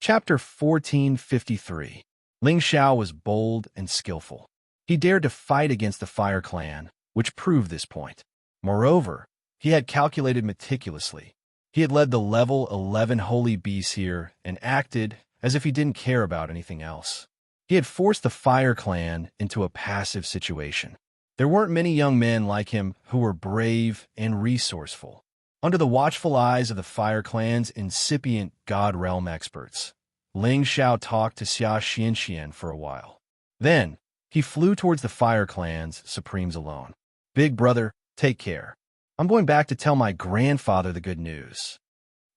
Chapter 1453. Ling Xiao was bold and skillful. He dared to fight against the Fire Clan, which proved this point. Moreover, he had calculated meticulously. He had led the level 11 holy beasts here and acted as if he didn't care about anything else. He had forced the Fire Clan into a passive situation. There weren't many young men like him who were brave and resourceful. Under the watchful eyes of the Fire Clan's incipient God Realm experts, Ling Xiao talked to Xianxia for a while. Then, he flew towards the Fire Clan's Supremes alone. "Big brother, take care. I'm going back to tell my grandfather the good news."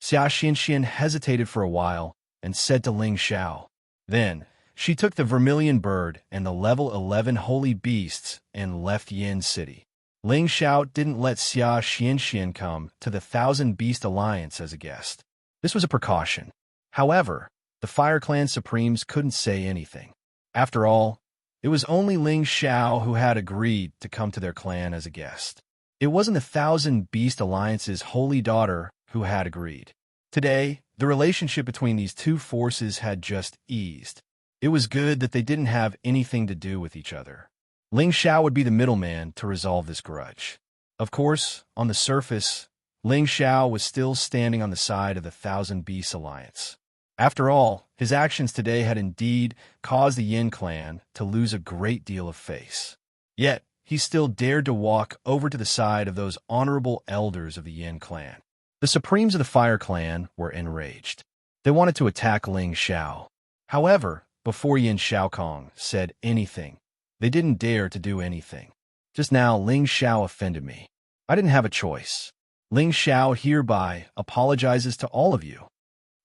Xianxia hesitated for a while and said to Ling Xiao. Then, she took the Vermilion Bird and the level 11 holy beasts and left Yin City. Ling Xiao didn't let Xianxia come to the Thousand Beast Alliance as a guest. This was a precaution. However, the Fire Clan Supremes couldn't say anything. After all, it was only Ling Xiao who had agreed to come to their clan as a guest. It wasn't the Thousand Beast Alliance's holy daughter who had agreed. Today, the relationship between these two forces had just eased. It was good that they didn't have anything to do with each other. Ling Xiao would be the middleman to resolve this grudge. Of course, on the surface, Ling Xiao was still standing on the side of the Thousand Beasts Alliance. After all, his actions today had indeed caused the Yin clan to lose a great deal of face. Yet, he still dared to walk over to the side of those honorable elders of the Yin clan. The Supremes of the Fire Clan were enraged. They wanted to attack Ling Xiao. However, before Yin Xiaokong said anything, they didn't dare to do anything. Just now, Ling Xiao offended me. I didn't have a choice. Ling Xiao hereby apologizes to all of you.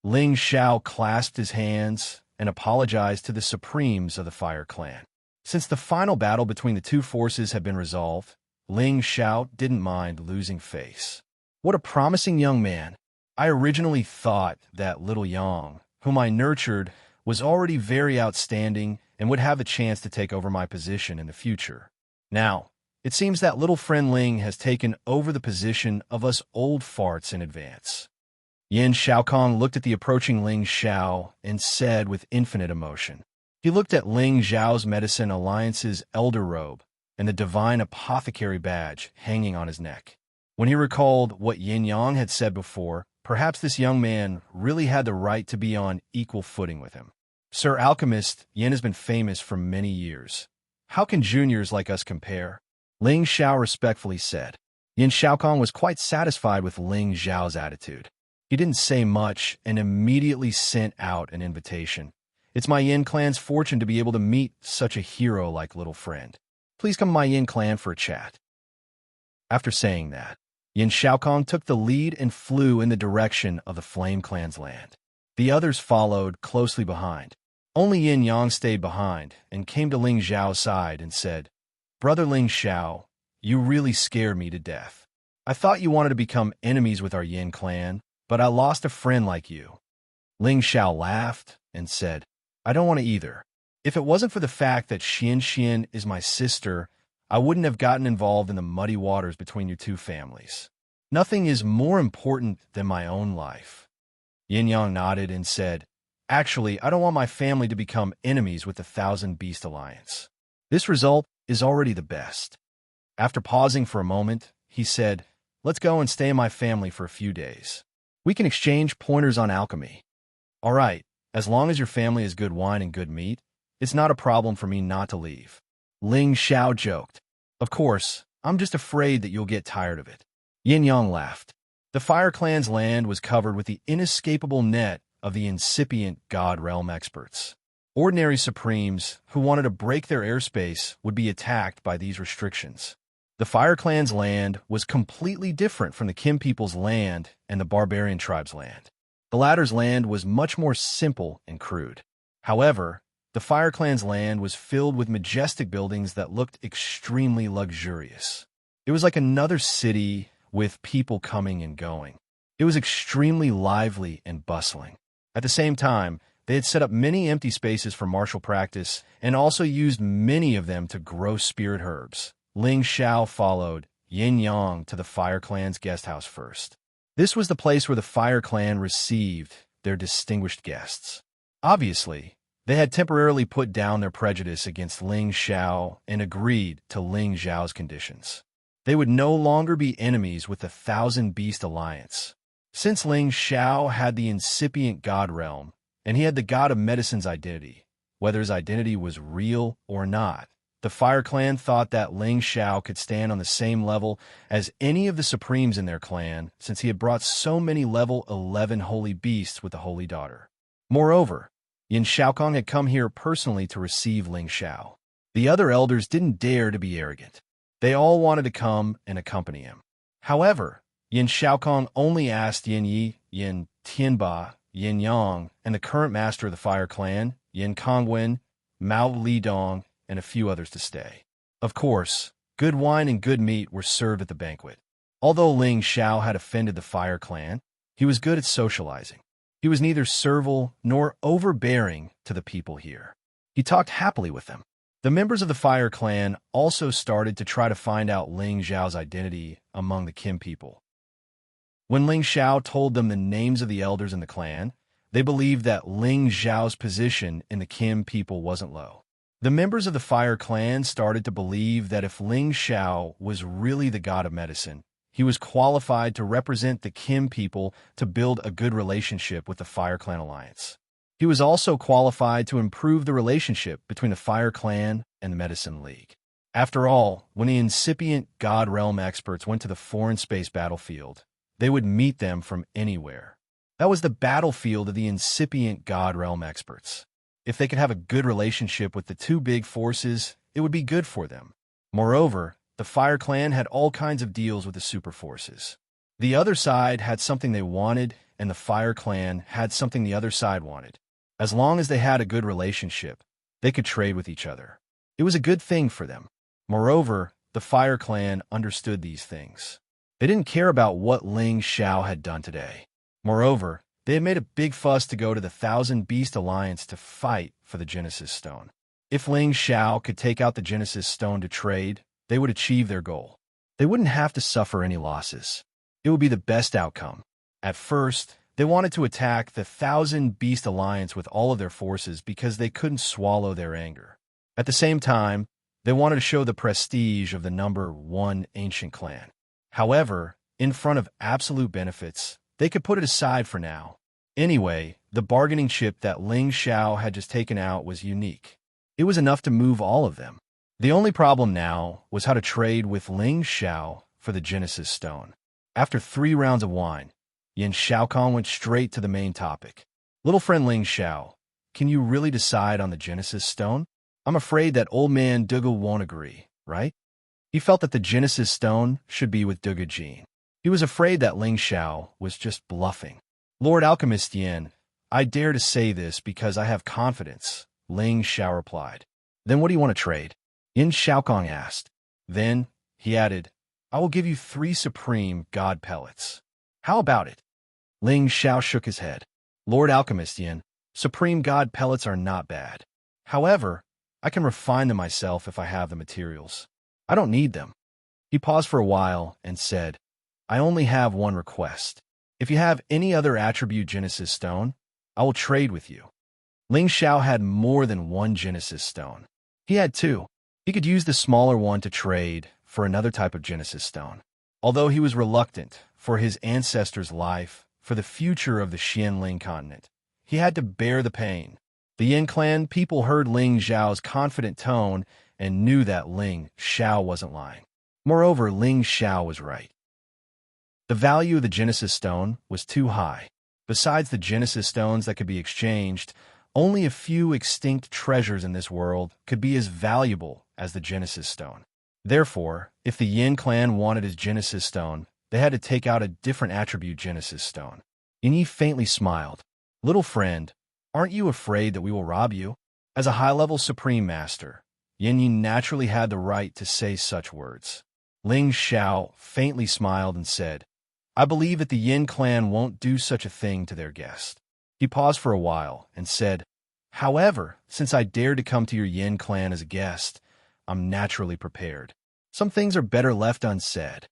Ling Xiao clasped his hands and apologized to the Supremes of the Fire Clan. Since the final battle between the two forces had been resolved, Ling Xiao didn't mind losing face. What a promising young man. I originally thought that little Yang, whom I nurtured, was already very outstanding and would have a chance to take over my position in the future. Now, it seems that little friend Ling has taken over the position of us old farts in advance. Yin Xiaokong looked at the approaching Ling Xiao and said with infinite emotion. He looked at Ling Xiao's Medicine Alliance's elder robe and the divine apothecary badge hanging on his neck. When he recalled what Yin Yang had said before, perhaps this young man really had the right to be on equal footing with him. Sir Alchemist, Yin has been famous for many years. How can juniors like us compare? Ling Xiao respectfully said. Yin Xiaokong was quite satisfied with Ling Xiao's attitude. He didn't say much and immediately sent out an invitation. It's my Yin clan's fortune to be able to meet such a hero like little friend. Please come to my Yin clan for a chat. After saying that, Yin Xiaokong took the lead and flew in the direction of the Flame Clan's land. The others followed closely behind. Only Yin Yang stayed behind and came to Ling Xiao's side and said, "Brother Ling Xiao, you really scared me to death. I thought you wanted to become enemies with our Yin clan, but I lost a friend like you." Ling Xiao laughed and said, "I don't want to either. If it wasn't for the fact that Xianxia is my sister, I wouldn't have gotten involved in the muddy waters between your two families. Nothing is more important than my own life." Yin Yang nodded and said, "Actually, I don't want my family to become enemies with the Thousand Beast Alliance. This result is already the best." After pausing for a moment, he said, "Let's go and stay in my family for a few days. We can exchange pointers on alchemy." "All right, as long as your family has good wine and good meat, it's not a problem for me not to leave." Ling Xiao joked. "Of course, I'm just afraid that you'll get tired of it." Yin Yang laughed. The Fire Clan's land was covered with the inescapable net of the incipient God Realm experts. Ordinary Supremes who wanted to break their airspace would be attacked by these restrictions. The Fire Clan's land was completely different from the Kim people's land and the Barbarian tribe's land. The latter's land was much more simple and crude. However, the Fire Clan's land was filled with majestic buildings that looked extremely luxurious. It was like another city with people coming and going. It was extremely lively and bustling. At the same time, they had set up many empty spaces for martial practice and also used many of them to grow spirit herbs. Ling Xiao followed Yin Yang to the Fire Clan's guest house first. This was the place where the Fire Clan received their distinguished guests. Obviously, they had temporarily put down their prejudice against Ling Xiao and agreed to Ling Xiao's conditions. They would no longer be enemies with the Thousand Beast Alliance. Since Ling Xiao had the incipient god realm, and he had the god of medicine's identity, whether his identity was real or not, the Fire Clan thought that Ling Xiao could stand on the same level as any of the supremes in their clan, since he had brought so many level 11 holy beasts with the Holy Daughter. Moreover, Yin Xiaokong had come here personally to receive Ling Xiao. The other elders didn't dare to be arrogant. They all wanted to come and accompany him. However, Yin Xiaokong only asked Yin Yi, Yin Tianba, Yin Yang, and the current master of the Fire Clan, Yin Kongwen, Mao Lidong, and a few others to stay. Of course, good wine and good meat were served at the banquet. Although Ling Xiao had offended the Fire Clan, he was good at socializing. He was neither servile nor overbearing to the people here. He talked happily with them. The members of the Fire Clan also started to try to find out Ling Xiao's identity among the Kim people. When Ling Xiao told them the names of the elders in the clan, they believed that Ling Xiao's position in the Kim people wasn't low. The members of the Fire Clan started to believe that if Ling Xiao was really the god of medicine, he was qualified to represent the Kim people to build a good relationship with the Fire Clan Alliance. He was also qualified to improve the relationship between the Fire Clan and the Medicine League. After all, when the incipient God Realm experts went to the foreign space battlefield, they would meet them from anywhere. That was the battlefield of the incipient God Realm experts. If they could have a good relationship with the two big forces, it would be good for them. Moreover, the Fire Clan had all kinds of deals with the super forces. The other side had something they wanted, and the Fire Clan had something the other side wanted. As long as they had a good relationship, they could trade with each other. It was a good thing for them. Moreover, the Fire Clan understood these things. They didn't care about what Ling Xiao had done today. Moreover, they had made a big fuss to go to the Thousand Beast Alliance to fight for the Genesis Stone. If Ling Xiao could take out the Genesis Stone to trade, they would achieve their goal. They wouldn't have to suffer any losses. It would be the best outcome. At first, they wanted to attack the Thousand Beast Alliance with all of their forces because they couldn't swallow their anger. At the same time, they wanted to show the prestige of the number one ancient clan. However, in front of absolute benefits, they could put it aside for now. Anyway, the bargaining chip that Ling Xiao had just taken out was unique. It was enough to move all of them. The only problem now was how to trade with Ling Xiao for the Genesis Stone. After 3 rounds of wine, Yin Xiaokong went straight to the main topic. Little friend Ling Xiao, can you really decide on the Genesis Stone? I'm afraid that old man Dugu won't agree, right? He felt that the Genesis Stone should be with Dugu Jin. He was afraid that Ling Xiao was just bluffing. Lord Alchemist Yin, I dare to say this because I have confidence, Ling Xiao replied. Then what do you want to trade? Yin Xiaokong asked. Then, he added, I will give you 3 supreme god pellets. How about it? Ling Xiao shook his head. Lord Alchemist Yin, supreme god pellets are not bad. However, I can refine them myself if I have the materials. I don't need them. He paused for a while and said, I only have one request. If you have any other attribute Genesis Stone, I will trade with you. Ling Xiao had more than one Genesis Stone. He had 2. He could use the smaller one to trade for another type of Genesis Stone. Although he was reluctant for his ancestors' life, for the future of the Xianling continent, he had to bear the pain. The Yin clan people heard Ling Xiao's confident tone and knew that Ling Xiao wasn't lying. Moreover, Ling Xiao was right. The value of the Genesis Stone was too high. Besides the Genesis Stones that could be exchanged, only a few extinct treasures in this world could be as valuable as the Genesis Stone. Therefore, if the Yin clan wanted his Genesis Stone, they had to take out a different attribute Genesis Stone. Yin Yi faintly smiled. Little friend, aren't you afraid that we will rob you? As a high-level Supreme Master, Yin Yi naturally had the right to say such words. Ling Xiao faintly smiled and said, I believe that the Yin clan won't do such a thing to their guest. He paused for a while and said, However, since I dared to come to your Yin clan as a guest, I'm naturally prepared. Some things are better left unsaid.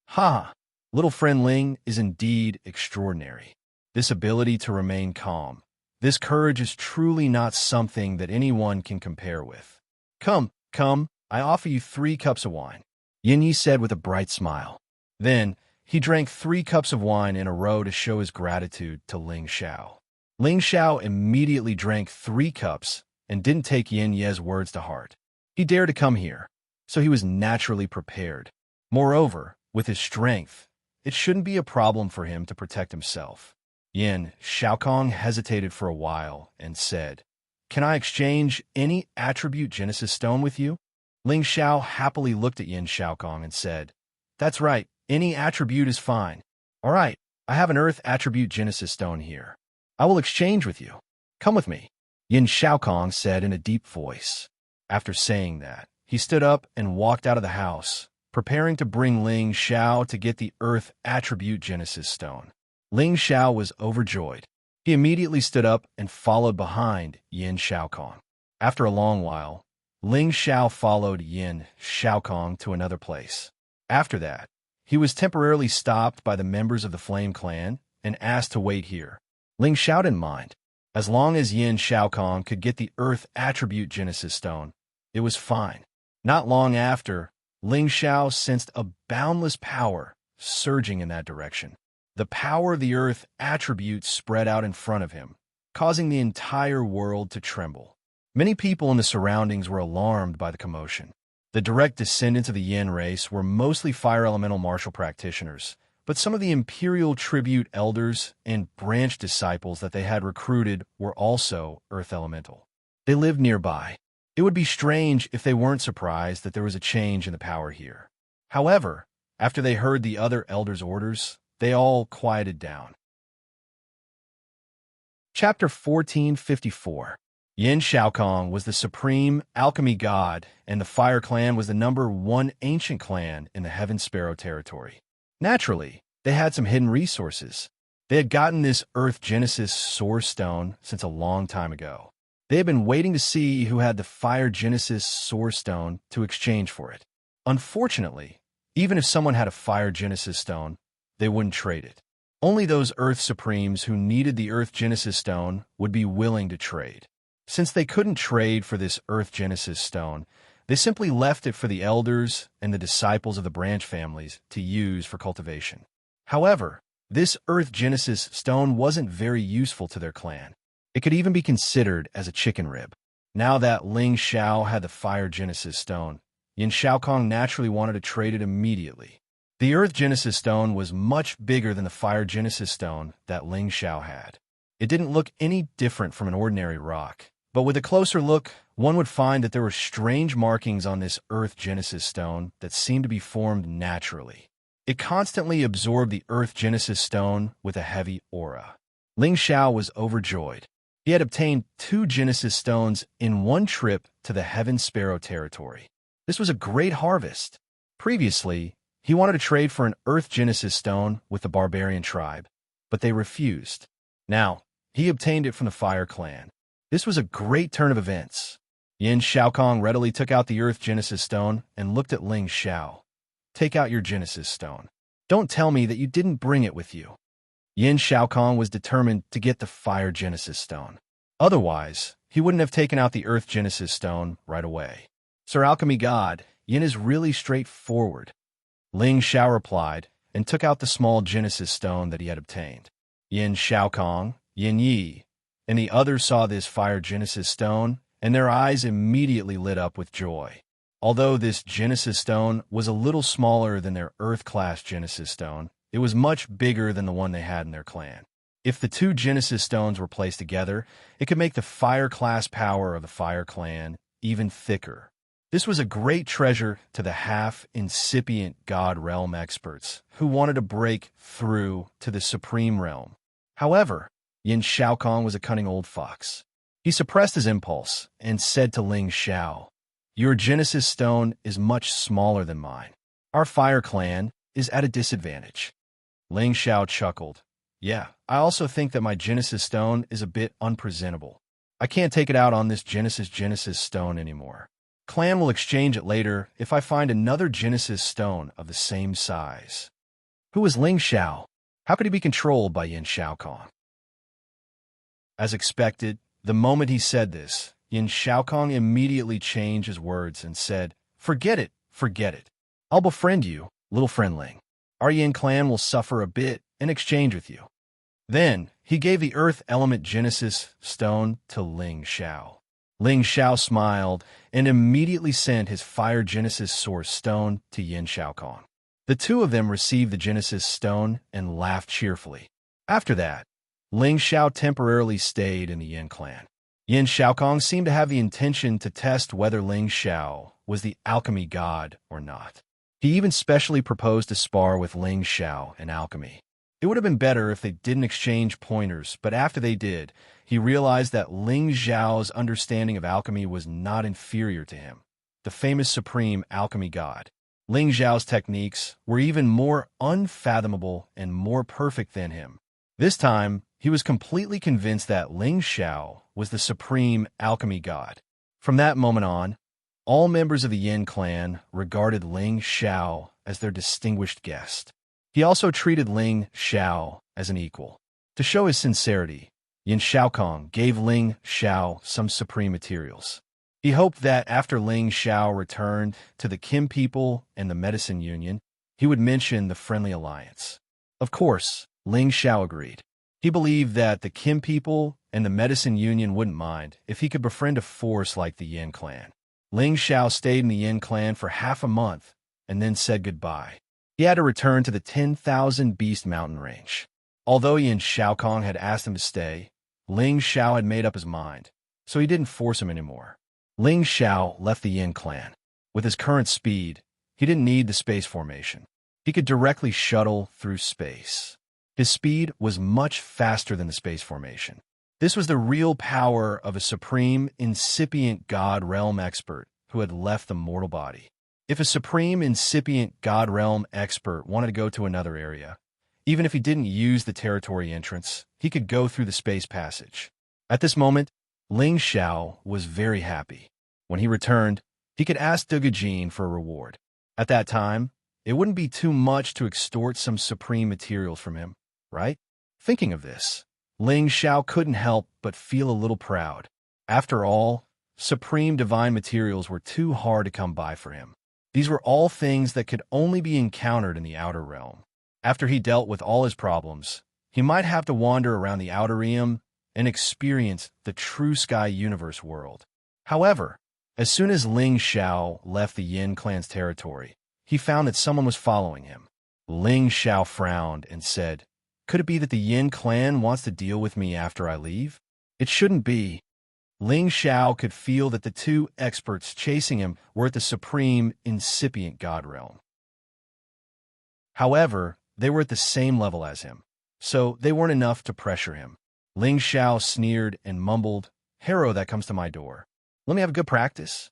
Ha! Little friend Ling is indeed extraordinary. This ability to remain calm, This courage is truly not something that anyone can compare with. Come, come, I offer you 3 cups of wine, Yin Yi said with a bright smile. Then, he drank 3 cups of wine in a row to show his gratitude to Ling Xiao. Ling Xiao immediately drank 3 cups and didn't take Yin Ye's words to heart. He dared to come here, so he was naturally prepared. Moreover, with his strength, it shouldn't be a problem for him to protect himself. Yin Xiaokong hesitated for a while and said, "Can I exchange any attribute Genesis stone with you?" Ling Xiao happily looked at Yin Xiaokong and said, "That's right, any attribute is fine. All right, I have an earth attribute Genesis stone here. I will exchange with you. Come with me," Yin Xiaokong said in a deep voice. After saying that, he stood up and walked out of the house, preparing to bring Ling Xiao to get the earth attribute Genesis stone. Ling Xiao was overjoyed. He immediately stood up and followed behind Yin Xiaokong. After a long while, Ling Xiao followed Yin Xiaokong to another place. After that, he was temporarily stopped by the members of the Flame Clan and asked to wait here. Ling Xiao didn't mind. As long as Yin Xiaokong could get the earth attribute Genesis stone, it was fine. Not long after, Ling Xiao sensed a boundless power surging in that direction. The power of the earth attribute spread out in front of him, causing the entire world to tremble. Many people in the surroundings were alarmed by the commotion. The direct descendants of the Yin race were mostly fire elemental martial practitioners, but some of the imperial tribute elders and branch disciples that they had recruited were also earth elemental. They lived nearby. It would be strange if they weren't surprised that there was a change in the power here. However, after they heard the other elders' orders, they all quieted down. Chapter 1454. Yin Xiaokong was the supreme alchemy god, and the Fire Clan was the #1 ancient clan in the Heaven Sparrow territory. Naturally, they had some hidden resources. They had gotten this Earth Genesis Source Stone since a long time ago. They had been waiting to see who had the Fire Genesis Source Stone to exchange for it. Unfortunately, even if someone had a Fire Genesis Stone, they wouldn't trade it. Only those Earth Supremes who needed the Earth Genesis Stone would be willing to trade. Since they couldn't trade for this Earth Genesis Stone, they simply left it for the elders and the disciples of the branch families to use for cultivation. However, this Earth Genesis Stone wasn't very useful to their clan. It could even be considered as a chicken rib. Now that Ling Xiao had the Fire Genesis Stone, Yin Xiaokong naturally wanted to trade it immediately. The Earth Genesis Stone was much bigger than the Fire Genesis Stone that Ling Xiao had. It didn't look any different from an ordinary rock, but with a closer look, one would find that there were strange markings on this Earth Genesis Stone that seemed to be formed naturally. It constantly absorbed the Earth Genesis Stone with a heavy aura. Ling Xiao was overjoyed. He had obtained 2 Genesis Stones in one trip to the Heaven Sparrow territory. This was a great harvest. Previously, he wanted to trade for an Earth Genesis Stone with the barbarian tribe, but they refused. Now, he obtained it from the Fire Clan. This was a great turn of events. Yin Xiaokong readily took out the Earth Genesis Stone and looked at Ling Xiao. "Take out your Genesis Stone. Don't tell me that you didn't bring it with you." Yin Xiaokong was determined to get the Fire Genesis Stone. Otherwise, he wouldn't have taken out the Earth Genesis Stone right away. "Sir Alchemy God, Yin is really straightforward." Ling Xiao replied and took out the small Genesis Stone that he had obtained. Yin Xiaokong, Yin Yi, and the others saw this Fire Genesis Stone, and their eyes immediately lit up with joy. Although this Genesis Stone was a little smaller than their Earth-class Genesis Stone, it was much bigger than the one they had in their clan. If the 2 Genesis Stones were placed together, it could make the Fire-class power of the Fire Clan even thicker. This was a great treasure to the half-incipient God Realm experts who wanted to break through to the Supreme Realm. However, Yin Xiaokong was a cunning old fox. He suppressed his impulse and said to Ling Xiao, "Your Genesis Stone is much smaller than mine. Our Fire Clan is at a disadvantage." Ling Xiao chuckled. "Yeah, I also think that my Genesis Stone is a bit unpresentable. I can't take it out on this Genesis Stone anymore. Clan will exchange it later if I find another Genesis Stone of the same size." Who was Ling Xiao? How could he be controlled by Yin Xiaokong? As expected, the moment he said this, Yin Shaokong immediately changed his words and said, "Forget it, forget it. I'll befriend you, little friend Ling. Our Yin clan will suffer a bit in exchange with you." Then, he gave the earth element Genesis stone to Ling Xiao. Ling Xiao smiled and immediately sent his fire Genesis source stone to Yin Shaokong. The two of them received the Genesis stone and laughed cheerfully. After that, Ling Xiao temporarily stayed in the Yin clan. Yin Shaokong seemed to have the intention to test whether Ling Xiao was the alchemy god or not. He even specially proposed to spar with Ling Xiao in alchemy. It would have been better if they didn't exchange pointers, but after they did, he realized that Ling Xiao's understanding of alchemy was not inferior to him, the famous supreme alchemy god. Ling Xiao's techniques were even more unfathomable and more perfect than him. This time, he was completely convinced that Ling Xiao was the supreme alchemy god. From that moment on, all members of the Yin clan regarded Ling Xiao as their distinguished guest. He also treated Ling Xiao as an equal. To show his sincerity, Yin Shaokong gave Ling Xiao some supreme materials. He hoped that after Ling Xiao returned to the Kim people and the Medicine Union, he would mention the Friendly Alliance. Of course, Ling Xiao agreed. He believed that the Kim people and the Medicine Union wouldn't mind if he could befriend a force like the Yin clan. Ling Xiao stayed in the Yin clan for half a month and then said goodbye. He had to return to the 10,000 Beast Mountain Range. Although Yin Shaokong had asked him to stay, Ling Xiao had made up his mind, so he didn't force him anymore. Ling Xiao left the Yin clan. With his current speed, he didn't need the space formation. He could directly shuttle through space. His speed was much faster than the space formation. This was the real power of a supreme, incipient god realm expert who had left the mortal body. If a supreme, incipient god realm expert wanted to go to another area, even if he didn't use the territory entrance, he could go through the space passage. At this moment, Ling Xiao was very happy. When he returned, he could ask Dugajin for a reward. At that time, it wouldn't be too much to extort some supreme materials from him, right? Thinking of this, Ling Xiao couldn't help but feel a little proud. After all, supreme divine materials were too hard to come by for him. These were all things that could only be encountered in the outer realm. After he dealt with all his problems, he might have to wander around the outer realm and experience the true sky universe world. However, as soon as Ling Xiao left the Yin clan's territory, he found that someone was following him. Ling Xiao frowned and said, "Could it be that the Yin clan wants to deal with me after I leave? It shouldn't be." Ling Xiao could feel that the two experts chasing him were at the supreme, incipient god realm. However, they were at the same level as him, so they weren't enough to pressure him. Ling Xiao sneered and mumbled, "Hero that comes to my door. Let me have a good practice."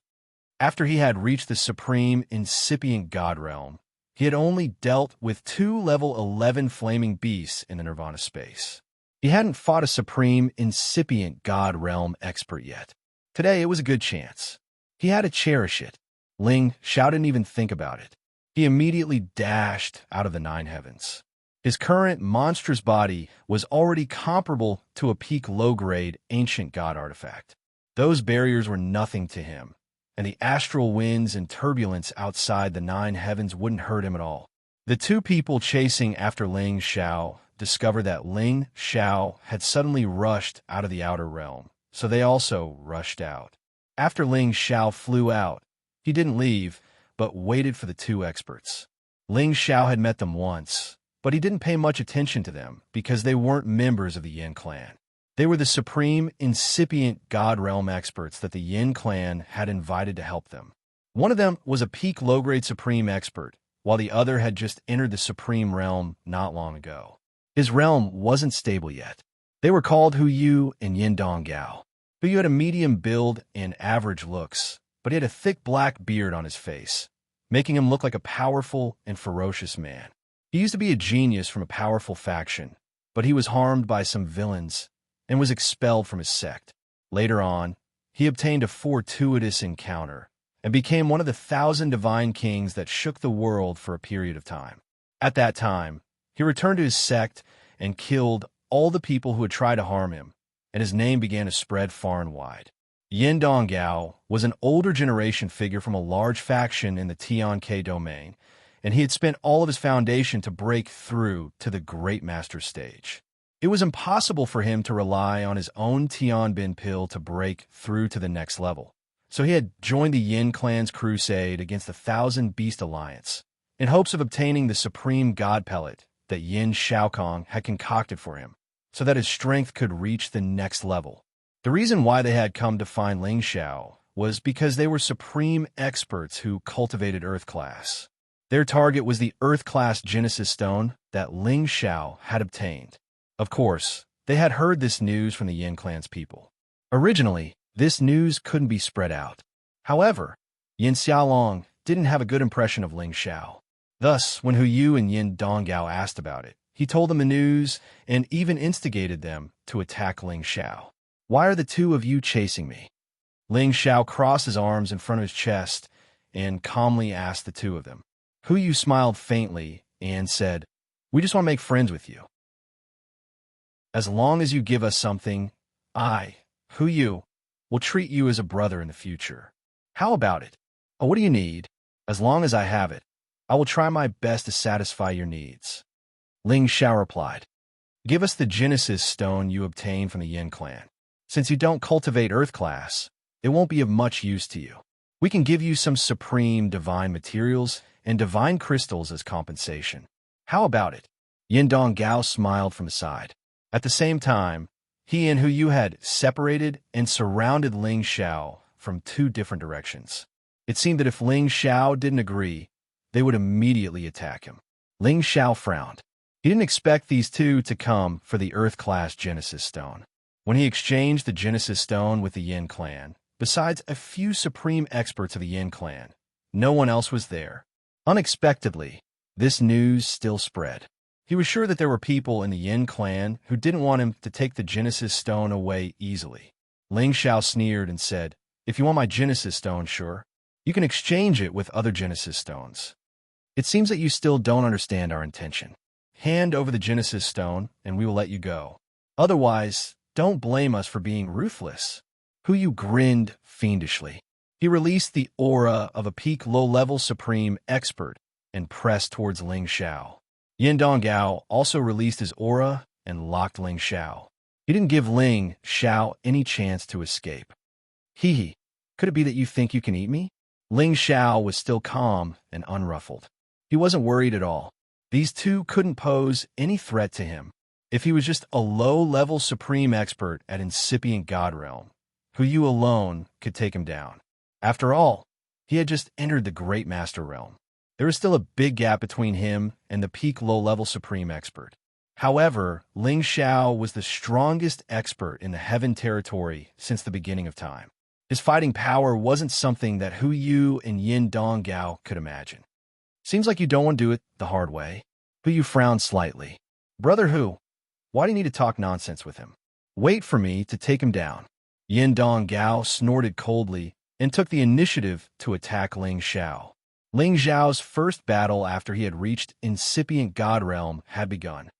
After he had reached the supreme, incipient god realm, he had only dealt with 2 level 11 flaming beasts in the Nirvana space. He hadn't fought a supreme, incipient god realm expert yet. Today, it was a good chance. He had to cherish it. Ling Xiao didn't even think about it. He immediately dashed out of the 9 heavens. His current monstrous body was already comparable to a peak low-grade ancient god artifact. Those barriers were nothing to him, and the astral winds and turbulence outside the 9 heavens wouldn't hurt him at all. The two people chasing after Ling Xiao discovered that Ling Xiao had suddenly rushed out of the outer realm, so they also rushed out. After Ling Xiao flew out, he didn't leave, but waited for the 2 experts. Ling Xiao had met them once, but he didn't pay much attention to them because they weren't members of the Yin clan. They were the supreme, incipient god realm experts that the Yin clan had invited to help them. One of them was a peak low-grade supreme expert, while the other had just entered the supreme realm not long ago. His realm wasn't stable yet. They were called Hu Yu and Yin Dong Gao. Hu Yu had a medium build and average looks, but he had a thick black beard on his face, making him look like a powerful and ferocious man. He used to be a genius from a powerful faction, but he was harmed by some villains and was expelled from his sect. Later on, he obtained a fortuitous encounter and became one of the 1,000 divine kings that shook the world for a period of time. At that time, he returned to his sect and killed all the people who had tried to harm him, and his name began to spread far and wide. Yin Donggao was an older generation figure from a large faction in the Tian-Ke domain, and he had spent all of his foundation to break through to the Great Master stage. It was impossible for him to rely on his own Tianbin pill to break through to the next level, so he had joined the Yin clan's crusade against the Thousand Beast Alliance, in hopes of obtaining the supreme god pellet that Yin Shaokong had concocted for him, so that his strength could reach the next level. The reason why they had come to find Ling Xiao was because they were supreme experts who cultivated Earth Class. Their target was the Earth Class Genesis Stone that Ling Xiao had obtained. Of course, they had heard this news from the Yin clan's people. Originally, this news couldn't be spread out. However, Yin Xiaolong didn't have a good impression of Ling Xiao. Thus, when Hu Yu and Yin Donggao asked about it, he told them the news and even instigated them to attack Ling Xiao. "Why are the two of you chasing me?" Ling Xiao crossed his arms in front of his chest and calmly asked the two of them. Hu Yu smiled faintly and said, "We just want to make friends with you. As long as you give us something, I, Hu Yu, will treat you as a brother in the future. How about it? Oh, what do you need? As long as I have it, I will try my best to satisfy your needs." Ling Xiao replied, "Give us the Genesis Stone you obtained from the Yin clan. Since you don't cultivate Earth Class, it won't be of much use to you. We can give you some supreme divine materials and divine crystals as compensation. How about it?" Yin Donggao smiled from his side. At the same time, he and Hu Yu had separated and surrounded Ling Xiao from two different directions. It seemed that if Ling Xiao didn't agree, they would immediately attack him. Ling Xiao frowned. He didn't expect these two to come for the Earth Class Genesis Stone. When he exchanged the Genesis Stone with the Yin clan, besides a few supreme experts of the Yin clan, no one else was there. Unexpectedly, this news still spread. He was sure that there were people in the Yin clan who didn't want him to take the Genesis Stone away easily. Ling Xiao sneered and said, "If you want my Genesis Stone, sure. You can exchange it with other Genesis Stones. It seems that you still don't understand our intention. Hand over the Genesis Stone, and we will let you go. Otherwise, don't blame us for being ruthless." Hu Yu grinned fiendishly. He released the aura of a peak low-level supreme expert and pressed towards Ling Xiao. Yin Donggao also released his aura and locked Ling Xiao. He didn't give Ling Xiao any chance to escape. "Hee, could it be that you think you can eat me?" Ling Xiao was still calm and unruffled. He wasn't worried at all. These two couldn't pose any threat to him. If he was just a low-level supreme expert at incipient God Realm, Hu Yu alone could take him down. After all, he had just entered the Great Master Realm. There was still a big gap between him and the peak low-level supreme expert. However, Ling Xiao was the strongest expert in the Heaven territory since the beginning of time. His fighting power wasn't something that Hu Yu and Yin Donggao could imagine. "Seems like you don't want to do it the hard way." Hu Yu frowned slightly. "Brother Hu, why do you need to talk nonsense with him? Wait for me to take him down." Yin Donggao snorted coldly and took the initiative to attack Ling Xiao. Ling Xiao's first battle after he had reached incipient God Realm had begun.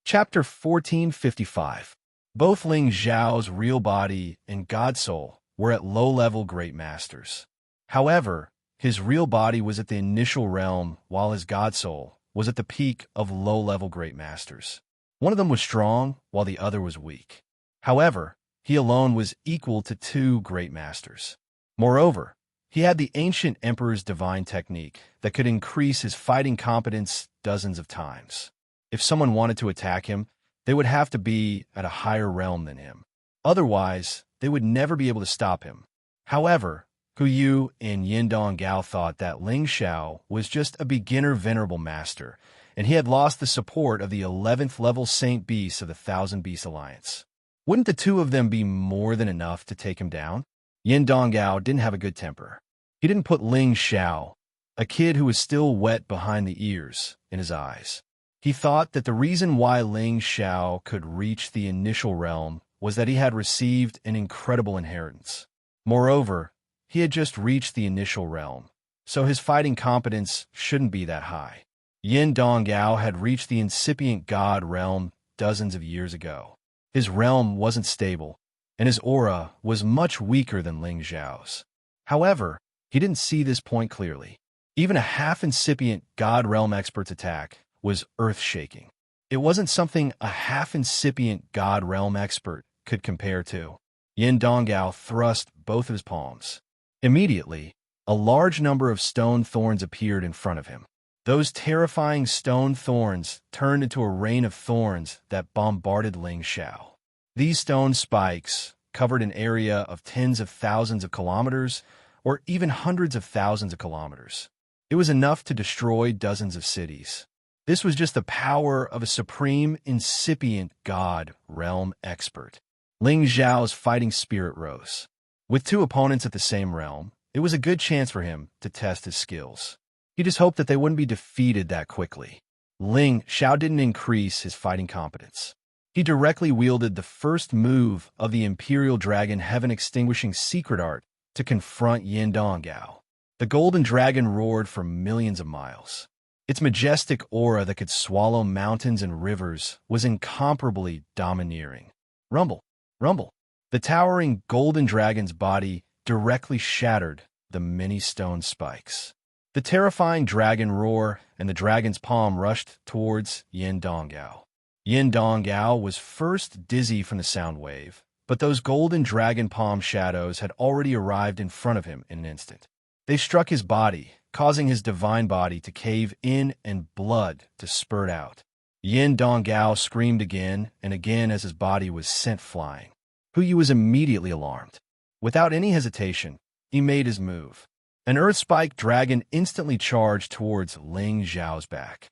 Chapter 1455. Both Ling Xiao's real body and God Soul were at low-level Great Masters. However, his real body was at the initial realm, while his God Soul was at the peak of low-level Great Masters. One of them was strong, while the other was weak. However, he alone was equal to two Great Masters. Moreover, he had the ancient Emperor's divine technique that could increase his fighting competence dozens of times. If someone wanted to attack him, they would have to be at a higher realm than him. Otherwise, they would never be able to stop him. However, Hu Yu and Yin Donggao thought that Ling Xiao was just a beginner venerable master, and he had lost the support of the 11th level Saint Beasts of the Thousand Beast Alliance. Wouldn't the two of them be more than enough to take him down? Yin Donggao didn't have a good temper. He didn't put Ling Xiao, a kid who was still wet behind the ears, in his eyes. He thought that the reason why Ling Xiao could reach the initial realm was that he had received an incredible inheritance. Moreover, he had just reached the initial realm, so his fighting competence shouldn't be that high. Yin Donggao had reached the incipient God realm dozens of years ago. His realm wasn't stable, and his aura was much weaker than Ling Xiao's. However, he didn't see this point clearly. Even a half-incipient God Realm expert's attack was earth-shaking. It wasn't something a half-incipient God Realm expert could compare to. Yin Donggao thrust both of his palms. Immediately, a large number of stone thorns appeared in front of him. Those terrifying stone thorns turned into a rain of thorns that bombarded Ling Xiao. These stone spikes covered an area of tens of thousands of kilometers, or even hundreds of thousands of kilometers. It was enough to destroy dozens of cities. This was just the power of a supreme, incipient God realm expert. Ling Xiao's fighting spirit rose. With two opponents at the same realm, it was a good chance for him to test his skills. He just hoped that they wouldn't be defeated that quickly. Ling Xiao didn't increase his fighting competence. He directly wielded the first move of the Imperial Dragon Heaven-Extinguishing Secret Art to confront Yin Donggao. The Golden Dragon roared for millions of miles. Its majestic aura that could swallow mountains and rivers was incomparably domineering. Rumble, rumble. The towering Golden Dragon's body directly shattered the many stone spikes. The terrifying dragon roar and the dragon's palm rushed towards Yin Donggao. Yin Donggao was first dizzy from the sound wave, but those golden dragon palm shadows had already arrived in front of him in an instant. They struck his body, causing his divine body to cave in and blood to spurt out. Yin Donggao screamed again and again as his body was sent flying. Puyi was immediately alarmed. Without any hesitation, he made his move. An earth-spiked dragon instantly charged towards Ling Xiao's back.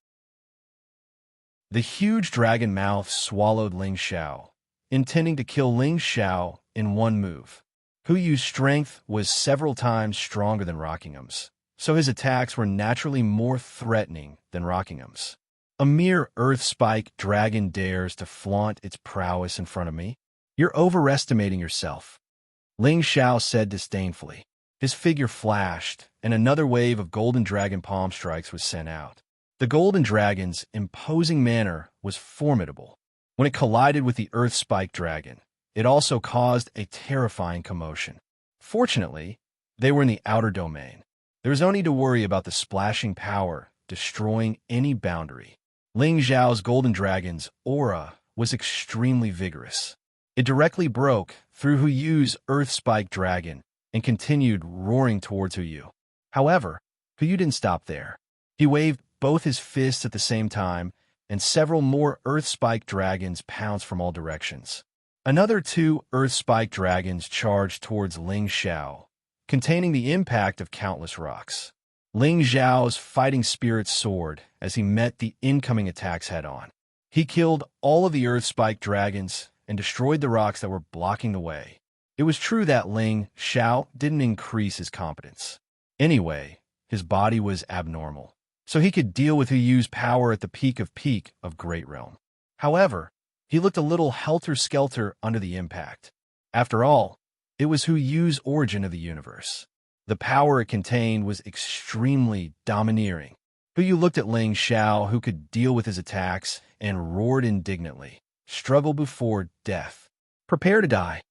The huge dragon mouth swallowed Ling Xiao, intending to kill Ling Xiao in one move. Puyu's strength was several times stronger than Rockingham's, so his attacks were naturally more threatening than Rockingham's. A mere earth-spiked dragon dares to flaunt its prowess in front of me? You're overestimating yourself, Ling Xiao said disdainfully. His figure flashed, and another wave of golden dragon palm strikes was sent out. The golden dragon's imposing manner was formidable. When it collided with the earth-spiked dragon, it also caused a terrifying commotion. Fortunately, they were in the outer domain. There was no need to worry about the splashing power destroying any boundary. Ling Xiao's golden dragon's aura was extremely vigorous. It directly broke through Hu Yu's earth-spiked dragon and continued roaring towards Hu Yu. However, Hu Yu didn't stop there. He waved both his fists at the same time, and several more earth-spiked dragons pounced from all directions. Another two earth-spiked dragons charged towards Ling Xiao, containing the impact of countless rocks. Ling Xiao's fighting spirit soared as he met the incoming attacks head-on. He killed all of the earth-spiked dragons and destroyed the rocks that were blocking the way. It was true that Ling Xiao didn't increase his competence. Anyway, his body was abnormal, so he could deal with Hu Yu's power at the peak of Great Realm. However, he looked a little helter-skelter under the impact. After all, it was Hu Yu's origin of the universe. The power it contained was extremely domineering. Hu Yu looked at Ling Xiao, who could deal with his attacks, and roared indignantly. Struggle before death. Prepare to die.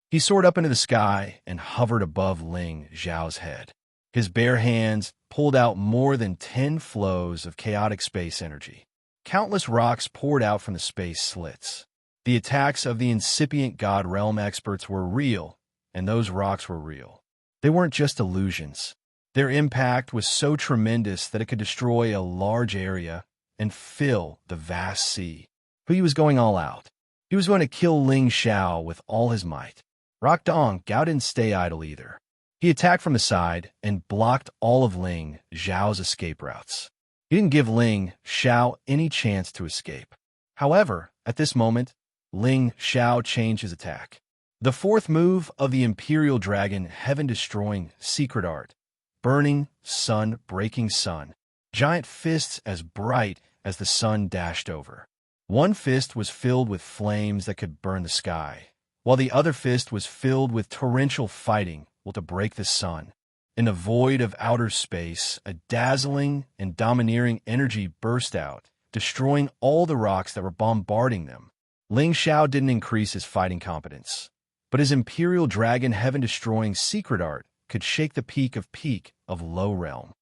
He soared up into the sky and hovered above Ling Xiao's head. His bare hands pulled out more than 10 flows of chaotic space energy. Countless rocks poured out from the space slits. The attacks of the incipient God Realm experts were real, and those rocks were real. They weren't just illusions. Their impact was so tremendous that it could destroy a large area and fill the vast sea. But he was going all out. He was going to kill Ling Xiao with all his might. Rock Dong Gao didn't stay idle either. He attacked from the side and blocked all of Ling Xiao's escape routes. He didn't give Ling Xiao any chance to escape. However, at this moment, Ling Xiao changed his attack. The fourth move of the Imperial Dragon Heaven-Destroying Secret Art, Burning Sun Breaking Sun, giant fists as bright as the sun dashed over. One fist was filled with flames that could burn the sky, while the other fist was filled with torrential fighting to break the sun. In the void of outer space, a dazzling and domineering energy burst out destroying all the rocks that were bombarding them. Ling Xiao didn't increase his fighting competence, but his Imperial Dragon heaven-destroying secret art could shake the peak of Low Realm.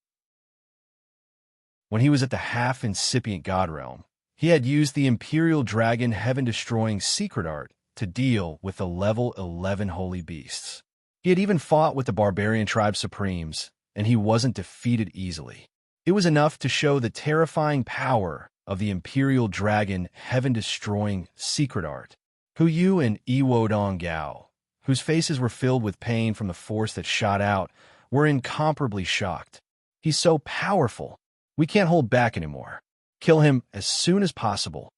When he was at the half-incipient God Realm, he had used the Imperial Dragon heaven-destroying secret art to deal with the level 11 holy beasts. He had even fought with the barbarian tribe supremes, and he wasn't defeated easily. It was enough to show the terrifying power of the Imperial Dragon heaven-destroying secret art. Hu Yu and Iwo Dong Gao, whose faces were filled with pain from the force that shot out, were incomparably shocked. He's so powerful. We can't hold back anymore. Kill him as soon as possible.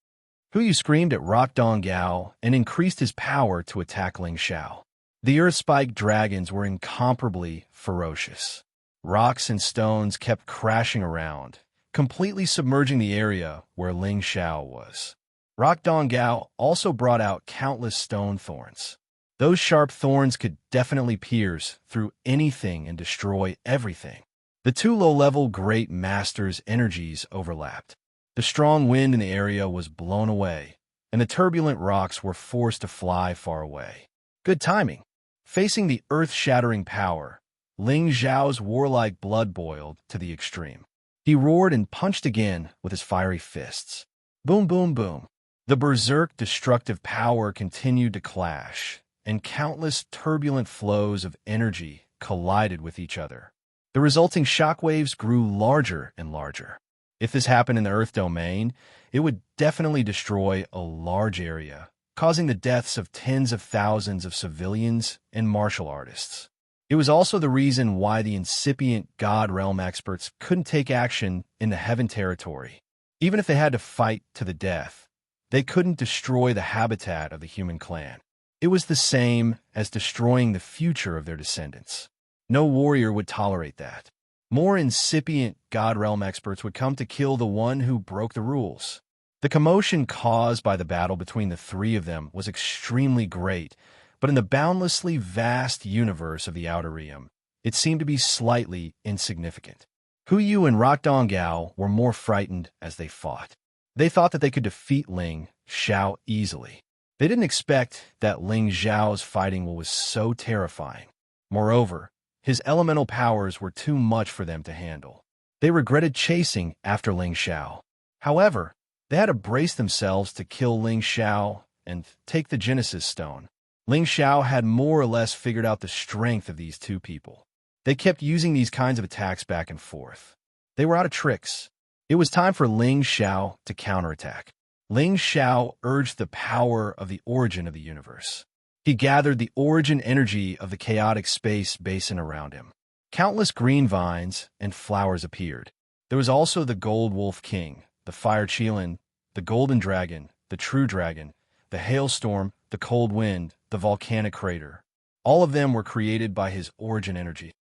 Hu Yu screamed at Rock Dong Gao and increased his power to attack Ling Xiao. The earth-spiked dragons were incomparably ferocious. Rocks and stones kept crashing around, completely submerging the area where Ling Xiao was. Rock Dong Gao also brought out countless stone thorns. Those sharp thorns could definitely pierce through anything and destroy everything. The two low-level great masters' energies overlapped. The strong wind in the area was blown away, and the turbulent rocks were forced to fly far away. Good timing. Facing the earth-shattering power, Ling Xiao's warlike blood boiled to the extreme. He roared and punched again with his fiery fists. Boom, boom, boom. The berserk destructive power continued to clash, and countless turbulent flows of energy collided with each other. The resulting shockwaves grew larger and larger. If this happened in the Earth domain, it would definitely destroy a large area, causing the deaths of tens of thousands of civilians and martial artists. It was also the reason why the incipient God Realm experts couldn't take action in the Heaven territory. Even if they had to fight to the death, they couldn't destroy the habitat of the human clan. It was the same as destroying the future of their descendants. No warrior would tolerate that. More incipient God Realm experts would come to kill the one who broke the rules. The commotion caused by the battle between the three of them was extremely great, but in the boundlessly vast universe of the Outer Realm, it seemed to be slightly insignificant. Hu Yu and Rock Dong Gao were more frightened as they fought. They thought that they could defeat Ling Xiao easily. They didn't expect that Ling Xiao's fighting was so terrifying. Moreover, his elemental powers were too much for them to handle. They regretted chasing after Ling Xiao. However, they had to brace themselves to kill Ling Xiao and take the Genesis Stone. Ling Xiao had more or less figured out the strength of these two people. They kept using these kinds of attacks back and forth. They were out of tricks. It was time for Ling Xiao to counterattack. Ling Xiao urged the power of the origin of the universe. He gathered the origin energy of the chaotic space basin around him. Countless green vines and flowers appeared. There was also the Gold Wolf King, the Fire Qilin, the Golden Dragon, the True Dragon, the Hailstorm, the Cold Wind, the Volcanic Crater. All of them were created by his origin energy.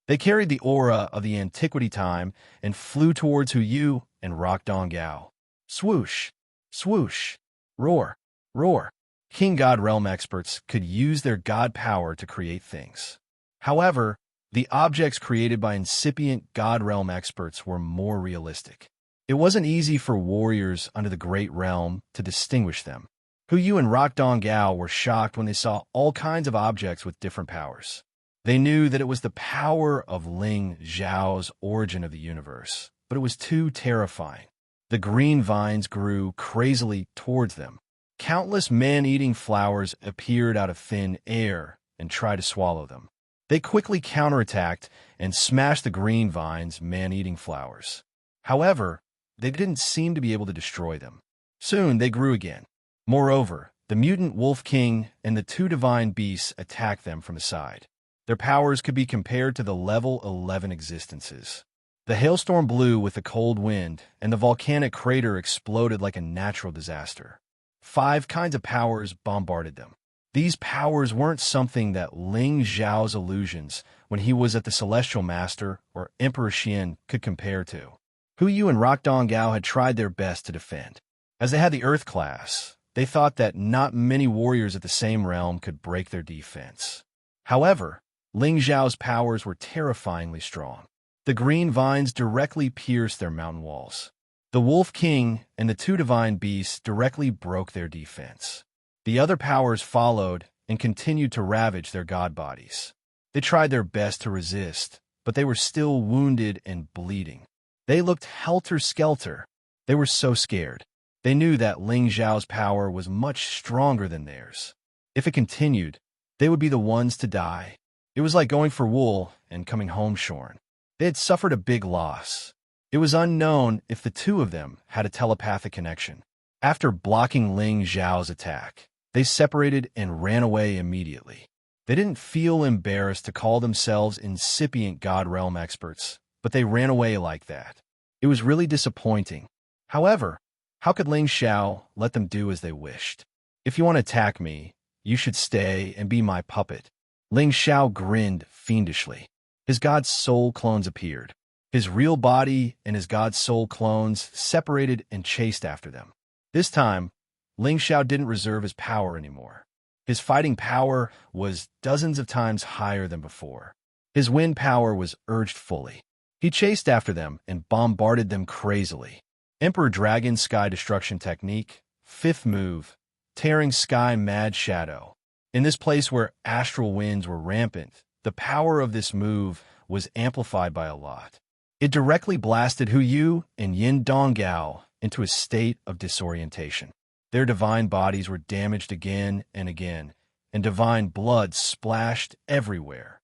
They carried the aura of the antiquity time and flew towards Hu Yu and Rock Dong Gao. Swoosh, swoosh, roar, roar. King God Realm experts could use their god power to create things. However, the objects created by incipient God Realm experts were more realistic. It wasn't easy for warriors under the Great Realm to distinguish them. Hu Yu and Rock Dong Gao were shocked when they saw all kinds of objects with different powers. They knew that it was the power of Ling Xiao's origin of the universe, but it was too terrifying. The green vines grew crazily towards them. Countless man-eating flowers appeared out of thin air and tried to swallow them. They quickly counterattacked and smashed the green vines' man-eating flowers. However, they didn't seem to be able to destroy them. Soon they grew again. Moreover, the mutant Wolf King and the two divine beasts attacked them from the side. Their powers could be compared to the level 11 existences. The hailstorm blew with the cold wind, and the volcanic crater exploded like a natural disaster. 5 kinds of powers bombarded them. These powers weren't something that Ling Xiao's illusions, when he was at the Celestial Master or Emperor Xian, could compare to. Hu Yu and Rock Dong Gao had tried their best to defend. As they had the Earth class, they thought that not many warriors at the same realm could break their defense. However, Ling Xiao's powers were terrifyingly strong. The green vines directly pierced their mountain walls. The Wolf King and the two divine beasts directly broke their defense. The other powers followed and continued to ravage their god bodies. They tried their best to resist, but they were still wounded and bleeding. They looked helter-skelter. They were so scared. They knew that Ling Xiao's power was much stronger than theirs. If it continued, they would be the ones to die. It was like going for wool and coming home shorn. They had suffered a big loss. It was unknown if the two of them had a telepathic connection. After blocking Ling Xiao's attack, they separated and ran away immediately. They didn't feel embarrassed to call themselves incipient God Realm experts, but they ran away like that. It was really disappointing. However, how could Ling Xiao let them do as they wished? If you want to attack me, you should stay and be my puppet. Ling Xiao grinned fiendishly. His god's soul clones appeared. His real body and his god's soul clones separated and chased after them. This time, Ling Xiao didn't reserve his power anymore. His fighting power was dozens of times higher than before. His wind power was urged fully. He chased after them and bombarded them crazily. Emperor Dragon Sky Destruction Technique, 5th move, Tearing Sky Mad Shadow. In this place where astral winds were rampant, the power of this move was amplified by a lot. It directly blasted Hu Yu and Yin Donggao into a state of disorientation. Their divine bodies were damaged again and again, and divine blood splashed everywhere.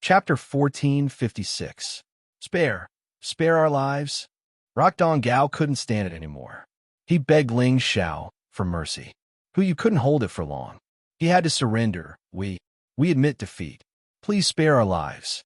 Chapter 1456. Spare our lives. Rock Donggao couldn't stand it anymore. He begged Ling Xiao for mercy. Hu Yu couldn't hold it for long. He had to surrender. We admit defeat. Please spare our lives.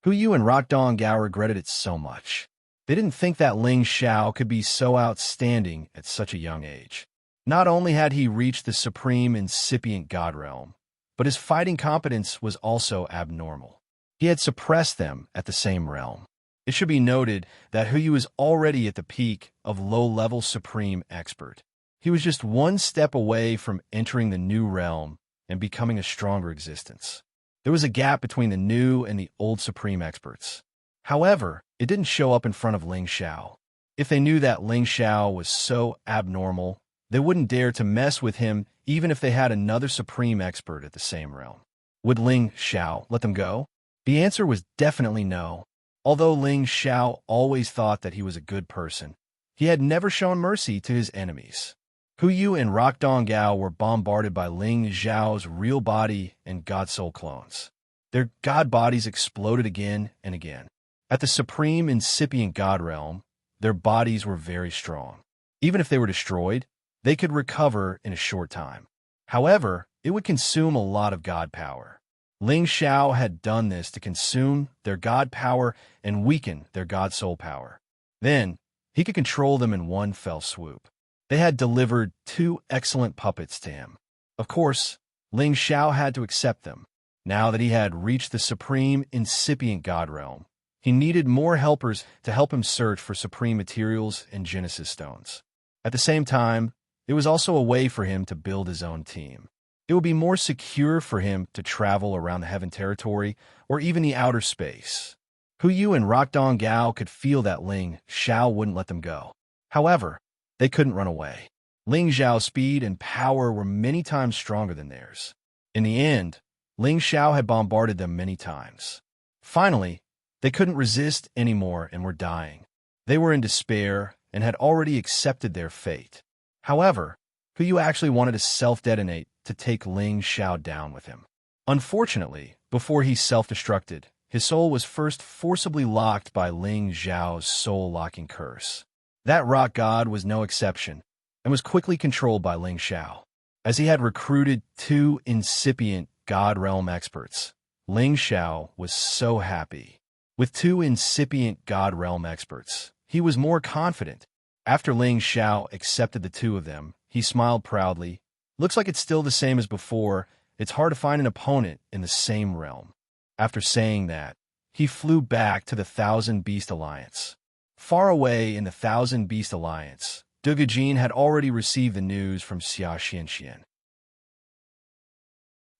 Hu Yu and Rock Donggao regretted it so much. They didn't think that Ling Xiao could be so outstanding at such a young age. Not only had he reached the supreme incipient god realm, but his fighting competence was also abnormal. He had suppressed them at the same realm. It should be noted that Hu Yu was already at the peak of low-level supreme expert. He was just one step away from entering the new realm and becoming a stronger existence. There was a gap between the new and the old supreme experts. However, it didn't show up in front of Ling Xiao. If they knew that Ling Xiao was so abnormal, they wouldn't dare to mess with him even if they had another supreme expert at the same realm. Would Ling Xiao let them go? The answer was definitely no. Although Ling Xiao always thought that he was a good person, he had never shown mercy to his enemies. Hu Yu and Rock Donggao were bombarded by Ling Xiao's real body and god soul clones. Their god bodies exploded again and again. At the supreme incipient god realm, their bodies were very strong. Even if they were destroyed, they could recover in a short time. However, it would consume a lot of god power. Ling Xiao had done this to consume their god power and weaken their god soul power. Then, he could control them in one fell swoop. They had delivered two excellent puppets to him. Of course, Ling Xiao had to accept them. Now that he had reached the supreme incipient god realm, he needed more helpers to help him search for supreme materials and Genesis stones. At the same time, it was also a way for him to build his own team. It would be more secure for him to travel around the Heaven Territory or even the outer space. Hu Yu and Rock Donggao could feel that Ling Xiao wouldn't let them go. However, they couldn't run away. Ling Xiao's speed and power were many times stronger than theirs. In the end, Ling Xiao had bombarded them many times. Finally, they couldn't resist anymore and were dying. They were in despair and had already accepted their fate. However, Hu Yu actually wanted to self-detonate to take Ling Xiao down with him. Unfortunately, before he self-destructed, his soul was first forcibly locked by Ling Xiao's soul-locking curse. That rock god was no exception, and was quickly controlled by Ling Xiao. As he had recruited two incipient god realm experts, Ling Xiao was so happy. With two incipient god realm experts, he was more confident. After Ling Xiao accepted the two of them, he smiled proudly. Looks like it's still the same as before. It's hard to find an opponent in the same realm. After saying that, he flew back to the Thousand Beast Alliance. Far away in the Thousand Beast Alliance, Dugajin had already received the news from Xianxia.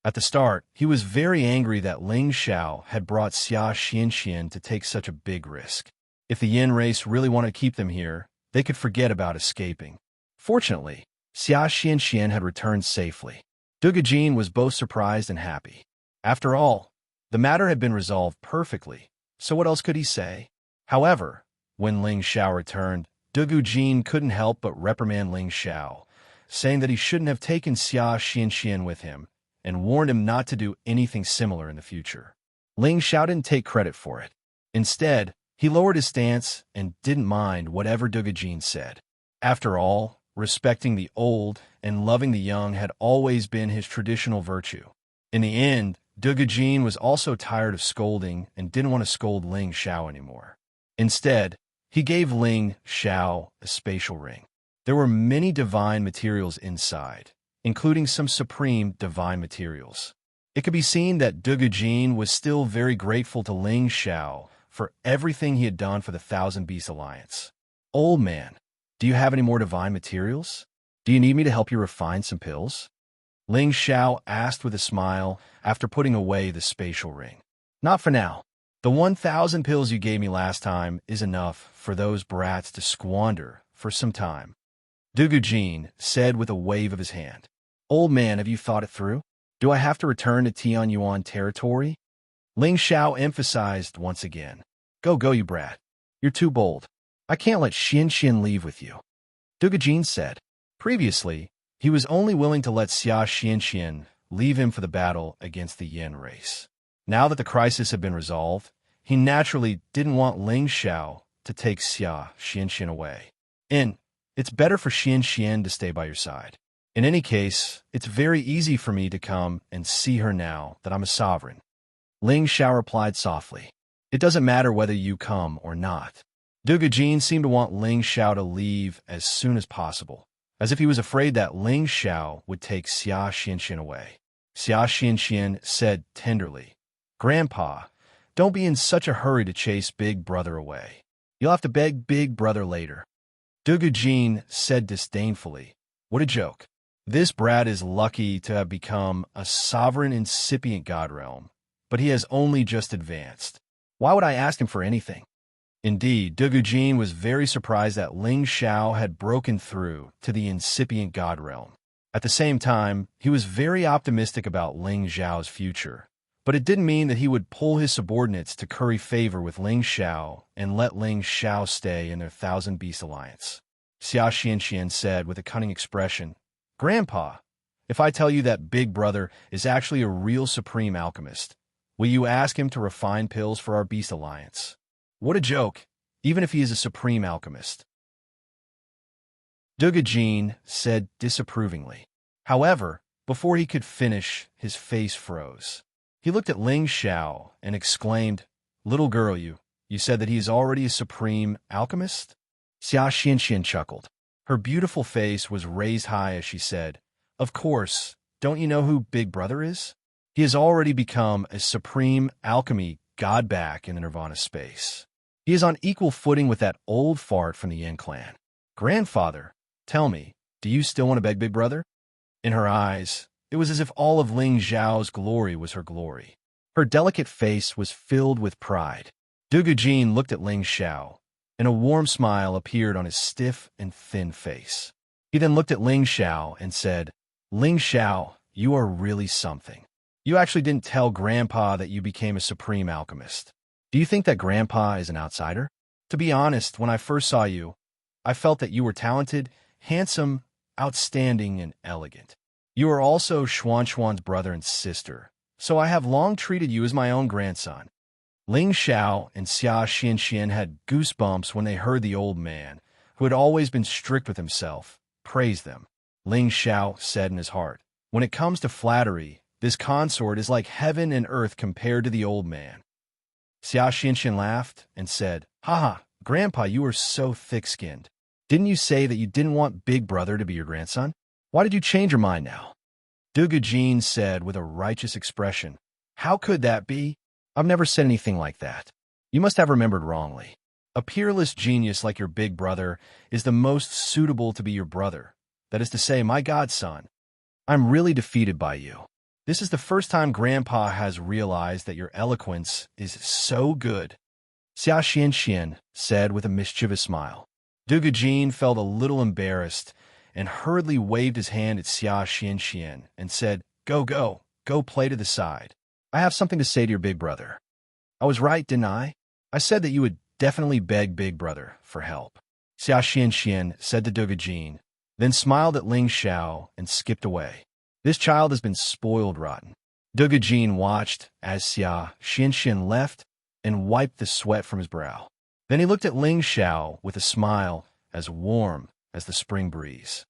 At the start, he was very angry that Ling Xiao had brought Xianxia to take such a big risk. If the Yin race really wanted to keep them here, they could forget about escaping. Fortunately, Xianxia had returned safely. Dugujin was both surprised and happy. After all, the matter had been resolved perfectly, so what else could he say? However, when Ling Xiao returned, Dugujin couldn't help but reprimand Ling Xiao, saying that he shouldn't have taken Xianxia with him, and warned him not to do anything similar in the future. Ling Xiao didn't take credit for it. Instead, he lowered his stance and didn't mind whatever Dugujin said. After all, respecting the old and loving the young had always been his traditional virtue. In the end, Dugujin was also tired of scolding and didn't want to scold Ling Xiao anymore. Instead, he gave Ling Xiao a spatial ring. There were many divine materials inside, including some supreme divine materials. It could be seen that Dugujin was still very grateful to Ling Xiao for everything he had done for the Thousand Beast Alliance. Old man, do you have any more divine materials? Do you need me to help you refine some pills? Ling Xiao asked with a smile after putting away the spatial ring. Not for now. The 1,000 pills you gave me last time is enough for those brats to squander for some time. Dugujin said with a wave of his hand. Old man, have you thought it through? Do I have to return to Tianyuan territory? Ling Xiao emphasized once again. Go, you brat. You're too bold. I can't let Xianxia leave with you. Dugujin said. Previously, he was only willing to let Xianxia leave him for the battle against the Yin race. Now that the crisis had been resolved, he naturally didn't want Ling Xiao to take Xianxia away. It's better for Xianxia to stay by your side. In any case, it's very easy for me to come and see her now that I'm a sovereign. Ling Xiao replied softly. It doesn't matter whether you come or not. Dugujin seemed to want Ling Xiao to leave as soon as possible, as if he was afraid that Ling Xiao would take Xianxia away. Xianxia said tenderly, Grandpa, don't be in such a hurry to chase Big Brother away. You'll have to beg Big Brother later. Dugujin said disdainfully, What a joke. This brat is lucky to have become a sovereign incipient god realm, but he has only just advanced. Why would I ask him for anything? Indeed, Dugujin was very surprised that Ling Xiao had broken through to the incipient god realm. At the same time, he was very optimistic about Ling Xiao's future, but it didn't mean that he would pull his subordinates to curry favor with Ling Xiao and let Ling Xiao stay in their Thousand Beast Alliance. Xianxia said with a cunning expression, Grandpa, if I tell you that Big Brother is actually a real supreme alchemist, will you ask him to refine pills for our Beast Alliance? What a joke, even if he is a supreme alchemist. Dugujin said disapprovingly. However, before he could finish, his face froze. He looked at Ling Xiao and exclaimed, Little girl, you said that he is already a supreme alchemist? Xianxia chuckled. Her beautiful face was raised high as she said, Of course, don't you know who Big Brother is? He has already become a supreme alchemy god back in the Nirvana space. He is on equal footing with that old fart from the Yin clan. Grandfather, tell me, do you still want to beg Big Brother? In her eyes, it was as if all of Ling Xiao's glory was her glory. Her delicate face was filled with pride. Dugujin looked at Ling Xiao, and a warm smile appeared on his stiff and thin face. He then looked at Ling Xiao and said, Ling Xiao, you are really something. You actually didn't tell Grandpa that you became a supreme alchemist. Do you think that Grandpa is an outsider? To be honest, when I first saw you, I felt that you were talented, handsome, outstanding, and elegant. You are also Xuanxuan's brother and sister, so I have long treated you as my own grandson. Ling Xiao and Xianxia had goosebumps when they heard the old man, who had always been strict with himself, praise them. Ling Xiao said in his heart, When it comes to flattery, this consort is like heaven and earth compared to the old man. Xianxia laughed and said, Haha, Grandpa, you are so thick-skinned. Didn't you say that you didn't want Big Brother to be your grandson? Why did you change your mind now? Dugujin said with a righteous expression, How could that be? I've never said anything like that. You must have remembered wrongly. A peerless genius like your Big Brother is the most suitable to be your brother. That is to say, my godson. I'm really defeated by you. This is the first time Grandpa has realized that your eloquence is so good, Xianxia said with a mischievous smile. Dugujin felt a little embarrassed and hurriedly waved his hand at Xianxia and said, Go play to the side. I have something to say to your big brother. I was right, didn't I? I said that you would definitely beg big brother for help. Xianxia said to Dugujin, then smiled at Ling Xiao and skipped away. This child has been spoiled rotten. Dugujin watched as Xianxia left and wiped the sweat from his brow. Then he looked at Ling Xiao with a smile as warm as the spring breeze.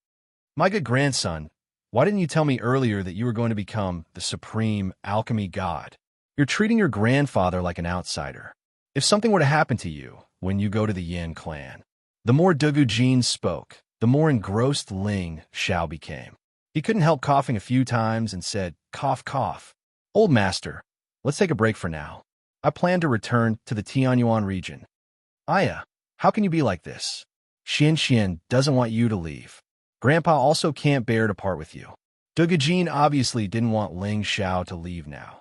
My good grandson, why didn't you tell me earlier that you were going to become the supreme alchemy god? You're treating your grandfather like an outsider. If something were to happen to you when you go to the Yin clan. The more Dugujin spoke, the more engrossed Ling Xiao became. He couldn't help coughing a few times and said, cough, cough. Old master, let's take a break for now. I plan to return to the Tianyuan region. Aya, how can you be like this? Xianxia doesn't want you to leave. Grandpa also can't bear to part with you. Dugujin obviously didn't want Ling Xiao to leave now.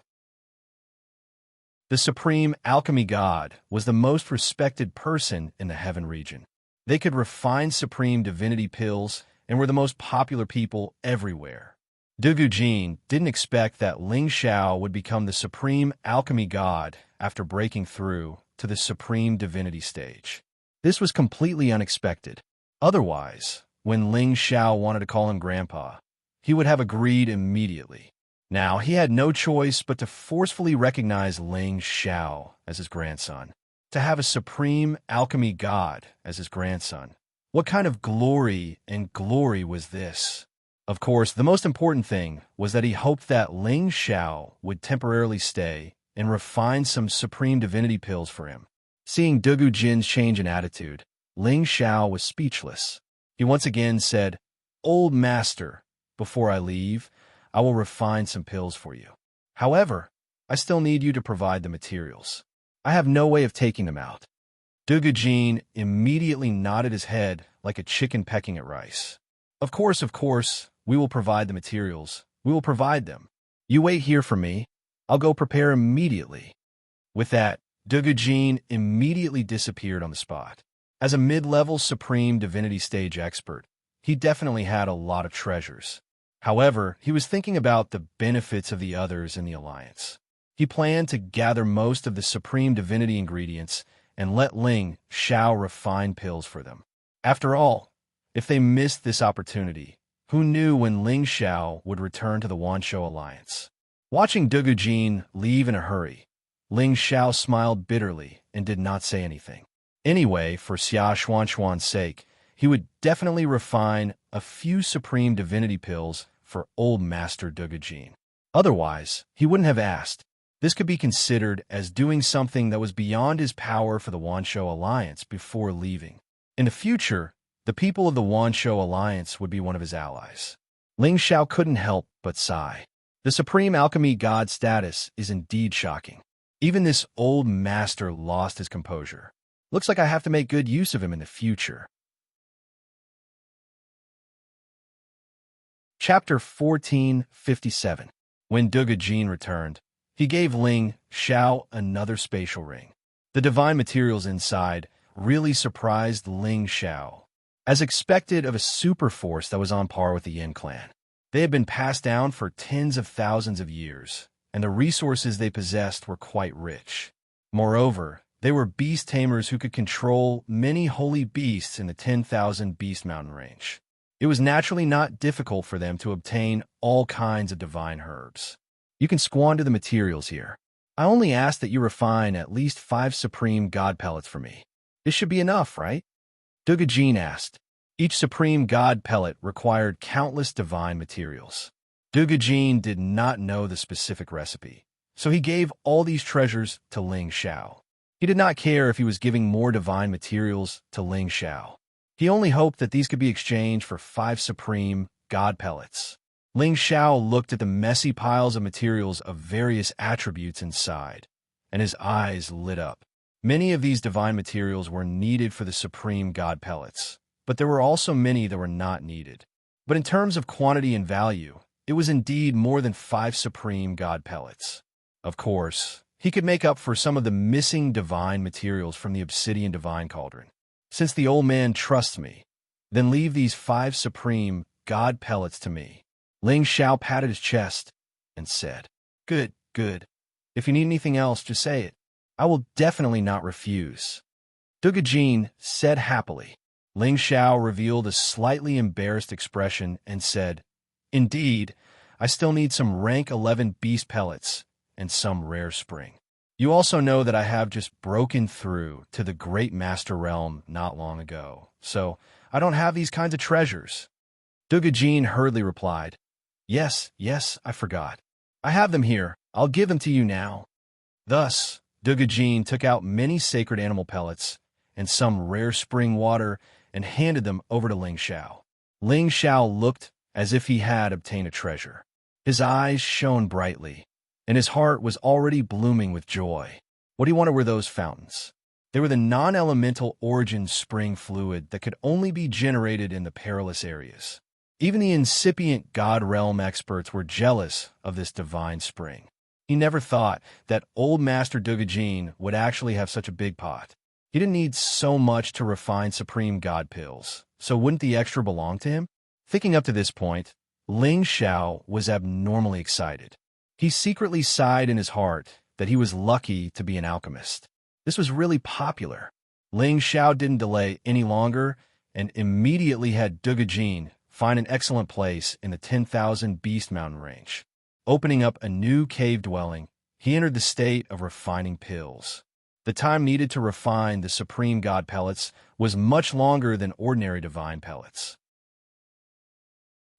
The supreme alchemy god was the most respected person in the heaven region. They could refine supreme divinity pills and were the most popular people everywhere. Dugujin didn't expect that Ling Xiao would become the supreme alchemy god after breaking through to the supreme divinity stage. This was completely unexpected. Otherwise, when Ling Xiao wanted to call him Grandpa, he would have agreed immediately. Now, he had no choice but to forcefully recognize Ling Xiao as his grandson. To have a supreme alchemy god as his grandson. What kind of glory was this? Of course, the most important thing was that he hoped that Ling Xiao would temporarily stay and refine some supreme divinity pills for him. Seeing Dugujin's change in attitude, Ling Xiao was speechless. He once again said, Old master, before I leave, I will refine some pills for you. However, I still need you to provide the materials. I have no way of taking them out. Dugujin immediately nodded his head like a chicken pecking at rice. Of course, we will provide the materials. We will provide them. You wait here for me. I'll go prepare immediately. With that, Dugujin immediately disappeared on the spot. As a mid-level supreme divinity stage expert, he definitely had a lot of treasures. However, he was thinking about the benefits of the others in the alliance. He planned to gather most of the supreme divinity ingredients and let Ling Xiao refine pills for them. After all, if they missed this opportunity, who knew when Ling Xiao would return to the Wanshou alliance? Watching Dugujin leave in a hurry, Ling Xiao smiled bitterly and did not say anything. Anyway, for Xia Xuanchuan's sake, he would definitely refine a few supreme divinity pills for old master Dugujin. Otherwise, he wouldn't have asked. This could be considered as doing something that was beyond his power for the Wanshou alliance before leaving. In the future, the people of the Wanshou alliance would be one of his allies. Ling Xiao couldn't help but sigh. The supreme alchemy god status is indeed shocking. Even this old master lost his composure. Looks like I have to make good use of him in the future. Chapter 1457. When Dugujin returned, he gave Ling Xiao another spatial ring. The divine materials inside really surprised Ling Xiao. As expected of a super force that was on par with the Yin clan. They had been passed down for tens of thousands of years, and the resources they possessed were quite rich. Moreover, they were beast tamers who could control many holy beasts in the 10,000 Beast Mountain range. It was naturally not difficult for them to obtain all kinds of divine herbs. You can squander the materials here. I only ask that you refine at least 5 supreme god pellets for me. This should be enough, right? Dugujin asked. Each supreme god pellet required countless divine materials. Dugujin did not know the specific recipe, so he gave all these treasures to Ling Xiao. He did not care if he was giving more divine materials to Ling Xiao. He only hoped that these could be exchanged for 5 supreme god pellets. Ling Xiao looked at the messy piles of materials of various attributes inside, and his eyes lit up. Many of these divine materials were needed for the supreme god pellets, but there were also many that were not needed. But in terms of quantity and value, It was indeed more than 5 supreme god pellets. Of course, he could make up for some of the missing divine materials from the obsidian divine cauldron. Since the old man trusts me, then leave these 5 supreme god pellets to me. Ling Xiao patted his chest and said, Good, good. If you need anything else, just say it. I will definitely not refuse. Dugajin said happily. Ling Xiao revealed a slightly embarrassed expression and said, Indeed, I still need some rank 11 beast pellets and some rare spring. You also know that I have just broken through to the Great Master Realm not long ago, so I don't have these kinds of treasures. Dugajin hurriedly replied, Yes, I forgot. I have them here. I'll give them to you now. Thus, Dugajin took out many sacred animal pellets and some rare spring water and handed them over to Ling Xiao. Ling Xiao looked as if he had obtained a treasure. His eyes shone brightly, and his heart was already blooming with joy. What he wanted were those fountains. They were the non-elemental origin spring fluid that could only be generated in the perilous areas. Even the incipient God Realm experts were jealous of this divine spring. He never thought that old Master Dugajin would actually have such a big pot. He didn't need so much to refine supreme God pills, so wouldn't the extra belong to him? Thinking up to this point, Ling Xiao was abnormally excited. He secretly sighed in his heart that he was lucky to be an alchemist. This was really popular. Ling Xiao didn't delay any longer and immediately had Dugajin find an excellent place in the 10,000 Beast Mountain range. Opening up a new cave dwelling, he entered the state of refining pills. The time needed to refine the supreme god pellets was much longer than ordinary divine pellets.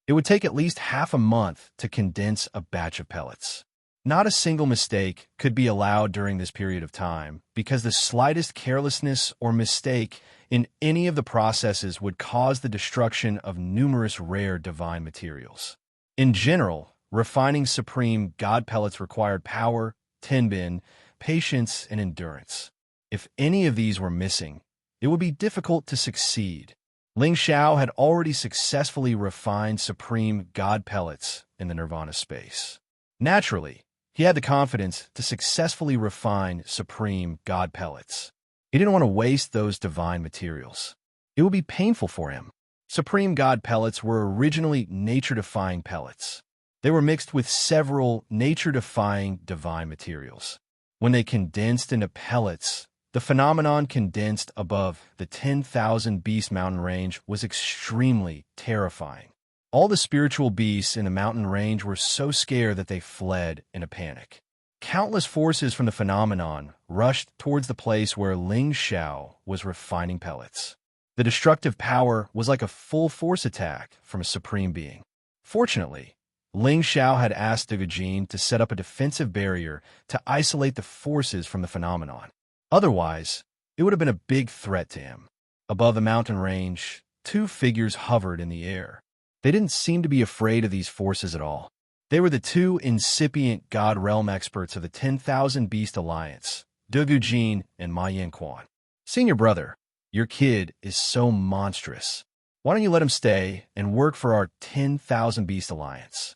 It would take at least half a month to condense a batch of pellets. Not a single mistake could be allowed during this period of time, because the slightest carelessness or mistake in any of the processes would cause the destruction of numerous rare divine materials. In general, refining supreme god pellets required power, tenbin, patience, and endurance. If any of these were missing, it would be difficult to succeed. Ling Xiao had already successfully refined supreme god pellets in the nirvana space. Naturally, he had the confidence to successfully refine supreme god pellets. He didn't want to waste those divine materials. It would be painful for him. Supreme god pellets were originally nature-defying pellets. They were mixed with several nature-defying divine materials. When they condensed into pellets, the phenomenon condensed above the 10,000 Beast Mountain range was extremely terrifying. All the spiritual beasts in the mountain range were so scared that they fled in a panic. Countless forces from the phenomenon rushed towards the place where Ling Xiao was refining pellets. The destructive power was like a full force attack from a supreme being. Fortunately, Ling Xiao had asked Dugajin to set up a defensive barrier to isolate the forces from the phenomenon. Otherwise, it would have been a big threat to him. Above the mountain range, 2 figures hovered in the air. They didn't seem to be afraid of these forces at all. They were the 2 incipient God Realm experts of the 10,000 Beast Alliance, Dugujin and Ma Yanquan. Senior brother, your kid is so monstrous. Why don't you let him stay and work for our 10,000 Beast Alliance?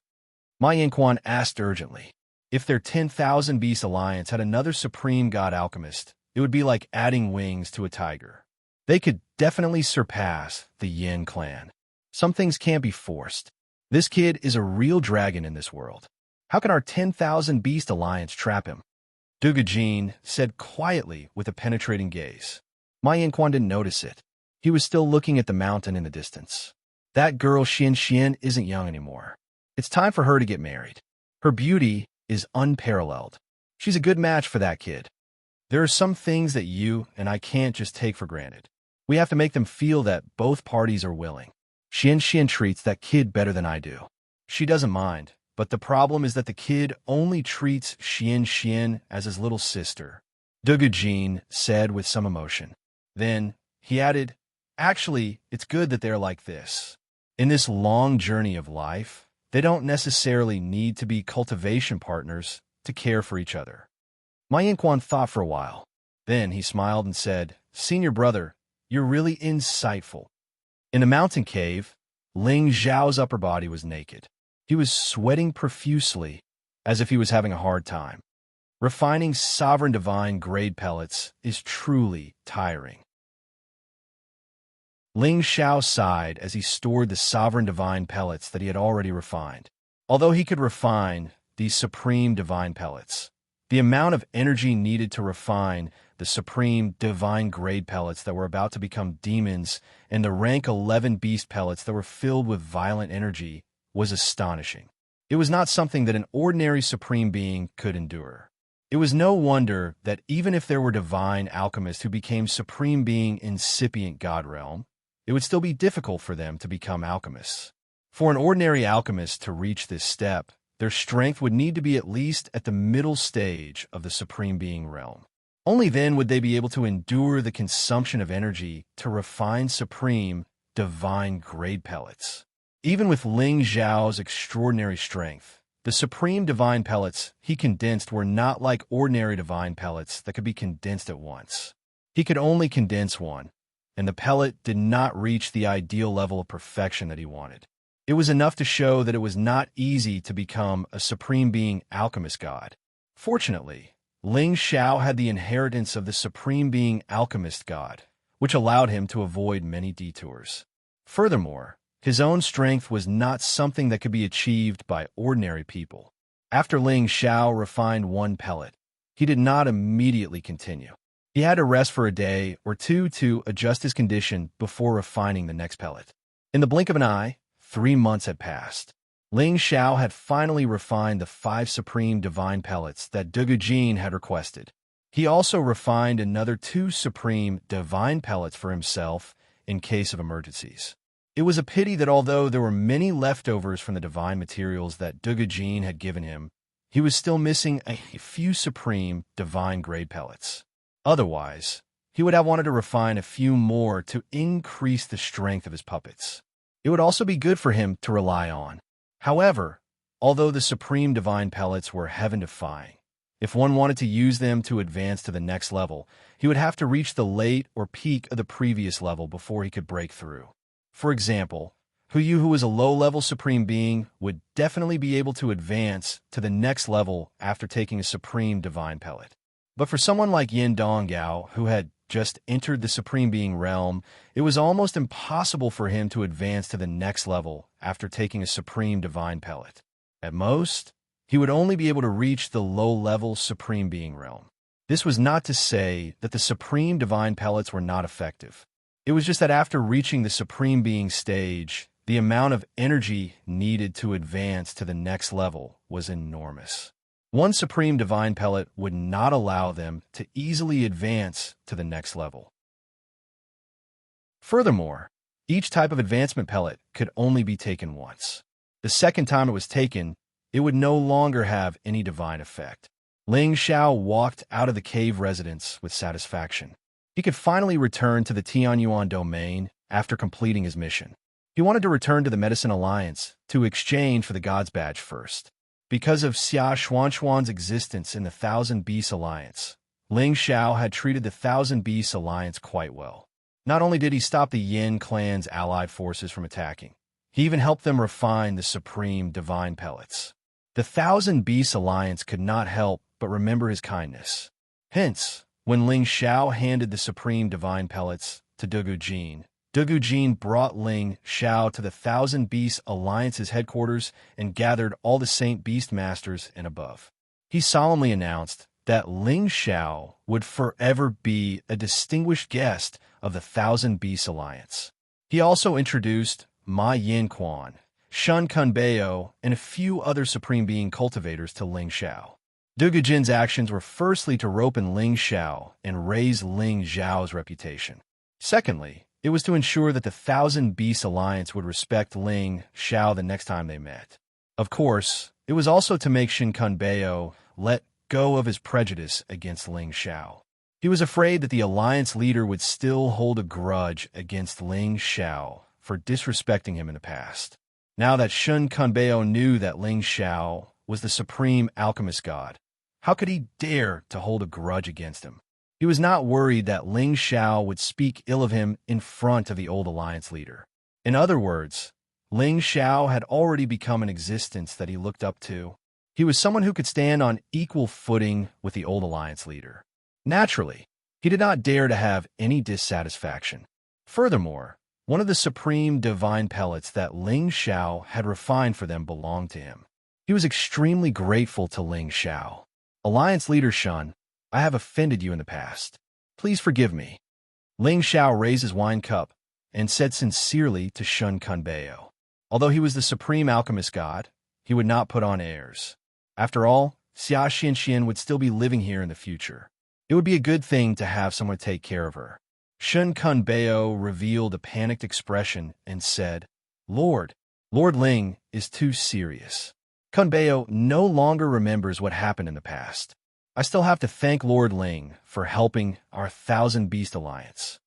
Ma Yanquan asked urgently. If their 10,000 Beast Alliance had another supreme god alchemist, it would be like adding wings to a tiger. They could definitely surpass the Yin clan. Some things can't be forced. This kid is a real dragon in this world. How can our 10,000 Beast Alliance trap him? Dugajin said quietly with a penetrating gaze. Ma Yanquan didn't notice it. He was still looking at the mountain in the distance. That girl Xianxia isn't young anymore. It's time for her to get married. Her beauty is unparalleled. She's a good match for that kid. There are some things that you and I can't just take for granted. We have to make them feel that both parties are willing. Xianxia treats that kid better than I do. She doesn't mind, but the problem is that the kid only treats Xianxia as his little sister. Dugajin said with some emotion. Then he added, Actually, it's good that they're like this. In this long journey of life, they don't necessarily need to be cultivation partners to care for each other. Ma Yanquan thought for a while. Then he smiled and said, Senior brother, you're really insightful. In the mountain cave, Ling Zhao's upper body was naked. He was sweating profusely, as if he was having a hard time. Refining sovereign divine grade pellets is truly tiring. Ling Xiao sighed as he stored the sovereign divine pellets that he had already refined. Although he could refine these supreme divine pellets, the amount of energy needed to refine the supreme divine grade pellets that were about to become demons and the rank 11 beast pellets that were filled with violent energy was astonishing. It was not something that an ordinary supreme being could endure. It was no wonder that even if there were divine alchemists who became supreme being incipient god realm, it would still be difficult for them to become alchemists. For an ordinary alchemist to reach this step, their strength would need to be at least at the middle stage of the supreme being realm. Only then would they be able to endure the consumption of energy to refine supreme divine grade pellets. Even with Ling Xiao's extraordinary strength, the supreme divine pellets he condensed were not like ordinary divine pellets that could be condensed at once. He could only condense one, and the pellet did not reach the ideal level of perfection that he wanted. It was enough to show that it was not easy to become a supreme being alchemist god. Fortunately, Ling Xiao had the inheritance of the supreme being alchemist god, which allowed him to avoid many detours. Furthermore, his own strength was not something that could be achieved by ordinary people. After Ling Xiao refined one pellet, he did not immediately continue. He had to rest for a day or two to adjust his condition before refining the next pellet. In the blink of an eye, 3 months had passed. Ling Xiao had finally refined the 5 supreme divine pellets that Dugujin had requested. He also refined another 2 supreme divine pellets for himself in case of emergencies. It was a pity that although there were many leftovers from the divine materials that Dugujin had given him, he was still missing a few supreme divine grade pellets. Otherwise, he would have wanted to refine a few more to increase the strength of his puppets. It would also be good for him to rely on. However, although the supreme divine pellets were heaven-defying, if one wanted to use them to advance to the next level, he would have to reach the late or peak of the previous level before he could break through. For example, Huyu, who was a low-level supreme being, would definitely be able to advance to the next level after taking a supreme divine pellet. But for someone like Yin Donggao, who had just entered the supreme being realm, it was almost impossible for him to advance to the next level after taking a supreme divine pellet. At most, he would only be able to reach the low-level supreme being realm. This was not to say that the supreme divine pellets were not effective. It was just that after reaching the supreme being stage, the amount of energy needed to advance to the next level was enormous. One supreme divine pellet would not allow them to easily advance to the next level. Furthermore, each type of advancement pellet could only be taken once. The second time it was taken, it would no longer have any divine effect. Ling Xiao walked out of the cave residence with satisfaction. He could finally return to the Tianyuan domain after completing his mission. He wanted to return to the Medicine Alliance to exchange for the God's Badge first. Because of Xia Xuanxuan's existence in the Thousand Beasts Alliance, Ling Xiao had treated the Thousand Beasts Alliance quite well. Not only did he stop the Yin clan's allied forces from attacking, he even helped them refine the supreme divine pellets. The Thousand Beasts Alliance could not help but remember his kindness. Hence, when Ling Xiao handed the supreme divine pellets to Dugujin, Dugujin brought Ling Xiao to the Thousand Beasts Alliance's headquarters and gathered all the Saint Beast Masters and above. He solemnly announced that Ling Xiao would forever be a distinguished guest of the Thousand Beasts Alliance. He also introduced Ma Yinquan, Shun Kunbeo, and a few other Supreme Being cultivators to Ling Xiao. Dugujin's actions were firstly to rope in Ling Xiao and raise Ling Xiao's reputation. Secondly, it was to ensure that the Thousand Beasts Alliance would respect Ling Xiao the next time they met. Of course, it was also to make Shin Kunbeo let go of his prejudice against Ling Xiao. He was afraid that the Alliance leader would still hold a grudge against Ling Xiao for disrespecting him in the past. Now that Shun Kunbeo knew that Ling Xiao was the supreme alchemist god, how could he dare to hold a grudge against him? He was not worried that Ling Xiao would speak ill of him in front of the old Alliance leader. In other words, Ling Xiao had already become an existence that he looked up to. He was someone who could stand on equal footing with the old alliance leader. Naturally, he did not dare to have any dissatisfaction. Furthermore, one of the supreme divine pellets that Ling Xiao had refined for them belonged to him. He was extremely grateful to Ling Xiao. Alliance leader Shun, I have offended you in the past. Please forgive me. Ling Xiao raised his wine cup and said sincerely to Shun Kunbeo. Although he was the supreme alchemist god, he would not put on airs. After all, Xianxia would still be living here in the future. It would be a good thing to have someone take care of her. Shun Kunbeo revealed a panicked expression and said, Lord Ling is too serious. Kunbeo no longer remembers what happened in the past. I still have to thank Lord Ling for helping our Thousand Beast Alliance.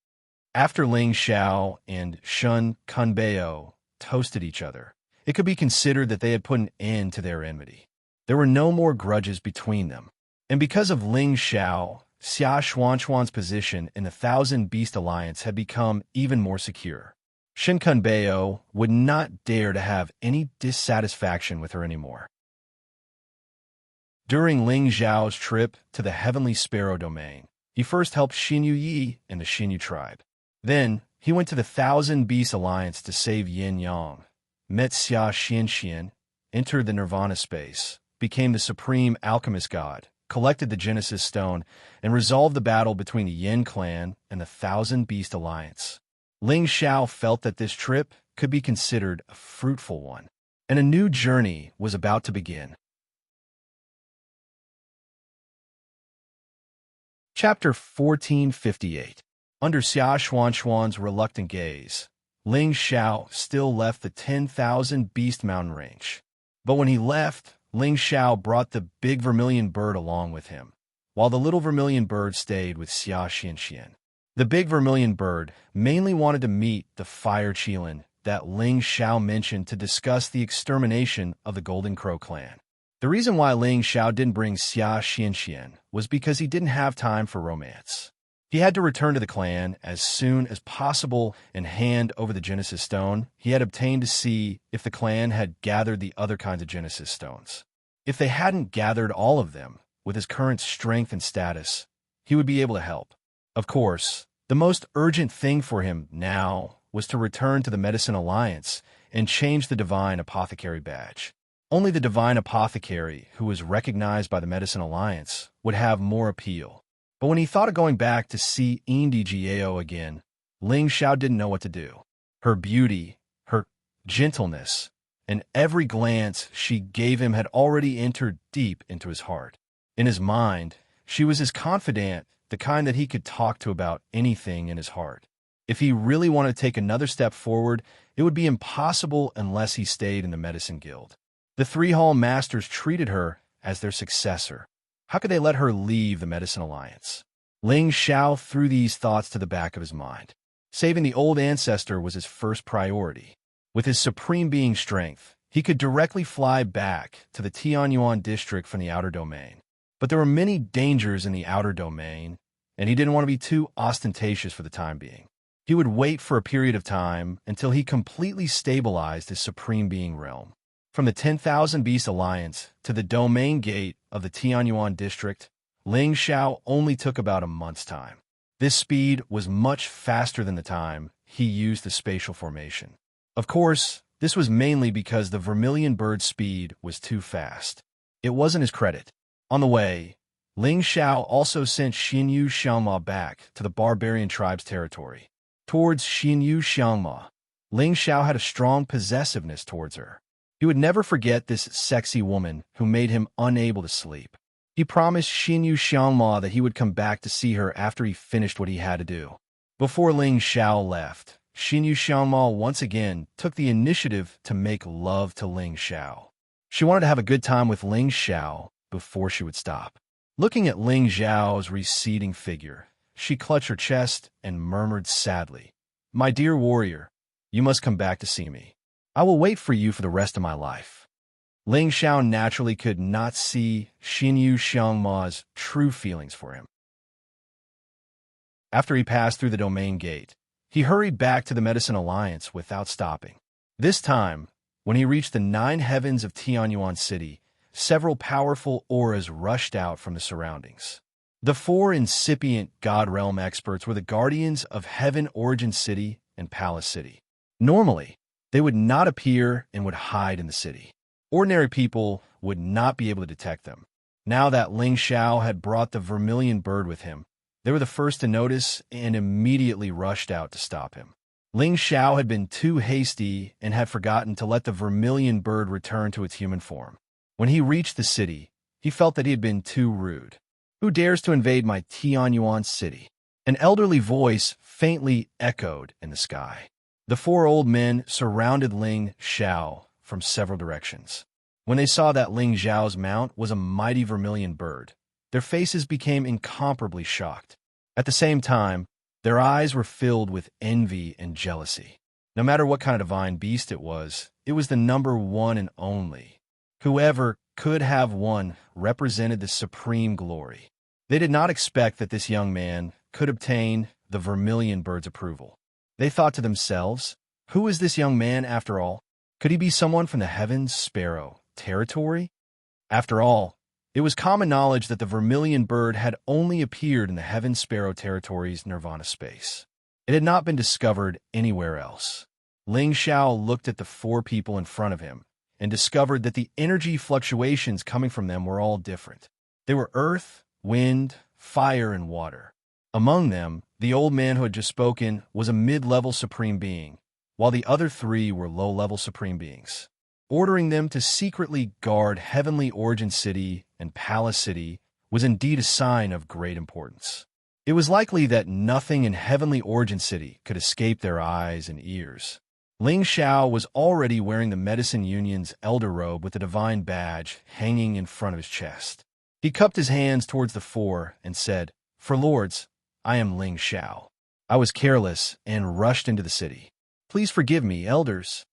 After Ling Xiao and Shun Kunbeo toasted each other, it could be considered that they had put an end to their enmity. There were no more grudges between them. And because of Ling Xiao, Xia Xuanchuan's position in the Thousand Beast Alliance had become even more secure. Shin Kunbeo would not dare to have any dissatisfaction with her anymore. During Ling Xiao's trip to the Heavenly Sparrow domain, he first helped Xinyu Yi and the Xinyu tribe. Then, he went to the Thousand Beast Alliance to save Yin Yang, met Xia Xianxian, entered the Nirvana space, became the supreme alchemist god, collected the Genesis Stone, and resolved the battle between the Yin clan and the Thousand Beast Alliance. Ling Xiao felt that this trip could be considered a fruitful one, and a new journey was about to begin. Chapter 1458. Under Xia Xuanchuan's reluctant gaze, Ling Xiao still left the 10,000 Beast Mountain range. But when he left, Ling Xiao brought the big vermilion bird along with him, while the little vermilion bird stayed with Xia Xianxian. The big vermilion bird mainly wanted to meet the fire Qilin that Ling Xiao mentioned to discuss the extermination of the Golden Crow clan. The reason why Ling Xiao didn't bring Xia Xianxian was because he didn't have time for romance. He had to return to the clan as soon as possible and hand over the Genesis Stone he had obtained to see if the clan had gathered the other kinds of Genesis Stones. If they hadn't gathered all of them, with his current strength and status, he would be able to help. Of course, the most urgent thing for him now was to return to the Medicine Alliance and change the Divine Apothecary badge. Only the Divine Apothecary, who was recognized by the Medicine Alliance, would have more appeal. But when he thought of going back to see Indi Jiao again, Ling Xiao didn't know what to do. Her beauty, her gentleness, and every glance she gave him had already entered deep into his heart. In his mind, she was his confidant, the kind that he could talk to about anything in his heart. If he really wanted to take another step forward, it would be impossible unless he stayed in the Medicine Guild. The Three Hall Masters treated her as their successor. How could they let her leave the Medicine Alliance? Ling Xiao threw these thoughts to the back of his mind. Saving the old ancestor was his first priority. With his supreme being strength, he could directly fly back to the Tianyuan district from the outer domain. But there were many dangers in the outer domain, and he didn't want to be too ostentatious for the time being. He would wait for a period of time until he completely stabilized his supreme being realm. From the 10,000 Beast Alliance to the domain gate of the Tianyuan district, Ling Xiao only took about a month's time. This speed was much faster than the time he used the spatial formation. Of course, this was mainly because the vermilion bird's speed was too fast. It wasn't his credit. On the way, Ling Xiao also sent Xinyu Xiangma back to the barbarian tribe's territory. Towards Xinyu Xiangma, Ling Xiao had a strong possessiveness towards her. He would never forget this sexy woman who made him unable to sleep. He promised Xinyu Xiangma that he would come back to see her after he finished what he had to do. Before Ling Xiao left, Xinyu Xiangma once again took the initiative to make love to Ling Xiao. She wanted to have a good time with Ling Xiao before she would stop. Looking at Ling Xiao's receding figure, she clutched her chest and murmured sadly, "My dear warrior, you must come back to see me. I will wait for you for the rest of my life." Ling Xiao naturally could not see Xinyu Xiangma's true feelings for him. After he passed through the domain gate, he hurried back to the Medicine Alliance without stopping. This time, when he reached the 9 heavens of Tianyuan City, several powerful auras rushed out from the surroundings. The 4 incipient God Realm experts were the guardians of Heaven Origin City and Palace City. Normally, they would not appear and would hide in the city. Ordinary people would not be able to detect them. Now that Ling Xiao had brought the vermilion bird with him, they were the first to notice and immediately rushed out to stop him. Ling Xiao had been too hasty and had forgotten to let the vermilion bird return to its human form. When he reached the city, he felt that he had been too rude. "Who dares to invade my Tianyuan city?" An elderly voice faintly echoed in the sky. The 4 old men surrounded Ling Xiao from several directions. When they saw that Ling Xiao's mount was a mighty vermilion bird, their faces became incomparably shocked. At the same time, their eyes were filled with envy and jealousy. No matter what kind of divine beast it was the number one and only. Whoever could have one represented the supreme glory. They did not expect that this young man could obtain the vermilion bird's approval. They thought to themselves, who is this young man after all? Could he be someone from the Heaven's Sparrow territory? After all, it was common knowledge that the vermilion bird had only appeared in the Heaven's Sparrow territory's nirvana space. It had not been discovered anywhere else. Ling Xiao looked at the 4 people in front of him and discovered that the energy fluctuations coming from them were all different. They were earth, wind, fire, and water. Among them, the old man who had just spoken was a mid-level supreme being, while the other 3 were low-level supreme beings. Ordering them to secretly guard Heavenly Origin City and Palace City was indeed a sign of great importance. It was likely that nothing in Heavenly Origin City could escape their eyes and ears. Ling Xiao was already wearing the Medicine Union's elder robe with the divine badge hanging in front of his chest. He cupped his hands towards the 4 and said, "For lords, I am Ling Xiao. I was careless and rushed into the city. Please forgive me, elders."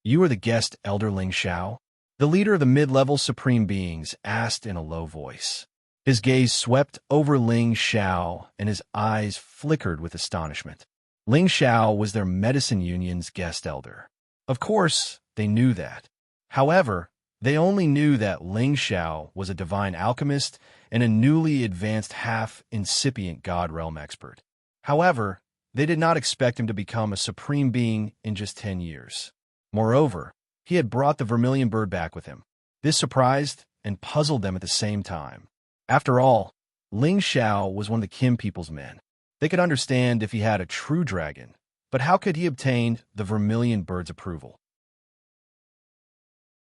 "You are the guest, Elder Ling Xiao?" The leader of the mid-level supreme beings asked in a low voice. His gaze swept over Ling Xiao, and his eyes flickered with astonishment. Ling Xiao was their Medicine Union's guest elder. Of course, they knew that. However, they only knew that Ling Xiao was a divine alchemist and a newly advanced half-incipient God Realm expert. However, they did not expect him to become a supreme being in just 10 years. Moreover, he had brought the vermilion bird back with him. This surprised and puzzled them at the same time. After all, Ling Xiao was one of the Kim people's men. They could understand if he had a true dragon, but how could he obtain the vermilion bird's approval?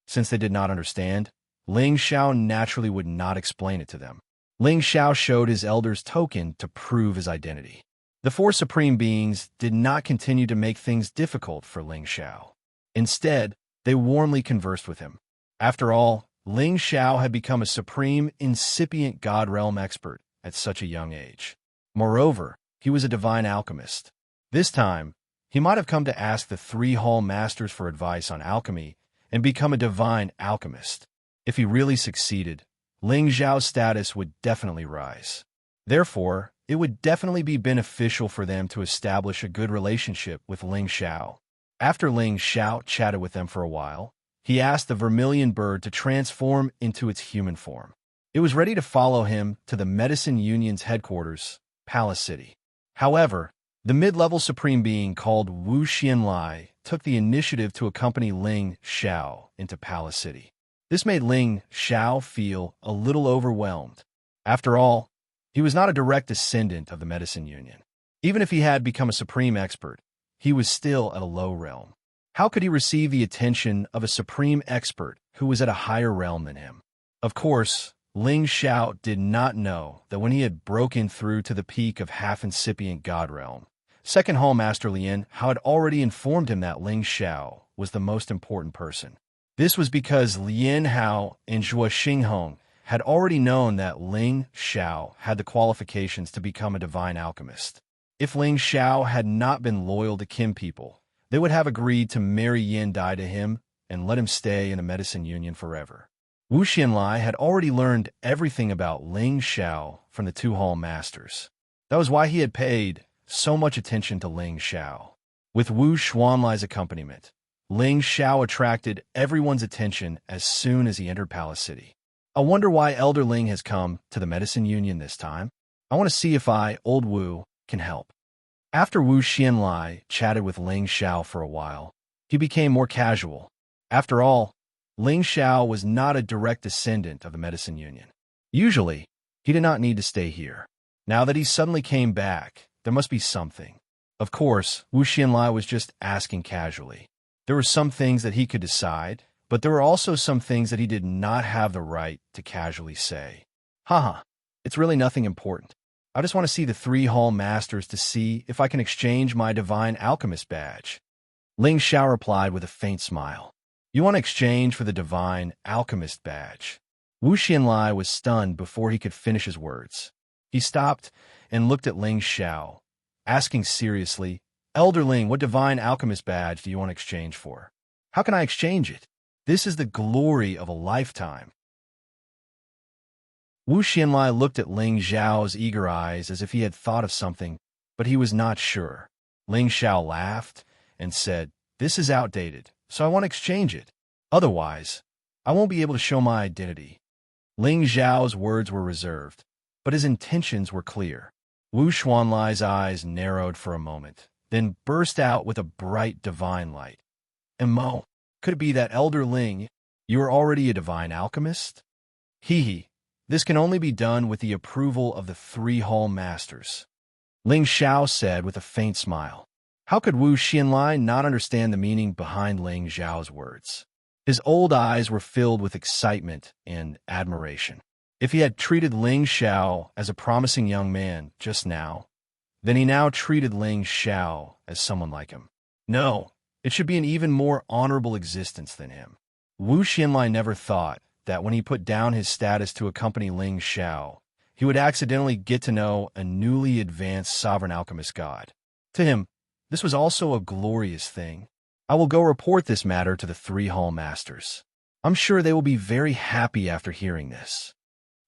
Since they did not understand, Ling Xiao naturally would not explain it to them. Ling Xiao showed his elder's token to prove his identity. The 4 supreme beings did not continue to make things difficult for Ling Xiao. Instead, they warmly conversed with him. After all, Ling Xiao had become a supreme incipient God Realm expert at such a young age. Moreover, he was a divine alchemist. This time, he might have come to ask the 3 hall masters for advice on alchemy and become a divine alchemist. If he really succeeded, Ling Xiao's status would definitely rise. Therefore, it would definitely be beneficial for them to establish a good relationship with Ling Xiao. After Ling Xiao chatted with them for a while, he asked the vermilion bird to transform into its human form. It was ready to follow him to the Medicine Union's headquarters, Palace City. However, the mid-level supreme being called Wuxia took the initiative to accompany Ling Xiao into Palace City. This made Ling Xiao feel a little overwhelmed. After all, he was not a direct descendant of the Medicine Union. Even if he had become a supreme expert, he was still at a low realm. How could he receive the attention of a supreme expert who was at a higher realm than him? Of course, Ling Xiao did not know that when he had broken through to the peak of half-incipient God Realm, Second Hall Master Lian Hao had already informed him that Ling Xiao was the most important person. This was because Lian Hao and Zhuo Xinghong had already known that Ling Xiao had the qualifications to become a divine alchemist. If Ling Xiao had not been loyal to Kim people, they would have agreed to marry Yin Dai to him and let him stay in the Medicine Union forever. Wu Xianlai had already learned everything about Ling Xiao from the 2 hall masters. That was why he had paid so much attention to Ling Xiao. With Wu Xuanlai's accompaniment, Ling Xiao attracted everyone's attention as soon as he entered Palace City. I wonder why Elder Ling has come to the Medicine Union this time. I want to see if Old Wu, can help. After Wu Xianlai chatted with Ling Xiao for a while, he became more casual. After all, Ling Xiao was not a direct descendant of the Medicine Union. Usually, he did not need to stay here. Now that he suddenly came back, there must be something. Of course, Wu Xianlai was just asking casually. There were some things that he could decide, but there were also some things that he did not have the right to casually say. Haha, it's really nothing important. I just want to see the 3 Hall Masters to see if I can exchange my Divine Alchemist badge. Ling Xiao replied with a faint smile. You want to exchange for the Divine Alchemist badge? Wu Xianlai was stunned before he could finish his words. He stopped and looked at Ling Xiao, asking seriously, Elder Ling, what Divine Alchemist badge do you want to exchange for? How can I exchange it? This is the glory of a lifetime. Wu Xianlai looked at Ling Xiao's eager eyes as if he had thought of something, but he was not sure. Ling Xiao laughed and said, This is outdated, so I want to exchange it. Otherwise, I won't be able to show my identity. Ling Xiao's words were reserved, but his intentions were clear. Wu Xianlai's eyes narrowed for a moment, then burst out with a bright divine light. Mo, could it be that Elder Ling, you are already a divine alchemist? Hee. This can only be done with the approval of the 3 Hall Masters. Ling Xiao said with a faint smile. How could Wu Xianlai not understand the meaning behind Ling Xiao's words? His old eyes were filled with excitement and admiration. If he had treated Ling Xiao as a promising young man just now, then he now treated Ling Xiao as someone like him. No, it should be an even more honorable existence than him. Wu Xianlai never thought that when he put down his status to accompany Ling Xiao, he would accidentally get to know a newly advanced sovereign alchemist god. To him, this was also a glorious thing. I will go report this matter to the 3 Hall Masters. I'm sure they will be very happy after hearing this.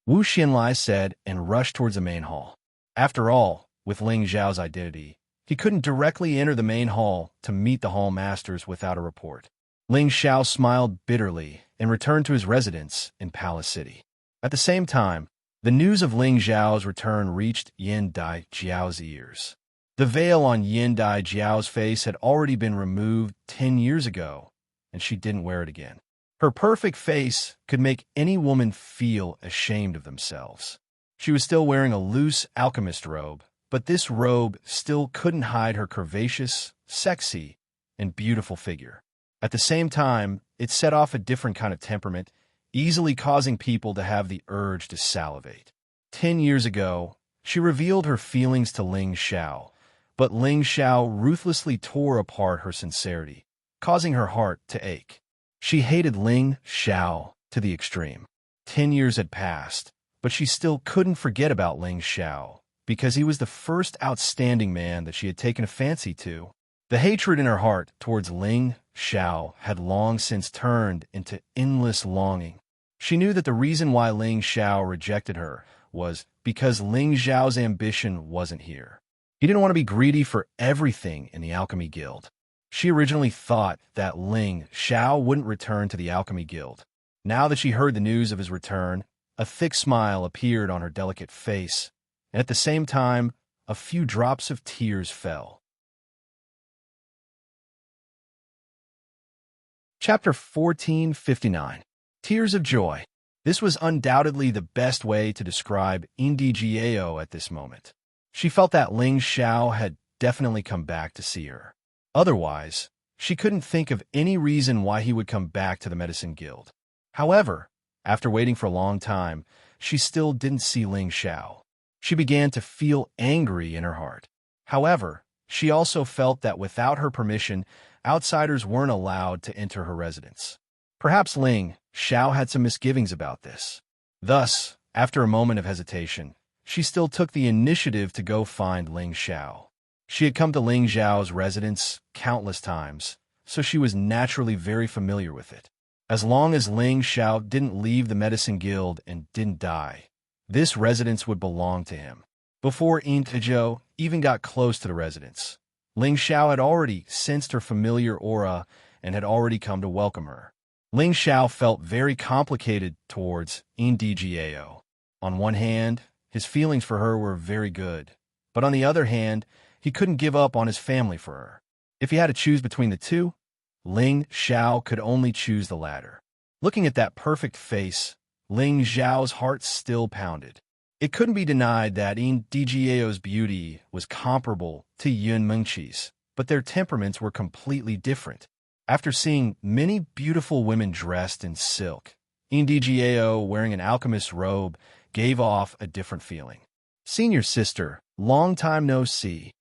Wu Xianlai said and rushed towards the main hall. After all, with Ling Xiao's identity, he couldn't directly enter the main hall to meet the Hall Masters without a report. Ling Xiao smiled bitterly and returned to his residence in Palace City. At the same time, the news of Ling Xiao's return reached Yin Dai Jiao's ears. The veil on Yin Dai Jiao's face had already been removed 10 years ago, and she didn't wear it again. Her perfect face could make any woman feel ashamed of themselves. She was still wearing a loose alchemist robe, but this robe still couldn't hide her curvaceous, sexy, and beautiful figure. At the same time, it set off a different kind of temperament, easily causing people to have the urge to salivate. 10 years ago, she revealed her feelings to Ling Xiao, but Ling Xiao ruthlessly tore apart her sincerity, causing her heart to ache. She hated Ling Xiao to the extreme. 10 years had passed, but she still couldn't forget about Ling Xiao, because he was the first outstanding man that she had taken a fancy to. The hatred in her heart towards Ling Xiao had long since turned into endless longing. She knew that the reason why Ling Xiao rejected her was because Ling Xiao's ambition wasn't here. He didn't want to be greedy for everything in the Alchemy Guild. She originally thought that Ling Xiao wouldn't return to the Alchemy Guild. Now that she heard the news of his return, a thick smile appeared on her delicate face, and at the same time, a few drops of tears fell. Chapter 1459. Tears of Joy. This was undoubtedly the best way to describe Indi Jiao at this moment. She felt that Ling Xiao had definitely come back to see her. Otherwise, she couldn't think of any reason why he would come back to the Medicine Guild. However, after waiting for a long time, she still didn't see Ling Xiao. She began to feel angry in her heart. However, she also felt that without her permission, outsiders weren't allowed to enter her residence. Perhaps Ling Xiao had some misgivings about this. Thus, after a moment of hesitation, she still took the initiative to go find Ling Xiao. She had come to Ling Xiao's residence countless times, so she was naturally very familiar with it. As long as Ling Xiao didn't leave the Medicine Guild and didn't die, this residence would belong to him. Before Intizhou even got close to the residence, Ling Xiao had already sensed her familiar aura and had already come to welcome her. Ling Xiao felt very complicated towards Ndgao. On one hand, his feelings for her were very good, but on the other hand, he couldn't give up on his family for her. If he had to choose between the two, Ling Xiao could only choose the latter. Looking at that perfect face, Ling Xiao's heart still pounded. It couldn't be denied that Ndgao's beauty was comparable to Yun Mengqi's, but their temperaments were completely different. After seeing many beautiful women dressed in silk, Ndgao wearing an alchemist's robe gave off a different feeling. Senior sister, long time no see.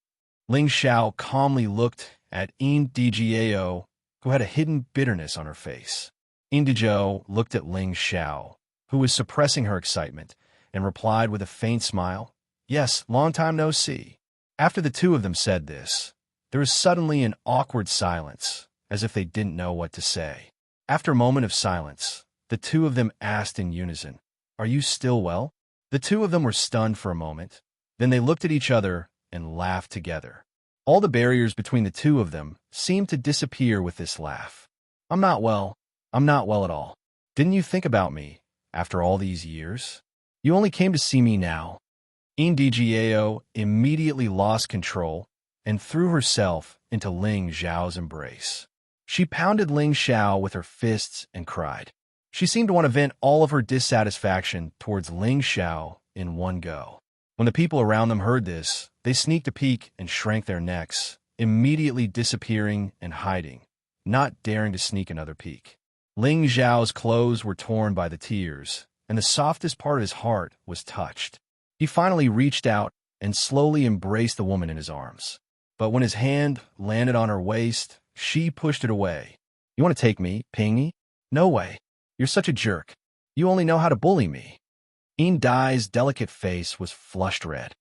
Ling Xiao calmly looked at Ndgao, who had a hidden bitterness on her face. Ndgao looked at Ling Xiao, who was suppressing her excitement, and replied with a faint smile, "Yes, long time no see." After the two of them said this, there was suddenly an awkward silence, as if they didn't know what to say. After a moment of silence, the two of them asked in unison, "Are you still well?" The two of them were stunned for a moment. Then they looked at each other and laughed together. All the barriers between the two of them seemed to disappear with this laugh. "I'm not well. I'm not well at all. Didn't you think about me after all these years? You only came to see me now." Ndgao immediately lost control and threw herself into Ling Xiao's embrace. She pounded Ling Xiao with her fists and cried. She seemed to want to vent all of her dissatisfaction towards Ling Xiao in one go. When the people around them heard this, they sneaked a peek and shrank their necks, immediately disappearing and hiding, not daring to sneak another peek. Ling Xiao's clothes were torn by the tears, and the softest part of his heart was touched. He finally reached out and slowly embraced the woman in his arms. But when his hand landed on her waist, she pushed it away. "You want to take me, Pingy? No way. You're such a jerk. You only know how to bully me." Dai's delicate face was flushed red.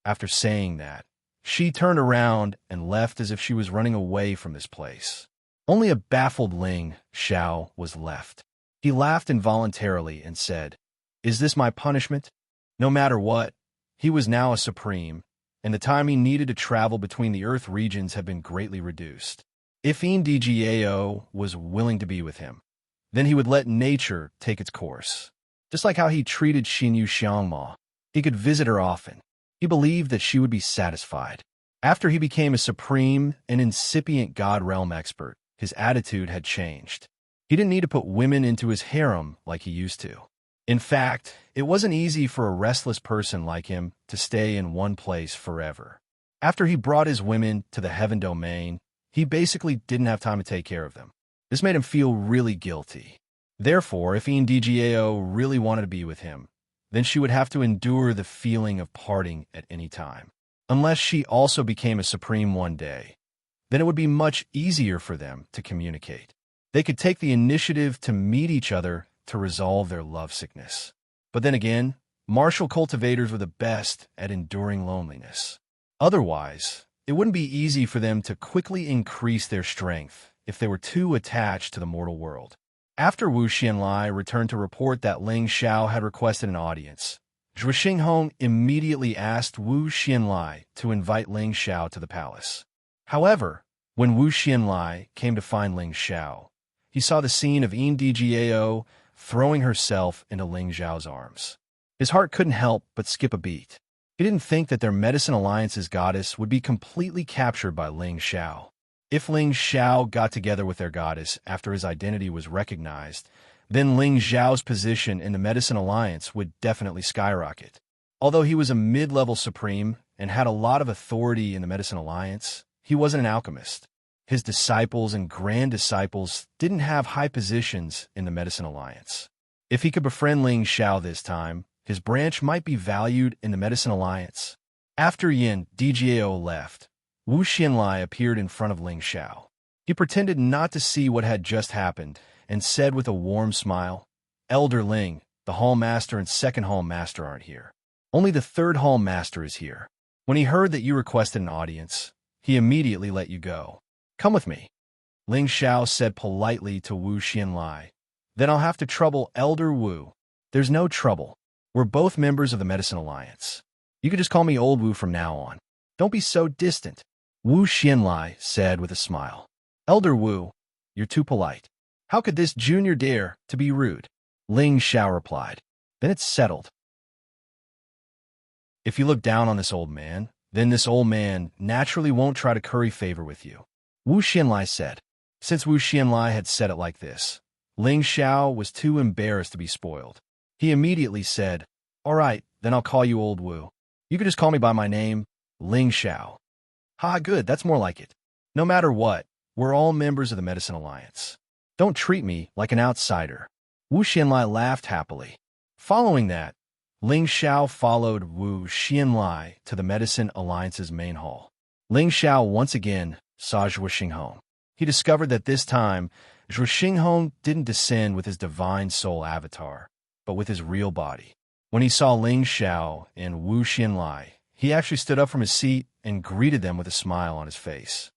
After saying that, she turned around and left as if she was running away from this place. Only a baffled Ling Xiao was left. He laughed involuntarily and said, "Is this my punishment?" No matter what, he was now a supreme, and the time he needed to travel between the Earth regions had been greatly reduced. If Ndgao was willing to be with him, then he would let nature take its course. Just like how he treated Xinyu Xiangma, he could visit her often. He believed that she would be satisfied. After he became a supreme and incipient God realm expert, his attitude had changed. He didn't need to put women into his harem like he used to. In fact, it wasn't easy for a restless person like him to stay in one place forever. After he brought his women to the heaven domain, he basically didn't have time to take care of them. This made him feel really guilty. Therefore, if Ndgao really wanted to be with him, then she would have to endure the feeling of parting at any time. Unless she also became a supreme one day, then it would be much easier for them to communicate. They could take the initiative to meet each other to resolve their lovesickness. But then again, martial cultivators were the best at enduring loneliness. Otherwise, it wouldn't be easy for them to quickly increase their strength if they were too attached to the mortal world. After Wu Xianlai returned to report that Ling Xiao had requested an audience, Zhuo Xinghong immediately asked Wu Xianlai to invite Ling Xiao to the palace. However, when Wu Xianlai came to find Ling Xiao, he saw the scene of Ndgao throwing herself into Ling Xiao's arms. His heart couldn't help but skip a beat. He didn't think that their Medicine Alliance's goddess would be completely captured by Ling Xiao. If Ling Xiao got together with their goddess after his identity was recognized, then Ling Xiao's position in the Medicine Alliance would definitely skyrocket. Although he was a mid-level supreme and had a lot of authority in the Medicine Alliance, he wasn't an alchemist. His disciples and grand disciples didn't have high positions in the Medicine Alliance. If he could befriend Ling Xiao this time, his branch might be valued in the Medicine Alliance. After Ndgao left, Wu Xianlai appeared in front of Ling Xiao. He pretended not to see what had just happened and said with a warm smile, "Elder Ling, the Hall Master and Second Hall Master aren't here. Only the Third Hall Master is here. When he heard that you requested an audience, he immediately let you go. Come with me." Ling Xiao said politely to Wu Xianlai, "Then I'll have to trouble Elder Wu." "There's no trouble. We're both members of the Medicine Alliance. You can just call me Old Wu from now on. Don't be so distant," Wu Xianlai said with a smile. Elder Wu, you're too polite. How could this junior dare to be rude? Ling Xiao replied. Then it's settled. If you look down on this old man, then this old man naturally won't try to curry favor with you. Wu Xianlai said. Since Wu Xianlai had said it like this, Ling Xiao was too embarrassed to be spoiled. He immediately said, All right, then I'll call you Old Wu. You can just call me by my name, Ling Xiao. Ha, good, that's more like it. No matter what, we're all members of the Medicine Alliance. Don't treat me like an outsider. Wu Xianlai laughed happily. Following that, Ling Xiao followed Wu Xianlai to the Medicine Alliance's main hall. Ling Xiao once again saw Zhuo Xinghong. He discovered that this time, Zhuo Xinghong didn't descend with his divine soul avatar, but with his real body. When he saw Ling Xiao and Wu Xianlai, he actually stood up from his seat and greeted them with a smile on his face.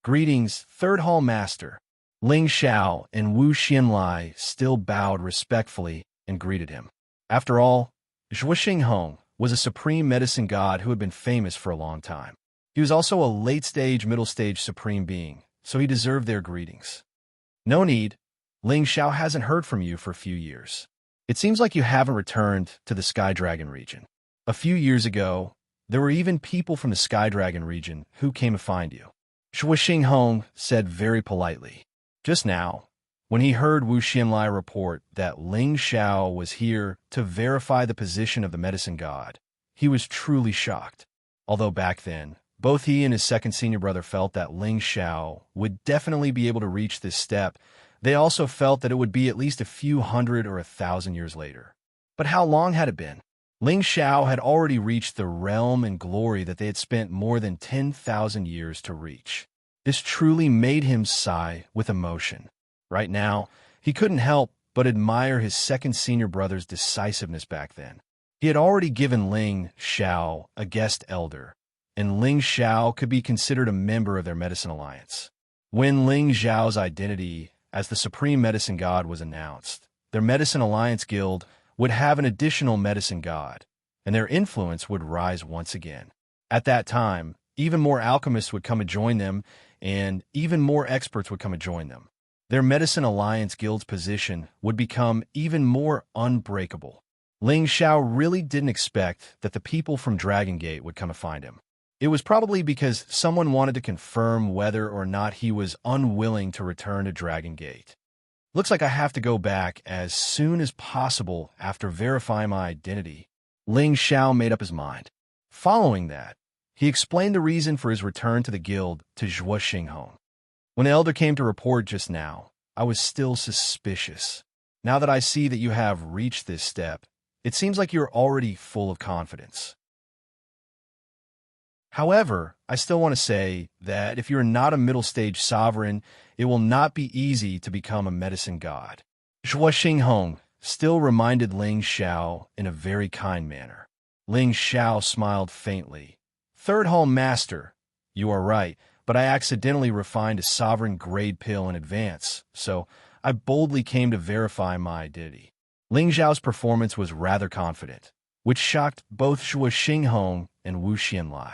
Greetings, Third Hall Master. Ling Xiao and Wu Xianlai still bowed respectfully and greeted him. After all, Zhuo Xinghong was a supreme medicine god who had been famous for a long time. He was also a late-stage, middle-stage supreme being, so he deserved their greetings. No need. Ling Xiao hasn't heard from you for a few years. It seems like you haven't returned to the Sky Dragon region. A few years ago, there were even people from the Sky Dragon region who came to find you. Zhuo Xinghong said very politely. Just now, when he heard Wu Xianlai report that Ling Xiao was here to verify the position of the medicine god, he was truly shocked. Although back then, both he and his second senior brother felt that Ling Xiao would definitely be able to reach this step, they also felt that it would be at least a few hundred or 1,000 years later. But how long had it been? Ling Xiao had already reached the realm and glory that they had spent more than 10,000 years to reach. This truly made him sigh with emotion. Right now, he couldn't help but admire his second senior brother's decisiveness back then. He had already given Ling Xiao a guest elder, and Ling Xiao could be considered a member of their medicine alliance. When Ling Xiao's identity as the supreme medicine god was announced, their medicine alliance guild would have an additional medicine god, and their influence would rise once again. At that time, even more alchemists would come and join them, and even more experts would come and join them. Their medicine alliance guild's position would become even more unbreakable. Ling Xiao really didn't expect that the people from Dragon Gate would come to find him. It was probably because someone wanted to confirm whether or not he was unwilling to return to Dragon Gate. Looks like I have to go back as soon as possible after verifying my identity. Ling Xiao made up his mind. Following that, he explained the reason for his return to the guild to Zhuo Xinghong. When the elder came to report just now, I was still suspicious. Now that I see that you have reached this step, it seems like you're already full of confidence. However, I still want to say that if you're not a middle-stage sovereign, it will not be easy to become a medicine god. Zhuo Xinghong still reminded Ling Xiao in a very kind manner. Ling Xiao smiled faintly. Third Hall Master, you are right, but I accidentally refined a sovereign grade pill in advance, so I boldly came to verify my identity. Ling Xiao's performance was rather confident, which shocked both Zhuo Xinghong and Wu Xianlai.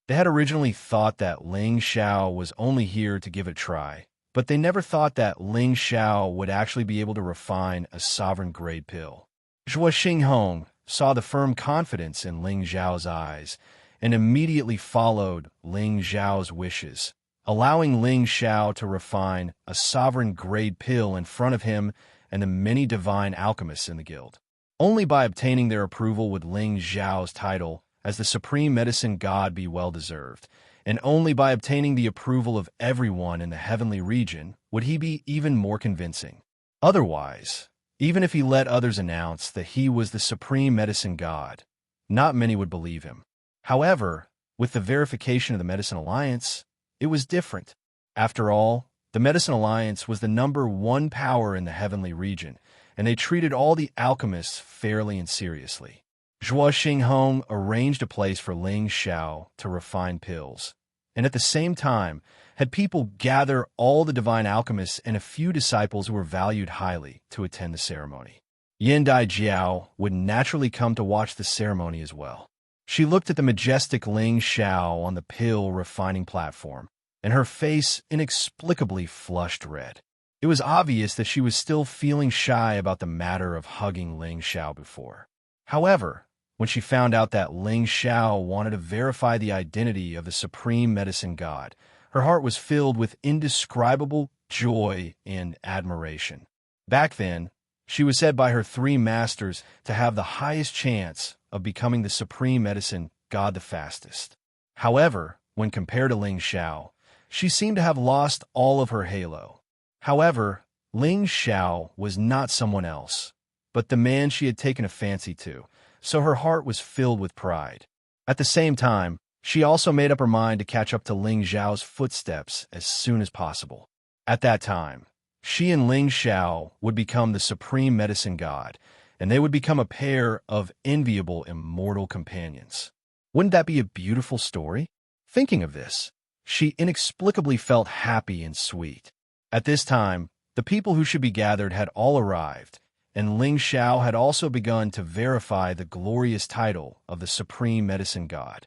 They had originally thought that Ling Xiao was only here to give it a try, but they never thought that Ling Xiao would actually be able to refine a sovereign grade pill. Zhuo Xinghong saw the firm confidence in Ling Xiao's eyes and immediately followed Ling Xiao's wishes, allowing Ling Xiao to refine a sovereign grade pill in front of him and the many divine alchemists in the guild. Only by obtaining their approval would Ling Xiao's title as the supreme medicine god be well-deserved, and only by obtaining the approval of everyone in the heavenly region would he be even more convincing. Otherwise, even if he let others announce that he was the supreme medicine god, not many would believe him. However, with the verification of the Medicine Alliance, it was different. After all, the Medicine Alliance was the #1 power in the heavenly region, and they treated all the alchemists fairly and seriously. Zhuo Xinghong arranged a place for Ling Xiao to refine pills, and at the same time had people gather all the divine alchemists and a few disciples who were valued highly to attend the ceremony. Yin Dai Jiao would naturally come to watch the ceremony as well. She looked at the majestic Ling Xiao on the pill refining platform, and her face inexplicably flushed red. It was obvious that she was still feeling shy about the matter of hugging Ling Xiao before. However, when she found out that Ling Xiao wanted to verify the identity of the supreme medicine god, her heart was filled with indescribable joy and admiration. Back then, she was said by her three masters to have the highest chance of becoming the supreme medicine god the fastest. However, when compared to Ling Xiao, she seemed to have lost all of her halo. However, Ling Xiao was not someone else, but the man she had taken a fancy to, so her heart was filled with pride. At the same time, she also made up her mind to catch up to Ling Xiao's footsteps as soon as possible. At that time, she and Ling Xiao would become the supreme medicine god, and they would become a pair of enviable immortal companions. Wouldn't that be a beautiful story? Thinking of this, she inexplicably felt happy and sweet. At this time, the people who should be gathered had all arrived, and Ling Xiao had also begun to verify the glorious title of the supreme medicine god.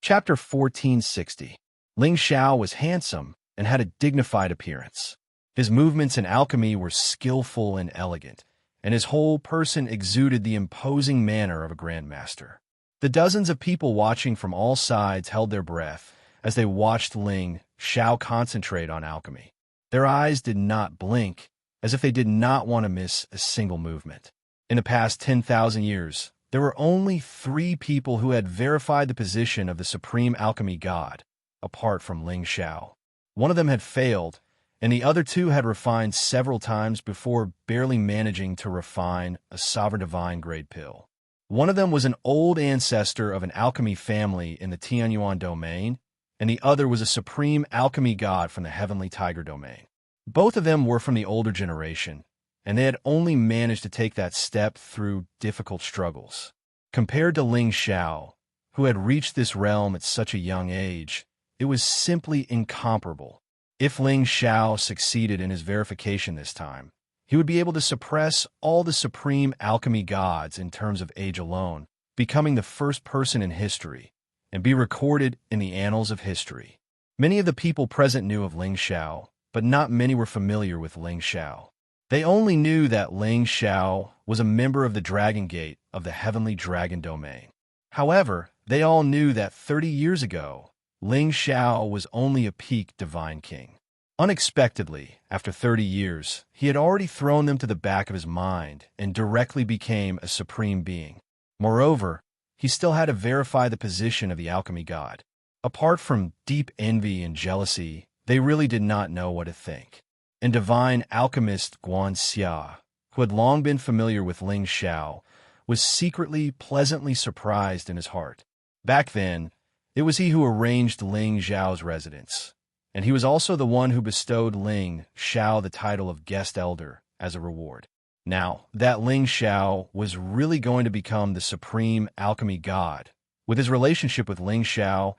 Chapter 1460. Ling Xiao was handsome and had a dignified appearance. His movements in alchemy were skillful and elegant, and his whole person exuded the imposing manner of a grandmaster. The dozens of people watching from all sides held their breath as they watched Ling Xiao concentrate on alchemy. Their eyes did not blink, as if they did not want to miss a single movement. In the past 10,000 years, there were only 3 people who had verified the position of the supreme alchemy god, apart from Ling Xiao. One of them had failed, and the other 2 had refined several times before barely managing to refine a sovereign divine grade pill. One of them was an old ancestor of an alchemy family in the Tianyuan domain, and the other was a supreme alchemy god from the Heavenly Tiger domain. Both of them were from the older generation, and they had only managed to take that step through difficult struggles. Compared to Ling Xiao, who had reached this realm at such a young age, it was simply incomparable. If Ling Xiao succeeded in his verification this time, he would be able to suppress all the supreme alchemy gods in terms of age alone, becoming the first person in history, and be recorded in the annals of history. Many of the people present knew of Ling Xiao, but not many were familiar with Ling Xiao. They only knew that Ling Xiao was a member of the Dragon Gate of the Heavenly Dragon Domain. However, they all knew that 30 years ago, Ling Xiao was only a peak divine king. Unexpectedly, after 30 years, he had already thrown them to the back of his mind and directly became a supreme being. Moreover, he still had to verify the position of the alchemy god. Apart from deep envy and jealousy, they really did not know what to think. And divine alchemist Xianxia, who had long been familiar with Ling Xiao, was secretly pleasantly surprised in his heart. Back then, it was he who arranged Ling Xiao's residence, and he was also the one who bestowed Ling Xiao the title of guest elder as a reward. Now, that Ling Xiao was really going to become the supreme alchemy god. With his relationship with Ling Xiao,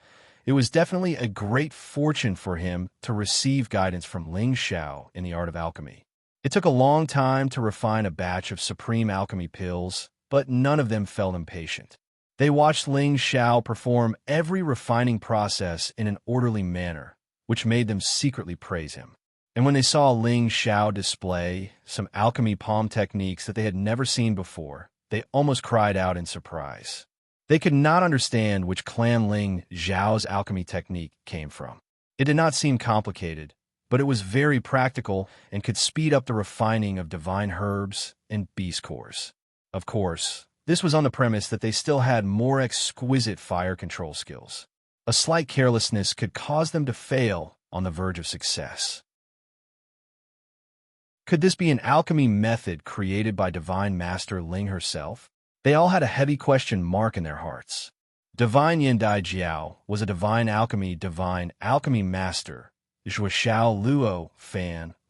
it was definitely a great fortune for him to receive guidance from Ling Xiao in the art of alchemy. It took a long time to refine a batch of supreme alchemy pills, but none of them felt impatient. They watched Ling Xiao perform every refining process in an orderly manner, which made them secretly praise him. And when they saw Ling Xiao display some alchemy palm techniques that they had never seen before, they almost cried out in surprise. They could not understand which clan Ling Xiao's alchemy technique came from. It did not seem complicated, but it was very practical and could speed up the refining of divine herbs and beast cores. Of course, this was on the premise that they still had more exquisite fire control skills. A slight carelessness could cause them to fail on the verge of success. Could this be an alchemy method created by Divine Master Ling herself? They all had a heavy question mark in their hearts. Divine Yindai Jiao was a divine alchemy master. Zhuoxiao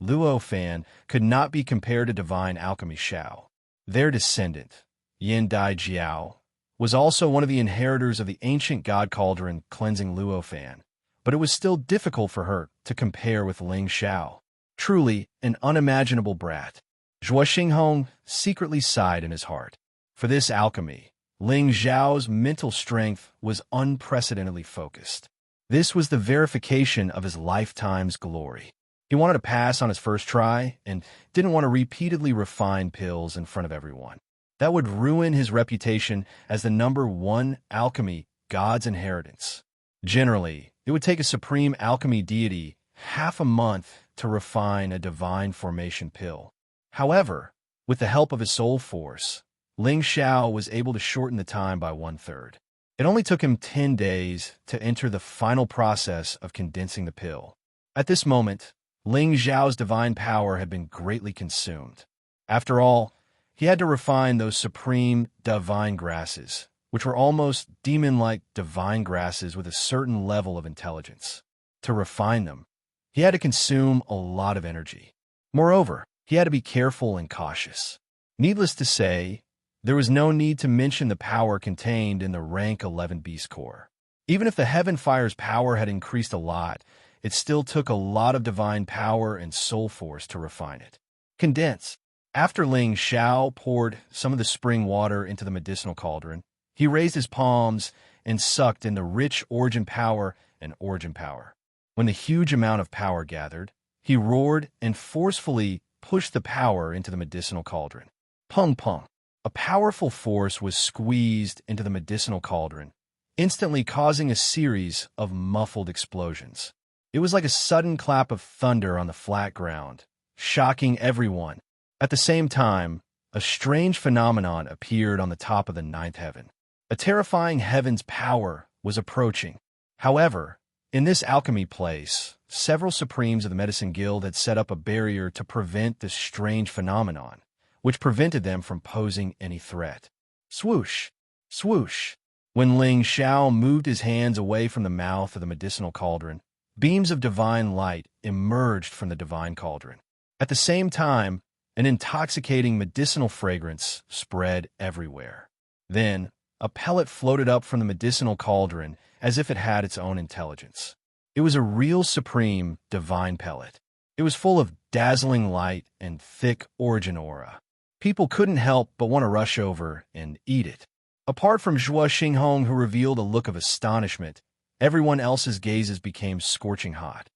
Luo Fan could not be compared to divine alchemy Xiao. Their descendant, Yindai Jiao, was also one of the inheritors of the ancient god cauldron cleansing Luo Fan, but it was still difficult for her to compare with Ling Xiao. Truly an unimaginable brat. Zhuo Xinghong secretly sighed in his heart. For this alchemy, Ling Xiao's mental strength was unprecedentedly focused. This was the verification of his lifetime's glory. He wanted to pass on his first try and didn't want to repeatedly refine pills in front of everyone. That would ruin his reputation as the #1 alchemy god's inheritance. Generally, it would take a supreme alchemy deity half a month to refine a divine formation pill. However, with the help of his soul force, Ling Xiao was able to shorten the time by 1/3. It only took him 10 days to enter the final process of condensing the pill. At this moment, Ling Xiao's divine power had been greatly consumed. After all, he had to refine those supreme divine grasses, which were almost demon-like divine grasses with a certain level of intelligence. To refine them, he had to consume a lot of energy. Moreover, he had to be careful and cautious. Needless to say, there was no need to mention the power contained in the rank 11 beast core. Even if the Heaven Fire's power had increased a lot, it still took a lot of divine power and soul force to refine it. Condense. After Ling Xiao poured some of the spring water into the medicinal cauldron, he raised his palms and sucked in the rich origin power and origin power. When the huge amount of power gathered, he roared and forcefully pushed the power into the medicinal cauldron. Pung pung. A powerful force was squeezed into the medicinal cauldron, instantly causing a series of muffled explosions. It was like a sudden clap of thunder on the flat ground, shocking everyone. At the same time, a strange phenomenon appeared on the top of the 9th heaven. A terrifying heaven's power was approaching. However, in this alchemy place, several supremes of the Medicine Guild had set up a barrier to prevent this strange phenomenon, which prevented them from posing any threat. Swoosh! Swoosh! When Ling Xiao moved his hands away from the mouth of the medicinal cauldron, beams of divine light emerged from the divine cauldron. At the same time, an intoxicating medicinal fragrance spread everywhere. Then, a pellet floated up from the medicinal cauldron as if it had its own intelligence. It was a real supreme divine pellet. It was full of dazzling light and thick origin aura. People couldn't help but want to rush over and eat it. Apart from Zhuo Xinghong, who revealed a look of astonishment, everyone else's gazes became scorching hot.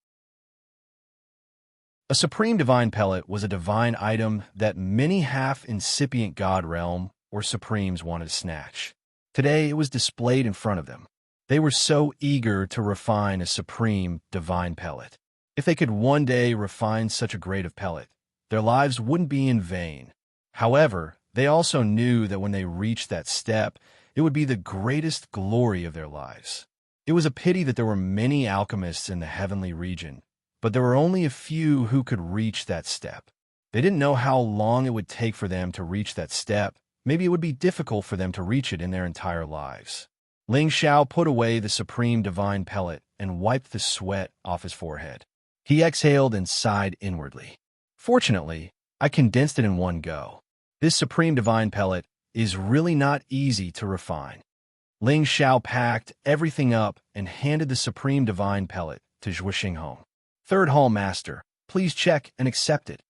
A supreme divine pellet was a divine item that many half-incipient god realm or supremes wanted to snatch. Today it was displayed in front of them. They were so eager to refine a supreme divine pellet. If they could one day refine such a grade of pellet, their lives wouldn't be in vain. However, they also knew that when they reached that step, it would be the greatest glory of their lives. It was a pity that there were many alchemists in the heavenly region, but there were only a few who could reach that step. They didn't know how long it would take for them to reach that step. Maybe it would be difficult for them to reach it in their entire lives. Ling Xiao put away the supreme divine pellet and wiped the sweat off his forehead. He exhaled and sighed inwardly. Fortunately, I condensed it in one go. This supreme divine pellet is really not easy to refine. Ling Xiao packed everything up and handed the supreme divine pellet to Zhuo Xinghong. Third Hall Master, please check and accept it.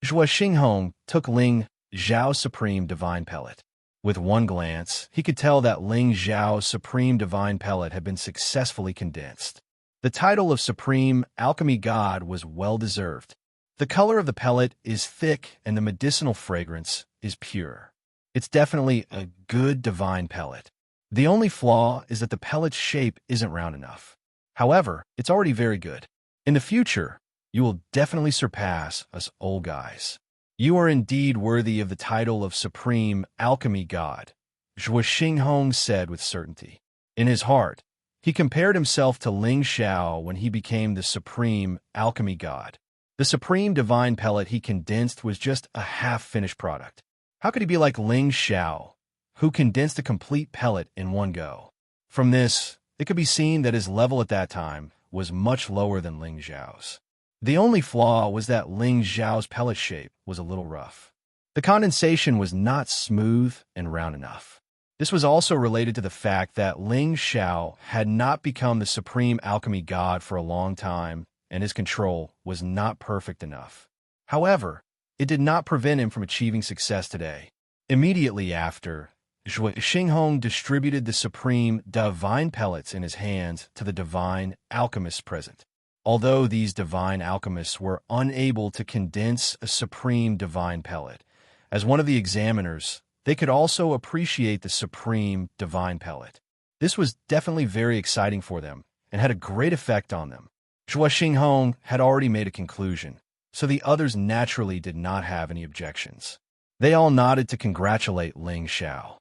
Zhuo Xinghong took Ling Xiao's supreme divine pellet. With one glance, he could tell that Ling Xiao's supreme divine pellet had been successfully condensed. The title of Supreme Alchemy God was well-deserved. The color of the pellet is thick and the medicinal fragrance is pure. It's definitely a good divine pellet. The only flaw is that the pellet's shape isn't round enough. However, it's already very good. In the future, you will definitely surpass us old guys. You are indeed worthy of the title of Supreme Alchemy God, Zhuo Xinghong said with certainty. In his heart, he compared himself to Ling Xiao when he became the Supreme Alchemy God. The supreme divine pellet he condensed was just a half-finished product. How could he be like Ling Xiao, who condensed a complete pellet in one go? From this, it could be seen that his level at that time was much lower than Ling Xiao's. The only flaw was that Ling Xiao's pellet shape was a little rough. The condensation was not smooth and round enough. This was also related to the fact that Ling Xiao had not become the supreme alchemy god for a long time, and his control was not perfect enough. However, it did not prevent him from achieving success today. Immediately after, Xinghong distributed the supreme divine pellets in his hands to the divine alchemists present. Although these divine alchemists were unable to condense a supreme divine pellet, as one of the examiners, they could also appreciate the supreme divine pellet. This was definitely very exciting for them and had a great effect on them. Xinghong had already made a conclusion, so the others naturally did not have any objections. They all nodded to congratulate Ling Xiao.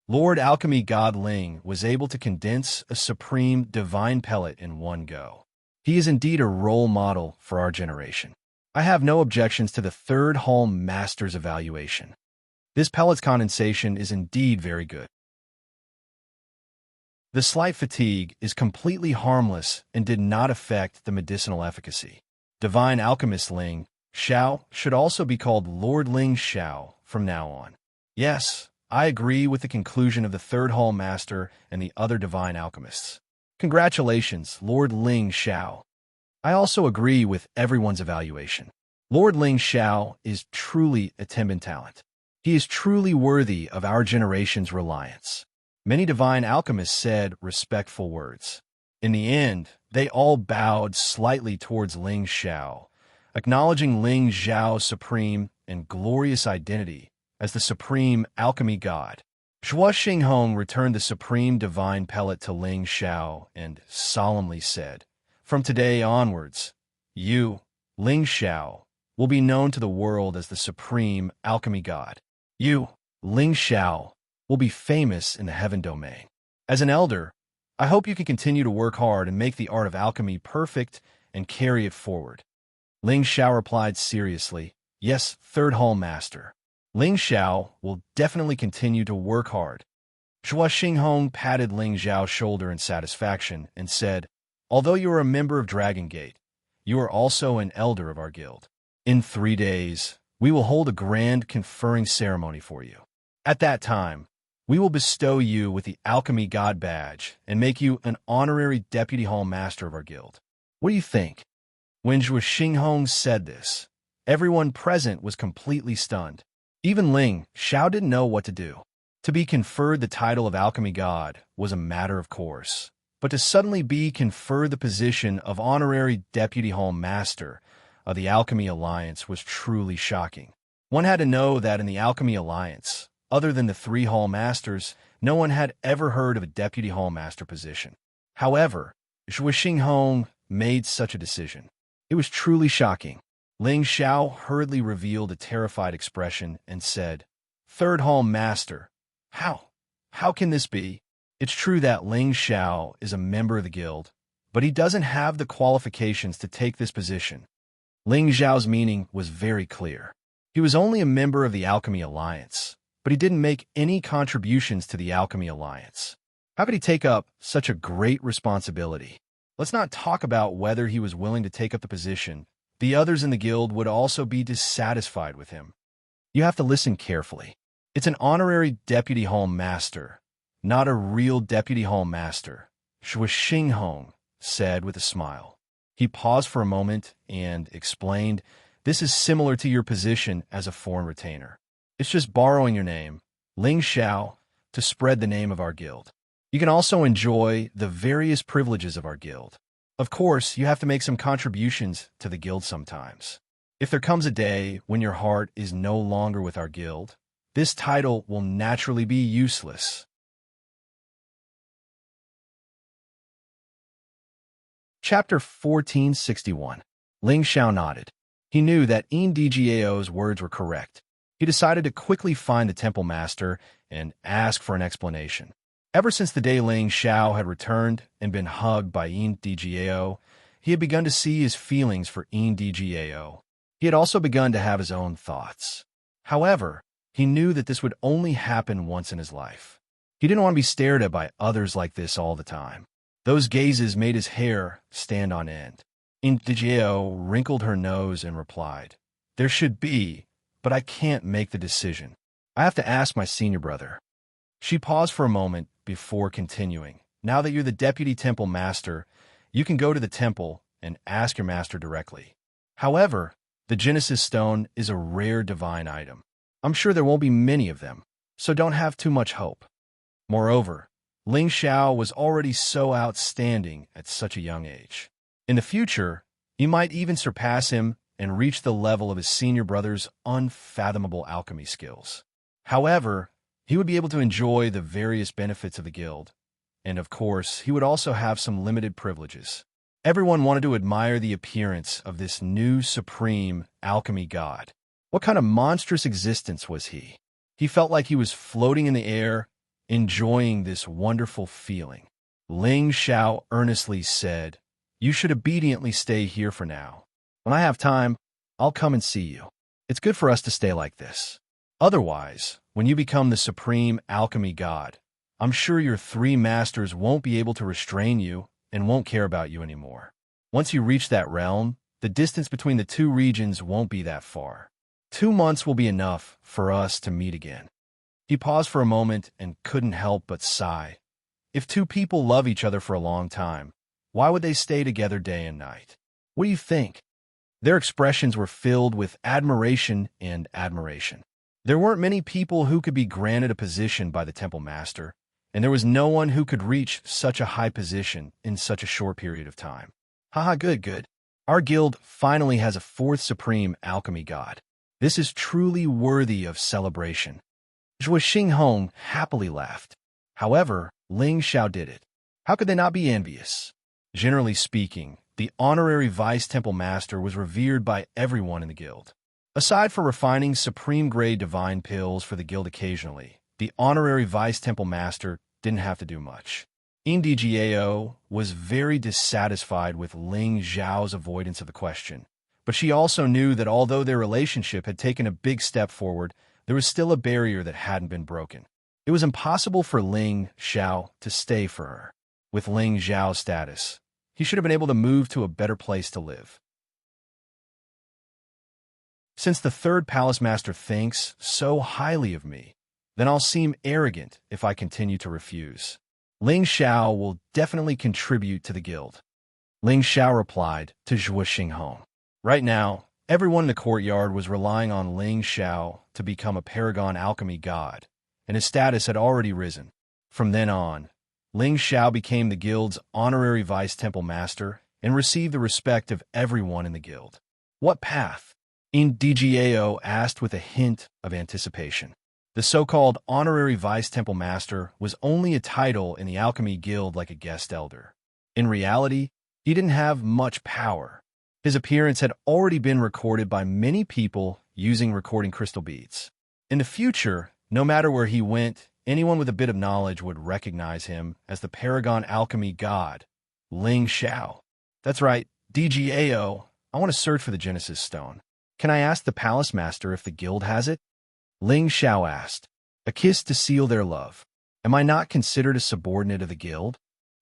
Lord Alchemy God Ling was able to condense a supreme divine pellet in one go. He is indeed a role model for our generation. I have no objections to the Third Hall Master's evaluation. This pellet's condensation is indeed very good. The slight fatigue is completely harmless and did not affect the medicinal efficacy. Divine Alchemist Ling Xiao should also be called Lord Ling Xiao from now on. Yes, I agree with the conclusion of the Third Hall Master and the other Divine Alchemists. Congratulations, Lord Ling Xiao. I also agree with everyone's evaluation. Lord Ling Xiao is truly a Timbin talent. He is truly worthy of our generation's reliance. Many divine alchemists said respectful words. In the end, they all bowed slightly towards Ling Xiao, acknowledging Ling Xiao's supreme and glorious identity as the supreme alchemy god. Xinghong returned the supreme divine pellet to Ling Xiao and solemnly said, "From today onwards, you, Ling Xiao, will be known to the world as the supreme alchemy god. You, Ling Xiao, will be famous in the heaven domain. As an elder, I hope you can continue to work hard and make the art of alchemy perfect and carry it forward." Ling Xiao replied seriously, "Yes, Third Hall Master. Ling Xiao will definitely continue to work hard." Xinghong patted Ling Xiao's shoulder in satisfaction and said, "Although you are a member of Dragon Gate, you are also an elder of our guild. In 3 days, we will hold a grand conferring ceremony for you. At that time, we will bestow you with the Alchemy God Badge and make you an honorary Deputy Hall Master of our guild. What do you think?" When Xinghong said this, everyone present was completely stunned. Even Ling Xiao didn't know what to do. To be conferred the title of Alchemy God was a matter of course, but to suddenly be conferred the position of Honorary Deputy Hall Master of the Alchemy Alliance was truly shocking. One had to know that in the Alchemy Alliance, other than the 3 Hall Masters, no one had ever heard of a Deputy Hall Master position. However, Xinghong made such a decision. It was truly shocking. Ling Xiao hurriedly revealed a terrified expression and said, "Third Hall Master, how can this be?" It's true that Ling Xiao is a member of the guild, but he doesn't have the qualifications to take this position. Ling Xiao's meaning was very clear. He was only a member of the Alchemy Alliance, but he didn't make any contributions to the Alchemy Alliance. How could he take up such a great responsibility? Let's not talk about whether he was willing to take up the position. The others in the guild would also be dissatisfied with him. You have to listen carefully. It's an honorary Deputy Hall Master, not a real Deputy Hall Master, Xinghong said with a smile. He paused for a moment and explained, "This is similar to your position as a foreign retainer. It's just borrowing your name, Ling Xiao, to spread the name of our guild. You can also enjoy the various privileges of our guild. Of course, you have to make some contributions to the guild sometimes. If there comes a day when your heart is no longer with our guild, this title will naturally be useless." Chapter 1461. Ling Xiao nodded. He knew that Ndgao's words were correct. He decided to quickly find the temple master and ask for an explanation. Ever since the day Ling Xiao had returned and been hugged by Ndgao, he had begun to see his feelings for Ndgao. He had also begun to have his own thoughts. However, he knew that this would only happen once in his life. He didn't want to be stared at by others like this all the time. Those gazes made his hair stand on end. Ndgao wrinkled her nose and replied, "There should be, but I can't make the decision. I have to ask my senior brother." She paused for a moment before continuing. "Now that you're the Deputy Temple Master, you can go to the temple and ask your master directly. However, the Genesis Stone is a rare divine item. I'm sure there won't be many of them. so don't have too much hope. Moreover, Ling Xiao was already so outstanding at such a young age. In the future, he might even surpass him and reach the level of his senior brother's unfathomable alchemy skills. However, he would be able to enjoy the various benefits of the guild, and of course, he would also have some limited privileges. Everyone wanted to admire the appearance of this new supreme alchemy god. What kind of monstrous existence was he? He felt like he was floating in the air, enjoying this wonderful feeling. Ling Xiao earnestly said, "You should obediently stay here for now. When I have time, I'll come and see you. It's good for us to stay like this. Otherwise, when you become the supreme alchemy god, I'm sure your three masters won't be able to restrain you and won't care about you anymore. Once you reach that realm, the distance between the two regions won't be that far. 2 months will be enough for us to meet again." He paused for a moment and couldn't help but sigh. If two people love each other for a long time, why would they stay together day and night? What do you think? Their expressions were filled with admiration and admiration. There weren't many people who could be granted a position by the temple master, and there was no one who could reach such a high position in such a short period of time. Haha, good. Our guild finally has a fourth supreme alchemy god. This is truly worthy of celebration. Zhuo Xinghong happily laughed. However, Ling Xiao did it. How could they not be envious? Generally speaking, the honorary vice-temple master was revered by everyone in the guild. Aside from refining supreme-grade divine pills for the guild occasionally, the honorary vice-temple master didn't have to do much. Indigiao was very dissatisfied with Ling Xiao's avoidance of the question, but she also knew that although their relationship had taken a big step forward, there was still a barrier that hadn't been broken. It was impossible for Ling Xiao to stay for her. With Ling Xiao's status, he should have been able to move to a better place to live. Since the third palace master thinks so highly of me, then I'll seem arrogant if I continue to refuse. Ling Xiao will definitely contribute to the guild. Ling Xiao replied to Zhuo Xinghong. Right now, everyone in the courtyard was relying on Ling Xiao to become a paragon alchemy god, and his status had already risen. From then on, Ling Xiao became the guild's honorary vice-temple master and received the respect of everyone in the guild. What path? Indigiao asked with a hint of anticipation. The so-called honorary vice-temple master was only a title in the alchemy guild like a guest elder. In reality, he didn't have much power. His appearance had already been recorded by many people using recording crystal beads. In the future, no matter where he went, anyone with a bit of knowledge would recognize him as the paragon alchemy god, Ling Xiao. That's right, DGAO, I want to search for the Genesis Stone. Can I ask the palace master if the guild has it? Ling Xiao asked. A kiss to seal their love. Am I not considered a subordinate of the guild?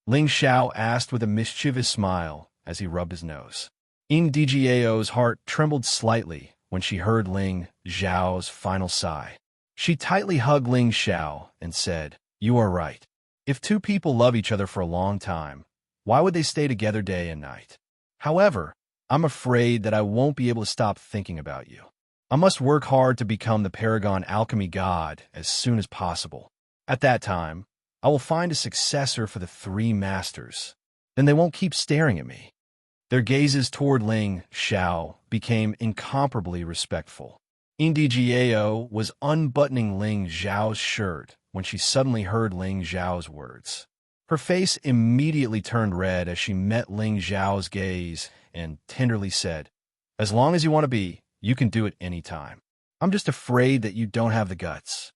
Ling Xiao asked with a mischievous smile as he rubbed his nose. Indigiao's heart trembled slightly when she heard Ling Xiao's final sigh. She tightly hugged Ling Xiao and said, "You are right. If two people love each other for a long time, why would they stay together day and night? However, I'm afraid that I won't be able to stop thinking about you. I must work hard to become the paragon alchemy god as soon as possible. At that time, I will find a successor for the three masters. Then they won't keep staring at me." Their gazes toward Ling Xiao became incomparably respectful. Indigiao was unbuttoning Ling Xiao's shirt when she suddenly heard Ling Xiao's words. Her face immediately turned red as she met Ling Xiao's gaze and tenderly said, "As long as you want to be, you can do it any time. I'm just afraid that you don't have the guts.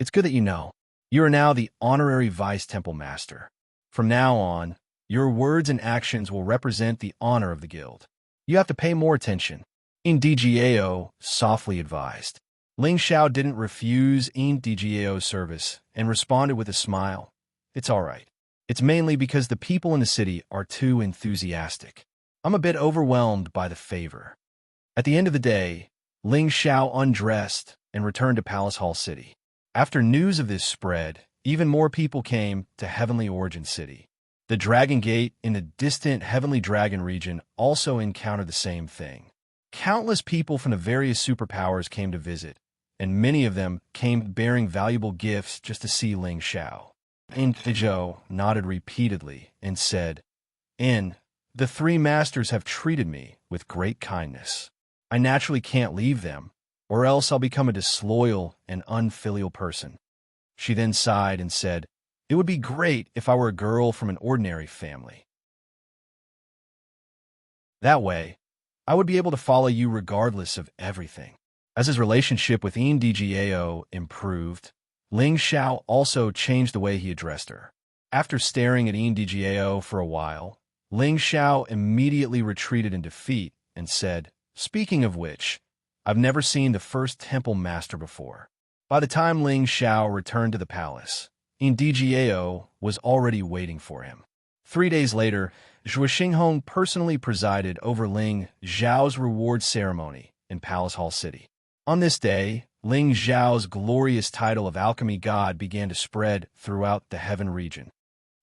It's good that you know. You are now the honorary vice-temple master. From now on, your words and actions will represent the honor of the guild. You have to pay more attention," Indigiao softly advised. Ling Xiao didn't refuse Indigiao's service and responded with a smile. "It's all right. It's mainly because the people in the city are too enthusiastic. I'm a bit overwhelmed by the favor." At the end of the day, Ling Xiao undressed and returned to Palace Hall City. After news of this spread, even more people came to Heavenly Origin City. The Dragon Gate in the distant Heavenly Dragon region also encountered the same thing. Countless people from the various superpowers came to visit, and many of them came bearing valuable gifts just to see Ling Xiao. Zhou nodded repeatedly and said, the three masters have treated me with great kindness. I naturally can't leave them, or else I'll become a disloyal and unfilial person. She then sighed and said, it would be great if I were a girl from an ordinary family. That way, I would be able to follow you regardless of everything. As his relationship with Ndgao improved, Ling Xiao also changed the way he addressed her. After staring at Ndgao for a while, Ling Xiao immediately retreated in defeat and said, speaking of which, I've never seen the first temple master before. By the time Ling Xiao returned to the palace, Ndgao was already waiting for him. 3 days later, Zhuo Xinghong personally presided over Ling Xiao's reward ceremony in Palace Hall City. On this day, Ling Xiao's glorious title of alchemy god began to spread throughout the heaven region.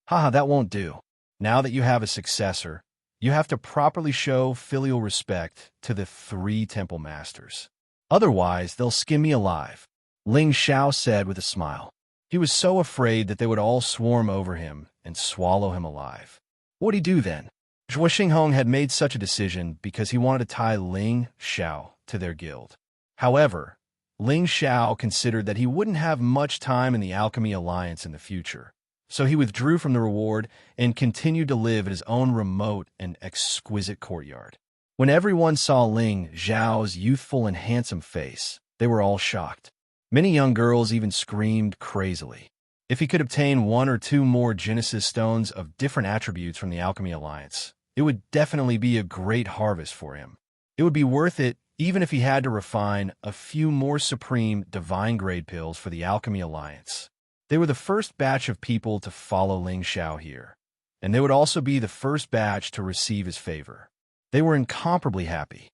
Haha, that won't do. Now that you have a successor, you have to properly show filial respect to the 3 temple masters. Otherwise, they'll skin me alive, Ling Xiao said with a smile. He was so afraid that they would all swarm over him and swallow him alive. What would he do then? Zhuo Xinghong had made such a decision because he wanted to tie Ling Xiao to their guild. However, Ling Xiao considered that he wouldn't have much time in the Alchemy Alliance in the future, so he withdrew from the reward and continued to live at his own remote and exquisite courtyard. When everyone saw Ling Xiao's youthful and handsome face, they were all shocked. Many young girls even screamed crazily. If he could obtain 1 or 2 more Genesis stones of different attributes from the Alchemy Alliance, it would definitely be a great harvest for him. It would be worth it even if he had to refine a few more supreme divine-grade pills for the Alchemy Alliance. They were the first batch of people to follow Ling Xiao here, and they would also be the first batch to receive his favor. They were incomparably happy.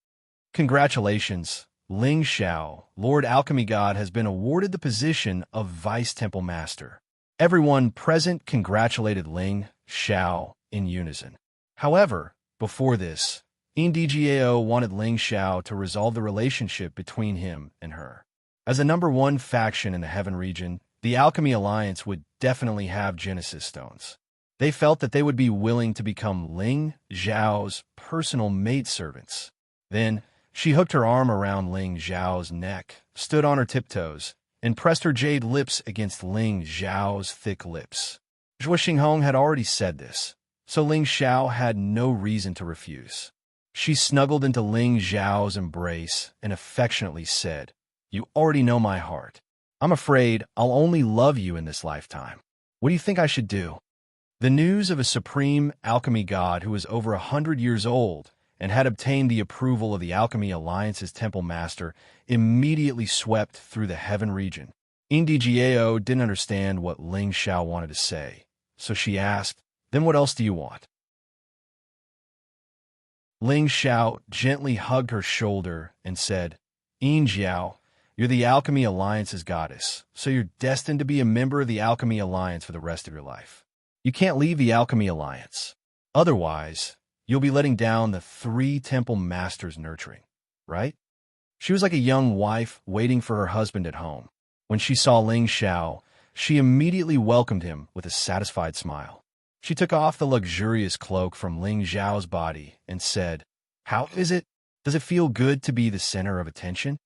Congratulations, Ling Xiao, Lord Alchemy God, has been awarded the position of Vice Temple Master. Everyone present congratulated Ling Xiao in unison. However, before this, Ndgao wanted Ling Xiao to resolve the relationship between him and her. As the #1 faction in the Heaven region, the Alchemy Alliance would definitely have Genesis stones. They felt that they would be willing to become Ling Xiao's personal maidservants. Then, she hooked her arm around Ling Xiao's neck, stood on her tiptoes, and pressed her jade lips against Ling Xiao's thick lips. Zhuo Xinghong had already said this, so Ling Xiao had no reason to refuse. She snuggled into Ling Xiao's embrace and affectionately said, "You already know my heart. I'm afraid I'll only love you in this lifetime. What do you think I should do?" The news of a supreme alchemy god who was over 100 years old and had obtained the approval of the Alchemy Alliance's temple master immediately swept through the Heaven region. Ndgao didn't understand what Ling Xiao wanted to say, so she asked, "Then what else do you want?" Ling Xiao gently hugged her shoulder and said, "Jiao, you're the Alchemy Alliance's goddess, so you're destined to be a member of the Alchemy Alliance for the rest of your life. You can't leave the Alchemy Alliance. Otherwise, you'll be letting down the 3 temple masters' nurturing, right?" She was like a young wife waiting for her husband at home. When she saw Ling Xiao, she immediately welcomed him with a satisfied smile. She took off the luxurious cloak from Ling Xiao's body and said, "How is it? Does it feel good to be the center of attention?"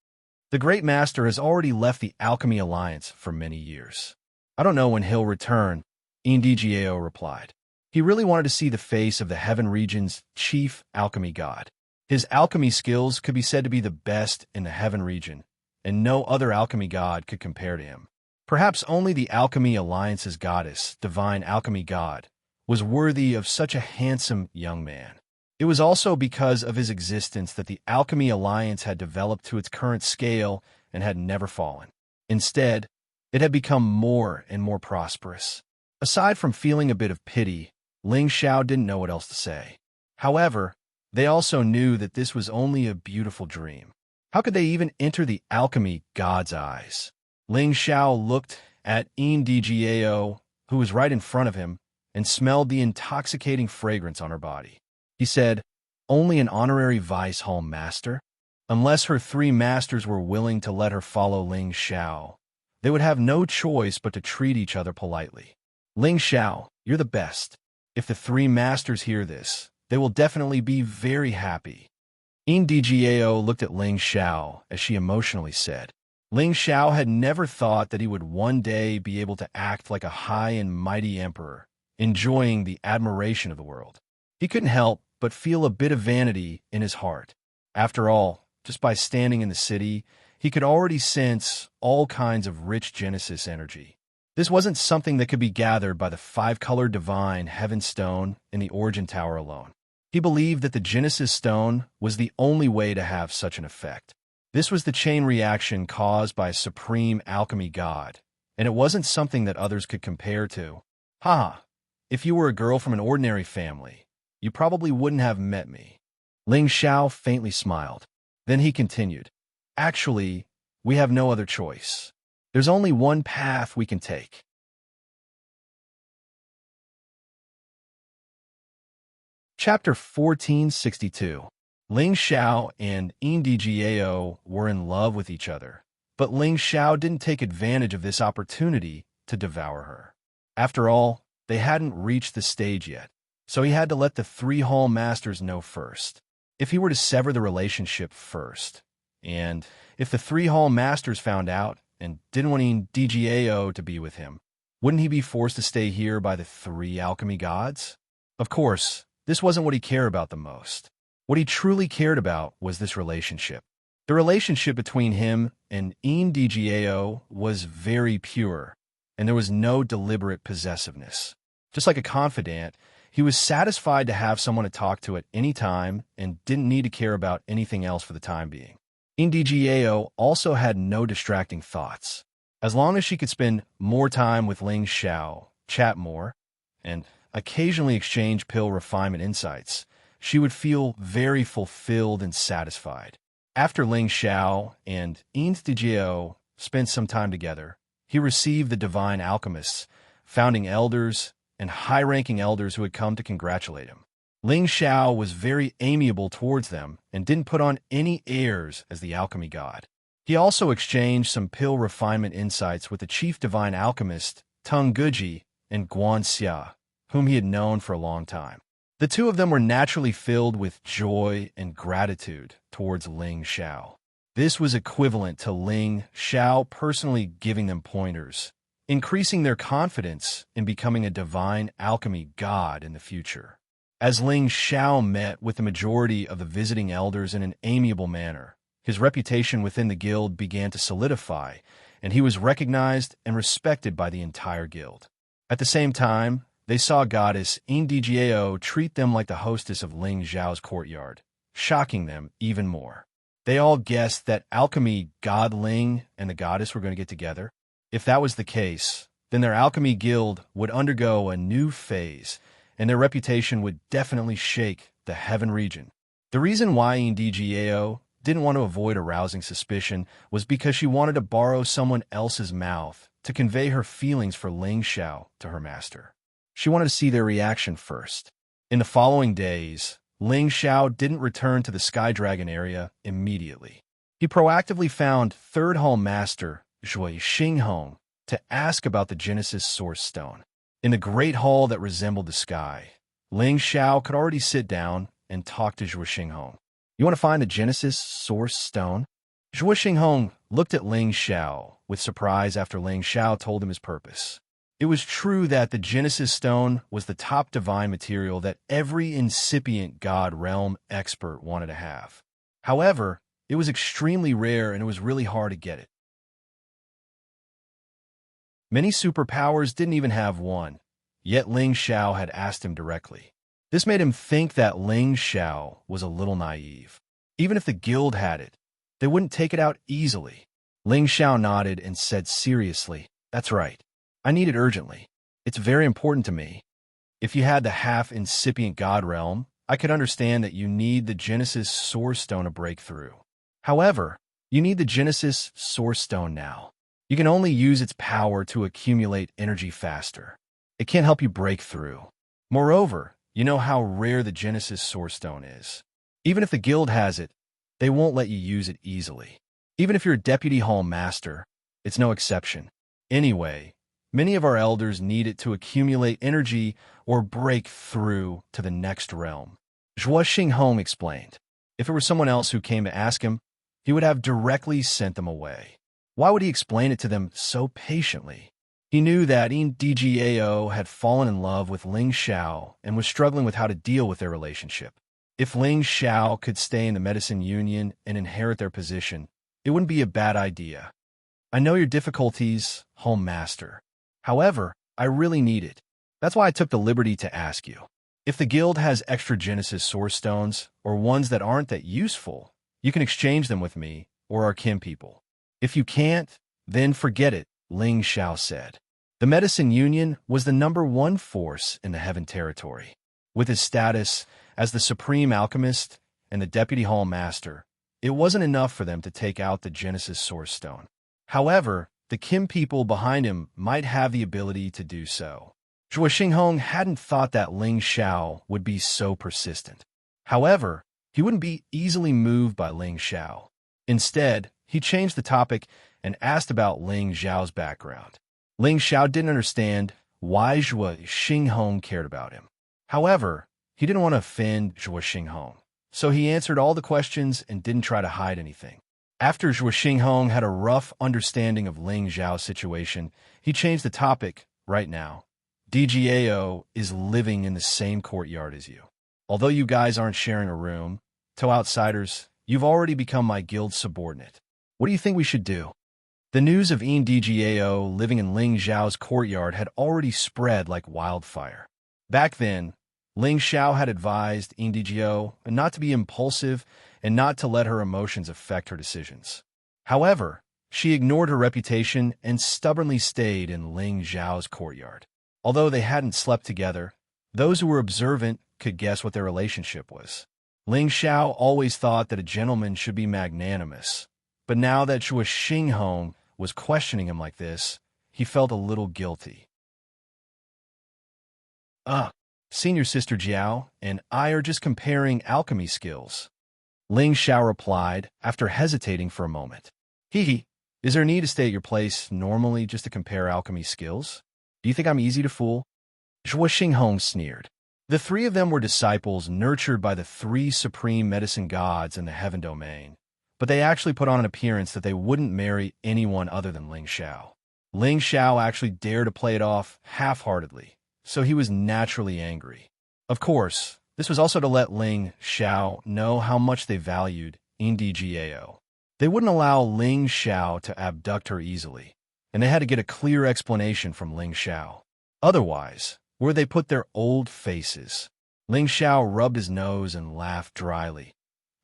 The Great Master has already left the Alchemy Alliance for many years. "I don't know when he'll return," Ndgao replied. He really wanted to see the face of the Heaven region's chief alchemy god. His alchemy skills could be said to be the best in the Heaven region, and no other alchemy god could compare to him. Perhaps only the Alchemy Alliance's goddess, divine alchemy god, was worthy of such a handsome young man. It was also because of his existence that the Alchemy Alliance had developed to its current scale and had never fallen. Instead, it had become more and more prosperous. Aside from feeling a bit of pity, Ling Xiao didn't know what else to say. However, they also knew that this was only a beautiful dream. How could they even enter the alchemy god's eyes? Ling Xiao looked at Ndgao, who was right in front of him, and smelled the intoxicating fragrance on her body. He said, "Only an honorary vice hall master? Unless her three masters were willing to let her follow Ling Xiao, they would have no choice but to treat each other politely. Ling Xiao, you're the best. If the three masters hear this, they will definitely be very happy. Ndgao looked at Ling Xiao as she emotionally said. Ling Xiao had never thought that he would one day be able to act like a high and mighty emperor, enjoying the admiration of the world. He couldn't help but feel a bit of vanity in his heart. After all, just by standing in the city, he could already sense all kinds of rich Genesis energy. This wasn't something that could be gathered by the five-colored divine Heaven Stone in the Origin Tower alone. He believed that the Genesis Stone was the only way to have such an effect. This was the chain reaction caused by a supreme alchemy god, and it wasn't something that others could compare to. Haha, if you were a girl from an ordinary family, you probably wouldn't have met me. Ling Xiao faintly smiled. Then he continued, actually, we have no other choice. There's only one path we can take. Chapter 1462. Ling Xiao and Ndgao were in love with each other, but Ling Xiao didn't take advantage of this opportunity to devour her. After all, they hadn't reached the stage yet, so he had to let the three hall masters know first. If he were to sever the relationship first, and if the three hall masters found out and didn't want Ndgao to be with him, wouldn't he be forced to stay here by the three alchemy gods? Of course, this wasn't what he cared about the most. What he truly cared about was this relationship. The relationship between him and Ndgao was very pure, and there was no deliberate possessiveness. Just like a confidant, he was satisfied to have someone to talk to at any time and didn't need to care about anything else for the time being. Ndgao also had no distracting thoughts. As long as she could spend more time with Ling Xiao, chat more, and occasionally exchange pill refinement insights, she would feel very fulfilled and satisfied. After Ling Xiao and Ndgao spent some time together, he received the divine alchemists, founding elders, and high-ranking elders who had come to congratulate him. Ling Xiao was very amiable towards them and didn't put on any airs as the alchemy god. He also exchanged some pill refinement insights with the chief divine alchemist, Tung Guji, and Guanxia, whom he had known for a long time. The two of them were naturally filled with joy and gratitude towards Ling Xiao. This was equivalent to Ling Xiao personally giving them pointers, increasing their confidence in becoming a divine alchemy god in the future. As Ling Xiao met with the majority of the visiting elders in an amiable manner, his reputation within the guild began to solidify, and he was recognized and respected by the entire guild. At the same time, they saw goddess Ndgao treat them like the hostess of Ling Xiao's courtyard, shocking them even more. They all guessed that alchemy god Ling and the goddess were going to get together. If that was the case, then their alchemy guild would undergo a new phase, and their reputation would definitely shake the heaven region. The reason why Ndgao didn't want to avoid arousing suspicion was because she wanted to borrow someone else's mouth to convey her feelings for Ling Xiao to her master. She wanted to see their reaction first. In the following days, Ling Xiao didn't return to the Sky Dragon area immediately. He proactively found Third Hall Master Zhui Xinghong to ask about the Genesis Source Stone. In the great hall that resembled the sky, Ling Xiao could already sit down and talk to Zhui Xinghong. You want to find the Genesis Source Stone? Zhui Xinghong looked at Ling Xiao with surprise after Ling Xiao told him his purpose. It was true that the Genesis Stone was the top divine material that every incipient god realm expert wanted to have. However, it was extremely rare and it was really hard to get it. Many superpowers didn't even have one, yet Ling Xiao had asked him directly. This made him think that Ling Xiao was a little naive. Even if the guild had it, they wouldn't take it out easily. Ling Xiao nodded and said seriously, "That's right. I need it urgently. It's very important to me. If you had the half-incipient god realm, I could understand that you need the Genesis Source Stone to break through. However, you need the Genesis Source Stone now. You can only use its power to accumulate energy faster. It can't help you break through. Moreover, you know how rare the Genesis Source Stone is. Even if the guild has it, They won't let you use it easily. Even if you're a deputy hall master, it's no exception. Anyway, many of our elders need it to accumulate energy or break through to the next realm. Zhuo Xinghong explained. If it were someone else who came to ask him, he would have directly sent them away. Why would he explain it to them so patiently? He knew that DGAO had fallen in love with Ling Xiao and was struggling with how to deal with their relationship. If Ling Xiao could stay in the medicine union and inherit their position, it wouldn't be a bad idea. I know your difficulties, home master. However, I really need it. That's why I took the liberty to ask you. If the guild has extra Genesis Source Stones, or ones that aren't that useful, you can exchange them with me or our kin people. If you can't, then forget it, Ling Xiao said. The Medicine Union was the #1 force in the Heaven Territory. With his status as the Supreme Alchemist and the Deputy Hall Master, it wasn't enough for them to take out the Genesis Source Stone. However, the Kim people behind him might have the ability to do so. Zhuo Xinghong hadn't thought that Ling Xiao would be so persistent. However, he wouldn't be easily moved by Ling Xiao. Instead, he changed the topic and asked about Ling Xiao's background. Ling Xiao didn't understand why Zhuo Xinghong cared about him. However, he didn't want to offend Zhuo Xinghong, so he answered all the questions and didn't try to hide anything. After Zhuo Xinghong had a rough understanding of Ling Xiao's situation, he changed the topic right now. DGAO is living in the same courtyard as you. Although you guys aren't sharing a room, to outsiders, you've already become my guild subordinate. What do you think we should do? The news of DGAO living in Ling Xiao's courtyard had already spread like wildfire. Back then, Ling Xiao had advised DGAO not to be impulsive and not to let her emotions affect her decisions. However, she ignored her reputation and stubbornly stayed in Ling Xiao's courtyard. Although they hadn't slept together, those who were observant could guess what their relationship was. Ling Xiao always thought that a gentleman should be magnanimous, but now that Zhuo Xinghong was questioning him like this, he felt a little guilty. Senior Sister Jiao and I are just comparing alchemy skills. Ling Xiao replied after hesitating for a moment. Hee, is there a need to stay at your place normally just to compare alchemy skills? Do you think I'm easy to fool? Zhuo Xinghong sneered. The three of them were disciples nurtured by the three supreme medicine gods in the heaven domain, but they actually put on an appearance that they wouldn't marry anyone other than Ling Xiao. Ling Xiao actually dared to play it off half-heartedly, so he was naturally angry. Of course, this was also to let Ling Xiao know how much they valued DGAO. They wouldn't allow Ling Xiao to abduct her easily, and they had to get a clear explanation from Ling Xiao. Otherwise, where they put their old faces? Ling Xiao rubbed his nose and laughed dryly.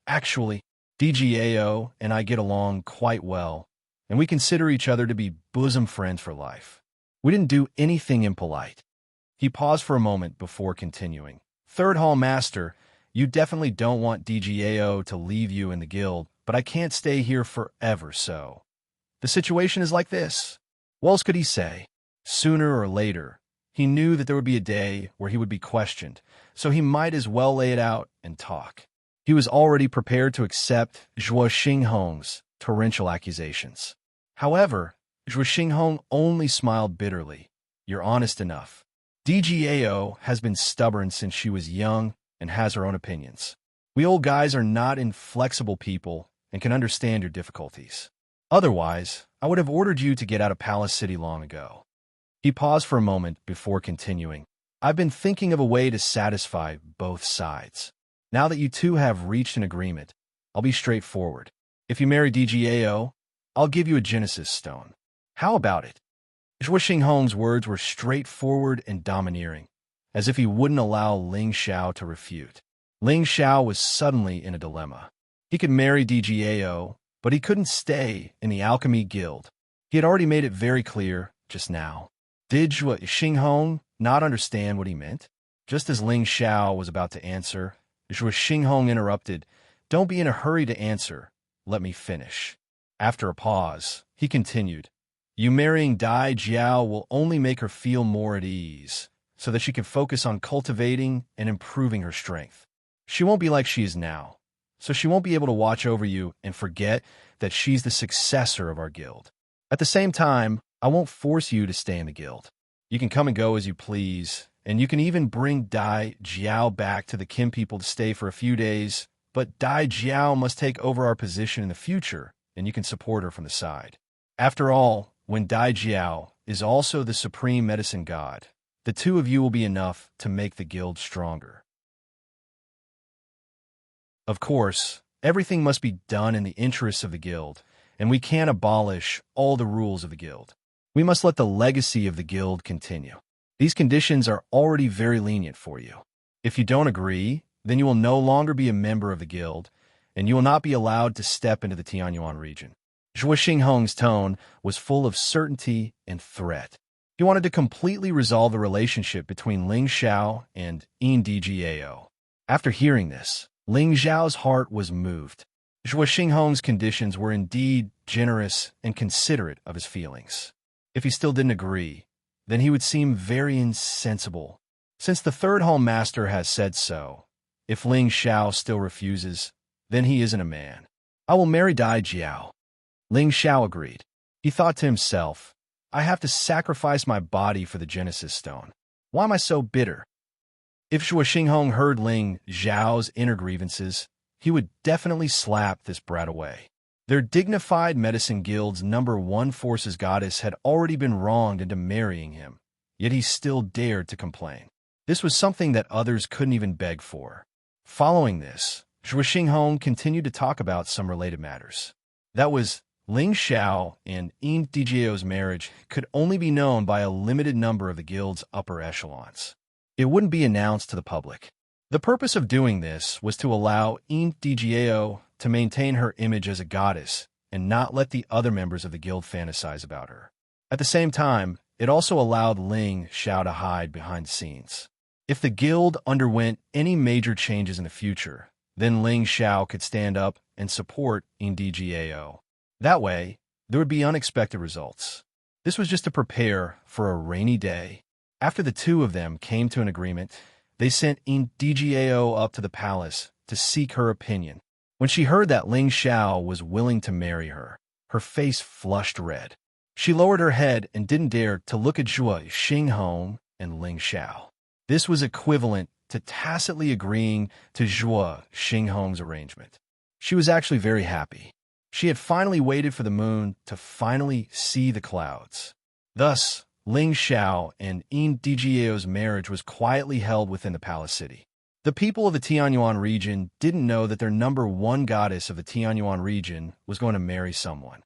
Actually, DGAO and I get along quite well, and we consider each other to be bosom friends for life. We didn't do anything impolite. He paused for a moment before continuing. Third Hall Master, you definitely don't want DGAO to leave you in the guild, but I can't stay here forever, so. The situation is like this. What else could he say? Sooner or later, he knew that there would be a day where he would be questioned, so he might as well lay it out and talk. He was already prepared to accept Zhuo Xinghong's torrential accusations. However, Zhuo Xinghong only smiled bitterly. You're honest enough. DGAO has been stubborn since she was young and has her own opinions. We old guys are not inflexible people and can understand your difficulties. Otherwise, I would have ordered you to get out of Palace City long ago. He paused for a moment before continuing. I've been thinking of a way to satisfy both sides. Now that you two have reached an agreement, I'll be straightforward. If you marry DGAO, I'll give you a Genesis Stone. How about it? Zhuo Xinghong's words were straightforward and domineering, as if he wouldn't allow Ling Xiao to refute. Ling Xiao was suddenly in a dilemma. He could marry DGAO, but he couldn't stay in the Alchemy Guild. He had already made it very clear just now. Did Zhuo Xinghong not understand what he meant? Just as Ling Xiao was about to answer, Zhuo Xinghong interrupted. Don't be in a hurry to answer. Let me finish. After a pause, he continued. You marrying Dai Jiao will only make her feel more at ease, so that she can focus on cultivating and improving her strength. She won't be like she is now, so she won't be able to watch over you and forget that she's the successor of our guild. At the same time, I won't force you to stay in the guild. You can come and go as you please, and you can even bring Dai Jiao back to the Kim people to stay for a few days, but Dai Jiao must take over our position in the future, and you can support her from the side. After all, when Dai Jiao is also the supreme medicine god, the two of you will be enough to make the guild stronger. Of course, everything must be done in the interests of the guild, and we can't abolish all the rules of the guild. We must let the legacy of the guild continue. These conditions are already very lenient for you. If you don't agree, then you will no longer be a member of the guild, and you will not be allowed to step into the Tianyuan region. Zhuo Xinghong's tone was full of certainty and threat. He wanted to completely resolve the relationship between Ling Xiao and Yin Dgao. After hearing this, Ling Xiao's heart was moved. Zhuo Xinghong's conditions were indeed generous and considerate of his feelings. If he still didn't agree, then he would seem very insensible. Since the third hall master has said so, if Ling Xiao still refuses, then he isn't a man. I will marry Dai Jiao. Ling Xiao agreed. He thought to himself, I have to sacrifice my body for the Genesis Stone. Why am I so bitter? If Zhuo Xinghong heard Ling Xiao's inner grievances, he would definitely slap this brat away. Their dignified medicine guild's #1 forces goddess had already been wronged into marrying him, yet he still dared to complain. This was something that others couldn't even beg for. Following this, Zhuo Xinghong continued to talk about some related matters. That was, Ling Xiao and Yin Dgao's marriage could only be known by a limited number of the guild's upper echelons. It wouldn't be announced to the public. The purpose of doing this was to allow Yin Dgao to maintain her image as a goddess and not let the other members of the guild fantasize about her. At the same time, it also allowed Ling Xiao to hide behind the scenes. If the guild underwent any major changes in the future, then Ling Xiao could stand up and support Yin Dgao. That way, there would be unexpected results. This was just to prepare for a rainy day. After the two of them came to an agreement, they sent Yin Dgao up to the palace to seek her opinion. When she heard that Ling Xiao was willing to marry her, her face flushed red. She lowered her head and didn't dare to look at Zhuo Xinghong and Ling Xiao. This was equivalent to tacitly agreeing to Zhuo Xinghong's arrangement. She was actually very happy. She had finally waited for the moon to finally see the clouds. Thus, Ling Xiao and Yin Dgao's marriage was quietly held within the palace city. The people of the Tianyuan region didn't know that their #1 goddess of the Tianyuan region was going to marry someone.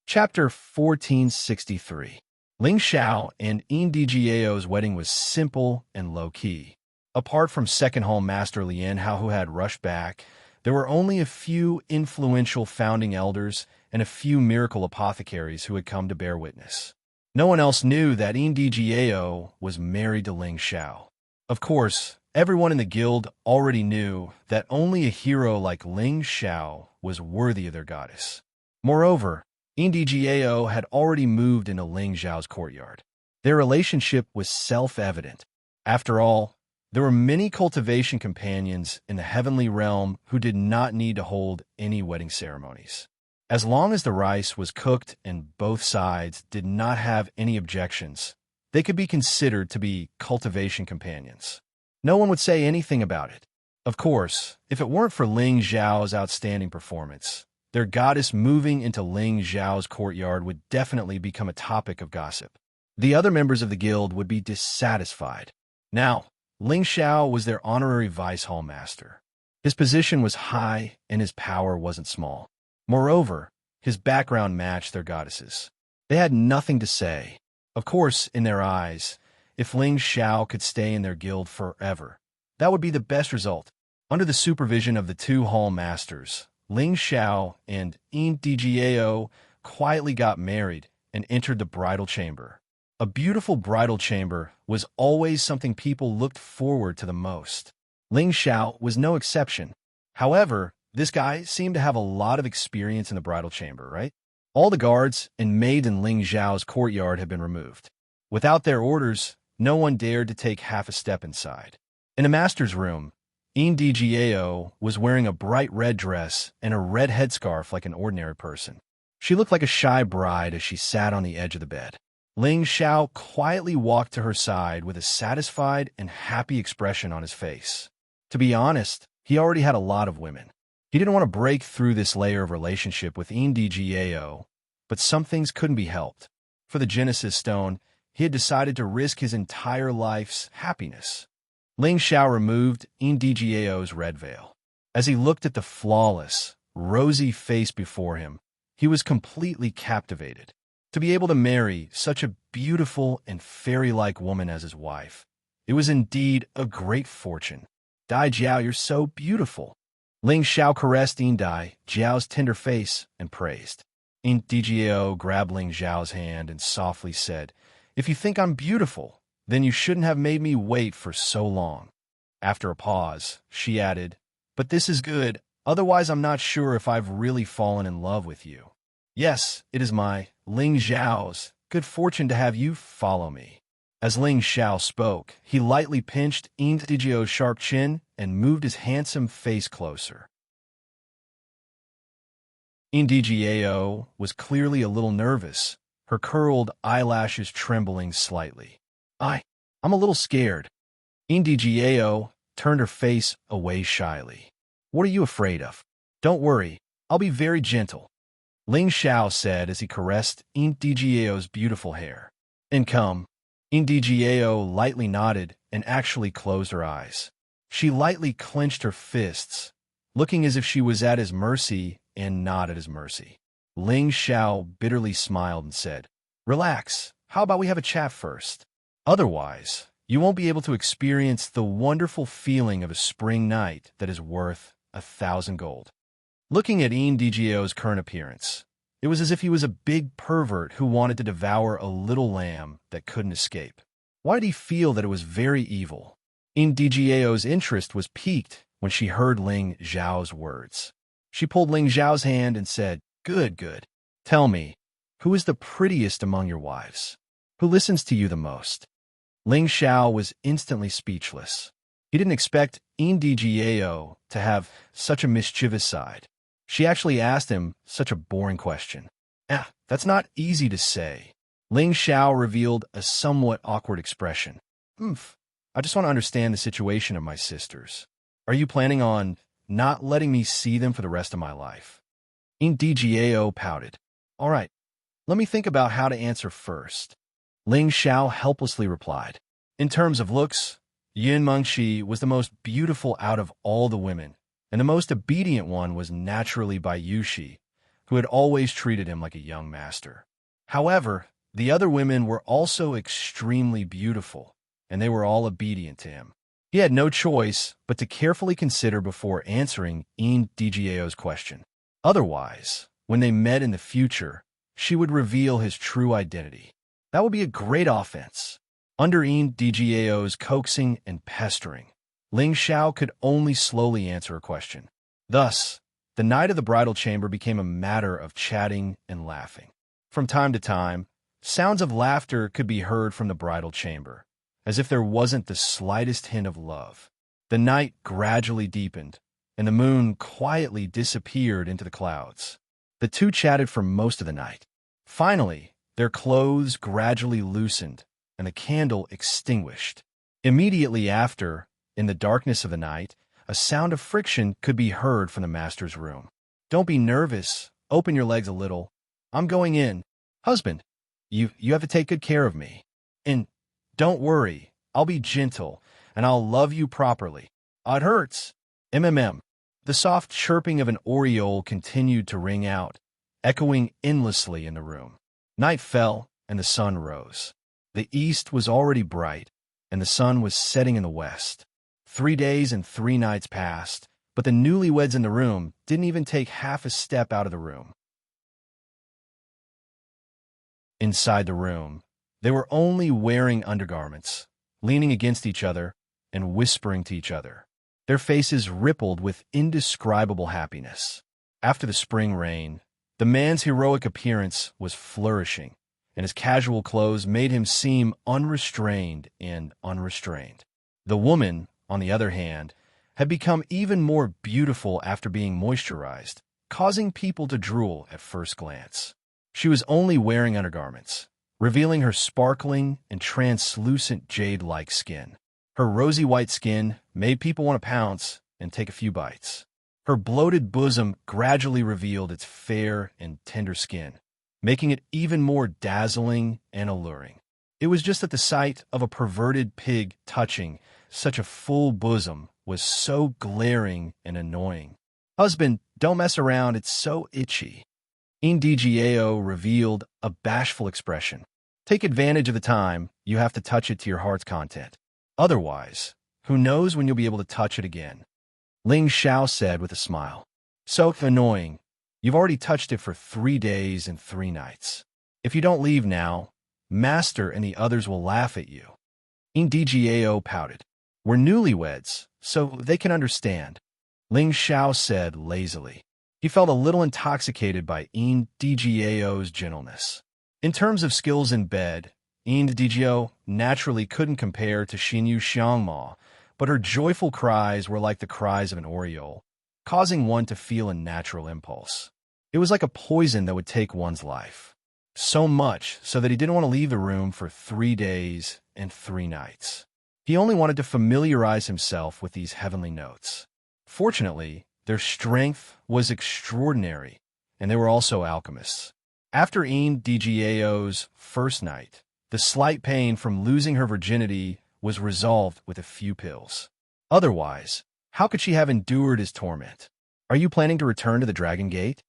Chapter 1463. Ling Xiao and Yin Dgao's wedding was simple and low-key. Apart from second hall master Lian Hao, who had rushed back, there were only a few influential founding elders and a few miracle apothecaries who had come to bear witness. No one else knew that Yin Dgao was married to Ling Xiao. Of course, everyone in the guild already knew that only a hero like Ling Xiao was worthy of their goddess. Moreover, Yin Dgao had already moved into Ling Xiao's courtyard. Their relationship was self-evident. After all, there were many cultivation companions in the heavenly realm who did not need to hold any wedding ceremonies. As long as the rice was cooked and both sides did not have any objections, they could be considered to be cultivation companions. No one would say anything about it. Of course, if it weren't for Ling Xiao's outstanding performance, their goddess moving into Ling Xiao's courtyard would definitely become a topic of gossip. The other members of the guild would be dissatisfied. Now, Ling Xiao was their honorary vice hall master. His position was high and his power wasn't small. Moreover, his background matched their goddesses. They had nothing to say. Of course, in their eyes, if Ling Xiao could stay in their guild forever, that would be the best result. Under the supervision of the two hall masters, Ling Xiao and Yin Dgao quietly got married and entered the bridal chamber. A beautiful bridal chamber was always something people looked forward to the most. Ling Xiao was no exception. However, this guy seemed to have a lot of experience in the bridal chamber, right? All the guards and maids in Ling Xiao's courtyard had been removed. Without their orders, no one dared to take half a step inside. In the master's room, Indgao was wearing a bright red dress and a red headscarf like an ordinary person. She looked like a shy bride as she sat on the edge of the bed. Ling Xiao quietly walked to her side with a satisfied and happy expression on his face. To be honest, he already had a lot of women. He didn't want to break through this layer of relationship with Indgao, but some things couldn't be helped. For the Genesis Stone, he had decided to risk his entire life's happiness. Ling Xiao removed Indgao's red veil. As he looked at the flawless, rosy face before him, he was completely captivated. To be able to marry such a beautiful and fairy-like woman as his wife, it was indeed a great fortune. Dai Jiao, you're so beautiful. Ling Xiao caressed Dai Jiao's tender face and praised. Indgao grabbed Ling Xiao's hand and softly said, "If you think I'm beautiful, then you shouldn't have made me wait for so long." After a pause, she added, "But this is good, otherwise I'm not sure if I've really fallen in love with you." "Yes, it is my Ling Xiao's good fortune to have you follow me." As Ling Xiao spoke, he lightly pinched Indgao's sharp chin and moved his handsome face closer. Indgao was clearly a little nervous, her curled eyelashes trembling slightly. I'm a little scared." Indgao turned her face away shyly. "What are you afraid of? Don't worry, I'll be very gentle," Ling Xiao said as he caressed Indgao's beautiful hair. "And come." Indgao lightly nodded and actually closed her eyes. She lightly clenched her fists, looking as if she was at his mercy and not at his mercy. Ling Xiao bitterly smiled and said, "Relax, how about we have a chat first? Otherwise, you won't be able to experience the wonderful feeling of a spring night that is worth 1,000 gold." Looking at Indgao's current appearance, it was as if he was a big pervert who wanted to devour a little lamb that couldn't escape. Why did he feel that it was very evil? Indgao's interest was piqued when she heard Ling Xiao's words. She pulled Ling Xiao's hand and said, Good. Tell me, who is the prettiest among your wives? Who listens to you the most?" Ling Xiao was instantly speechless. He didn't expect Indgao to have such a mischievous side. She actually asked him such a boring question. That's not easy to say." Ling Xiao revealed a somewhat awkward expression. I just want to understand the situation of my sisters. Are you planning on not letting me see them for the rest of my life?" Indgao pouted. "All right, let me think about how to answer first." Ling Xiao helplessly replied. "In terms of looks, Yin Mengxi was the most beautiful out of all the women, and the most obedient one was naturally Bai Yuxi, who had always treated him like a young master. However, the other women were also extremely beautiful, and they were all obedient to him. He had no choice but to carefully consider before answering Indgao's question. Otherwise, when they met in the future, she would reveal his true identity. That would be a great offense. Under Indgao's coaxing and pestering, Ling Xiao could only slowly answer a question. Thus, the night of the bridal chamber became a matter of chatting and laughing. From time to time, sounds of laughter could be heard from the bridal chamber, as if there wasn't the slightest hint of love. The night gradually deepened, and the moon quietly disappeared into the clouds. The two chatted for most of the night. Finally, their clothes gradually loosened, and the candle extinguished. Immediately after, in the darkness of the night, a sound of friction could be heard from the master's room. "Don't be nervous. Open your legs a little. I'm going in. Husband, you have to take good care of me. And don't worry, I'll be gentle, and I'll love you properly. It hurts. MMM. The soft chirping of an oriole continued to ring out, echoing endlessly in the room. Night fell, and the sun rose. The east was already bright, and the sun was setting in the west. 3 days and 3 nights passed, but the newlyweds in the room didn't even take half a step out of the room. Inside the room, they were only wearing undergarments, leaning against each other and whispering to each other. Their faces rippled with indescribable happiness. After the spring rain, the man's heroic appearance was flourishing, and his casual clothes made him seem unrestrained and unrestrained. The woman, on the other hand, had become even more beautiful after being moisturized, causing people to drool at first glance. She was only wearing undergarments, revealing her sparkling and translucent jade-like skin. Her rosy white skin made people want to pounce and take a few bites. Her bloated bosom gradually revealed its fair and tender skin, making it even more dazzling and alluring. It was just that the sight of a perverted pig touching such a full bosom was so glaring and annoying. "Husband, don't mess around, it's so itchy." Indigeo revealed a bashful expression. "Take advantage of the time you have to touch it to your heart's content. Otherwise, who knows when you'll be able to touch it again." Ling Xiao said with a smile. "So annoying. You've already touched it for 3 days and 3 nights. If you don't leave now, Master and the others will laugh at you." Indigeo pouted. "We're newlyweds, so they can understand," Ling Xiao said lazily. He felt a little intoxicated by Indigeo's gentleness. In terms of skills in bed, Indigeo naturally couldn't compare to Xinyu Xiangma, but her joyful cries were like the cries of an oriole, causing one to feel a natural impulse. It was like a poison that would take one's life. So much so that he didn't want to leave the room for 3 days and 3 nights. He only wanted to familiarize himself with these heavenly notes. Fortunately, their strength was extraordinary, and they were also alchemists. After Indigeo's first night, the slight pain from losing her virginity was resolved with a few pills. Otherwise, how could she have endured his torment? "Are you planning to return to the Dragon Gate?"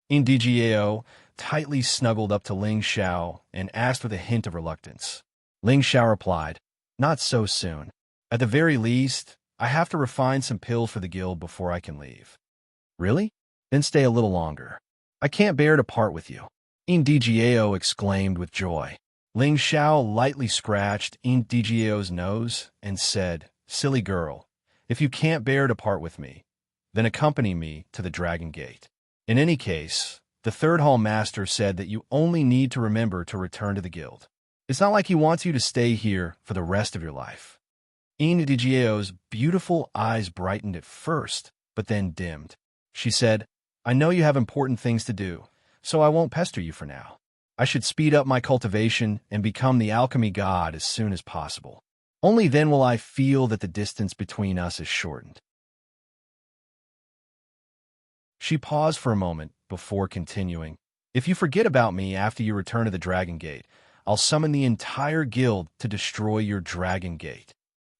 Indigeo tightly snuggled up to Ling Xiao and asked with a hint of reluctance. Ling Xiao replied, "Not so soon. At the very least, I have to refine some pills for the guild before I can leave." "Really? Then stay a little longer. I can't bear to part with you," Indigeo exclaimed with joy. Ling Xiao lightly scratched Indigeo's nose and said, "Silly girl, if you can't bear to part with me, then accompany me to the Dragon Gate. In any case, the Third Hall Master said that you only need to remember to return to the guild. It's not like he wants you to stay here for the rest of your life." Indigeo's beautiful eyes brightened at first, but then dimmed. She said, "I know you have important things to do, so I won't pester you for now. I should speed up my cultivation and become the alchemy god as soon as possible. Only then will I feel that the distance between us is shortened." She paused for a moment before continuing. "If you forget about me after you return to the Dragon Gate, I'll summon the entire guild to destroy your Dragon Gate."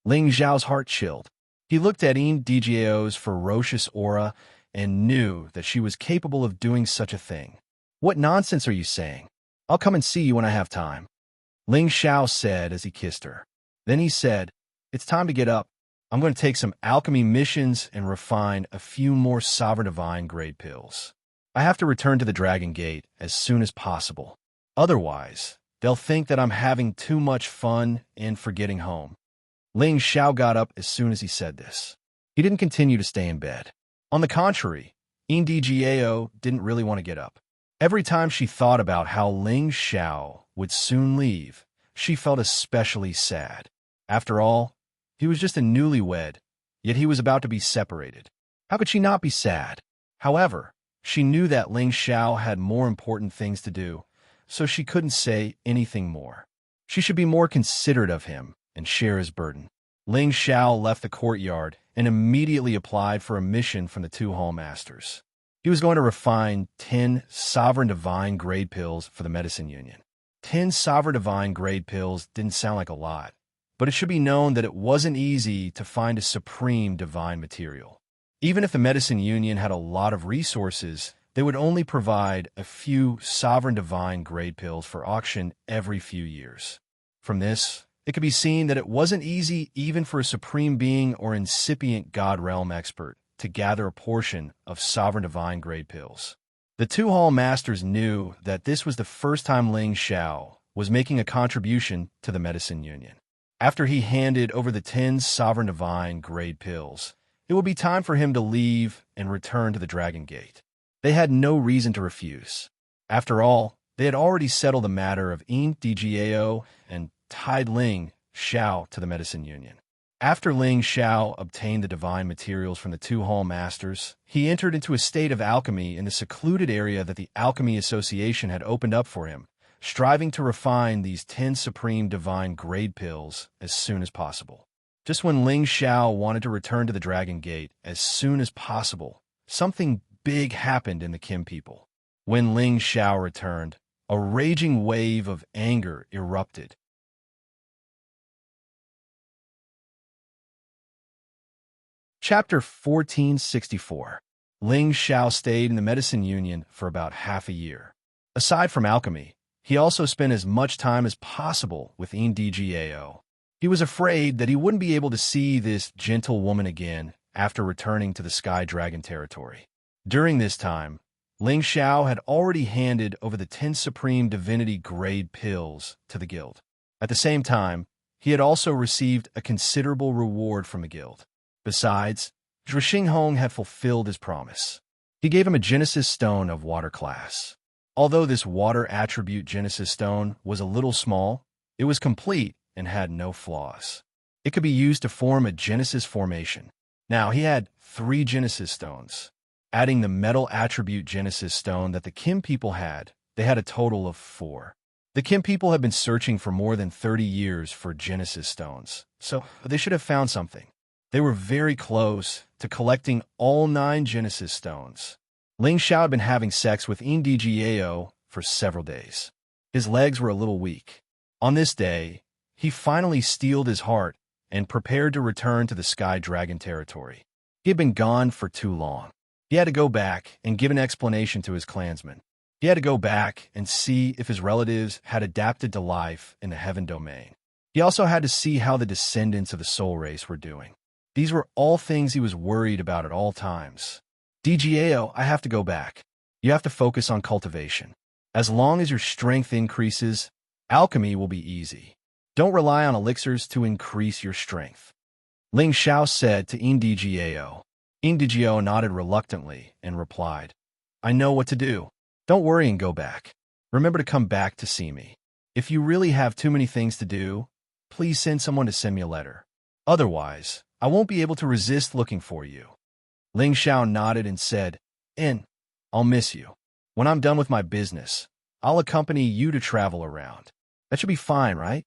Ling Xiao's heart chilled. He looked at Indigeo's ferocious aura and knew that she was capable of doing such a thing. "What nonsense are you saying? I'll come and see you when I have time," Ling Xiao said as he kissed her. Then he said, "It's time to get up. I'm going to take some alchemy missions and refine a few more Sovereign Divine grade pills. I have to return to the Dragon Gate as soon as possible. Otherwise, they'll think that I'm having too much fun and forgetting home." Ling Xiao got up as soon as he said this. He didn't continue to stay in bed. On the contrary, Indigeo didn't really want to get up. Every time she thought about how Ling Xiao would soon leave, she felt especially sad. After all, he was just a newlywed, yet he was about to be separated. How could she not be sad? However, she knew that Ling Xiao had more important things to do, so she couldn't say anything more. She should be more considerate of him and share his burden. Ling Xiao left the courtyard and immediately applied for a mission from the 2 Hall Masters. He was going to refine 10 Sovereign Divine grade pills for the Medicine Union. 10 Sovereign Divine grade pills didn't sound like a lot, but it should be known that it wasn't easy to find a Supreme Divine material. Even if the Medicine Union had a lot of resources, they would only provide a few Sovereign Divine grade pills for auction every few years. From this, it could be seen that it wasn't easy even for a Supreme Being or incipient God Realm expert to gather a portion of Sovereign Divine grade pills. The 2 Hall Masters knew that this was the first time Ling Xiao was making a contribution to the Medicine Union. After he handed over the 10 Sovereign Divine grade pills, it would be time for him to leave and return to the Dragon Gate. They had no reason to refuse. After all, They had already settled the matter of Yin Dgao and tied Ling Xiao to the Medicine Union. After Ling Xiao obtained the divine materials from the two hall masters, he entered into a state of alchemy in the secluded area that the Alchemy Association had opened up for him, striving to refine these 10 supreme divine grade pills as soon as possible. Just when Ling Xiao wanted to return to the Dragon Gate as soon as possible, something big happened in the Kim people. When Ling Xiao returned, a raging wave of anger erupted. Chapter 1464. Ling Xiao stayed in the Medicine Union for about half a year. Aside from alchemy, he also spent as much time as possible with Yin Dgao. He was afraid that he wouldn't be able to see this gentle woman again after returning to the Sky Dragon territory. During this time, Ling Xiao had already handed over the 10 Supreme Divinity Grade pills to the guild. At the same time, he had also received a considerable reward from the guild. Besides, Zhu Xinghong had fulfilled his promise. He gave him a Genesis Stone of Water class. Although this Water Attribute Genesis Stone was a little small, it was complete and had no flaws. It could be used to form a Genesis formation. Now, he had 3 Genesis Stones. Adding the Metal Attribute Genesis Stone that the Kim people had, they had a total of 4. The Kim people had been searching for more than 30 years for Genesis Stones, so they should have found something. They were very close to collecting all 9 Genesis Stones. Ling Xiao had been having sex with Yin Dgao for several days. His legs were a little weak. On this day, he finally steeled his heart and prepared to return to the Sky Dragon territory. He had been gone for too long. He had to go back and give an explanation to his clansmen. He had to go back and see if his relatives had adapted to life in the Heaven Domain. He also had to see how the descendants of the Soul Race were doing. These were all things he was worried about at all times. Dgao, I have to go back. You have to focus on cultivation. As long as your strength increases, alchemy will be easy. Don't rely on elixirs to increase your strength. Ling Xiao said to Yin Dgao. Yin Dgao nodded reluctantly and replied, I know what to do. Don't worry and go back. Remember to come back to see me. If you really have too many things to do, please send someone to send me a letter. Otherwise, I won't be able to resist looking for you. Ling Xiao nodded and said, I'll miss you. When I'm done with my business, I'll accompany you to travel around. That should be fine, right?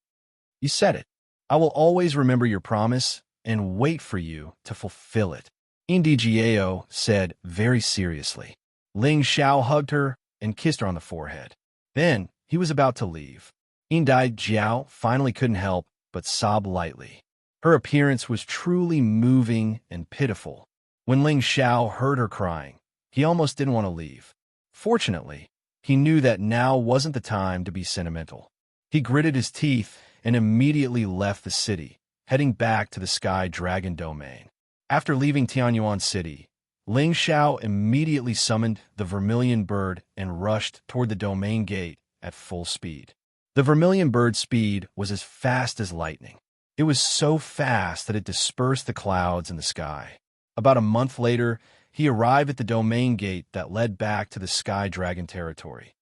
You said it. I will always remember your promise and wait for you to fulfill it. Yin Dgao said very seriously. Ling Xiao hugged her and kissed her on the forehead. Then he was about to leave. Yin Dgao finally couldn't help but sob lightly. Her appearance was truly moving and pitiful. When Ling Xiao heard her crying, he almost didn't want to leave. Fortunately, he knew that now wasn't the time to be sentimental. He gritted his teeth and immediately left the city, heading back to the Sky Dragon Domain. After leaving Tianyuan City, Ling Xiao immediately summoned the Vermilion Bird and rushed toward the domain gate at full speed. The Vermilion Bird's speed was as fast as lightning. It was so fast that it dispersed the clouds in the sky. About a month later, he arrived at the domain gate that led back to the Sky Dragon territory.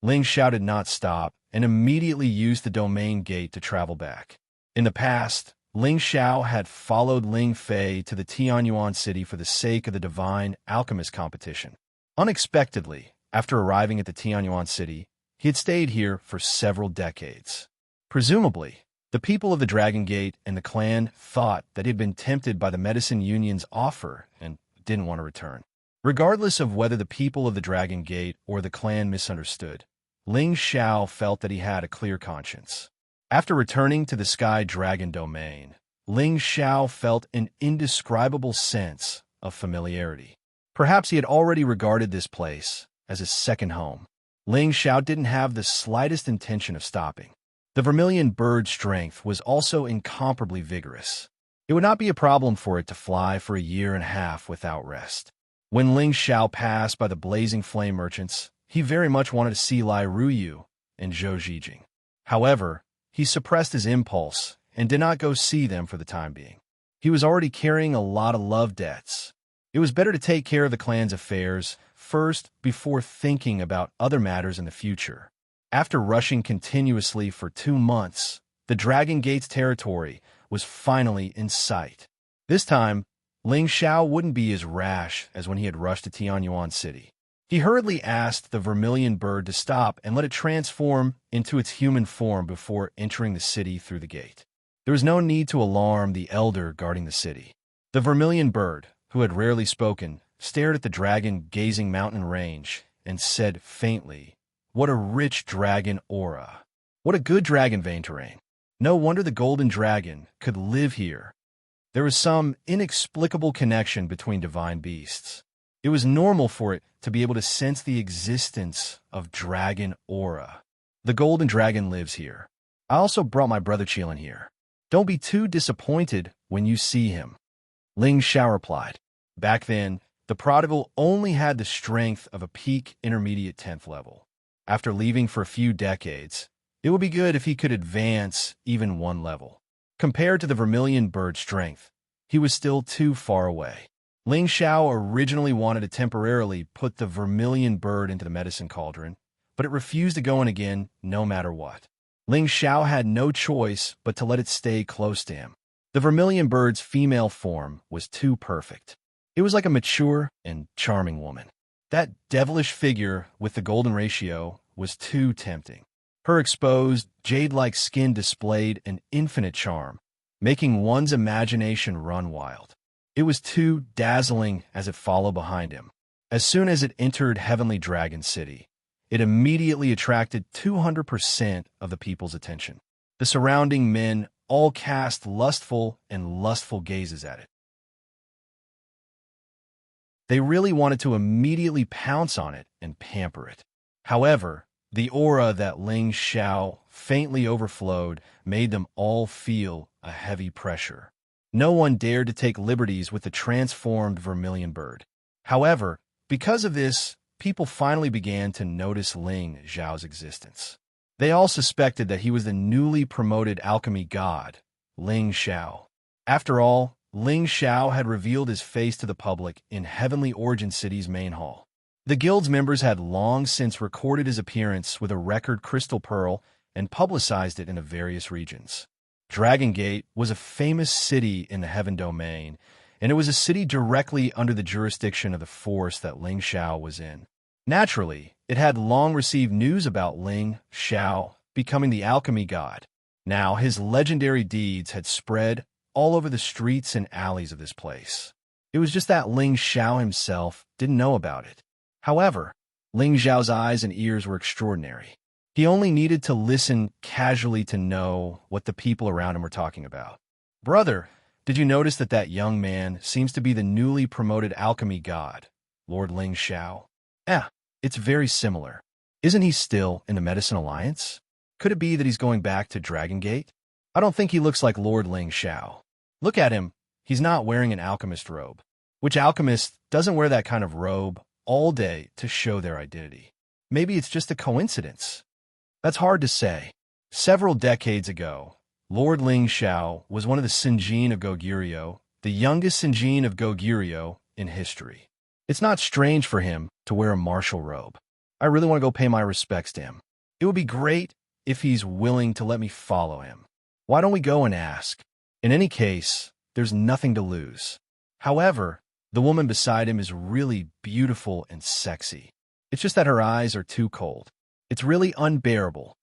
Ling Xiao did not stop and immediately used the domain gate to travel back. In the past, Ling Xiao had followed Ling Fei to the Tianyuan city for the sake of the Divine Alchemist competition. Unexpectedly, after arriving at the Tianyuan city, he had stayed here for several decades. Presumably, the people of the Dragon Gate and the clan thought that he had been tempted by the Medicine Union's offer and didn't want to return. Regardless of whether the people of the Dragon Gate or the clan misunderstood, Ling Xiao felt that he had a clear conscience. After returning to the Sky Dragon Domain, Ling Xiao felt an indescribable sense of familiarity. Perhaps he had already regarded this place as his second home. Ling Xiao didn't have the slightest intention of stopping. The Vermilion Bird's strength was also incomparably vigorous. It would not be a problem for it to fly for a year and a half without rest. When Ling Xiao passed by the Blazing Flame Merchants, he very much wanted to see Lai Ruyu and Zhou Zhijing. However, he suppressed his impulse and did not go see them for the time being. He was already carrying a lot of love debts. It was better to take care of the clan's affairs first before thinking about other matters in the future. After rushing continuously for 2 months, the Dragon Gate's territory was finally in sight. This time, Ling Xiao wouldn't be as rash as when he had rushed to Tianyuan City. He hurriedly asked the vermilion bird to stop and let it transform into its human form before entering the city through the gate. There was no need to alarm the elder guarding the city. The vermilion bird, who had rarely spoken, stared at the dragon-gazing mountain range and said faintly, "What a rich dragon aura! What a good dragon vein terrain! No wonder the golden dragon could live here." There was some inexplicable connection between divine beasts. It was normal for it to be able to sense the existence of dragon aura. The golden dragon lives here. I also brought my brother Qilin here. Don't be too disappointed when you see him. Ling Xiao replied. Back then, the prodigal only had the strength of a peak intermediate 10th level. After leaving for a few decades, it would be good if he could advance even 1 level. Compared to the vermilion bird's strength, he was still too far away. Ling Xiao originally wanted to temporarily put the vermilion bird into the medicine cauldron, but it refused to go in again no matter what. Ling Xiao had no choice but to let it stay close to him. The vermilion bird's female form was too perfect. It was like a mature and charming woman. That devilish figure with the golden ratio was too tempting. Her exposed, jade-like skin displayed an infinite charm, making one's imagination run wild. It was too dazzling as it followed behind him. As soon as it entered Heavenly Dragon City, it immediately attracted 200% of the people's attention. The surrounding men all cast lustful gazes at it. They really wanted to immediately pounce on it and pamper it. However, the aura that Ling Xiao faintly overflowed made them all feel a heavy pressure. No one dared to take liberties with the transformed vermilion bird. However, because of this, people finally began to notice Ling Xiao's existence. They all suspected that he was the newly promoted alchemy god, Ling Xiao. After all, Ling Xiao had revealed his face to the public in Heavenly Origin City's main hall. The guild's members had long since recorded his appearance with a record crystal pearl and publicized it in the various regions. Dragon Gate was a famous city in the Heaven Domain, and it was a city directly under the jurisdiction of the force that Ling Xiao was in. Naturally, it had long received news about Ling Xiao becoming the alchemy god. Now, his legendary deeds had spread all over the streets and alleys of this place. It was just that Ling Xiao himself didn't know about it. However, Ling Xiao's eyes and ears were extraordinary. He only needed to listen casually to know what the people around him were talking about. "Brother, did you notice that young man seems to be the newly promoted alchemy god, Lord Ling Xiao?" It's very similar. Isn't he still in the Medicine Alliance? Could it be that he's going back to Dragon Gate? I don't think he looks like Lord Ling Xiao. Look at him. He's not wearing an alchemist robe. Which alchemist doesn't wear that kind of robe all day to show their identity? Maybe it's just a coincidence. That's hard to say. Several decades ago, Lord Ling Xiao was one of the Sinjin of Goguryeo, the youngest Sinjin of Goguryeo in history. It's not strange for him to wear a martial robe. I really want to go pay my respects to him. It would be great if he's willing to let me follow him. Why don't we go and ask? In any case, there's nothing to lose. However, the woman beside him is really beautiful and sexy. It's just that her eyes are too cold. It's really unbearable.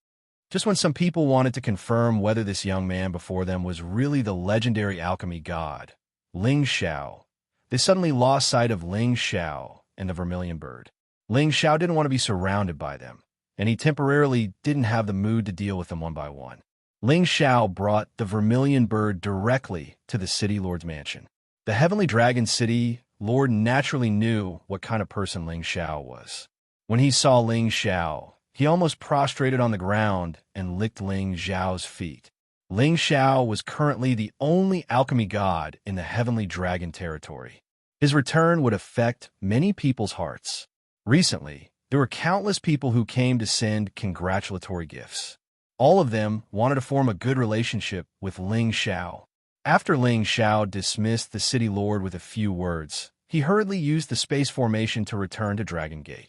Just when some people wanted to confirm whether this young man before them was really the legendary alchemy god, Ling Xiao, they suddenly lost sight of Ling Xiao and the vermilion bird. Ling Xiao didn't want to be surrounded by them, and he temporarily didn't have the mood to deal with them one by one. Ling Xiao brought the vermilion bird directly to the city lord's mansion. The Heavenly Dragon City lord naturally knew what kind of person Ling Xiao was. When he saw Ling Xiao, he almost prostrated on the ground and licked Ling Xiao's feet. Ling Xiao was currently the only alchemy god in the Heavenly Dragon territory. His return would affect many people's hearts. Recently, there were countless people who came to send congratulatory gifts. All of them wanted to form a good relationship with Ling Xiao. After Ling Xiao dismissed the city lord with a few words, he hurriedly used the space formation to return to Dragon Gate.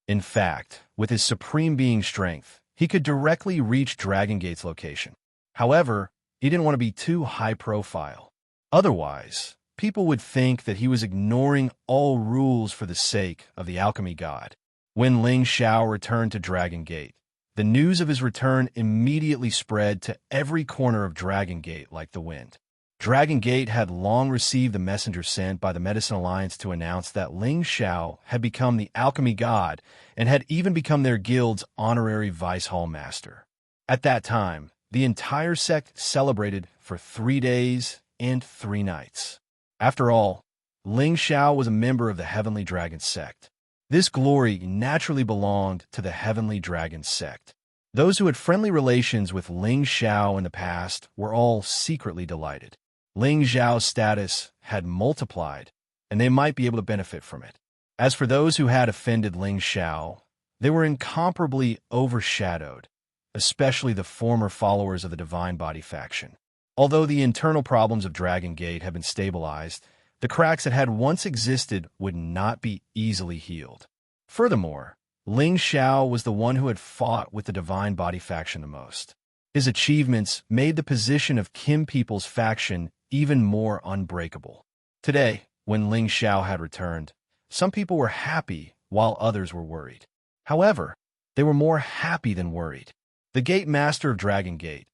In fact, with his supreme being strength, he could directly reach Dragon Gate's location. However, he didn't want to be too high-profile. Otherwise, people would think that he was ignoring all rules for the sake of the alchemy god. When Ling Xiao returned to Dragon Gate, the news of his return immediately spread to every corner of Dragon Gate like the wind. Dragon Gate had long received the messenger sent by the Medicine Alliance to announce that Ling Xiao had become the alchemy god and had even become their guild's honorary vice hall master. At that time, the entire sect celebrated for 3 days and 3 nights. After all, Ling Xiao was a member of the Heavenly Dragon sect. This glory naturally belonged to the Heavenly Dragon sect. Those who had friendly relations with Ling Xiao in the past were all secretly delighted. Ling Xiao's status had multiplied, and they might be able to benefit from it. As for those who had offended Ling Xiao, they were incomparably overshadowed, especially the former followers of the Divine Body faction. Although the internal problems of Dragon Gate had been stabilized, the cracks that had once existed would not be easily healed. Furthermore, Ling Xiao was the one who had fought with the Divine Body faction the most. His achievements made the position of Kim People's faction even more unbreakable. Today, when Ling Xiao had returned, some people were happy while others were worried. However, they were more happy than worried. The Gate Master of Dragon Gate,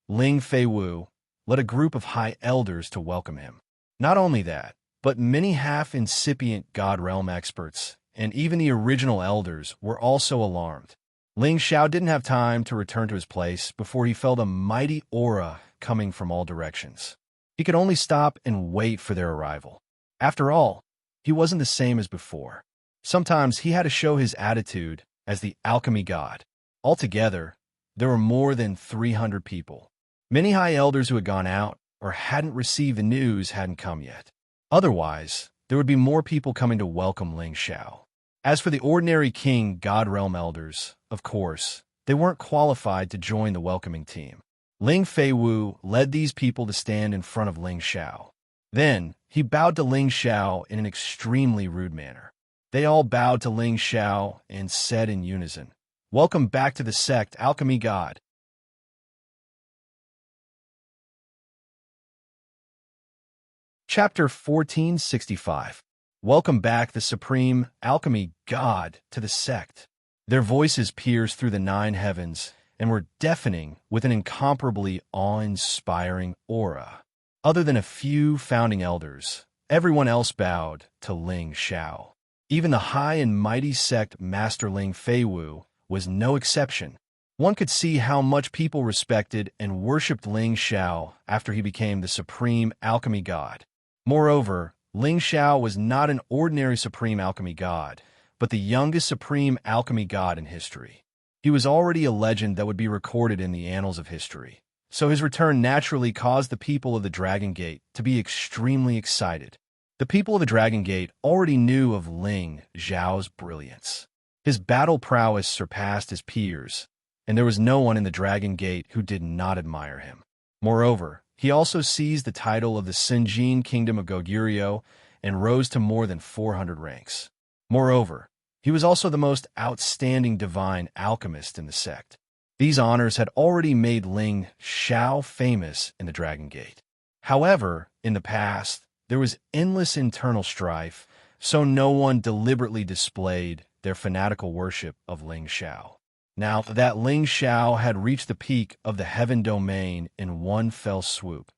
Ling Feiwu, led a group of high elders to welcome him. Not only that, but many half-incipient God Realm experts and even the original elders were also alarmed. Ling Xiao didn't have time to return to his place before he felt a mighty aura coming from all directions. He could only stop and wait for their arrival. After all, he wasn't the same as before. Sometimes he had to show his attitude as the alchemy god. Altogether, there were more than 300 people. Many high elders who had gone out or hadn't received the news hadn't come yet. Otherwise, there would be more people coming to welcome Ling Xiao. As for the ordinary King God Realm elders, of course, they weren't qualified to join the welcoming team. Ling Feiwu led these people to stand in front of Ling Xiao. Then, he bowed to Ling Xiao in an extremely rude manner. They all bowed to Ling Xiao and said in unison, "Welcome back to the sect, Alchemy God." Chapter 1465. Welcome back the Supreme Alchemy God to the sect. Their voices pierced through the 9 heavens and were deafening with an incomparably awe-inspiring aura. Other than a few founding elders, everyone else bowed to Ling Xiao. Even the high and mighty sect Master Ling Feiwu was no exception. One could see how much people respected and worshipped Ling Xiao after he became the Supreme Alchemy God. Moreover, Ling Xiao was not an ordinary Supreme Alchemy God, but the youngest Supreme Alchemy God in history. He was already a legend that would be recorded in the annals of history, so his return naturally caused the people of the Dragon Gate to be extremely excited. The people of the Dragon Gate already knew of Ling Xiao's brilliance. His battle prowess surpassed his peers, and there was no one in the Dragon Gate who did not admire him. Moreover, he also seized the title of the Sinjin Kingdom of Goguryeo and rose to more than 400 ranks. Moreover, he was also the most outstanding divine alchemist in the sect. These honors had already made Ling Xiao famous in the Dragon Gate. However, in the past, there was endless internal strife, so no one deliberately displayed their fanatical worship of Ling Xiao. Now that Ling Xiao had reached the peak of the heaven domain in one fell swoop,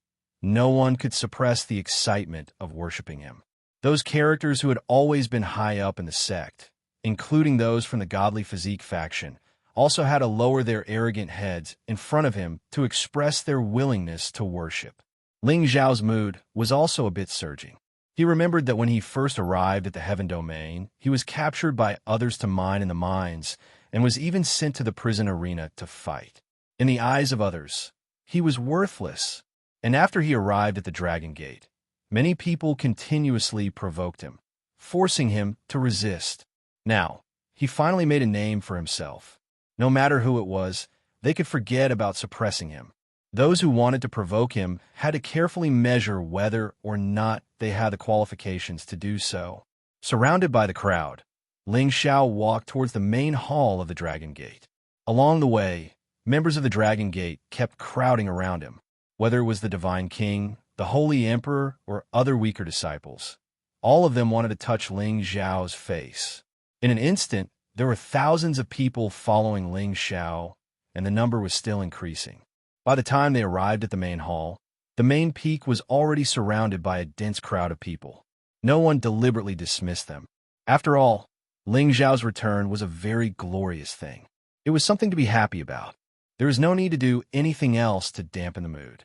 no one could suppress the excitement of worshiping him. Those characters who had always been high up in the sect, including those from the Godly Physique faction, also had to lower their arrogant heads in front of him to express their willingness to worship. Ling Xiao's mood was also a bit surging. He remembered that when he first arrived at the heaven domain, he was captured by others to mine in the mines and was even sent to the prison arena to fight. In the eyes of others, he was worthless, and after he arrived at the Dragon Gate, many people continuously provoked him, forcing him to resist. Now, he finally made a name for himself. No matter who it was, they could forget about suppressing him. Those who wanted to provoke him had to carefully measure whether or not they had the qualifications to do so. Surrounded by the crowd, Ling Xiao walked towards the main hall of the Dragon Gate. Along the way, members of the Dragon Gate kept crowding around him, whether it was the Divine King, the Holy Emperor, or other weaker disciples. All of them wanted to touch Ling Xiao's face. In an instant, there were thousands of people following Ling Xiao, and the number was still increasing. By the time they arrived at the main hall, the main peak was already surrounded by a dense crowd of people. No one deliberately dismissed them. After all, Ling Xiao's return was a very glorious thing. It was something to be happy about. There was no need to do anything else to dampen the mood.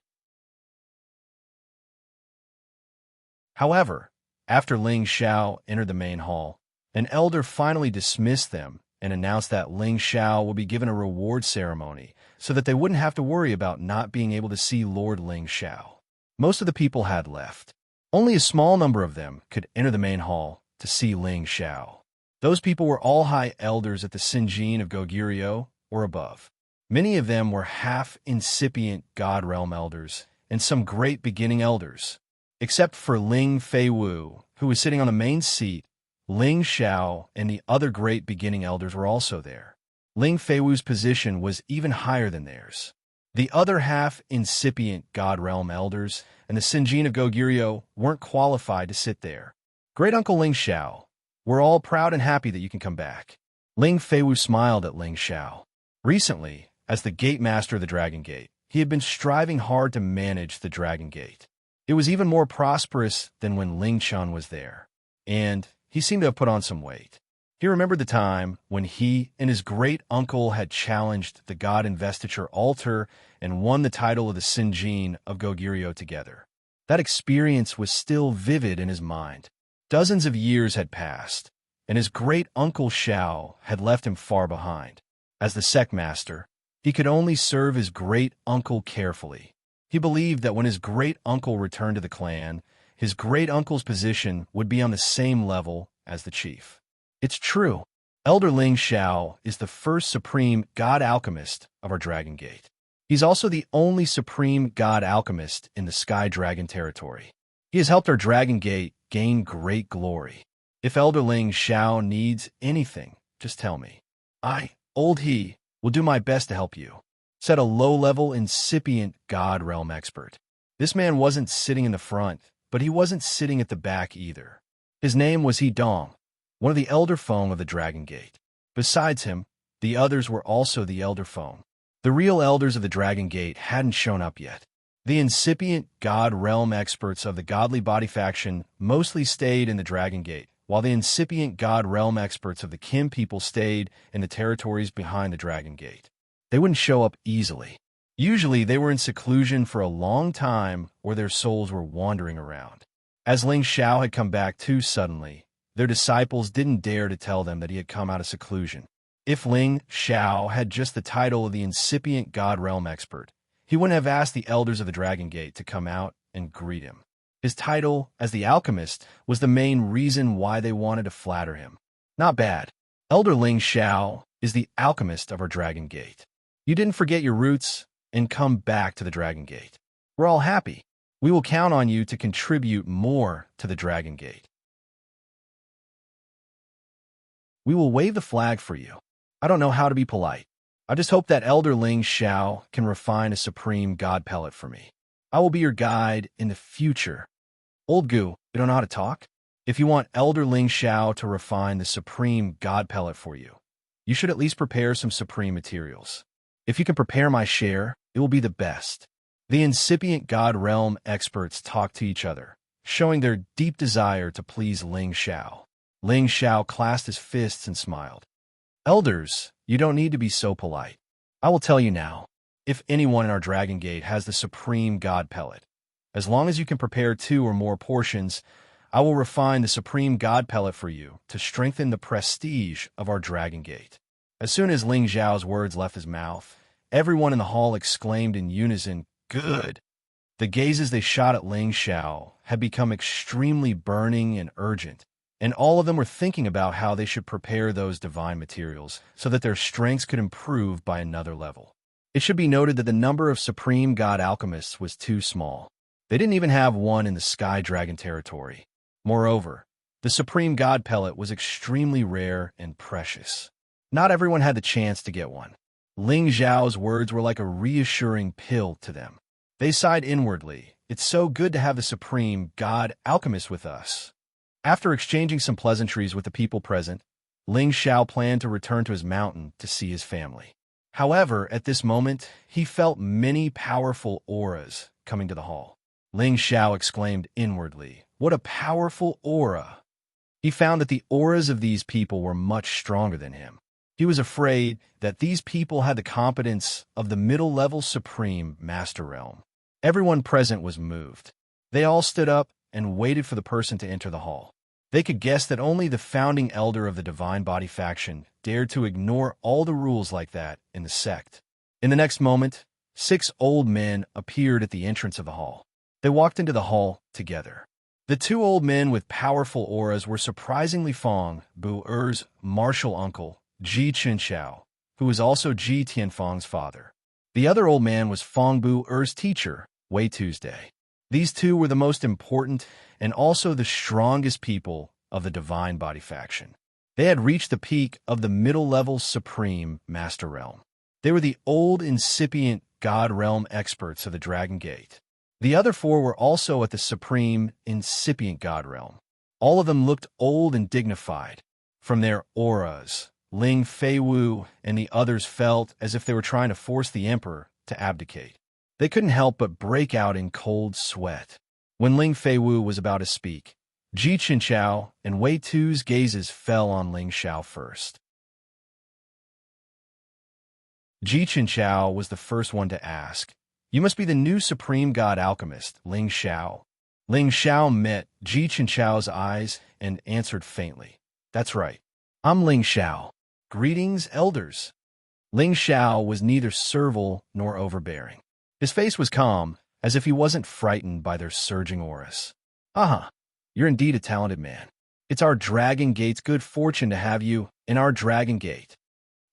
However, after Ling Xiao entered the main hall, an elder finally dismissed them and announced that Ling Xiao would be given a reward ceremony so that they wouldn't have to worry about not being able to see Lord Ling Xiao. Most of the people had left. Only a small number of them could enter the main hall to see Ling Xiao. Those people were all high elders at the Sinjin of Goguryeo or above. Many of them were half-incipient God Realm elders and some great beginning elders. Except for Ling Feiwu, who was sitting on the main seat, Ling Xiao and the other great beginning elders were also there. Ling Feiwu's position was even higher than theirs. The other half-incipient God Realm elders and the Sinjin of Goguryeo weren't qualified to sit there. Great Uncle Ling Xiao, we're all proud and happy that you can come back. Ling Feiwu smiled at Ling Xiao. Recently, as the gate master of the Dragon Gate, he had been striving hard to manage the Dragon Gate. It was even more prosperous than when Ling Chun was there, and he seemed to have put on some weight. He remembered the time when he and his great uncle had challenged the God Investiture altar and won the title of the Sinjin of Goguryeo together. That experience was still vivid in his mind. Dozens of years had passed, and his great uncle Xiao had left him far behind. As the sect master, he could only serve his great uncle carefully. He believed that when his great uncle returned to the clan, his great uncle's position would be on the same level as the chief. It's true. Elder Ling Xiao is the first supreme God alchemist of our Dragon Gate. He's also the only supreme God alchemist in the Sky Dragon territory. He has helped our Dragon Gate gain great glory. If Elder Ling Xiao needs anything, just tell me. I, Old He, will do my best to help you, said a low-level, incipient God Realm expert. This man wasn't sitting in the front, but he wasn't sitting at the back either. His name was He Dong, one of the Elder Feng of the Dragon Gate. Besides him, the others were also the Elder Feng. The real elders of the Dragon Gate hadn't shown up yet. The incipient God Realm experts of the Godly Body faction mostly stayed in the Dragon Gate, while the incipient God Realm experts of the Kim people stayed in the territories behind the Dragon Gate. They wouldn't show up easily. Usually, they were in seclusion for a long time or their souls were wandering around. As Ling Xiao had come back too suddenly, their disciples didn't dare to tell them that he had come out of seclusion. If Ling Xiao had just the title of the incipient God Realm expert, he wouldn't have asked the elders of the Dragon Gate to come out and greet him. His title as the alchemist was the main reason why they wanted to flatter him. Not bad. Elder Ling Xiao is the alchemist of our Dragon Gate. You didn't forget your roots and come back to the Dragon Gate. We're all happy. We will count on you to contribute more to the Dragon Gate. We will wave the flag for you. I don't know how to be polite. I just hope that Elder Ling Xiao can refine a supreme God pellet for me. I will be your guide in the future. Old Gu, you don't know how to talk? If you want Elder Ling Xiao to refine the supreme God pellet for you, you should at least prepare some supreme materials. If you can prepare my share, it will be the best. The incipient God Realm experts talked to each other, showing their deep desire to please Ling Xiao. Ling Xiao clasped his fists and smiled. Elders, you don't need to be so polite. I will tell you now, if anyone in our Dragon Gate has the supreme God pellet, as long as you can prepare 2 or more portions, I will refine the supreme God pellet for you to strengthen the prestige of our Dragon Gate. As soon as Ling Xiao's words left his mouth, everyone in the hall exclaimed in unison, "Good!" The gazes they shot at Ling Xiao had become extremely burning and urgent, and all of them were thinking about how they should prepare those divine materials so that their strengths could improve by another level. It should be noted that the number of supreme god alchemists was too small. They didn't even have one in the Sky Dragon territory. Moreover, the supreme god pellet was extremely rare and precious. Not everyone had the chance to get one. Ling Xiao's words were like a reassuring pill to them. They sighed inwardly. It's so good to have the supreme god alchemist with us. After exchanging some pleasantries with the people present, Ling Xiao planned to return to his mountain to see his family. However, at this moment, he felt many powerful auras coming to the hall. Ling Xiao exclaimed inwardly, "What a powerful aura!" He found that the auras of these people were much stronger than him. He was afraid that these people had the competence of the middle-level supreme master realm. Everyone present was moved. They all stood up and waited for the person to enter the hall. They could guess that only the founding elder of the Divine Body faction dared to ignore all the rules like that in the sect. In the next moment, 6 old men appeared at the entrance of the hall. They walked into the hall together. The 2 old men with powerful auras were surprisingly Fong Bu-er's martial uncle, Ji Qianxiao, who was also Ji Tianfeng's father. The other old man was Fong Bu-er's teacher, Wei Tuesday. These 2 were the most important and also the strongest people of the Divine Body faction. They had reached the peak of the middle-level supreme master realm. They were the old incipient god realm experts of the Dragon Gate. The other 4 were also at the supreme incipient god realm. All of them looked old and dignified. From their auras, Ling Feiwu and the others felt as if they were trying to force the emperor to abdicate. They couldn't help but break out in cold sweat. When Ling Feiwu was about to speak, Ji Qianxiao and Wei Tu's gazes fell on Ling Xiao first. Ji Qianxiao was the first one to ask, "You must be the new supreme god alchemist, Ling Xiao." Ling Xiao met Ji Qianxiao's eyes and answered faintly, "That's right. I'm Ling Xiao. Greetings, elders." Ling Xiao was neither servile nor overbearing. His face was calm, as if he wasn't frightened by their surging auras. You're indeed a talented man. It's our Dragon Gate's good fortune to have you in our Dragon Gate."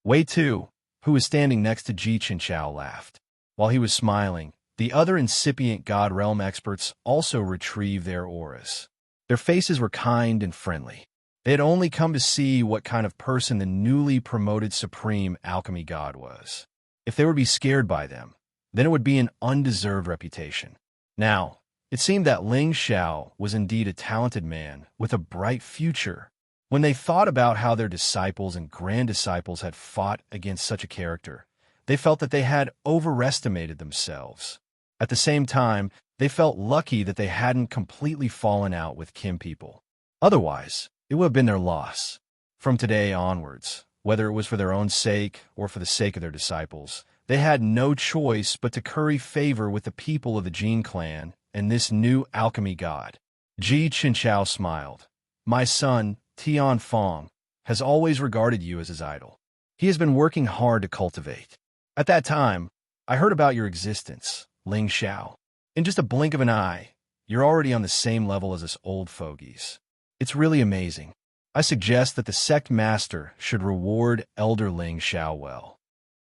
Wei Tu, who was standing next to Ji Qianxiao, laughed. While he was smiling, the other incipient god realm experts also retrieved their auras. Their faces were kind and friendly. They had only come to see what kind of person the newly promoted supreme alchemy god was. If they would be scared by them, then it would be an undeserved reputation. Now, it seemed that Ling Xiao was indeed a talented man with a bright future. When they thought about how their disciples and grand-disciples had fought against such a character, they felt that they had overestimated themselves. At the same time, they felt lucky that they hadn't completely fallen out with Kim people. Otherwise, it would have been their loss. From today onwards, whether it was for their own sake or for the sake of their disciples, they had no choice but to curry favor with the people of the Jin clan and this new alchemy god. Ji Qianxiao smiled. "My son, Tian Fong, has always regarded you as his idol. He has been working hard to cultivate. At that time, I heard about your existence, Ling Xiao. In just a blink of an eye, you're already on the same level as us old fogies. It's really amazing. I suggest that the sect master should reward Elder Ling Xiao well."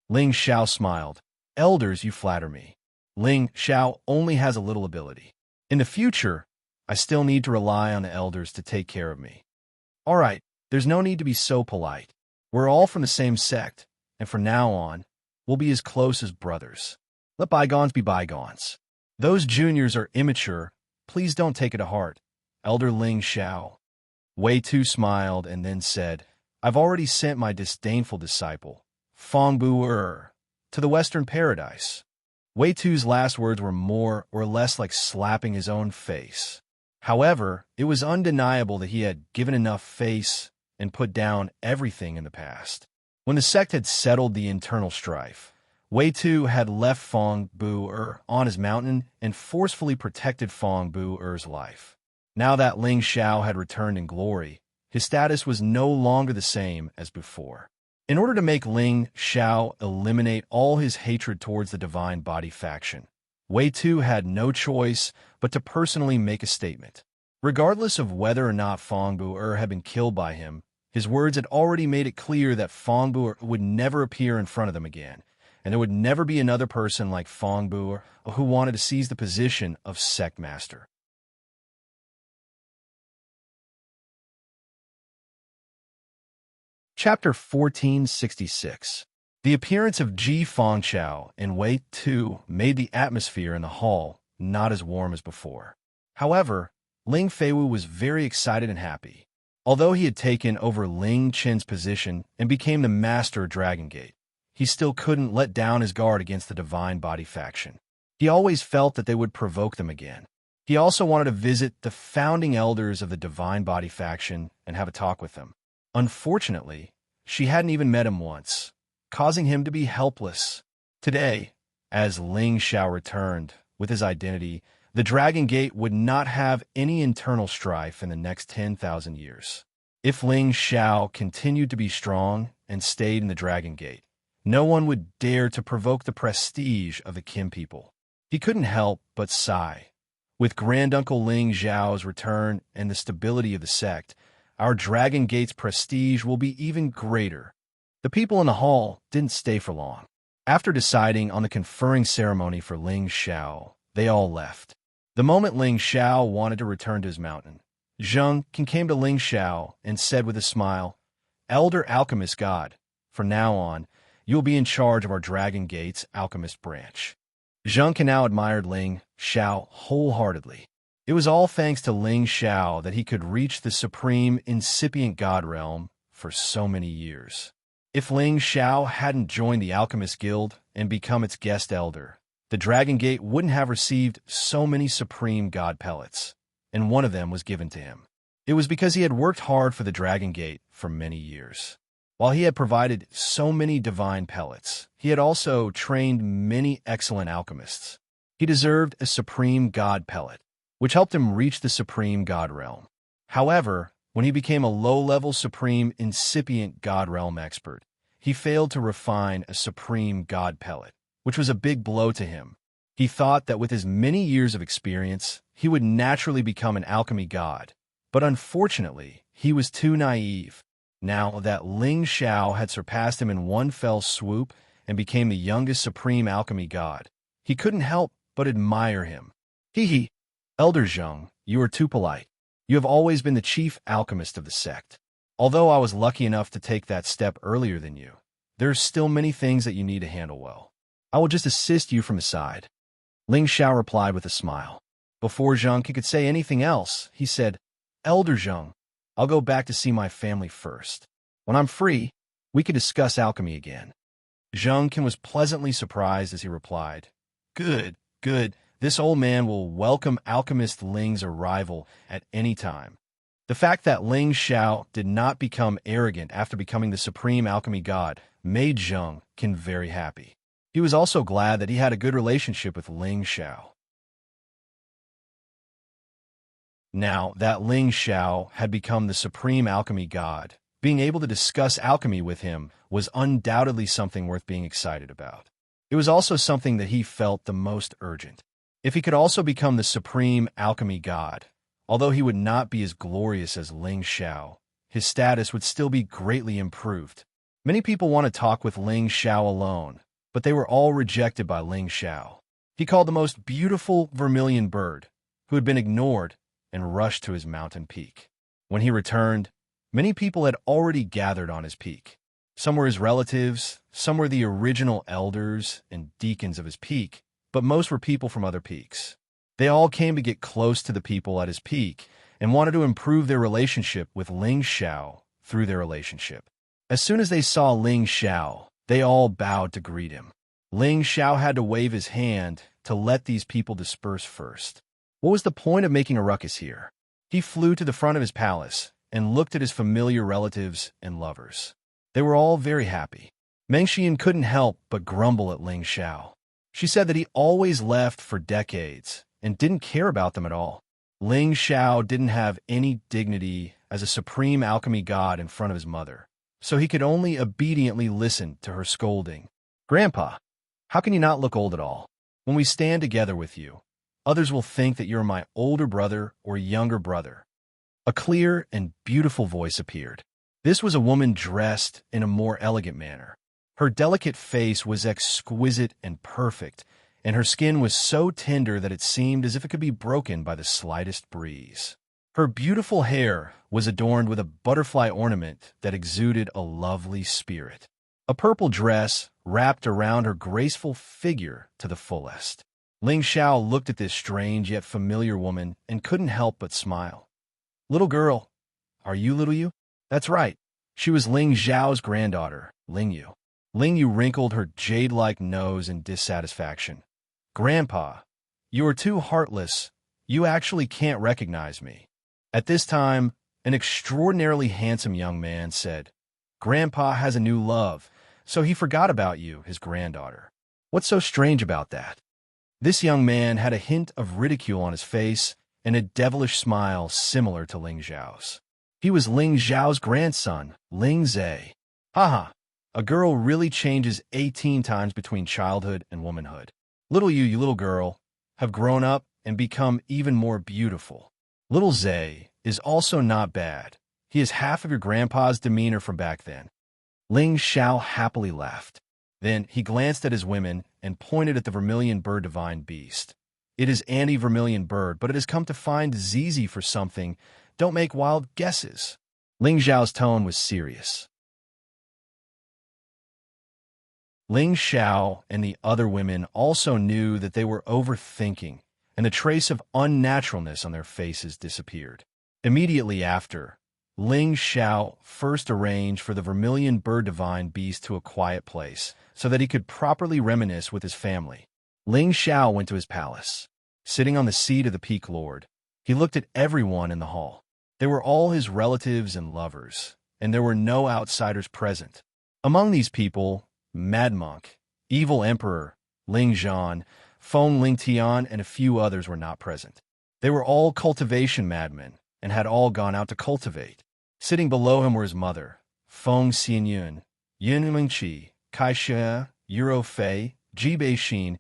Ling Xiao smiled. "Elders, you flatter me. Ling Xiao only has a little ability. In the future, I still need to rely on the elders to take care of me. All right, there's no need to be so polite. We're all from the same sect, and from now on, we'll be as close as brothers. Let bygones be bygones. Those juniors are immature. Please don't take it to heart. Elder Ling Xiao." Wei Tu smiled and then said, "I've already sent my disdainful disciple, Fong Bu-er, to the Western Paradise." Wei Tu's last words were more or less like slapping his own face. However, it was undeniable that he had given enough face and put down everything in the past. When the sect had settled the internal strife, Wei Tu had left Fong Bu-er on his mountain and forcefully protected Fong Bu-er's life. Now that Ling Xiao had returned in glory, his status was no longer the same as before. In order to make Ling Xiao eliminate all his hatred towards the Divine Body faction, Wei Tu had no choice but to personally make a statement. Regardless of whether or not Fong Bu-er had been killed by him, his words had already made it clear that Fong Bu-er would never appear in front of them again, and there would never be another person like Fongbu who wanted to seize the position of sect master. Chapter 1466. The appearance of Ji Fengchao and Wei Tu made the atmosphere in the hall not as warm as before. However, Ling Feiwu was very excited and happy. Although he had taken over Ling Qin's position and became the master of Dragon Gate, he still couldn't let down his guard against the Divine Body faction. He always felt that they would provoke them again. He also wanted to visit the founding elders of the Divine Body faction and have a talk with them. Unfortunately, she hadn't even met him once, causing him to be helpless. Today, as Ling Xiao returned with his identity, the Dragon Gate would not have any internal strife in the next 10,000 years. If Ling Xiao continued to be strong and stayed in the Dragon Gate, no one would dare to provoke the prestige of the Qin people. He couldn't help but sigh. With Granduncle Ling Xiao's return and the stability of the sect, our Dragon Gate's prestige will be even greater. The people in the hall didn't stay for long. After deciding on the conferring ceremony for Ling Xiao, they all left. The moment Ling Xiao wanted to return to his mountain, Zheng came to Ling Xiao and said with a smile, "Elder Alchemist God, from now on, you will be in charge of our Dragon Gate's Alchemist branch." Zheng now admired Ling Xiao wholeheartedly. It was all thanks to Ling Xiao that he could reach the supreme incipient God realm for so many years. If Ling Xiao hadn't joined the Alchemist Guild and become its guest elder, the Dragon Gate wouldn't have received so many supreme God pellets, and one of them was given to him. It was because he had worked hard for the Dragon Gate for many years. While he had provided so many divine pellets, he had also trained many excellent alchemists. He deserved a supreme God pellet, which helped him reach the supreme God realm. However, when he became a low-level supreme incipient God realm expert, he failed to refine a supreme God pellet, which was a big blow to him. He thought that with his many years of experience, he would naturally become an alchemy god, but unfortunately, he was too naive. Now that Ling Xiao had surpassed him in one fell swoop and became the youngest supreme alchemy god, he couldn't help but admire him. Hee, Elder Zheng, you are too polite. You have always been the chief alchemist of the sect. Although I was lucky enough to take that step earlier than you, there are still many things that you need to handle well. I will just assist you from the side. Ling Xiao replied with a smile. Before Zheng could say anything else, he said, "Elder Zheng, I'll go back to see my family first. When I'm free, we can discuss alchemy again." Zheng was pleasantly surprised as he replied, Good. This old man will welcome alchemist Ling's arrival at any time." The fact that Ling Xiao did not become arrogant after becoming the supreme alchemy god made Zheng very happy. He was also glad that he had a good relationship with Ling Xiao. Now that Ling Xiao had become the supreme alchemy god, being able to discuss alchemy with him was undoubtedly something worth being excited about. It was also something that he felt the most urgent. If he could also become the supreme alchemy god, although he would not be as glorious as Ling Xiao, his status would still be greatly improved. Many people want to talk with Ling Xiao alone, but they were all rejected by Ling Xiao. He called the most beautiful vermilion bird, who had been ignored, and rushed to his mountain peak. When he returned, many people had already gathered on his peak. Some were his relatives, some were the original elders and deacons of his peak, but most were people from other peaks. They all came to get close to the people at his peak and wanted to improve their relationship with Ling Xiao through their relationship. As soon as they saw Ling Xiao, they all bowed to greet him. Ling Xiao had to wave his hand to let these people disperse first. What was the point of making a ruckus here? He flew to the front of his palace and looked at his familiar relatives and lovers. They were all very happy. Mengxian couldn't help but grumble at Ling Xiao. She said that he always left for decades and didn't care about them at all. Ling Xiao didn't have any dignity as a supreme alchemy god in front of his mother, so he could only obediently listen to her scolding. "Grandpa, how can you not look old at all? When we stand together with you, others will think that you're my older brother or younger brother." A clear and beautiful voice appeared. This was a woman dressed in a more elegant manner. Her delicate face was exquisite and perfect, and her skin was so tender that it seemed as if it could be broken by the slightest breeze. Her beautiful hair was adorned with a butterfly ornament that exuded a lovely spirit. A purple dress wrapped around her graceful figure to the fullest. Ling Xiao looked at this strange yet familiar woman and couldn't help but smile. "Little girl, are you little you?" "That's right." She was Ling Xiao's granddaughter, Ling Yu. Ling Yu wrinkled her jade-like nose in dissatisfaction. "Grandpa, you are too heartless. You actually can't recognize me." At this time, an extraordinarily handsome young man said, "Grandpa has a new love, so he forgot about you, his granddaughter. What's so strange about that?" This young man had a hint of ridicule on his face and a devilish smile similar to Ling Xiao's. He was Ling Xiao's grandson, Ling Zhe. Haha, a girl really changes 18 times between childhood and womanhood. Little you little girl, have grown up and become even more beautiful. Little Zhe is also not bad. He is half of your grandpa's demeanor from back then. Ling Xiao happily laughed. Then he glanced at his women and pointed at the vermilion bird divine beast. "It is anti-vermilion bird, but it has come to find Zizi for something. Don't make wild guesses." Ling Xiao's tone was serious. Ling Xiao and the other women also knew that they were overthinking, and the trace of unnaturalness on their faces disappeared. Immediately after, Ling Xiao first arranged for the vermilion bird divine beast to a quiet place, so that he could properly reminisce with his family. Ling Xiao went to his palace. Sitting on the seat of the Peak Lord, he looked at everyone in the hall. They were all his relatives and lovers, and there were no outsiders present. Among these people, Mad Monk, Evil Emperor, Ling Zhan, Feng Lingtian, and a few others were not present. They were all cultivation madmen, and had all gone out to cultivate. Sitting below him were his mother, Feng Xianyun, Yun Mingqi, Kai Xia, Yuro Fei, Ji Beixin,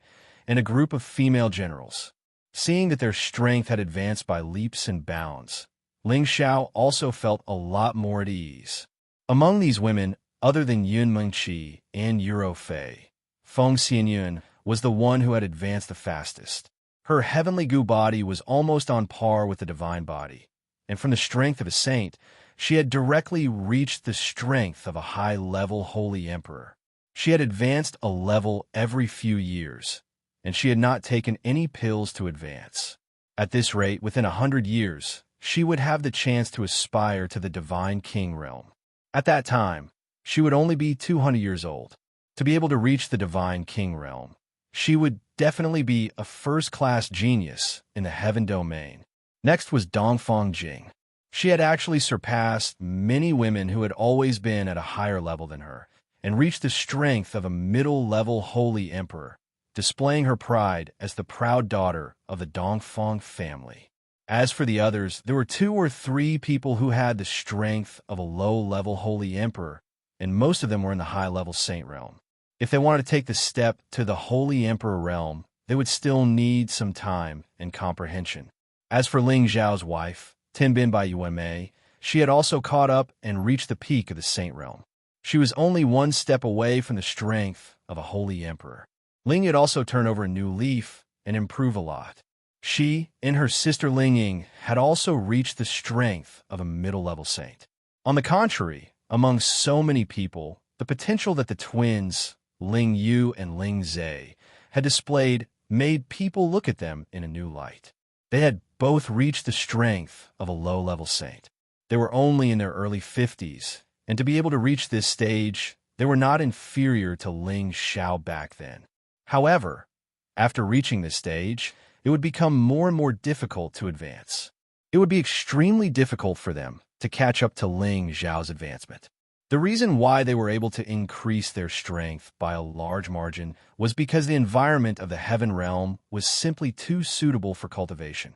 and a group of female generals. Seeing that their strength had advanced by leaps and bounds, Ling Xiao also felt a lot more at ease. Among these women, other than Yun Mingqi and Yuro Fei, Feng Xianyun was the one who had advanced the fastest. Her heavenly goo body was almost on par with the divine body, and from the strength of a saint, she had directly reached the strength of a high-level holy emperor. She had advanced a level every few years, and she had not taken any pills to advance. At this rate, within 100 years, she would have the chance to aspire to the divine king realm. At that time, she would only be 200 years old. To be able to reach the divine king realm, she would definitely be a first-class genius in the heaven domain. Next was Dongfang Jing. She had actually surpassed many women who had always been at a higher level than her, and reached the strength of a middle-level holy emperor, displaying her pride as the proud daughter of the Dongfang family. As for the others, there were 2 or 3 people who had the strength of a low-level holy emperor, and most of them were in the high-level saint realm. If they wanted to take the step to the holy emperor realm, they would still need some time and comprehension. As for Ling Xiao's wife, Tinbin by Yuanmei, she had also caught up and reached the peak of the saint realm. She was only 1 step away from the strength of a holy emperor. Ling had also turned over a new leaf and improved a lot. She and her sister Ling Ying had also reached the strength of a middle-level saint. On the contrary, among so many people, the potential that the twins, Ling Yu and Ling Zhe, had displayed made people look at them in a new light. They had both reached the strength of a low-level saint. They were only in their early 50s, and to be able to reach this stage, they were not inferior to Ling Xiao back then. However, after reaching this stage, it would become more and more difficult to advance. It would be extremely difficult for them to catch up to Ling Xiao's advancement. The reason why they were able to increase their strength by a large margin was because the environment of the heaven realm was simply too suitable for cultivation.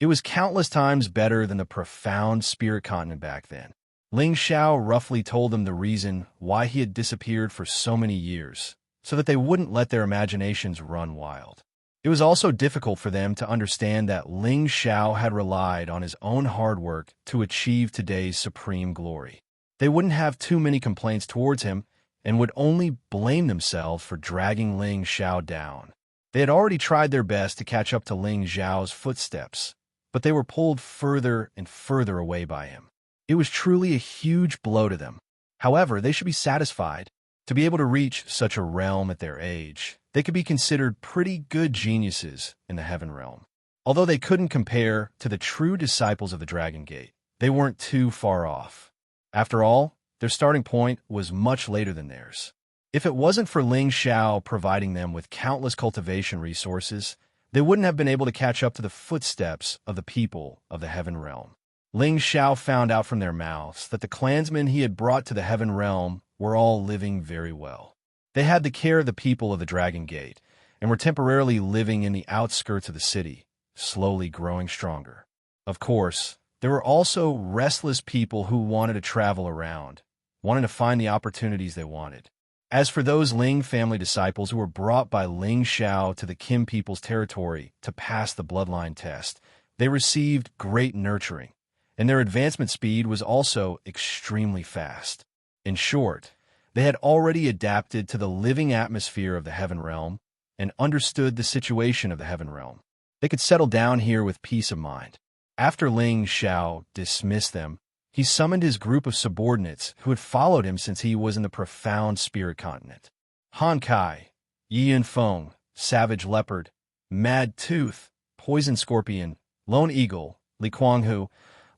It was countless times better than the profound spirit continent back then. Ling Xiao roughly told them the reason why he had disappeared for so many years, so that they wouldn't let their imaginations run wild. It was also difficult for them to understand that Ling Xiao had relied on his own hard work to achieve today's supreme glory. they wouldn't have too many complaints towards him and would only blame themselves for dragging Ling Xiao down. They had already tried their best to catch up to Ling Xiao's footsteps, but they were pulled further and further away by him. It was truly a huge blow to them. However, they should be satisfied. To be able to reach such a realm at their age, they could be considered pretty good geniuses in the Heaven Realm. Although they couldn't compare to the true disciples of the Dragon Gate, they weren't too far off. After all, their starting point was much later than theirs. If it wasn't for Ling Xiao providing them with countless cultivation resources, they wouldn't have been able to catch up to the footsteps of the people of the Heaven Realm. Ling Xiao found out from their mouths that the clansmen he had brought to the Heaven Realm were all living very well. They had the care of the people of the Dragon Gate and were temporarily living in the outskirts of the city, slowly growing stronger. Of course, there were also restless people who wanted to travel around, wanting to find the opportunities they wanted. As for those Ling family disciples who were brought by Ling Xiao to the Kim people's territory to pass the bloodline test, they received great nurturing, and their advancement speed was also extremely fast. In short, they had already adapted to the living atmosphere of the Heaven Realm and understood the situation of the Heaven Realm. They could settle down here with peace of mind. After Ling Xiao dismissed them, he summoned his group of subordinates who had followed him since he was in the profound spirit continent. Han Kai, Yi Yinfeng, Savage Leopard, Mad Tooth, Poison Scorpion, Lone Eagle, Li Kuanghu,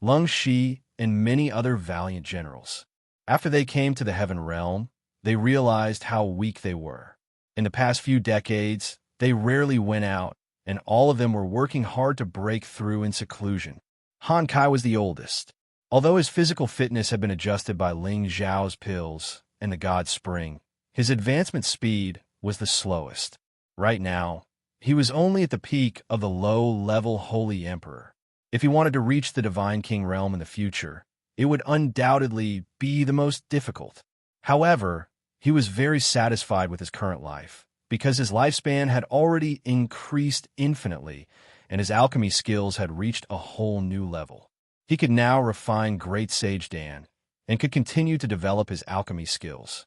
Lung Shi, and many other valiant generals. After they came to the Heaven Realm, they realized how weak they were. In the past few decades, they rarely went out, and all of them were working hard to break through in seclusion. Han Kai was the oldest. Although his physical fitness had been adjusted by Ling Xiao's pills and the God Spring, his advancement speed was the slowest. Right now, he was only at the peak of the low-level Holy Emperor. If he wanted to reach the Divine King realm in the future, it would undoubtedly be the most difficult. However, he was very satisfied with his current life, because his lifespan had already increased infinitely, and his alchemy skills had reached a whole new level. He could now refine Great Sage Dan, and could continue to develop his alchemy skills.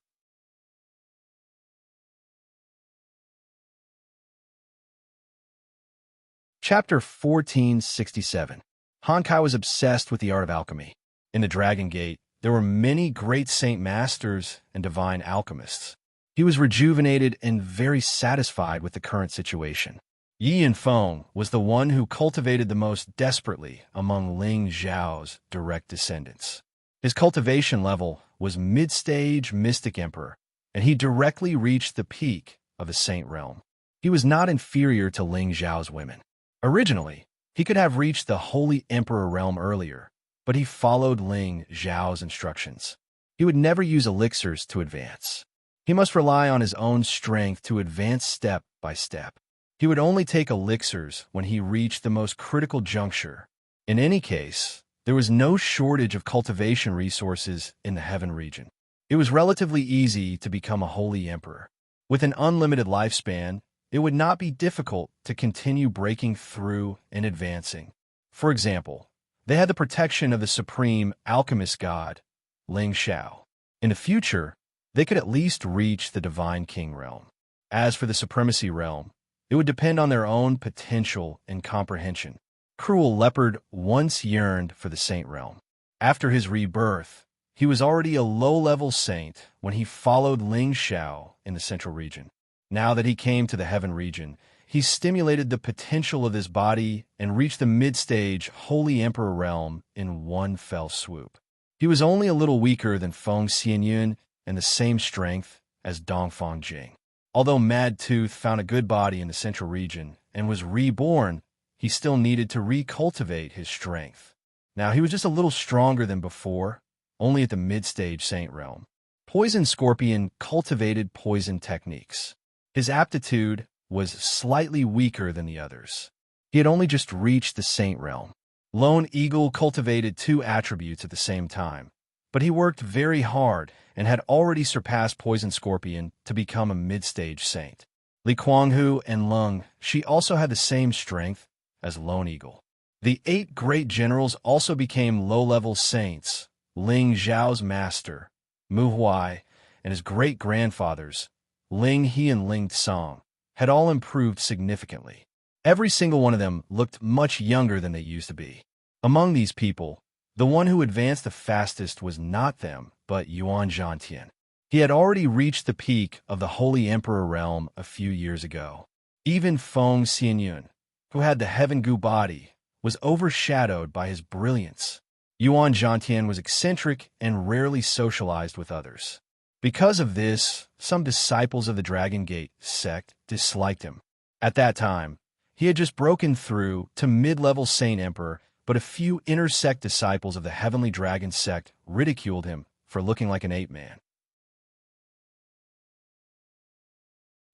Chapter 1467. Han Kai was obsessed with the art of alchemy. In the Dragon Gate, there were many great saint masters and divine alchemists. He was rejuvenated and very satisfied with the current situation. Yi Yinfeng was the one who cultivated the most desperately among Ling Xiao's direct descendants. His cultivation level was mid-stage Mystic Emperor, and he directly reached the peak of the Saint Realm. He was not inferior to Ling Xiao's women. Originally, he could have reached the Holy Emperor realm earlier, but he followed Ling Xiao's instructions. He would never use elixirs to advance. He must rely on his own strength to advance step by step. He would only take elixirs when he reached the most critical juncture. In any case, there was no shortage of cultivation resources in the Heaven region. It was relatively easy to become a Holy Emperor. With an unlimited lifespan, it would not be difficult to continue breaking through and advancing. For example, they had the protection of the supreme alchemist god, Ling Xiao. In the future, they could at least reach the Divine King realm. As for the Supremacy realm, it would depend on their own potential and comprehension. Cruel Leopard once yearned for the Saint realm. After his rebirth, he was already a low-level saint when he followed Ling Xiao in the Central region. Now that he came to the Heaven region, he stimulated the potential of his body and reached the mid-stage Holy Emperor realm in one fell swoop. He was only a little weaker than Feng Xianyun and the same strength as Dongfang Jing. Although Mad Tooth found a good body in the Central region and was reborn, he still needed to recultivate his strength. Now he was just a little stronger than before, only at the mid-stage Saint realm. Poison Scorpion cultivated poison techniques. His aptitude was slightly weaker than the others. He had only just reached the Saint realm. Lone Eagle cultivated two attributes at the same time, but he worked very hard and had already surpassed Poison Scorpion to become a mid-stage saint. Li Kuanghu and Lung Shi also had the same strength as Lone Eagle. The 8 great generals also became low-level saints, Ling Zhao's master, Mu Huai, and his great-grandfathers, Ling He and Ling Tsong, had all improved significantly. Every single one of them looked much younger than they used to be. Among these people, the one who advanced the fastest was not them, but Yuan Zhantian. He had already reached the peak of the Holy Emperor realm a few years ago. Even Feng Xianyun, who had the Heaven Gu body, was overshadowed by his brilliance. Yuan Zhantian was eccentric and rarely socialized with others. Because of this, some disciples of the Dragon Gate sect disliked him. At that time, he had just broken through to mid-level Saint Emperor, but a few inner-sect disciples of the Heavenly Dragon sect ridiculed him for looking like an ape-man.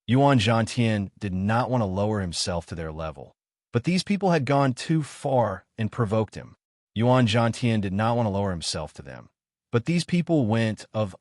Yuan Zhantian did not want to lower himself to their level, but these people had gone too far and provoked him. Yuan Zhantian did not want to lower himself to them, but these people went of.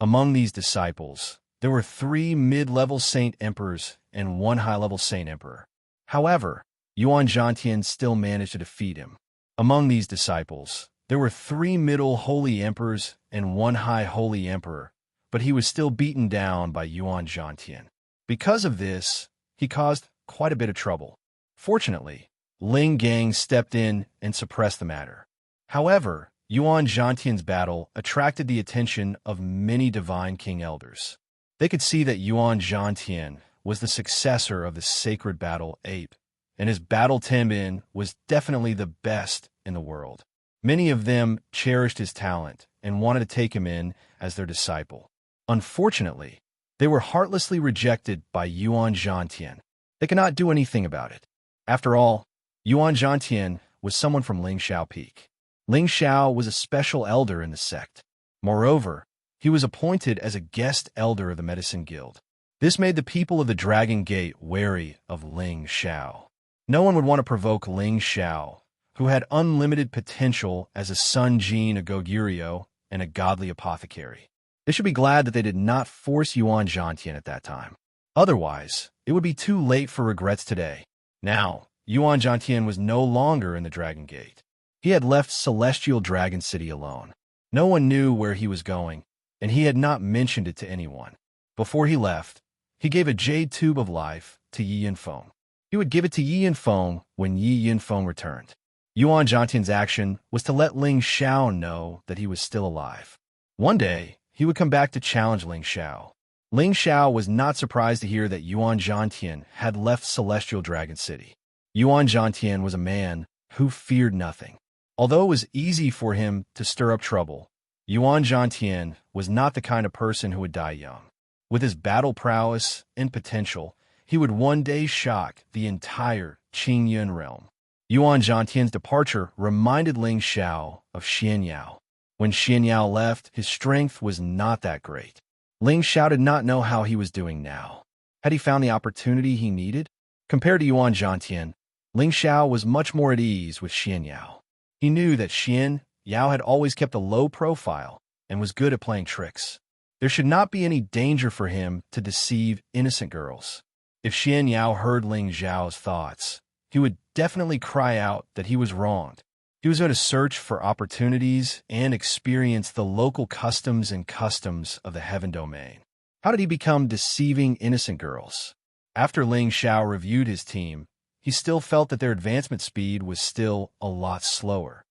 Among these disciples, there were 3 mid-level Saint Emperors and 1 high-level Saint Emperor. However, Yuan Zhantian still managed to defeat him. Among these disciples, there were 3 middle Holy Emperors and 1 high Holy Emperor, but he was still beaten down by Yuan Zhantian. Because of this, he caused quite a bit of trouble. Fortunately, Ling Gang stepped in and suppressed the matter. However, Yuan Zhantian's battle attracted the attention of many divine king elders. They could see that Yuan Zhantian was the successor of the sacred battle ape, and his battle Tenbin was definitely the best in the world. Many of them cherished his talent and wanted to take him in as their disciple. Unfortunately, they were heartlessly rejected by Yuan Zhantian. They could not do anything about it. After all, Yuan Zhantian was someone from Lingxiao Peak. Lingxiao was a special elder in the sect. Moreover, he was appointed as a guest elder of the Medicine Guild. This made the people of the Dragon Gate wary of Lingxiao. No one would want to provoke Lingxiao, who had unlimited potential as a Sun Jin, a Goguryeo, and a godly apothecary. They should be glad that they did not force Yuan Zhantian at that time. Otherwise, it would be too late for regrets today. Now, Yuan Zhantian was no longer in the Dragon Gate. He had left Celestial Dragon City alone. No one knew where he was going, and he had not mentioned it to anyone. Before he left, he gave a jade tube of life to Yi Yinfeng. He would give it to Yi Yinfeng when Yi Yinfeng returned. Yuan Zhantian's action was to let Lingxiao know that he was still alive. One day, he would come back to challenge Lingxiao. Lingxiao was not surprised to hear that Yuan Zhantian had left Celestial Dragon City. Yuan Zhantian was a man who feared nothing. Although it was easy for him to stir up trouble, Yuan Zhantian was not the kind of person who would die young. With his battle prowess and potential, he would one day shock the entire Qingyun realm. Yuan Zhantian's departure reminded Lingxiao of Xianxia. When Xianxia left, his strength was not that great. Lingxiao did not know how he was doing now. Had he found the opportunity he needed? Compared to Yuan Zhantian, Lingxiao was much more at ease with Xianxia. He knew that Xianxia had always kept a low profile and was good at playing tricks. There should not be any danger for him to deceive innocent girls. If Xianxia heard Lingxiao's thoughts, he would definitely cry out that he was wronged. He was going to search for opportunities and experience the local customs of the Heaven Domain. How did he become deceiving innocent girls? After Lingxiao reviewed his team, he still felt that their advancement speed was still a lot slower.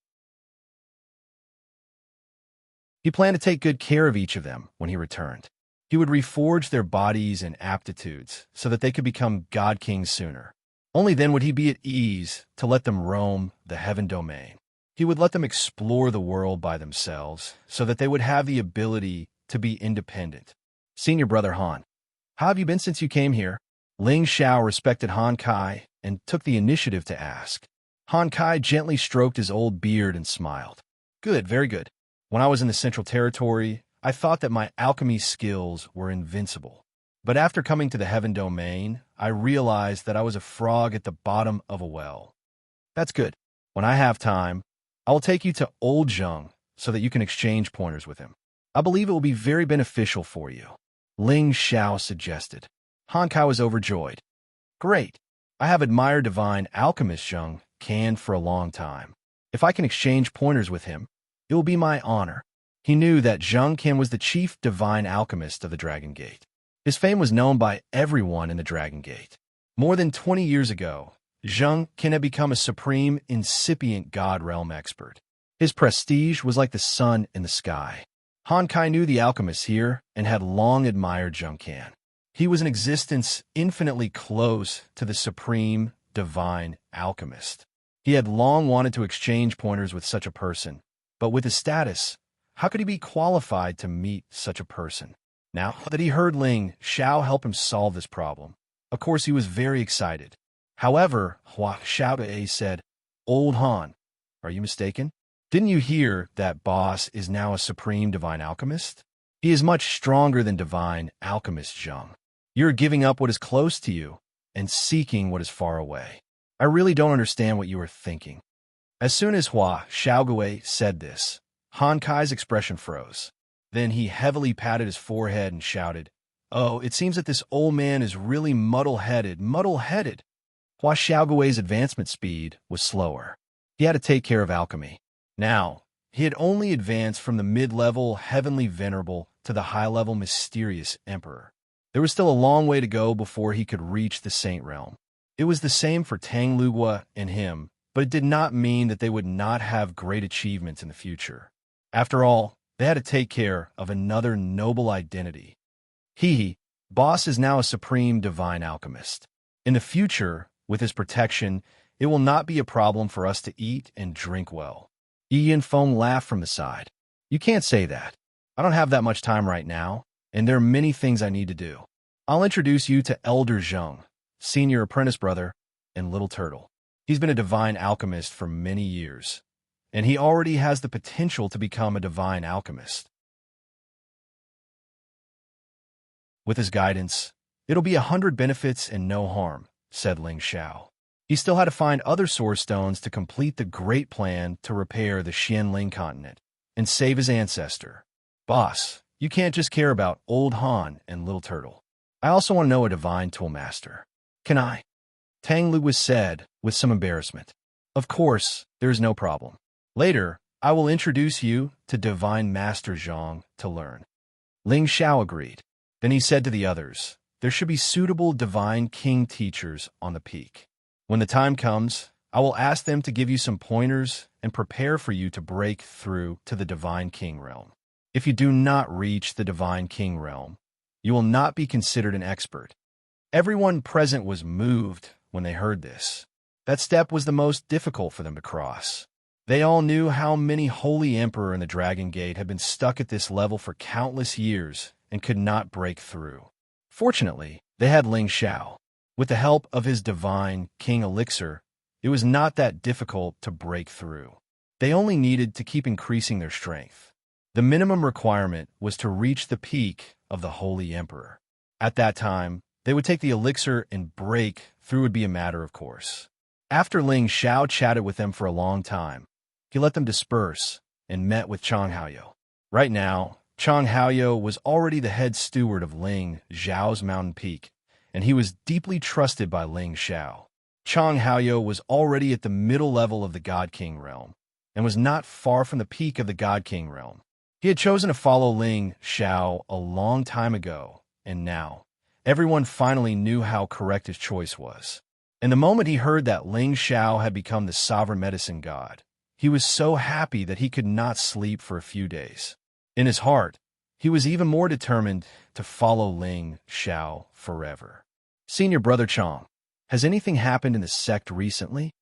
He planned to take good care of each of them when he returned. He would reforge their bodies and aptitudes so that they could become God Kings sooner. Only then would he be at ease to let them roam the Heaven Domain. He would let them explore the world by themselves so that they would have the ability to be independent. Senior Brother Han, how have you been since you came here? Lingxiao respected Han Kai and took the initiative to ask. Han Kai gently stroked his old beard and smiled. Good, very good. When I was in the Central Territory, I thought that my alchemy skills were invincible. But after coming to the Heaven Domain, I realized that I was a frog at the bottom of a well. That's good. When I have time, I will take you to Old Zheng so that you can exchange pointers with him. I believe it will be very beneficial for you. Lingxiao suggested. Han Kai was overjoyed. Great. I have admired divine alchemist Zheng Can for a long time. If I can exchange pointers with him, it will be my honor. He knew that Xianxia was the chief divine alchemist of the Dragon Gate. His fame was known by everyone in the Dragon Gate. More than 20 years ago, Xianxia had become a supreme, incipient God realm expert. His prestige was like the sun in the sky. Han Kai knew the alchemists here and had long admired Xianxia. He was an existence infinitely close to the supreme, divine alchemist. He had long wanted to exchange pointers with such a person, but with his status, how could he be qualified to meet such a person? Now that he heard Ling Xiao help him solve this problem, of course he was very excited. However, Hua Xiaoda said, "Old Han, are you mistaken? Didn't you hear that boss is now a supreme divine alchemist? He is much stronger than divine alchemist Zhang. You're giving up what is close to you and seeking what is far away. I really don't understand what you are thinking." As soon as Hua Xiaogui said this, Han Kai's expression froze. Then he heavily patted his forehead and shouted, "Oh, it seems that this old man is really muddle-headed. Hua Xiaogui's advancement speed was slower. He had to take care of alchemy. Now, he had only advanced from the mid-level heavenly venerable to the high-level mysterious emperor. There was still a long way to go before he could reach the saint realm. It was the same for Tang Lugua and him, but it did not mean that they would not have great achievements in the future. After all, they had to take care of another noble identity. Boss is now a supreme divine alchemist. In the future, with his protection, it will not be a problem for us to eat and drink well. Yi and Feng laughed from the side. "You can't say that. I don't have that much time right now, and there are many things I need to do. I'll introduce you to Elder Zheng, senior apprentice brother, and Little Turtle. He's been a divine alchemist for many years, and he already has the potential to become a divine alchemist. With his guidance, it'll be 100 benefits and no harm," said Ling Xiao. He still had to find other source stones to complete the great plan to repair the Xianling continent and save his ancestor. "Boss, you can't just care about Old Han and Little Turtle. I also want to know a divine toolmaster. Can I?" Tang Lu was said with some embarrassment. "Of course, there is no problem. Later, I will introduce you to Divine Master Zhang to learn." Ling Xiao agreed. Then he said to the others, "There should be suitable divine king teachers on the peak. When the time comes, I will ask them to give you some pointers and prepare for you to break through to the divine king realm. If you do not reach the divine king realm, you will not be considered an expert." Everyone present was moved when they heard this. That step was the most difficult for them to cross. They all knew how many holy emperor in the Dragon Gate had been stuck at this level for countless years and could not break through. Fortunately, they had Ling Xiao. With the help of his divine king elixir, it was not that difficult to break through. They only needed to keep increasing their strength. The minimum requirement was to reach the peak of the holy emperor. At that time, they would take the elixir and break through would be a matter of course. After Ling Xiao chatted with them for a long time, he let them disperse and met with Chang Haoyou. Right now, Chang Haoyou was already the head steward of Ling Xiao's mountain peak, and he was deeply trusted by Ling Xiao. Chang Haoyou was already at the middle level of the God King realm, and was not far from the peak of the God King realm. He had chosen to follow Ling Xiao a long time ago, and now, everyone finally knew how correct his choice was. And the moment he heard that Ling Xiao had become the sovereign medicine god, he was so happy that he could not sleep for a few days. In his heart, he was even more determined to follow Ling Xiao forever. "Senior Brother Chang, has anything happened in the sect recently?"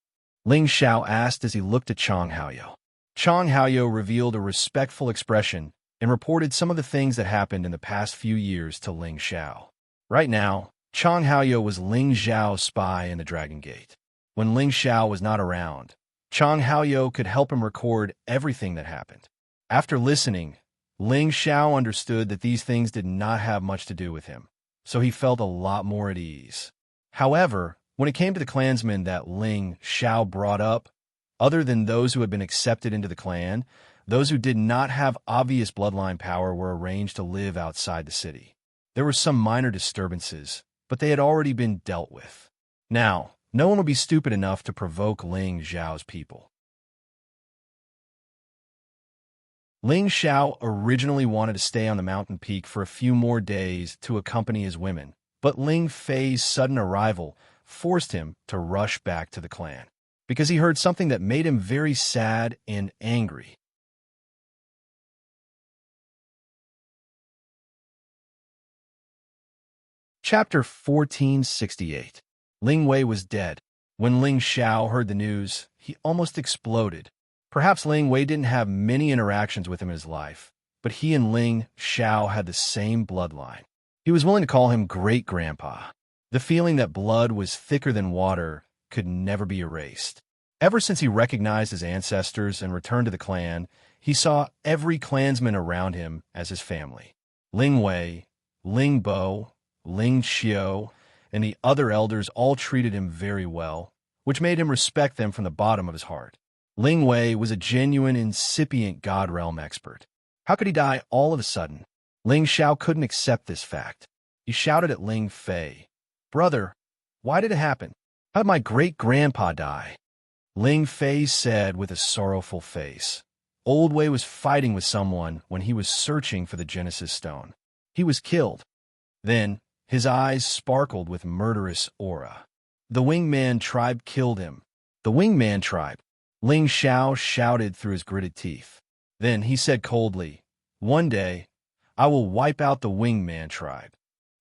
Ling Xiao asked as he looked at Chang Haoyou. Chang Haoyou revealed a respectful expression and reported some of the things that happened in the past few years to Ling Xiao. Right now, Chang Haoyou was Ling Xiao's spy in the Dragon Gate. When Ling Xiao was not around, Chang Haoyou could help him record everything that happened. After listening, Ling Xiao understood that these things did not have much to do with him, so he felt a lot more at ease. However, when it came to the clansmen that Ling Xiao brought up, other than those who had been accepted into the clan, those who did not have obvious bloodline power were arranged to live outside the city. There were some minor disturbances, but they had already been dealt with. Now, no one would be stupid enough to provoke Ling Xiao's people. Ling Xiao originally wanted to stay on the mountain peak for a few more days to accompany his women, but Ling Fei's sudden arrival forced him to rush back to the clan, because he heard something that made him very sad and angry. Chapter 1468. Ling Wei was dead. When Ling Xiao heard the news, he almost exploded. Perhaps Ling Wei didn't have many interactions with him in his life, but he and Ling Xiao had the same bloodline. He was willing to call him great-grandpa. The feeling that blood was thicker than water could never be erased. Ever since he recognized his ancestors and returned to the clan, he saw every clansman around him as his family. Ling Wei, Ling Bo, Ling Xiao, and the other elders all treated him very well, which made him respect them from the bottom of his heart. Ling Wei was a genuine, incipient God Realm expert. How could he die all of a sudden? Ling Xiao couldn't accept this fact. He shouted at Ling Fei, "Brother, why did it happen? How did my great-grandpa die?" Ling Fei said with a sorrowful face, "Old Wei was fighting with someone when he was searching for the Genesis Stone. He was killed." Then, his eyes sparkled with murderous aura. "The Wingman tribe killed him. The Wingman tribe." Ling Xiao shouted through his gritted teeth. Then he said coldly, "One day, I will wipe out the Wingman tribe."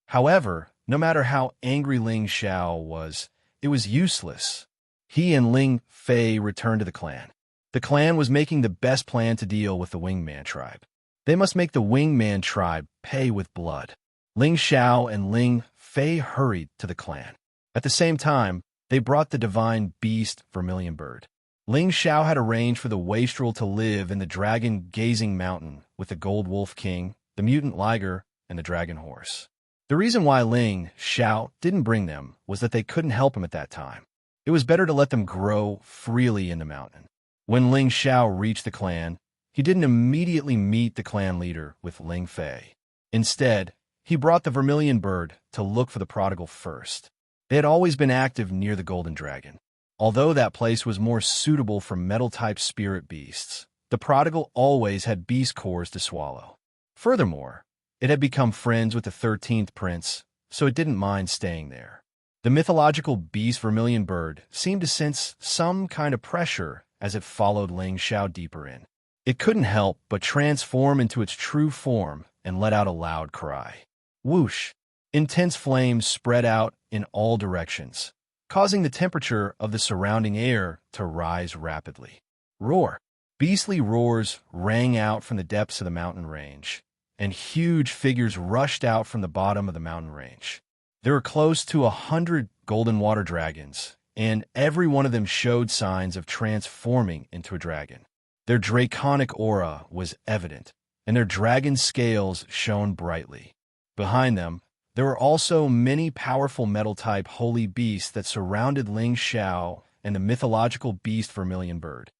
However, no matter how angry Ling Xiao was, it was useless. He and Ling Fei returned to the clan. The clan was making the best plan to deal with the Wingman tribe. They must make the Wingman tribe pay with blood. Ling Xiao and Ling Fei hurried to the clan. At the same time, they brought the divine beast Vermilion Bird. Ling Xiao had arranged for the wastrel to live in the dragon-gazing mountain with the Gold Wolf King, the mutant liger, and the dragon horse. The reason why Ling Xiao didn't bring them was that they couldn't help him at that time. It was better to let them grow freely in the mountain. When Ling Xiao reached the clan, he didn't immediately meet the clan leader with Ling Fei. Instead, he brought the Vermilion Bird to look for the prodigal first. They had always been active near the Golden Dragon. Although that place was more suitable for metal-type spirit beasts, the prodigal always had beast cores to swallow. Furthermore, it had become friends with the 13th prince, so it didn't mind staying there. The mythological beast Vermilion Bird seemed to sense some kind of pressure as it followed Ling Xiao deeper in. It couldn't help but transform into its true form and let out a loud cry. Whoosh! Intense flames spread out in all directions, causing the temperature of the surrounding air to rise rapidly. Roar! Beastly roars rang out from the depths of the mountain range, and huge figures rushed out from the bottom of the mountain range. There were close to 100 golden water dragons, and every one of them showed signs of transforming into a dragon. Their draconic aura was evident, and their dragon scales shone brightly. Behind them, there were also many powerful metal-type holy beasts that surrounded Ling Xiao and the mythological beast Vermilion Bird.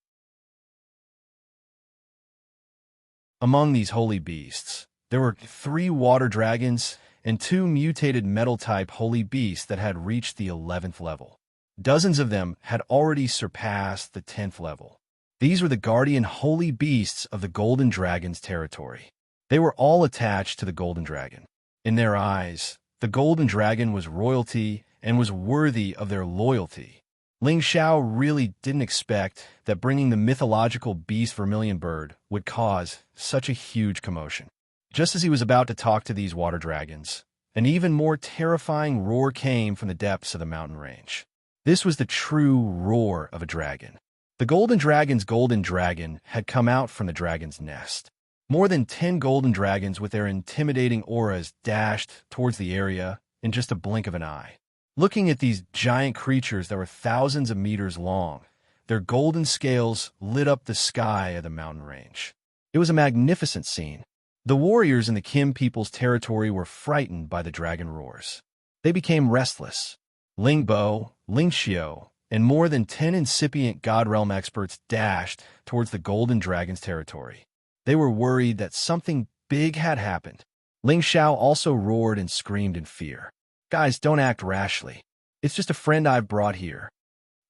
Among these holy beasts, there were 3 water dragons and 2 mutated metal-type holy beasts that had reached the 11th level. Dozens of them had already surpassed the 10th level. These were the guardian holy beasts of the Golden Dragon's territory. They were all attached to the Golden Dragon. In their eyes, the Golden Dragon was royalty and was worthy of their loyalty. Ling Xiao really didn't expect that bringing the mythological beast Vermilion Bird would cause such a huge commotion. Just as he was about to talk to these water dragons, an even more terrifying roar came from the depths of the mountain range. This was the true roar of a dragon. The Golden Dragon's golden dragon had come out from the dragon's nest. More than 10 golden dragons with their intimidating auras dashed towards the area in just a blink of an eye. Looking at these giant creatures that were thousands of meters long, their golden scales lit up the sky of the mountain range. It was a magnificent scene. The warriors in the Kim people's territory were frightened by the dragon roars. They became restless. Ling Bo, Ling Xiao, and more than 10 incipient God Realm experts dashed towards the Golden Dragon's territory. They were worried that something big had happened. Ling Xiao also roared and screamed in fear. "Guys, don't act rashly. It's just a friend I've brought here."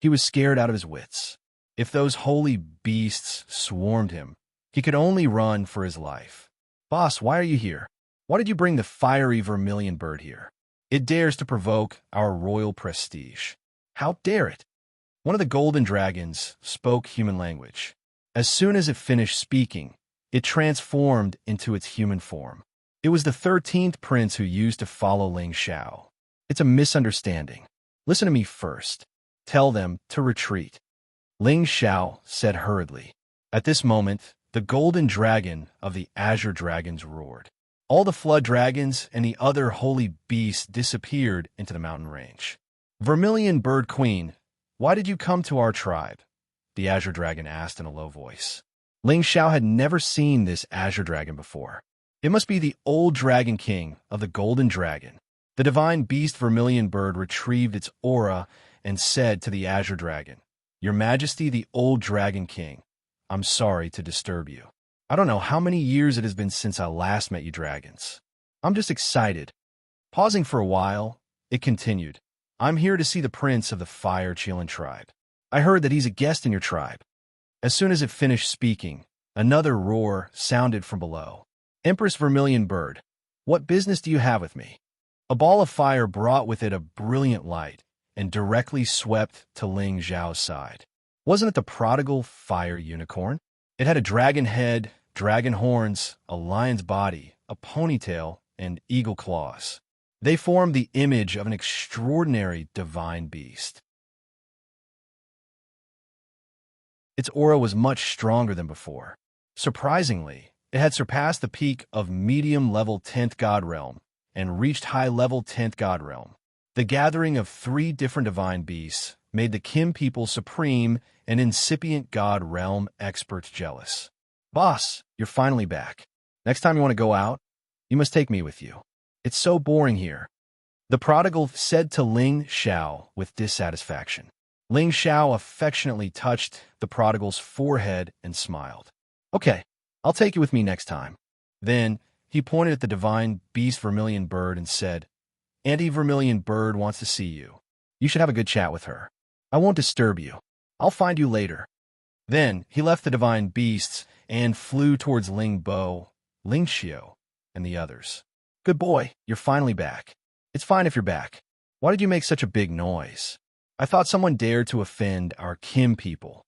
He was scared out of his wits. If those holy beasts swarmed him, He could only run for his life. "Boss, why are you here? Why did you bring the fiery vermilion bird here? It dares to provoke our royal prestige. How dare it?" One of the golden dragons spoke human language. As soon as it finished speaking, it transformed into its human form. It was the 13th prince who used to follow Ling Xiao. "It's a misunderstanding. Listen to me first. Tell them to retreat," Ling Xiao said hurriedly. At this moment, the golden dragon of the azure dragons roared. All the flood dragons and the other holy beasts disappeared into the mountain range. "Vermilion Bird Queen, why did you come to our tribe?" the azure dragon asked in a low voice. Ling Xiao had never seen this azure dragon before. It must be the old dragon king of the golden dragon. The divine beast Vermilion Bird retrieved its aura and said to the azure dragon, "Your Majesty, the old dragon king, I'm sorry to disturb you. I don't know how many years it has been since I last met you dragons. I'm just excited." Pausing for a while, it continued, "I'm here to see the prince of the Fire Qilin tribe. I heard that he's a guest in your tribe." As soon as it finished speaking, another roar sounded from below. "Empress Vermilion Bird, what business do you have with me?" A ball of fire brought with it a brilliant light and directly swept to Ling Xiao's side. Wasn't it the prodigal fire unicorn? It had a dragon head, dragon horns, a lion's body, a ponytail, and eagle claws. They formed the image of an extraordinary divine beast. Its aura was much stronger than before. Surprisingly, it had surpassed the peak of medium-level 10th God Realm and reached high-level 10th God Realm. The gathering of 3 different divine beasts made the Kim people supreme and incipient God Realm experts jealous. "Boss, you're finally back. Next time you want to go out, you must take me with you. It's so boring here," the prodigal said to Ling Xiao with dissatisfaction. Ling Xiao affectionately touched the prodigal's forehead and smiled. "Okay, I'll take you with me next time." Then he pointed at the divine beast Vermilion Bird and said, "Auntie Vermilion Bird wants to see you. You should have a good chat with her. I won't disturb you. I'll find you later." Then he left the divine beasts and flew towards Ling Bo, Ling Xiao, and the others. "Good boy, you're finally back. It's fine if you're back. Why did you make such a big noise? I thought someone dared to offend our Kim people."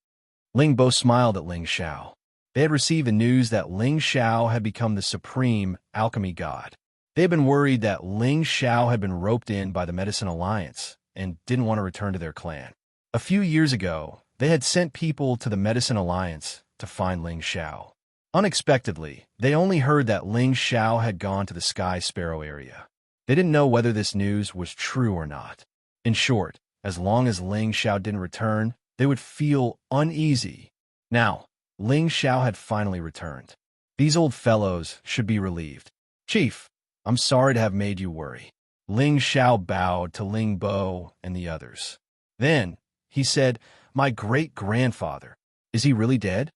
Ling Bo smiled at Ling Xiao. They had received the news that Ling Xiao had become the supreme alchemy god. They had been worried that Ling Xiao had been roped in by the Medicine Alliance and didn't want to return to their clan. A few years ago, they had sent people to the Medicine Alliance to find Ling Xiao. Unexpectedly, they only heard that Ling Xiao had gone to the Sky Sparrow area. They didn't know whether this news was true or not. In short, as long as Ling Xiao didn't return, they would feel uneasy. Now, Ling Xiao had finally returned. These old fellows should be relieved. "Chief, I'm sorry to have made you worry." Ling Xiao bowed to Ling Bo and the others. Then he said, "My great-grandfather, is he really dead?"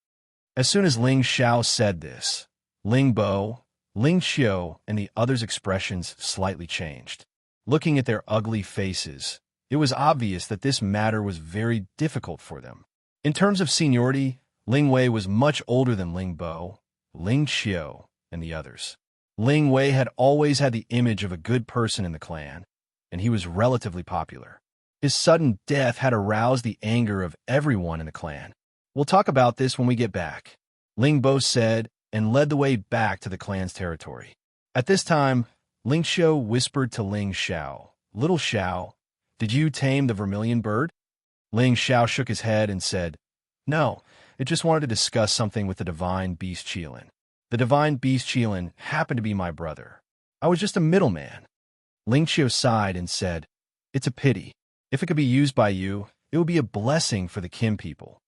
As soon as Ling Xiao said this, Ling Bo, Ling Xiao, and the others' expressions slightly changed. Looking at their ugly faces, it was obvious that this matter was very difficult for them. In terms of seniority, Ling Wei was much older than Ling Bo, Ling Xiao, and the others. Ling Wei had always had the image of a good person in the clan, and he was relatively popular. His sudden death had aroused the anger of everyone in the clan. "We'll talk about this when we get back," Ling Bo said, and led the way back to the clan's territory. At this time, Ling Xiao whispered to Ling Xiao, "Little Xiao, did you tame the vermilion bird?" Ling Xiao shook his head and said, "No, it just wanted to discuss something with the divine beast Qilin. The divine beast Qilin happened to be my brother. I was just a middleman." Ling Xiao sighed and said, "It's a pity. If it could be used by you, it would be a blessing for the Kim people."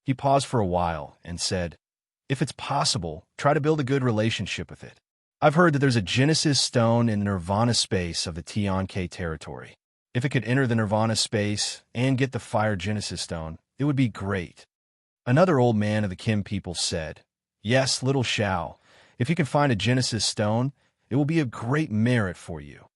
He paused for a while and said, "If it's possible, try to build a good relationship with it. I've heard that there's a Genesis stone in the Nirvana space of the Tianke territory. If it could enter the Nirvana space and get the Fire Genesis stone, it would be great." Another old man of the Kim people said, "Yes, little Xiao, if you can find a Genesis stone, it will be a great merit for you."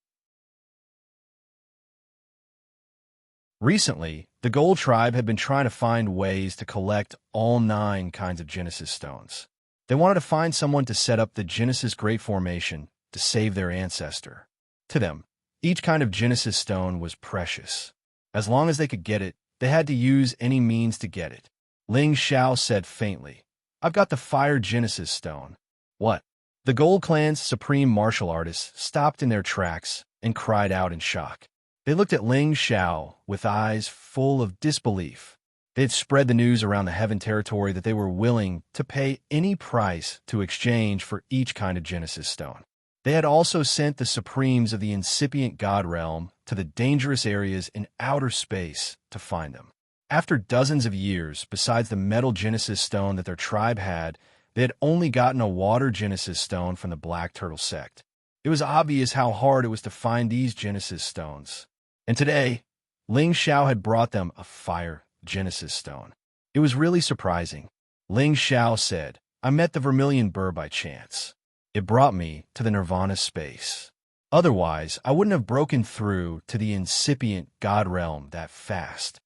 Recently, the Gold Tribe had been trying to find ways to collect all 9 kinds of Genesis stones. They wanted to find someone to set up the Genesis Great Formation to save their ancestor. To them, each kind of Genesis stone was precious. As long as they could get it, they had to use any means to get it. Ling Xiao said faintly, "I've got the Fire Genesis stone." "What?" The Gold Clan's supreme martial artists stopped in their tracks and cried out in shock. They looked at Ling Xiao with eyes full of disbelief. They had spread the news around the Heaven territory that they were willing to pay any price to exchange for each kind of Genesis stone. They had also sent the supremes of the incipient God realm to the dangerous areas in outer space to find them. After dozens of years, besides the metal Genesis stone that their tribe had, they had only gotten a water Genesis stone from the Black Turtle sect. It was obvious how hard it was to find these Genesis stones. And today, Ling Xiao had brought them a Fire Genesis stone. It was really surprising. Ling Xiao said, "I met the Vermilion Burr by chance. It brought me to the Nirvana space. Otherwise, I wouldn't have broken through to the incipient God realm that fast."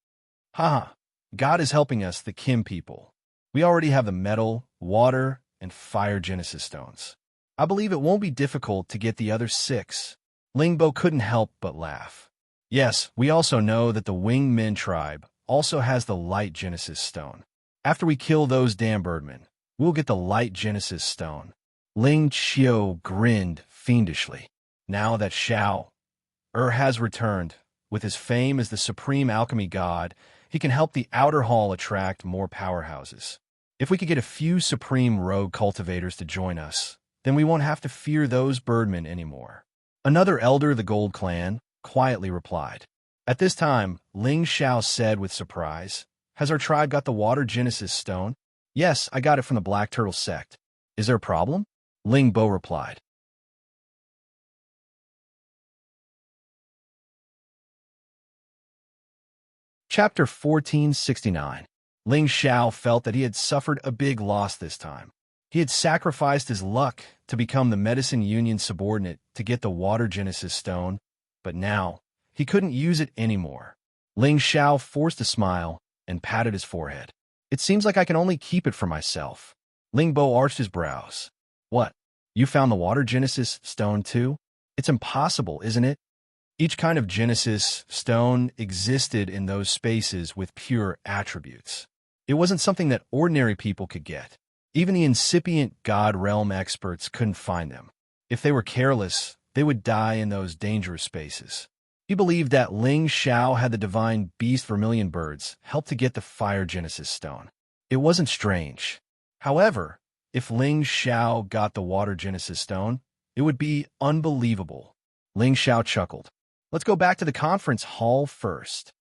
Haha, God is helping us, the Kim people. We already have the metal, water, and fire Genesis stones. I believe it won't be difficult to get the other 6. Lingbo couldn't help but laugh. Yes, we also know that the Winged Men tribe also has the light Genesis stone. After we kill those damn birdmen, we'll get the light Genesis stone. Ling Qiu grinned fiendishly. Now that Xiao has returned, with his fame as the supreme alchemy god, he can help the Outer Hall attract more powerhouses. If we could get a few supreme rogue cultivators to join us, then we won't have to fear those birdmen anymore. Another elder of the Gold Clan quietly replied. At this time, Ling Xiao said with surprise, "Has our tribe got the water Genesis stone?" "Yes, I got it from the Black Turtle sect." "Is there a problem?" Ling Bo replied. Chapter 1469. Ling Xiao felt that he had suffered a big loss this time. He had sacrificed his luck to become the Medicine Union subordinate to get the Water Genesis stone, but now he couldn't use it anymore. Ling Xiao forced a smile and patted his forehead. "It seems like I can only keep it for myself." Ling Bo arched his brows. "What? You found the Water Genesis stone too? It's impossible, isn't it?" Each kind of Genesis stone existed in those spaces with pure attributes. It wasn't something that ordinary people could get. Even the incipient God realm experts couldn't find them. If they were careless, they would die in those dangerous spaces. He believed that Ling Xiao had the divine beast Vermilion Birds help to get the Fire Genesis stone. It wasn't strange. However, if Ling Xiao got the Water Genesis stone, it would be unbelievable. Ling Xiao chuckled. "Let's go back to the conference hall first."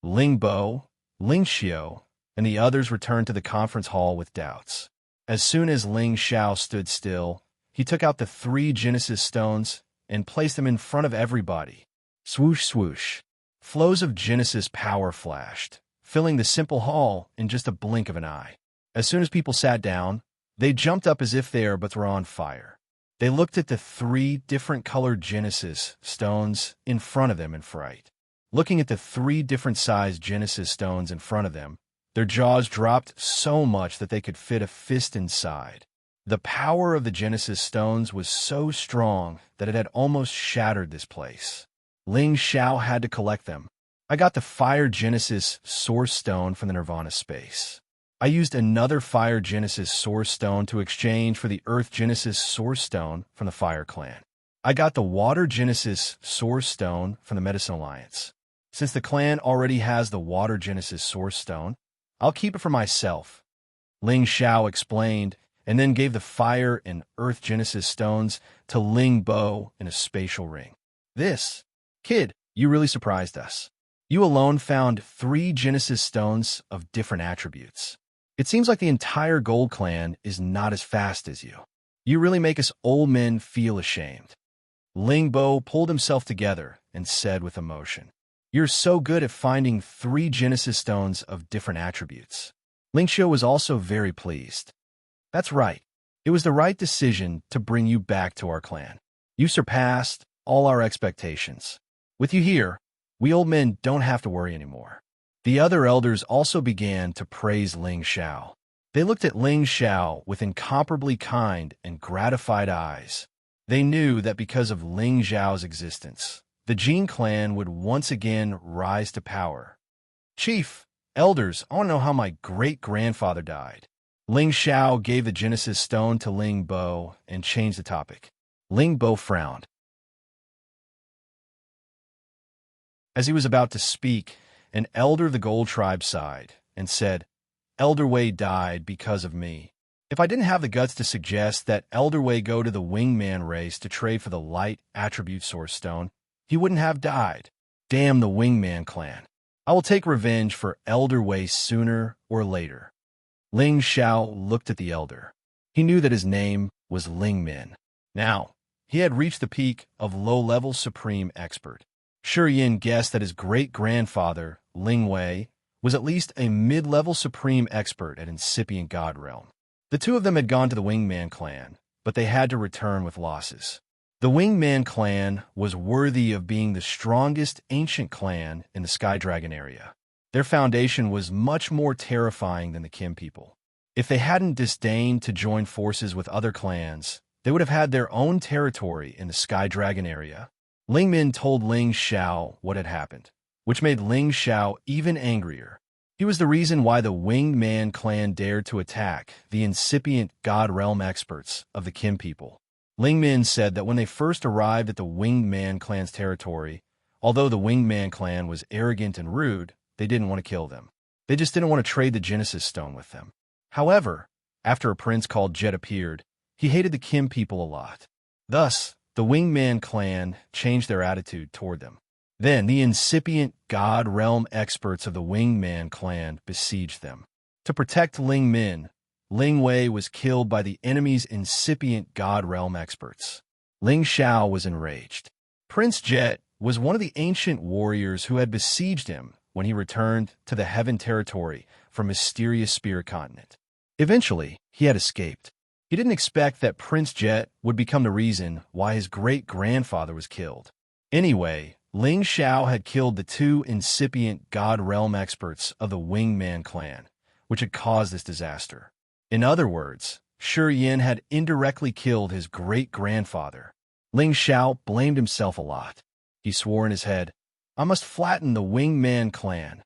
Ling Bo, Ling Xiu, and the others returned to the conference hall with doubts. As soon as Ling Xiao stood still, he took out the 3 Genesis stones and placed them in front of everybody. Swoosh, swoosh. Flows of Genesis power flashed, filling the simple hall in just a blink of an eye. As soon as people sat down, they jumped up as if their butts were on fire. They looked at the 3 different colored Genesis stones in front of them in fright. Looking at the 3 different sized Genesis stones in front of them, their jaws dropped so much that they could fit a fist inside. The power of the Genesis stones was so strong that it had almost shattered this place. Ling Xiao had to collect them. "I got the Fire Genesis Source Stone from the Nirvana space. I used another Fire Genesis Source Stone to exchange for the Earth Genesis Source Stone from the Fire Clan. I got the Water Genesis Source Stone from the Medicine Alliance. Since the clan already has the Water Genesis Source Stone, I'll keep it for myself." Ling Xiao explained, and then gave the Fire and Earth Genesis stones to Ling Bo in a spatial ring. Kid, you really surprised us. You alone found 3 Genesis stones of different attributes. It seems like the entire Gold Clan is not as fast as you. You really make us old men feel ashamed." Ling Bo pulled himself together and said with emotion, "You're so good at finding 3 Genesis stones of different attributes." Ling Xiu was also very pleased. "That's right. It was the right decision to bring you back to our clan. You surpassed all our expectations. With you here, we old men don't have to worry anymore." The other elders also began to praise Ling Xiao. They looked at Ling Xiao with incomparably kind and gratified eyes. They knew that because of Ling Xiao's existence, the Jin clan would once again rise to power. Chief, elders, I want to know how my great-grandfather died. Ling Xiao gave the Genesis stone to Ling Bo and changed the topic. Ling Bo frowned. As he was about to speak, an elder of the Gold Tribe sighed and said, Elder Wei died because of me. If I didn't have the guts to suggest that Elder Wei go to the Wingman race to trade for the Light Attribute Source Stone, he wouldn't have died. Damn the Wingman clan. I will take revenge for Elder Wei sooner or later. Ling Xiao looked at the elder. He knew that his name was Ling Min. Now, he had reached the peak of low-level supreme expert. Yin guessed that his great-grandfather, Ling Wei, was at least a mid-level supreme expert at incipient God realm. The two of them had gone to the Wingman clan, but they had to return with losses. The Wingman clan was worthy of being the strongest ancient clan in the Sky Dragon area. Their foundation was much more terrifying than the Kim people. If they hadn't disdained to join forces with other clans, they would have had their own territory in the Sky Dragon area. Ling Min told Ling Xiao what had happened, which made Ling Xiao even angrier. He was the reason why the Winged Man clan dared to attack the incipient God Realm experts of the Kim people. Ling Min said that when they first arrived at the Winged Man clan's territory, although the Winged Man clan was arrogant and rude, they didn't want to kill them. They just didn't want to trade the Genesis Stone with them. However, after a prince called Jet appeared, he hated the Kim people a lot. Thus, the Winged Man clan changed their attitude toward them. Then the incipient God Realm experts of the Winged Man clan besieged them. To protect Ling Min, Ling Wei was killed by the enemy's incipient God Realm experts. Ling Xiao was enraged. Prince Jet was one of the ancient warriors who had besieged him when he returned to the Heaven territory from mysterious Spirit Continent. Eventually, he had escaped. He didn't expect that Prince Jet would become the reason why his great-grandfather was killed. Anyway, Ling Xiao had killed the two incipient God Realm experts of the Winged Man clan, which had caused this disaster. In other words, Yin had indirectly killed his great-grandfather. Ling Xiao blamed himself a lot. He swore in his head, I must flatten the Winged Man clan.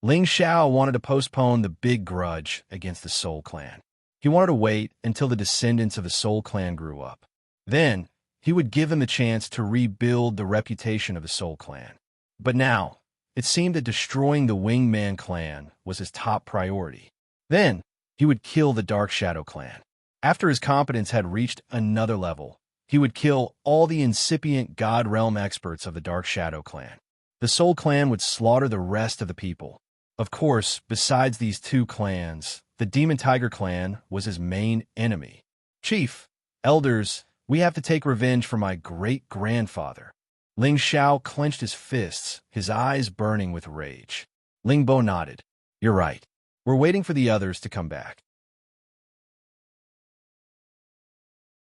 Ling Xiao wanted to postpone the big grudge against the Soul Clan. He wanted to wait until the descendants of the Soul Clan grew up. Then, he would give them the chance to rebuild the reputation of the Soul Clan. But now, it seemed that destroying the Winged Man clan was his top priority. Then, he would kill the Dark Shadow clan. After his competence had reached another level, he would kill all the incipient God Realm experts of the Dark Shadow clan. The Soul Clan would slaughter the rest of the people. Of course, besides these two clans, the Demon Tiger clan was his main enemy. Chief, elders, we have to take revenge for my great-grandfather. Ling Xiao clenched his fists, his eyes burning with rage. Ling Bo nodded. You're right. We're waiting for the others to come back.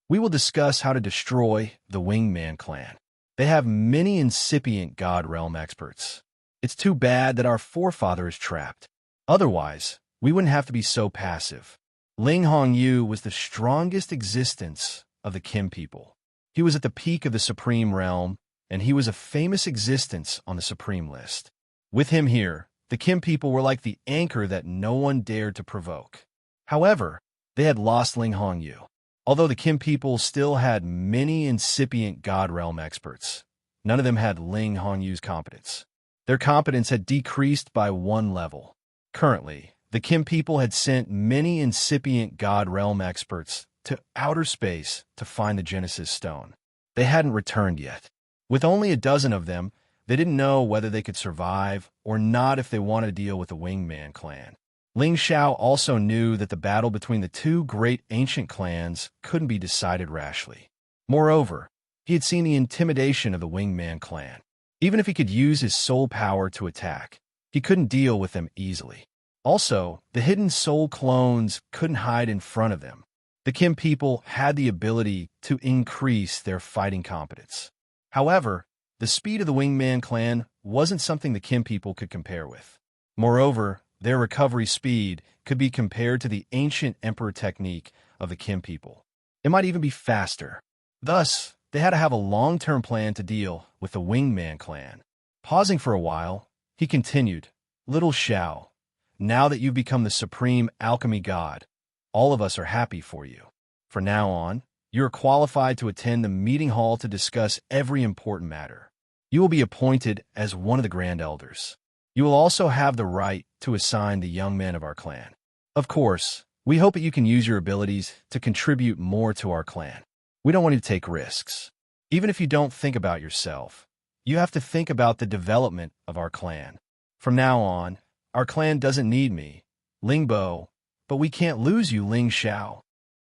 We will discuss how to destroy the Winged Man clan. They have many incipient God Realm experts. It's too bad that our forefather is trapped. Otherwise, we wouldn't have to be so passive. Ling Hongyu was the strongest existence of the Kim people. He was at the peak of the Supreme Realm, and he was a famous existence on the Supreme list. With him here, the Kim people were like the anchor that no one dared to provoke. However, they had lost Ling Hongyu. Although the Kim people still had many incipient God Realm experts, none of them had Ling Hongyu's competence. Their competence had decreased by 1 level. Currently, the Kim people had sent many incipient God Realm experts to outer space to find the Genesis Stone. They hadn't returned yet. With only a dozen of them, they didn't know whether they could survive or not if they wanted to deal with the Winged Man clan. Ling Xiao also knew that the battle between the two great ancient clans couldn't be decided rashly. Moreover, he had seen the intimidation of the Winged Man clan. Even if he could use his soul power to attack, he couldn't deal with them easily. Also, the hidden soul clones couldn't hide in front of them. The Kim people had the ability to increase their fighting competence. However, the speed of the Winged Man clan wasn't something the Kim people could compare with. Moreover, their recovery speed could be compared to the ancient emperor technique of the Kim people. It might even be faster. Thus, they had to have a long-term plan to deal with the Wingman clan. Pausing for a while, he continued, "Little Xiao, now that you've become the supreme alchemy god, all of us are happy for you. From now on, you are qualified to attend the meeting hall to discuss every important matter. You will be appointed as one of the Grand Elders. You will also have the right to assign the young men of our clan. Of course, we hope that you can use your abilities to contribute more to our clan. We don't want you to take risks. Even if you don't think about yourself, you have to think about the development of our clan. From now on, our clan doesn't need me, Ling Bo, but we can't lose you, Ling Xiao."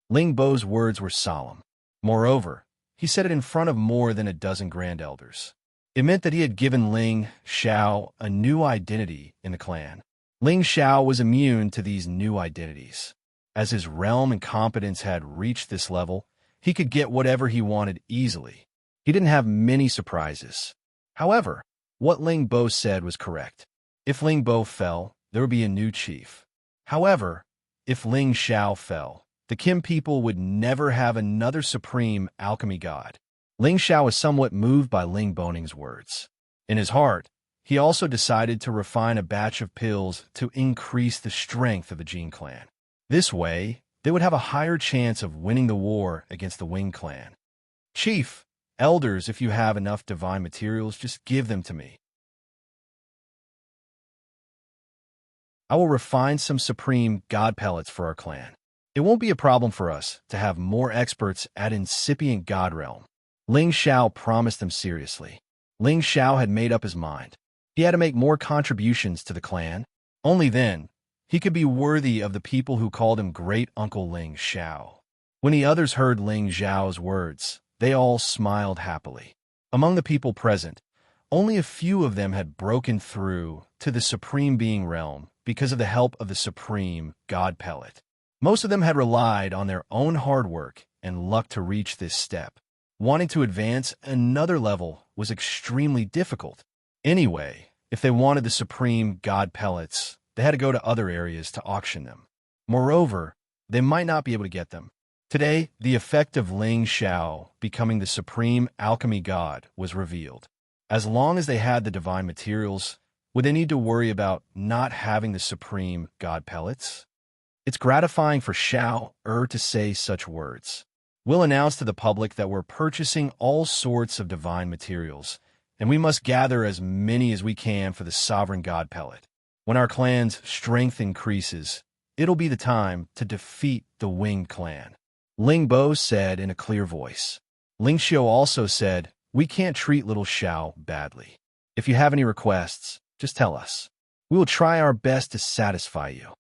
Ling Bo's words were solemn. Moreover, he said it in front of more than a dozen Grand Elders. It meant that he had given Ling Xiao a new identity in the clan. Ling Xiao was immune to these new identities. As his realm and competence had reached this level, he could get whatever he wanted easily. He didn't have many surprises. However, what Ling Bo said was correct. If Ling Bo fell, there would be a new chief. However, if Ling Xiao fell, the Kim people would never have another supreme alchemy god. Ling Xiao was somewhat moved by Ling Boning's words. In his heart, he also decided to refine a batch of pills to increase the strength of the Jin clan. This way, they would have a higher chance of winning the war against the Wing clan. "Chief, elders, if you have enough divine materials, just give them to me. I will refine some supreme god pellets for our clan. It won't be a problem for us to have more experts at incipient god realm." Ling Xiao promised them seriously. Ling Xiao had made up his mind. He had to make more contributions to the clan. Only then, he could be worthy of the people who called him Great Uncle Ling Xiao. When the others heard Ling Xiao's words, they all smiled happily. Among the people present, only a few of them had broken through to the Supreme Being realm because of the help of the Supreme God Pellet. Most of them had relied on their own hard work and luck to reach this step. Wanting to advance another level was extremely difficult. Anyway, if they wanted the Supreme God Pellets, they had to go to other areas to auction them. Moreover, they might not be able to get them. Today, the effect of Ling Xiao becoming the Supreme Alchemy God was revealed. As long as they had the divine materials, would they need to worry about not having the Supreme God Pellets? It's gratifying for Xiao to say such words. We'll announce to the public that we're purchasing all sorts of divine materials, and we must gather as many as we can for the Sovereign God Pellet. When our clan's strength increases, it'll be the time to defeat the Winged clan. Ling Bo said in a clear voice. Ling Xiao also said, "We can't treat little Xiao badly. If you have any requests, just tell us. We will try our best to satisfy you.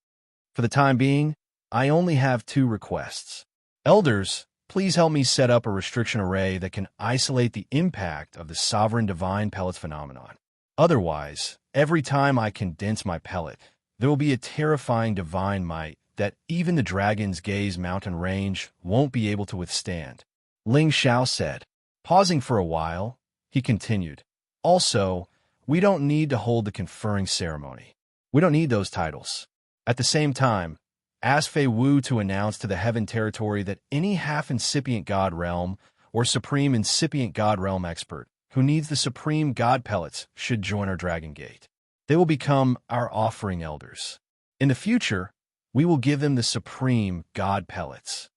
For the time being, I only have 2 requests. Elders, please help me set up a restriction array that can isolate the impact of the Sovereign Divine Pellets phenomenon. Otherwise, every time I condense my pellet, there will be a terrifying divine might that even the Dragon's Gaze mountain range won't be able to withstand." Ling Xiao said. Pausing for a while, he continued, "Also, we don't need to hold the conferring ceremony. We don't need those titles. At the same time, ask Fei Wu to announce to the Heaven Territory that any half-incipient God Realm or Supreme Incipient God Realm expert who needs the Supreme God Pellets should join our Dragon Gate. They will become our offering elders. In the future, we will give them the Supreme God Pellets."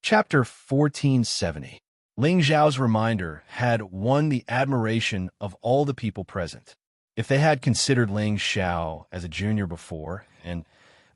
Chapter 1470. Ling Zhao's reminder had won the admiration of all the people present. If they had considered Ling Xiao as a junior before, and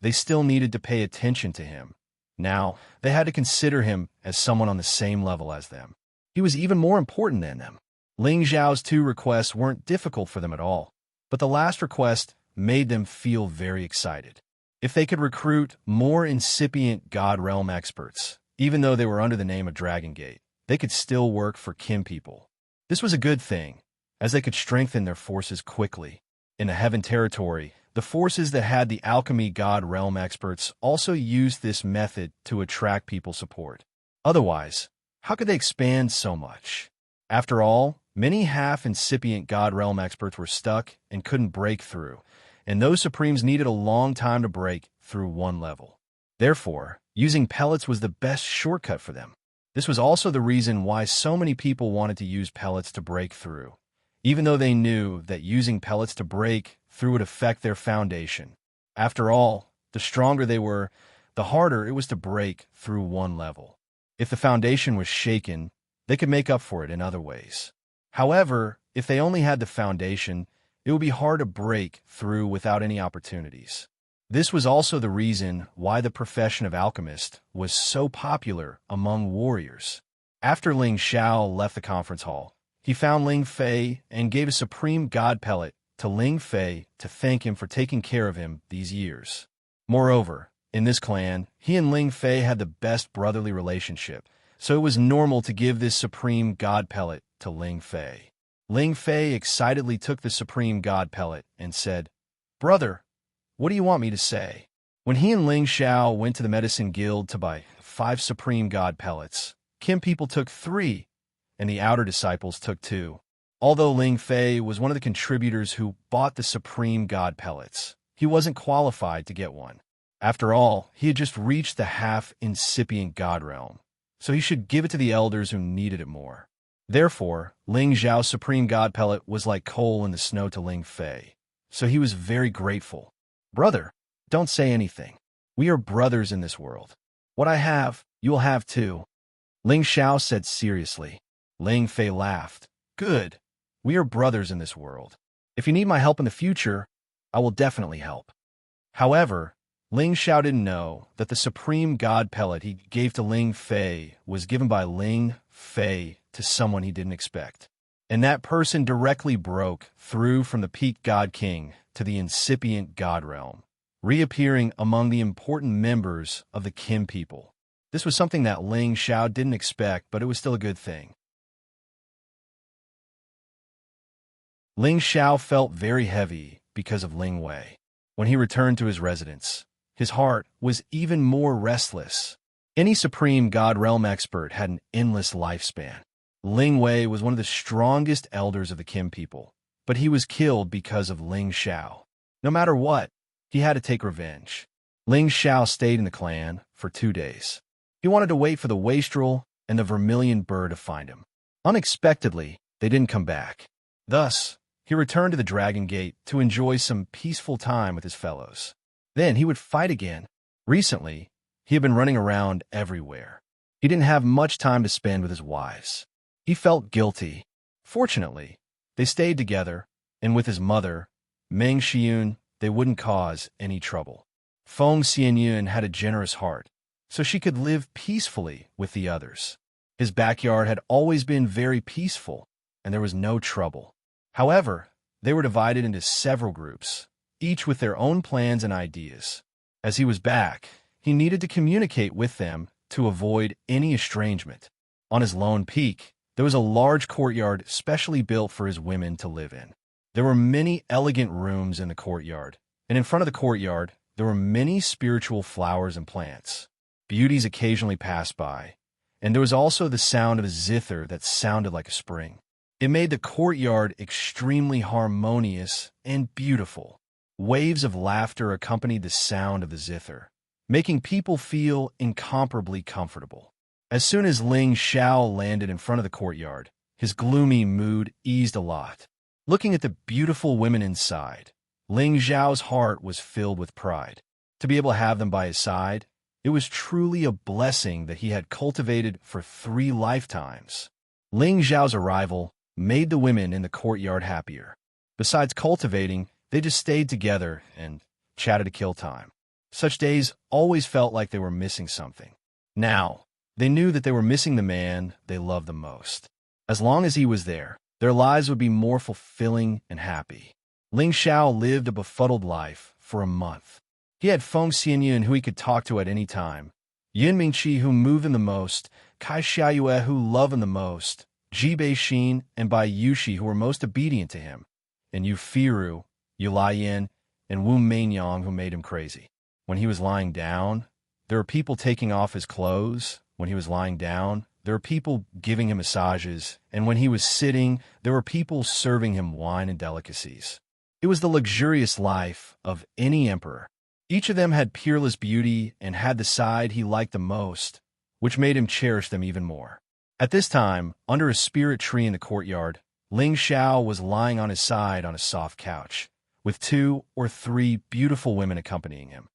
they still needed to pay attention to him, now they had to consider him as someone on the same level as them. He was even more important than them. Ling Zhao's 2 requests weren't difficult for them at all, but the last request made them feel very excited. If they could recruit more incipient God Realm experts, even though they were under the name of Dragon Gate, they could still work for Kim people. This was a good thing, as they could strengthen their forces quickly. In the Heaven Territory, the forces that had the Alchemy God Realm experts also used this method to attract people support. Otherwise, how could they expand so much? After all, many half-incipient God Realm experts were stuck and couldn't break through, and those Supremes needed a long time to break through one level. Therefore, using pellets was the best shortcut for them. This was also the reason why so many people wanted to use pellets to break through, even though they knew that using pellets to break through would affect their foundation. After all, the stronger they were, the harder it was to break through one level. If the foundation was shaken, they could make up for it in other ways. However, if they only had the foundation, it would be hard to break through without any opportunities. This was also the reason why the profession of alchemist was so popular among warriors. After Ling Xiao left the conference hall, he found Ling Fei and gave a supreme god pellet to Ling Fei to thank him for taking care of him these years. Moreover, in this clan, he and Ling Fei had the best brotherly relationship, so it was normal to give this supreme god pellet to Ling Fei. Ling Fei excitedly took the supreme god pellet and said, "Brother, what do you want me to say?" When he and Ling Xiao went to the medicine guild to buy 5 supreme god pellets, Kim people took 3, and the outer disciples took 2. Although Ling Fei was one of the contributors who bought the supreme god pellets, he wasn't qualified to get one. After all, he had just reached the half-incipient god realm, so he should give it to the elders who needed it more. Therefore, Ling Xiao's supreme god pellet was like coal in the snow to Ling Fei, so he was very grateful. "Brother, don't say anything. We are brothers in this world. What I have, you will have too," Ling Xiao said seriously. Ling Fei laughed. "Good. We are brothers in this world. If you need my help in the future, I will definitely help." However, Ling Xiao didn't know that the supreme god pellet he gave to Ling Fei was given by Ling Fei to someone he didn't expect. And that person directly broke through from the peak god king to the incipient god realm, reappearing among the important members of the Kim people. This was something that Ling Xiao didn't expect, but it was still a good thing. Ling Xiao felt very heavy because of Ling Wei. When he returned to his residence, his heart was even more restless. Any supreme god realm expert had an endless lifespan. Ling Wei was one of the strongest elders of the Kim people, but he was killed because of Ling Xiao. No matter what, he had to take revenge. Ling Xiao stayed in the clan for 2 days. He wanted to wait for the wastrel and the vermilion bird to find him. Unexpectedly, they didn't come back. Thus, he returned to the Dragon Gate to enjoy some peaceful time with his fellows. Then he would fight again. Recently, he had been running around everywhere. He didn't have much time to spend with his wives. He felt guilty. Fortunately, they stayed together, and with his mother, Meng Xiun, they wouldn't cause any trouble. Feng Xianyun had a generous heart, so she could live peacefully with the others. His backyard had always been very peaceful, and there was no trouble. However, they were divided into several groups, each with their own plans and ideas. As he was back, he needed to communicate with them to avoid any estrangement. On his lone peak, there was a large courtyard specially built for his women to live in. There were many elegant rooms in the courtyard, and in front of the courtyard, there were many spiritual flowers and plants. Beauties occasionally passed by, and there was also the sound of a zither that sounded like a spring. It made the courtyard extremely harmonious and beautiful. Waves of laughter accompanied the sound of the zither, making people feel incomparably comfortable. As soon as Ling Xiao landed in front of the courtyard, his gloomy mood eased a lot. Looking at the beautiful women inside, Ling Xiao's heart was filled with pride. To be able to have them by his side, it was truly a blessing that he had cultivated for 3 lifetimes. Ling Xiao's arrival made the women in the courtyard happier. Besides cultivating, they just stayed together and chatted to kill time. Such days always felt like they were missing something. Now, they knew that they were missing the man they loved the most. As long as he was there, their lives would be more fulfilling and happy. Ling Xiao lived a befuddled life for a month. He had Feng Xianyun, who he could talk to at any time, Yun Mingqi, who moved him the most, Kai Xiayue, who loved him the most, Ji Bei-xin and Bai Yushi, who were most obedient to him, and Yu Firu, Yu Laiyan, and Wu Meinyang, who made him crazy. When he was lying down, there were people taking off his clothes. When he was lying down, there were people giving him massages, and when he was sitting, there were people serving him wine and delicacies. It was the luxurious life of any emperor. Each of them had peerless beauty and had the side he liked the most, which made him cherish them even more. At this time, under a spirit tree in the courtyard, Ling Xiao was lying on his side on a soft couch, with 2 or 3 beautiful women accompanying him.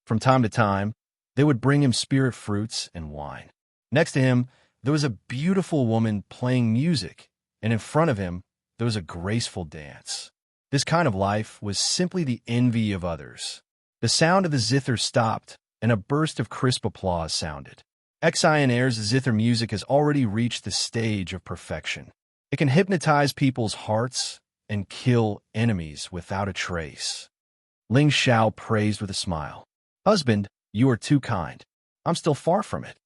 From time to time, they would bring him spirit fruits and wine. Next to him, there was a beautiful woman playing music, and in front of him, there was a graceful dance. This kind of life was simply the envy of others. The sound of the zither stopped, and a burst of crisp applause sounded. Xianxia's zither music has already reached the stage of perfection. It can hypnotize people's hearts and kill enemies without a trace. Ling Xiao praised with a smile. Husband, you are too kind. I'm still far from it.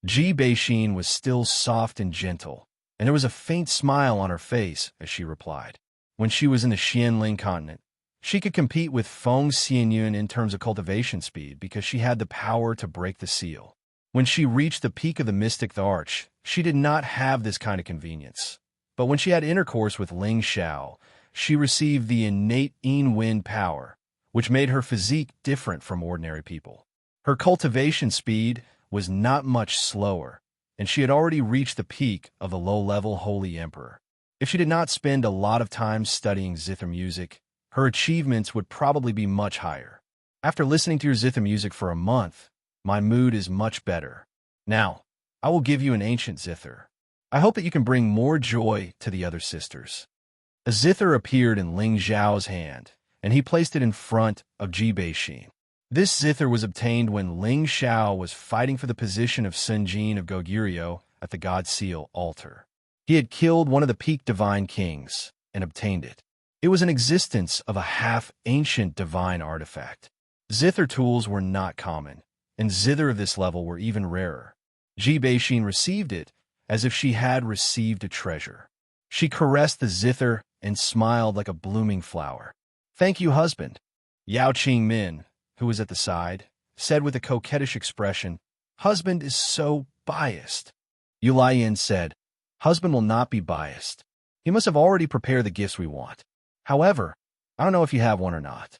Ji Beixin was still soft and gentle, and there was a faint smile on her face as she replied. When she was in the Xianling continent, she could compete with Feng Xianyun in terms of cultivation speed because she had the power to break the seal. When she reached the peak of the mystic arch, she did not have this kind of convenience. But when she had intercourse with Ling Xiao, she received the innate Yin wind power, which made her physique different from ordinary people. Her cultivation speed was not much slower, and she had already reached the peak of the low-level Holy Emperor. If she did not spend a lot of time studying zither music, her achievements would probably be much higher. After listening to your zither music for a month, my mood is much better. Now, I will give you an ancient zither. I hope that you can bring more joy to the other sisters. A zither appeared in Ling Xiao's hand, and he placed it in front of Ji Beixin. This zither was obtained when Ling Xiao was fighting for the position of Sunjin of Goguryeo at the God Seal altar. He had killed one of the peak divine kings and obtained it. It was an existence of a half-ancient divine artifact. Zither tools were not common, and zither of this level were even rarer. Ji Beixin received it as if she had received a treasure. She caressed the zither and smiled like a blooming flower. "Thank you, husband." Yao Qingmin, who was at the side, said with a coquettish expression, "Husband is so biased." Yu Laiyan said, "Husband will not be biased. He must have already prepared the gifts we want. However, I don't know if you have one or not."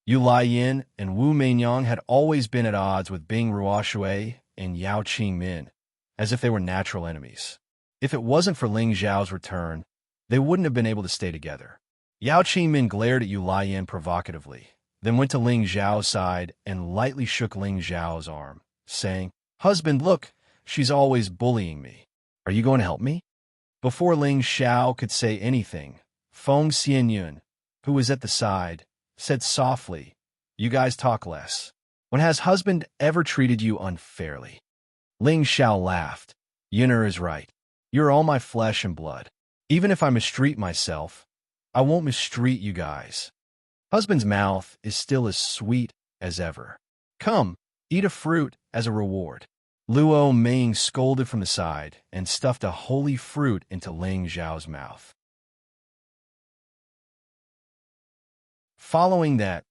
Yu Laiyan and Wu Meinyang had always been at odds with Bing Ruoshui and Yao Qingmin, as if they were natural enemies. If it wasn't for Ling Xiao's return, they wouldn't have been able to stay together. Yao Qingmin glared at Yu Laiyan provocatively, then went to Ling Xiao's side and lightly shook Ling Xiao's arm, saying, "Husband, look, she's always bullying me. Are you going to help me?" Before Ling Xiao could say anything, Feng Xianyun, who was at the side, said softly, "You guys talk less. When has husband ever treated you unfairly?" Ling Xiao laughed. "Yun'er is right. You're all my flesh and blood. Even if I mistreat myself, I won't mistreat you guys. Husband's mouth is still as sweet as ever. Come, eat a fruit as a reward." Luo Ming scolded from the side and stuffed a holy fruit into Ling Xiao's mouth. Following that,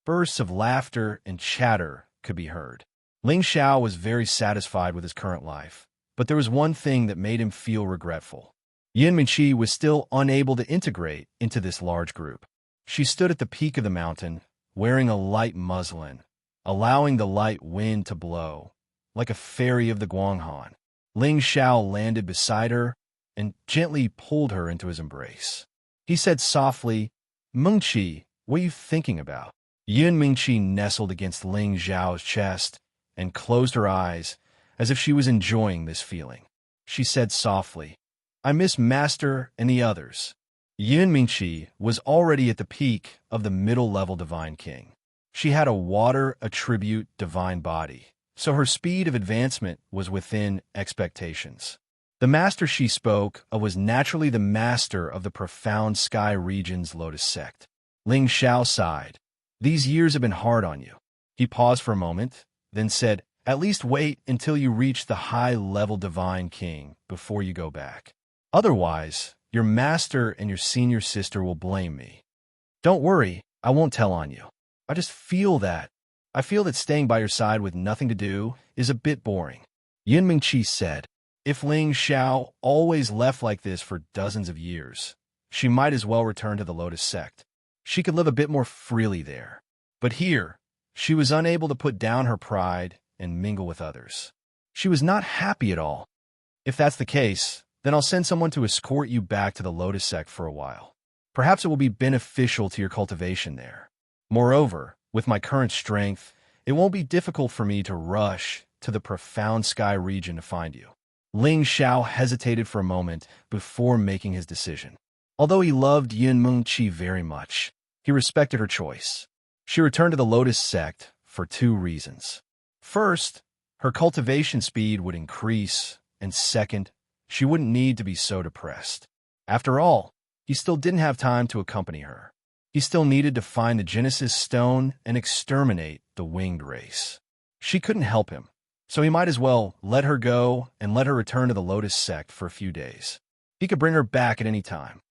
bursts of laughter and chatter could be heard. Ling Xiao was very satisfied with his current life, but there was one thing that made him feel regretful. Yin Minqi was still unable to integrate into this large group. She stood at the peak of the mountain, wearing a light muslin, allowing the light wind to blow, like a fairy of the Guanghan. Ling Xiao landed beside her and gently pulled her into his embrace. He said softly, "Mengqi, what are you thinking about?" Yin Mingqi nestled against Ling Xiao's chest and closed her eyes as if she was enjoying this feeling. She said softly, "I miss Master and the others." Yin Mingqi was already at the peak of the middle-level divine king. She had a water attribute divine body, so her speed of advancement was within expectations. The master she spoke of was naturally the master of the profound sky region's lotus sect. Ling Xiao sighed. "These years have been hard on you." He paused for a moment, then said, "At least wait until you reach the high-level divine king before you go back. Otherwise, your master and your senior sister will blame me." "Don't worry, I won't tell on you. I just feel that I feel that staying by your side with nothing to do is a bit boring. Yun Mingqi said, if Ling Xiao always left like this for dozens of years, she might as well return to the Lotus sect. She could live a bit more freely there. But here, she was unable to put down her pride and mingle with others. She was not happy at all. If that's the case, then I'll send someone to escort you back to the Lotus sect for a while. Perhaps it will be beneficial to your cultivation there. Moreover, with my current strength, it won't be difficult for me to rush to the profound sky region to find you. Ling Xiao hesitated for a moment before making his decision. Although he loved Yun Mingqi very much, he respected her choice. She returned to the Lotus sect for 2 reasons. First, her cultivation speed would increase, and second, she wouldn't need to be so depressed. After all, he still didn't have time to accompany her. He still needed to find the Genesis Stone and exterminate the winged race. She couldn't help him, so he might as well let her go and let her return to the Lotus sect for a few days. He could bring her back at any time.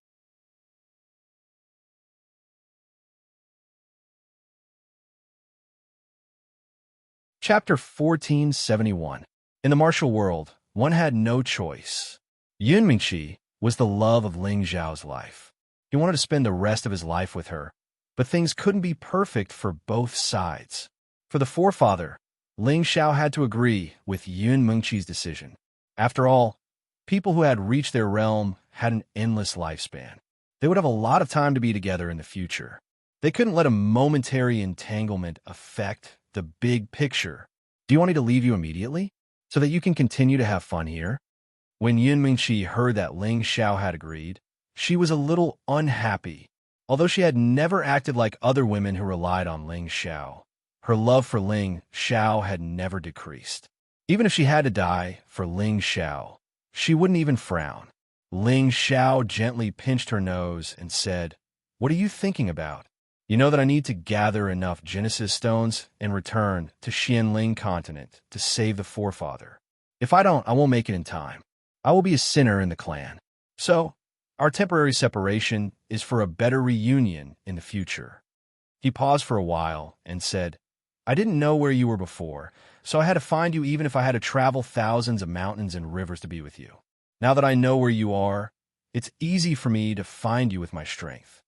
Chapter 1471. In the martial world, one had no choice. Yun Mingqi was the love of Ling Xiao's life. He wanted to spend the rest of his life with her, but things couldn't be perfect for both sides. For the forefather, Ling Xiao had to agree with Yun Mingqi's decision. After all, people who had reached their realm had an endless lifespan. They would have a lot of time to be together in the future. They couldn't let a momentary entanglement affect the big picture. Do you want me to leave you immediately, so that you can continue to have fun here? When Yun Mingqi heard that Ling Xiao had agreed, she was a little unhappy. Although she had never acted like other women who relied on Ling Xiao, her love for Ling Xiao had never decreased. Even if she had to die for Ling Xiao, she wouldn't even frown. Ling Xiao gently pinched her nose and said, "What are you thinking about? You know that I need to gather enough Genesis stones and return to Xianling continent to save the forefather. If I don't, I won't make it in time. I will be a sinner in the clan. So, our temporary separation is for a better reunion in the future." He paused for a while and said, "I didn't know where you were before, so I had to find you even if I had to travel thousands of mountains and rivers to be with you. Now that I know where you are, it's easy for me to find you with my strength."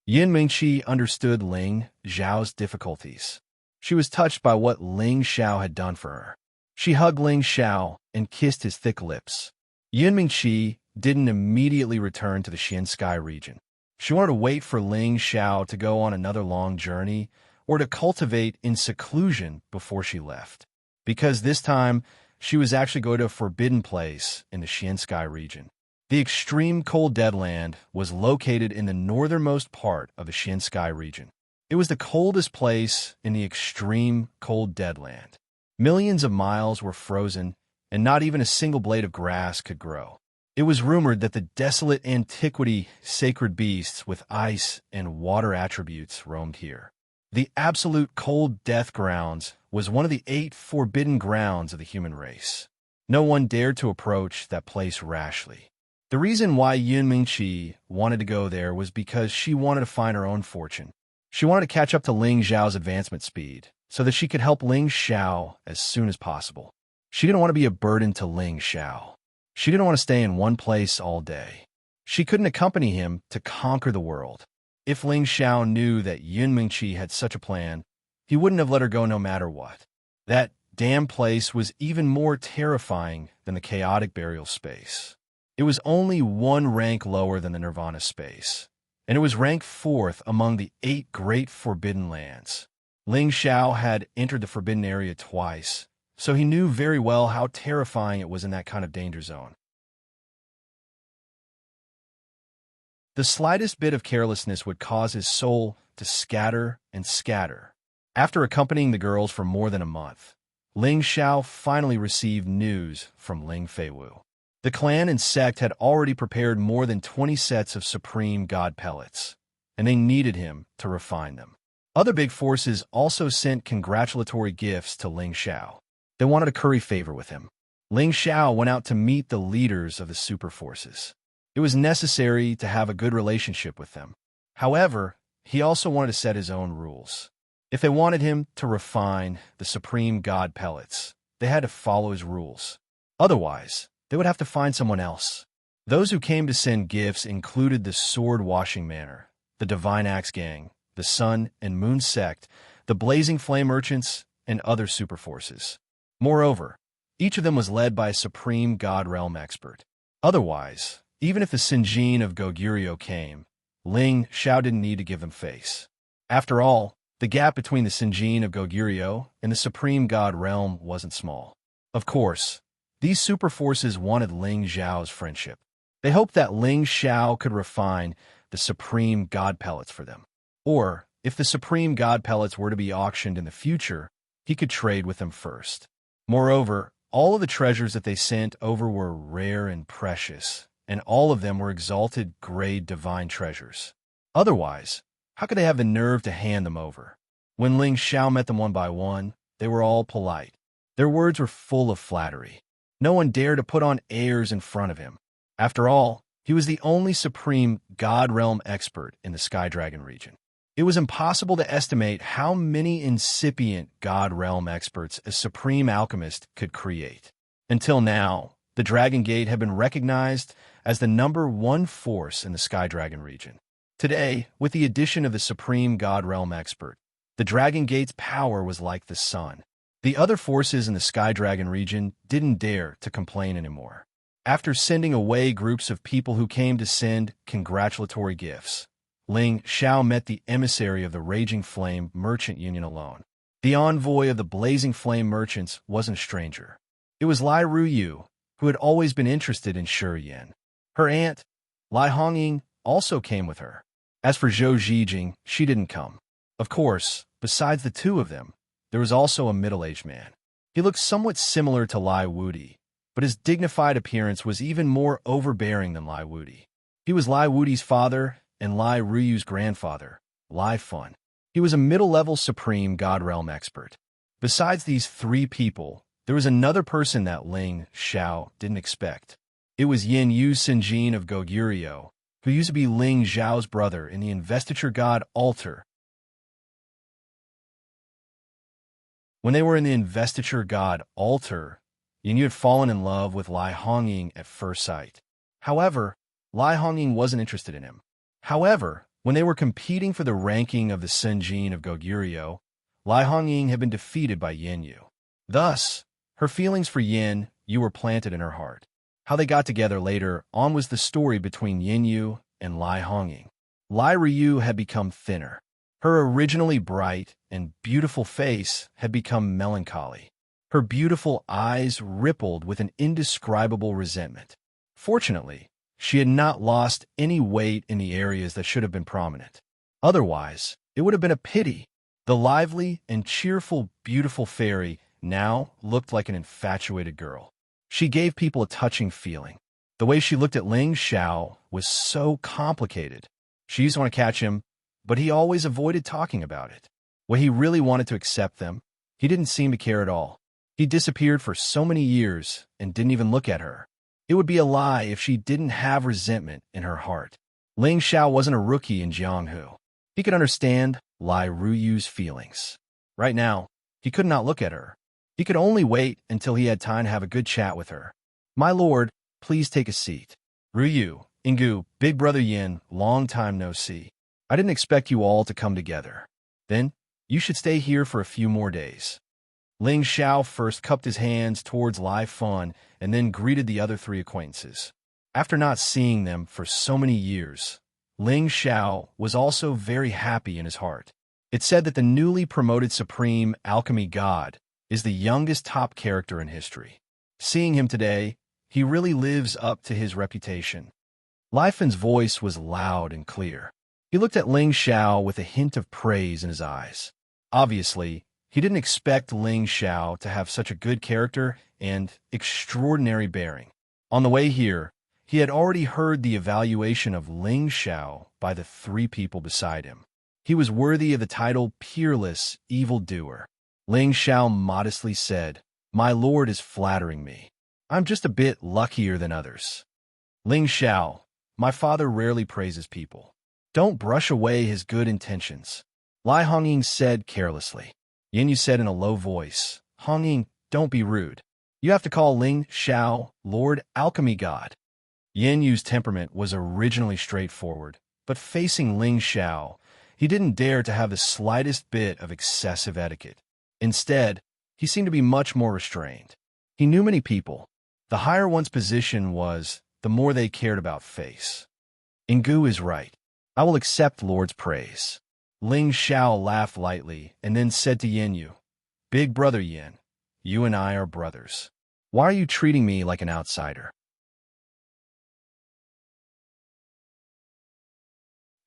Yun Mingqi understood Ling Xiao's difficulties. She was touched by what Ling Xiao had done for her. She hugged Ling Xiao and kissed his thick lips. Yun Mingqi didn't immediately return to the Xianxia region. She wanted to wait for Ling Xiao to go on another long journey or to cultivate in seclusion before she left, because this time she was actually going to a forbidden place in the Xianxia region. The extreme cold Deadland was located in the northernmost part of the Xianxia region. It was the coldest place in the extreme cold Deadland. Millions of miles were frozen, and not even a single blade of grass could grow. It was rumored that the desolate antiquity sacred beasts with ice and water attributes roamed here. The absolute cold death grounds was one of the 8 forbidden grounds of the human race. No one dared to approach that place rashly. The reason why Yun Mingqi wanted to go there was because she wanted to find her own fortune. She wanted to catch up to Ling Xiao's advancement speed so that she could help Ling Xiao as soon as possible. She didn't want to be a burden to Ling Xiao. She didn't want to stay in one place all day. She couldn't accompany him to conquer the world. If Ling Xiao knew that Yun Mingqi had such a plan, he wouldn't have let her go no matter what. That damn place was even more terrifying than the chaotic burial space. It was only 1 rank lower than the Nirvana space, and it was ranked 4th among the 8 great forbidden lands. Ling Xiao had entered the forbidden area twice, so he knew very well how terrifying it was in that kind of danger zone. The slightest bit of carelessness would cause his soul to scatter and scatter. After accompanying the girls for more than a month, Ling Xiao finally received news from Ling Feiwu. The clan and sect had already prepared more than 20 sets of Supreme God pellets, and they needed him to refine them. Other big forces also sent congratulatory gifts to Ling Xiao. They wanted to curry favor with him. Ling Xiao went out to meet the leaders of the super forces. It was necessary to have a good relationship with them. However, he also wanted to set his own rules. If they wanted him to refine the supreme god pellets, they had to follow his rules. Otherwise, they would have to find someone else. Those who came to send gifts included the sword-washing manor, the Divine Axe Gang, the Sun and Moon Sect, the Blazing Flame Merchants, and other superforces. Moreover, each of them was led by a supreme god realm expert. Otherwise, even if the Sinjin of Goguryeo came, Ling Xiao didn't need to give them face. After all, the gap between the Sinjin of Goguryeo and the supreme god realm wasn't small. Of course, these superforces wanted Ling Xiao's friendship. They hoped that Ling Xiao could refine the supreme god pellets for them. Or, if the supreme god pellets were to be auctioned in the future, he could trade with them first. Moreover, all of the treasures that they sent over were rare and precious, and all of them were exalted grade divine treasures. Otherwise, how could they have the nerve to hand them over? When Ling Xiao met them one by one, they were all polite. Their words were full of flattery. No one dared to put on airs in front of him. After all, he was the only supreme god realm expert in the Sky Dragon region. It was impossible to estimate how many incipient god realm experts a supreme alchemist could create. Until now, the Dragon Gate had been recognized as the #1 force in the Sky Dragon region. Today, with the addition of the supreme god realm expert, the Dragon Gate's power was like the sun. The other forces in the Sky Dragon region didn't dare to complain anymore. After sending away groups of people who came to send congratulatory gifts, Ling Xiao met the emissary of the Raging Flame Merchant Union alone. The envoy of the Blazing Flame Merchants wasn't a stranger. It was Lai Ruyu, who had always been interested in Shiyan. Her aunt, Lai Hongying, also came with her. As for Zhou Zhijing, she didn't come. Of course, besides the two of them, there was also a middle-aged man. He looked somewhat similar to Lai Wudi, but his dignified appearance was even more overbearing than Lai Wudi. He was Lai Wudi's father and Lai Ruyu's grandfather, Lai Fun. He was a middle-level supreme god realm expert. Besides these three people, there was another person that Ling Xiao didn't expect. It was Yin Yu Sinjin of Goguryeo, who used to be Ling Xiao's brother in the investiture god altar. When they were in the investiture god altar, Yin Yu had fallen in love with Lai Hongying at first sight. However, Lai Hongying wasn't interested in him. However, when they were competing for the ranking of the Sinjin of Goguryeo, Lai Hongying had been defeated by Yin Yu. Thus, her feelings for Yin Yu were planted in her heart. How they got together later on was the story between Yin Yu and Lai Hongying. Lai Ryu had become thinner. Her originally bright and beautiful face had become melancholy. Her beautiful eyes rippled with an indescribable resentment. Fortunately, she had not lost any weight in the areas that should have been prominent. Otherwise, it would have been a pity. The lively and cheerful, beautiful fairy now looked like an infatuated girl. She gave people a touching feeling. The way she looked at Ling Xiao was so complicated. She used to want to catch him, but he always avoided talking about it. When he really wanted to accept them, he didn't seem to care at all. He disappeared for so many years and didn't even look at her. It would be a lie if she didn't have resentment in her heart. Ling Xiao wasn't a rookie in Jianghu. He could understand Lai Ruyu's feelings. Right now, he could not look at her. He could only wait until he had time to have a good chat with her. "My lord, please take a seat." "Ryu, Ingu, big brother Yin, long time no see. I didn't expect you all to come together. Then, you should stay here for a few more days." Ling Xiao first cupped his hands towards Lai Fun and then greeted the other three acquaintances. After not seeing them for so many years, Ling Xiao was also very happy in his heart. It said that the newly promoted Supreme Alchemy God is the youngest top character in history. Seeing him today, he really lives up to his reputation. Lai Fun's voice was loud and clear. He looked at Ling Xiao with a hint of praise in his eyes. Obviously, he didn't expect Ling Xiao to have such a good character and extraordinary bearing. On the way here, he had already heard the evaluation of Ling Xiao by the three people beside him. He was worthy of the title Peerless Evildoer. Ling Xiao modestly said, "My lord is flattering me. I'm just a bit luckier than others." "Ling Xiao, my father rarely praises people. Don't brush away his good intentions. Lai Hongying said carelessly. Yin Yu said in a low voice, Hongying, don't be rude. You have to call Ling Xiao Lord Alchemy God. Yin Yu's temperament was originally straightforward, but facing Ling Xiao, he didn't dare to have the slightest bit of excessive etiquette. Instead, he seemed to be much more restrained. He knew many people. The higher one's position was, the more they cared about face. Ingu is right. I will accept Lord's praise. Ling Xiao laughed lightly and then said to Yin Yu, Big brother Yin, you and I are brothers. Why are you treating me like an outsider?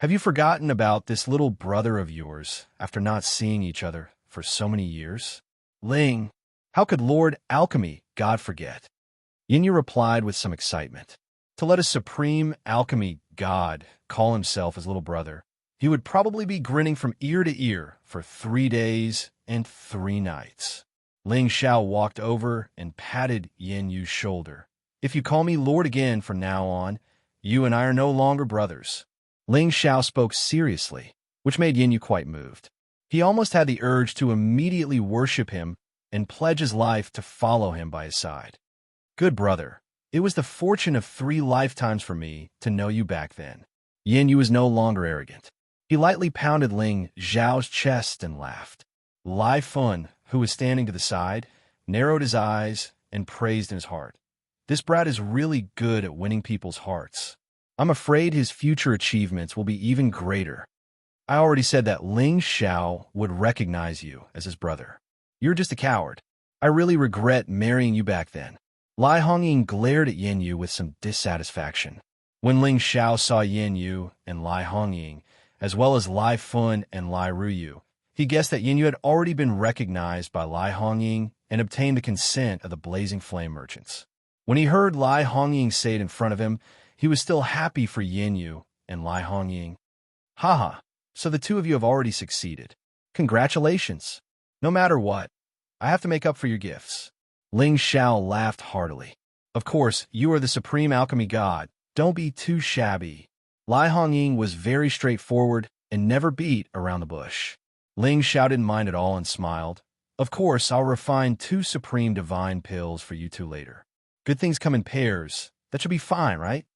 Have you forgotten about this little brother of yours after not seeing each other for so many years? Ling, how could Lord Alchemy God forget? Yin Yu replied with some excitement. To let a supreme alchemy god call himself his little brother, he would probably be grinning from ear to ear for 3 days and 3 nights. Ling Xiao walked over and patted Yin Yu's shoulder. If you call me Lord again from now on, you and I are no longer brothers. Ling Xiao spoke seriously, which made Yin Yu quite moved. He almost had the urge to immediately worship him and pledge his life to follow him by his side. Good brother, it was the fortune of 3 lifetimes for me to know you back then. Yin Yu was no longer arrogant. He lightly pounded Ling Xiao's chest and laughed. Lai Fun, who was standing to the side, narrowed his eyes and praised in his heart. This brat is really good at winning people's hearts. I'm afraid his future achievements will be even greater. I already said that Ling Xiao would recognize you as his brother. You're just a coward. I really regret marrying you back then. Lai Hongying glared at Yin Yu with some dissatisfaction. When Ling Xiao saw Yin Yu and Lai Hongying, as well as Lai Fun and Lai Ruyu, he guessed that Yin Yu had already been recognized by Lai Hongying and obtained the consent of the Blazing Flame merchants. When he heard Lai Hongying say it in front of him, he was still happy for Yin Yu and Lai Hongying. Haha, so the two of you have already succeeded. Congratulations. No matter what, I have to make up for your gifts. Ling Xiao laughed heartily. Of course, you are the supreme alchemy god. Don't be too shabby. Lai Hongying was very straightforward and never beat around the bush. Ling Xiao didn't mind at all and smiled. Of course, I'll refine 2 supreme divine pills for you two later. Good things come in pairs. That should be fine, right?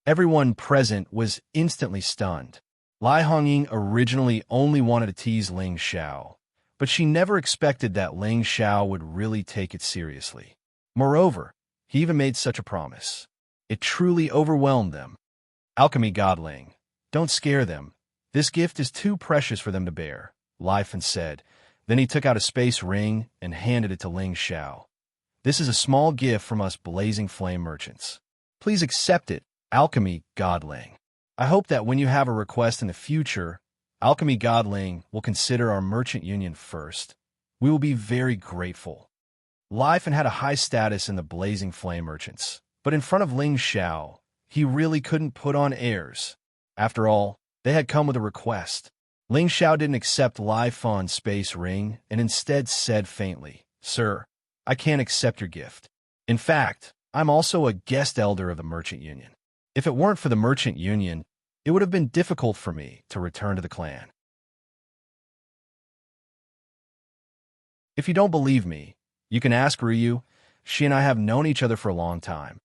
Everyone present was instantly stunned. Lai Hongying originally only wanted to tease Ling Xiao, but she never expected that Ling Xiao would really take it seriously. Moreover, he even made such a promise. It truly overwhelmed them. Alchemy God Ling, don't scare them. This gift is too precious for them to bear, Lai Fen said. Then he took out a space ring and handed it to Ling Xiao. This is a small gift from us Blazing Flame merchants. Please accept it, Alchemy God Ling. I hope that when you have a request in the future, Alchemy God Ling will consider our merchant union first. We will be very grateful. Lai Fen had a high status in the Blazing Flame merchants, but in front of Ling Xiao, he really couldn't put on airs. After all, they had come with a request. Ling Xiao didn't accept Lai Fen's space ring and instead said faintly, Sir, I can't accept your gift. In fact, I'm also a guest elder of the merchant union. If it weren't for the merchant union, it would have been difficult for me to return to the clan. If you don't believe me, you can ask Ryu. She and I have known each other for a long time.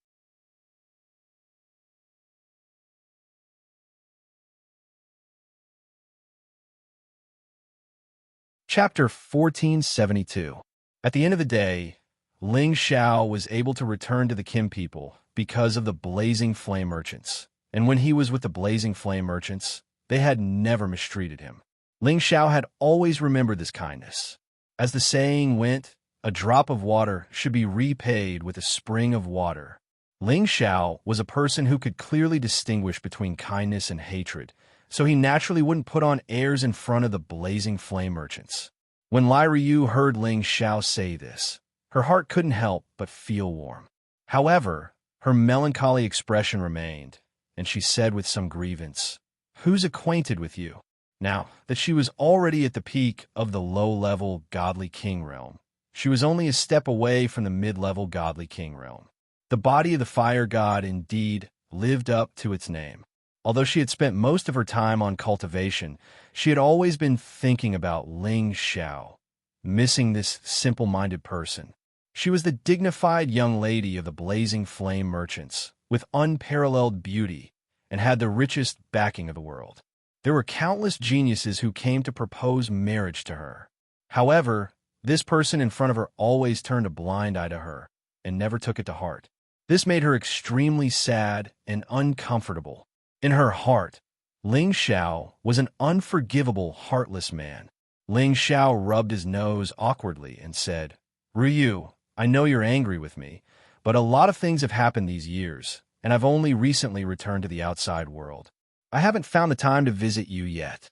Chapter 1472. At the end of the day, Ling Xiao was able to return to the Kim people because of the Blazing Flame merchants. And when he was with the Blazing Flame merchants, they had never mistreated him. Ling Xiao had always remembered this kindness. As the saying went, a drop of water should be repaid with a spring of water. Ling Xiao was a person who could clearly distinguish between kindness and hatred, so he naturally wouldn't put on airs in front of the Blazing Flame merchants. When Lai Ryu heard Ling Xiao say this, her heart couldn't help but feel warm. However, her melancholy expression remained, and she said with some grievance, Who's acquainted with you? Now that she was already at the peak of the low-level godly king realm, she was only a step away from the mid-level godly king realm. The body of the fire god indeed lived up to its name. Although she had spent most of her time on cultivation, she had always been thinking about Ling Xiao, missing this simple-minded person. She was the dignified young lady of the blazing flame merchants, with unparalleled beauty, and had the richest backing of the world. There were countless geniuses who came to propose marriage to her. However, this person in front of her always turned a blind eye to her and never took it to heart. This made her extremely sad and uncomfortable. In her heart, Ling Xiao was an unforgivable, heartless man. Ling Xiao rubbed his nose awkwardly and said, "Ruyu, I know you're angry with me, but a lot of things have happened these years, and I've only recently returned to the outside world. I haven't found the time to visit you yet."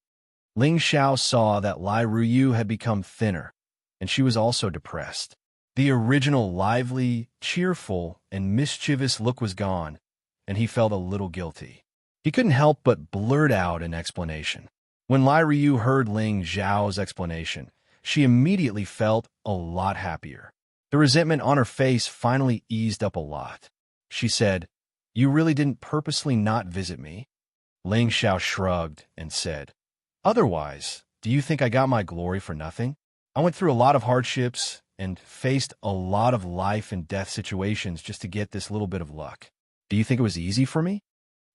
Ling Xiao saw that Lai Ruyu had become thinner, and she was also depressed. The original lively, cheerful, and mischievous look was gone, and he felt a little guilty. He couldn't help but blurt out an explanation. When Lai Ruyu heard Ling Xiao's explanation, she immediately felt a lot happier. The resentment on her face finally eased up a lot. She said, "You really didn't purposely not visit me?" Ling Xiao shrugged and said, "Otherwise, do you think I got my glory for nothing? I went through a lot of hardships and faced a lot of life and death situations just to get this little bit of luck. Do you think it was easy for me?"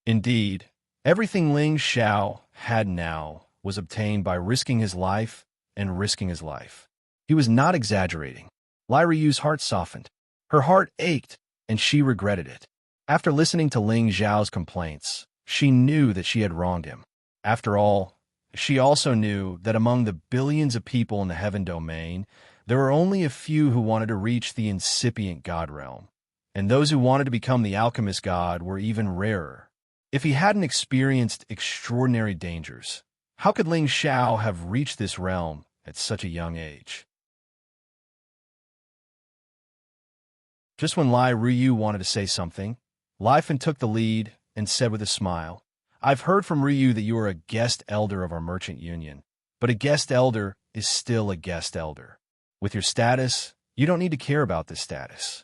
Indeed, everything Ling Xiao had now was obtained by risking his life and risking his life. He was not exaggerating. Lai Riyu's heart softened. Her heart ached, and she regretted it. After listening to Ling Xiao's complaints, she knew that she had wronged him. After all, she also knew that among the billions of people in the heaven domain, there were only a few who wanted to reach the incipient god realm, and those who wanted to become the alchemist god were even rarer. If he hadn't experienced extraordinary dangers, how could Ling Xiao have reached this realm at such a young age? Just when Lai Ruyu wanted to say something, Lai Fen took the lead and said with a smile, "I've heard from Ruyu that you are a guest elder of our merchant union, but a guest elder is still a guest elder. With your status, you don't need to care about this status."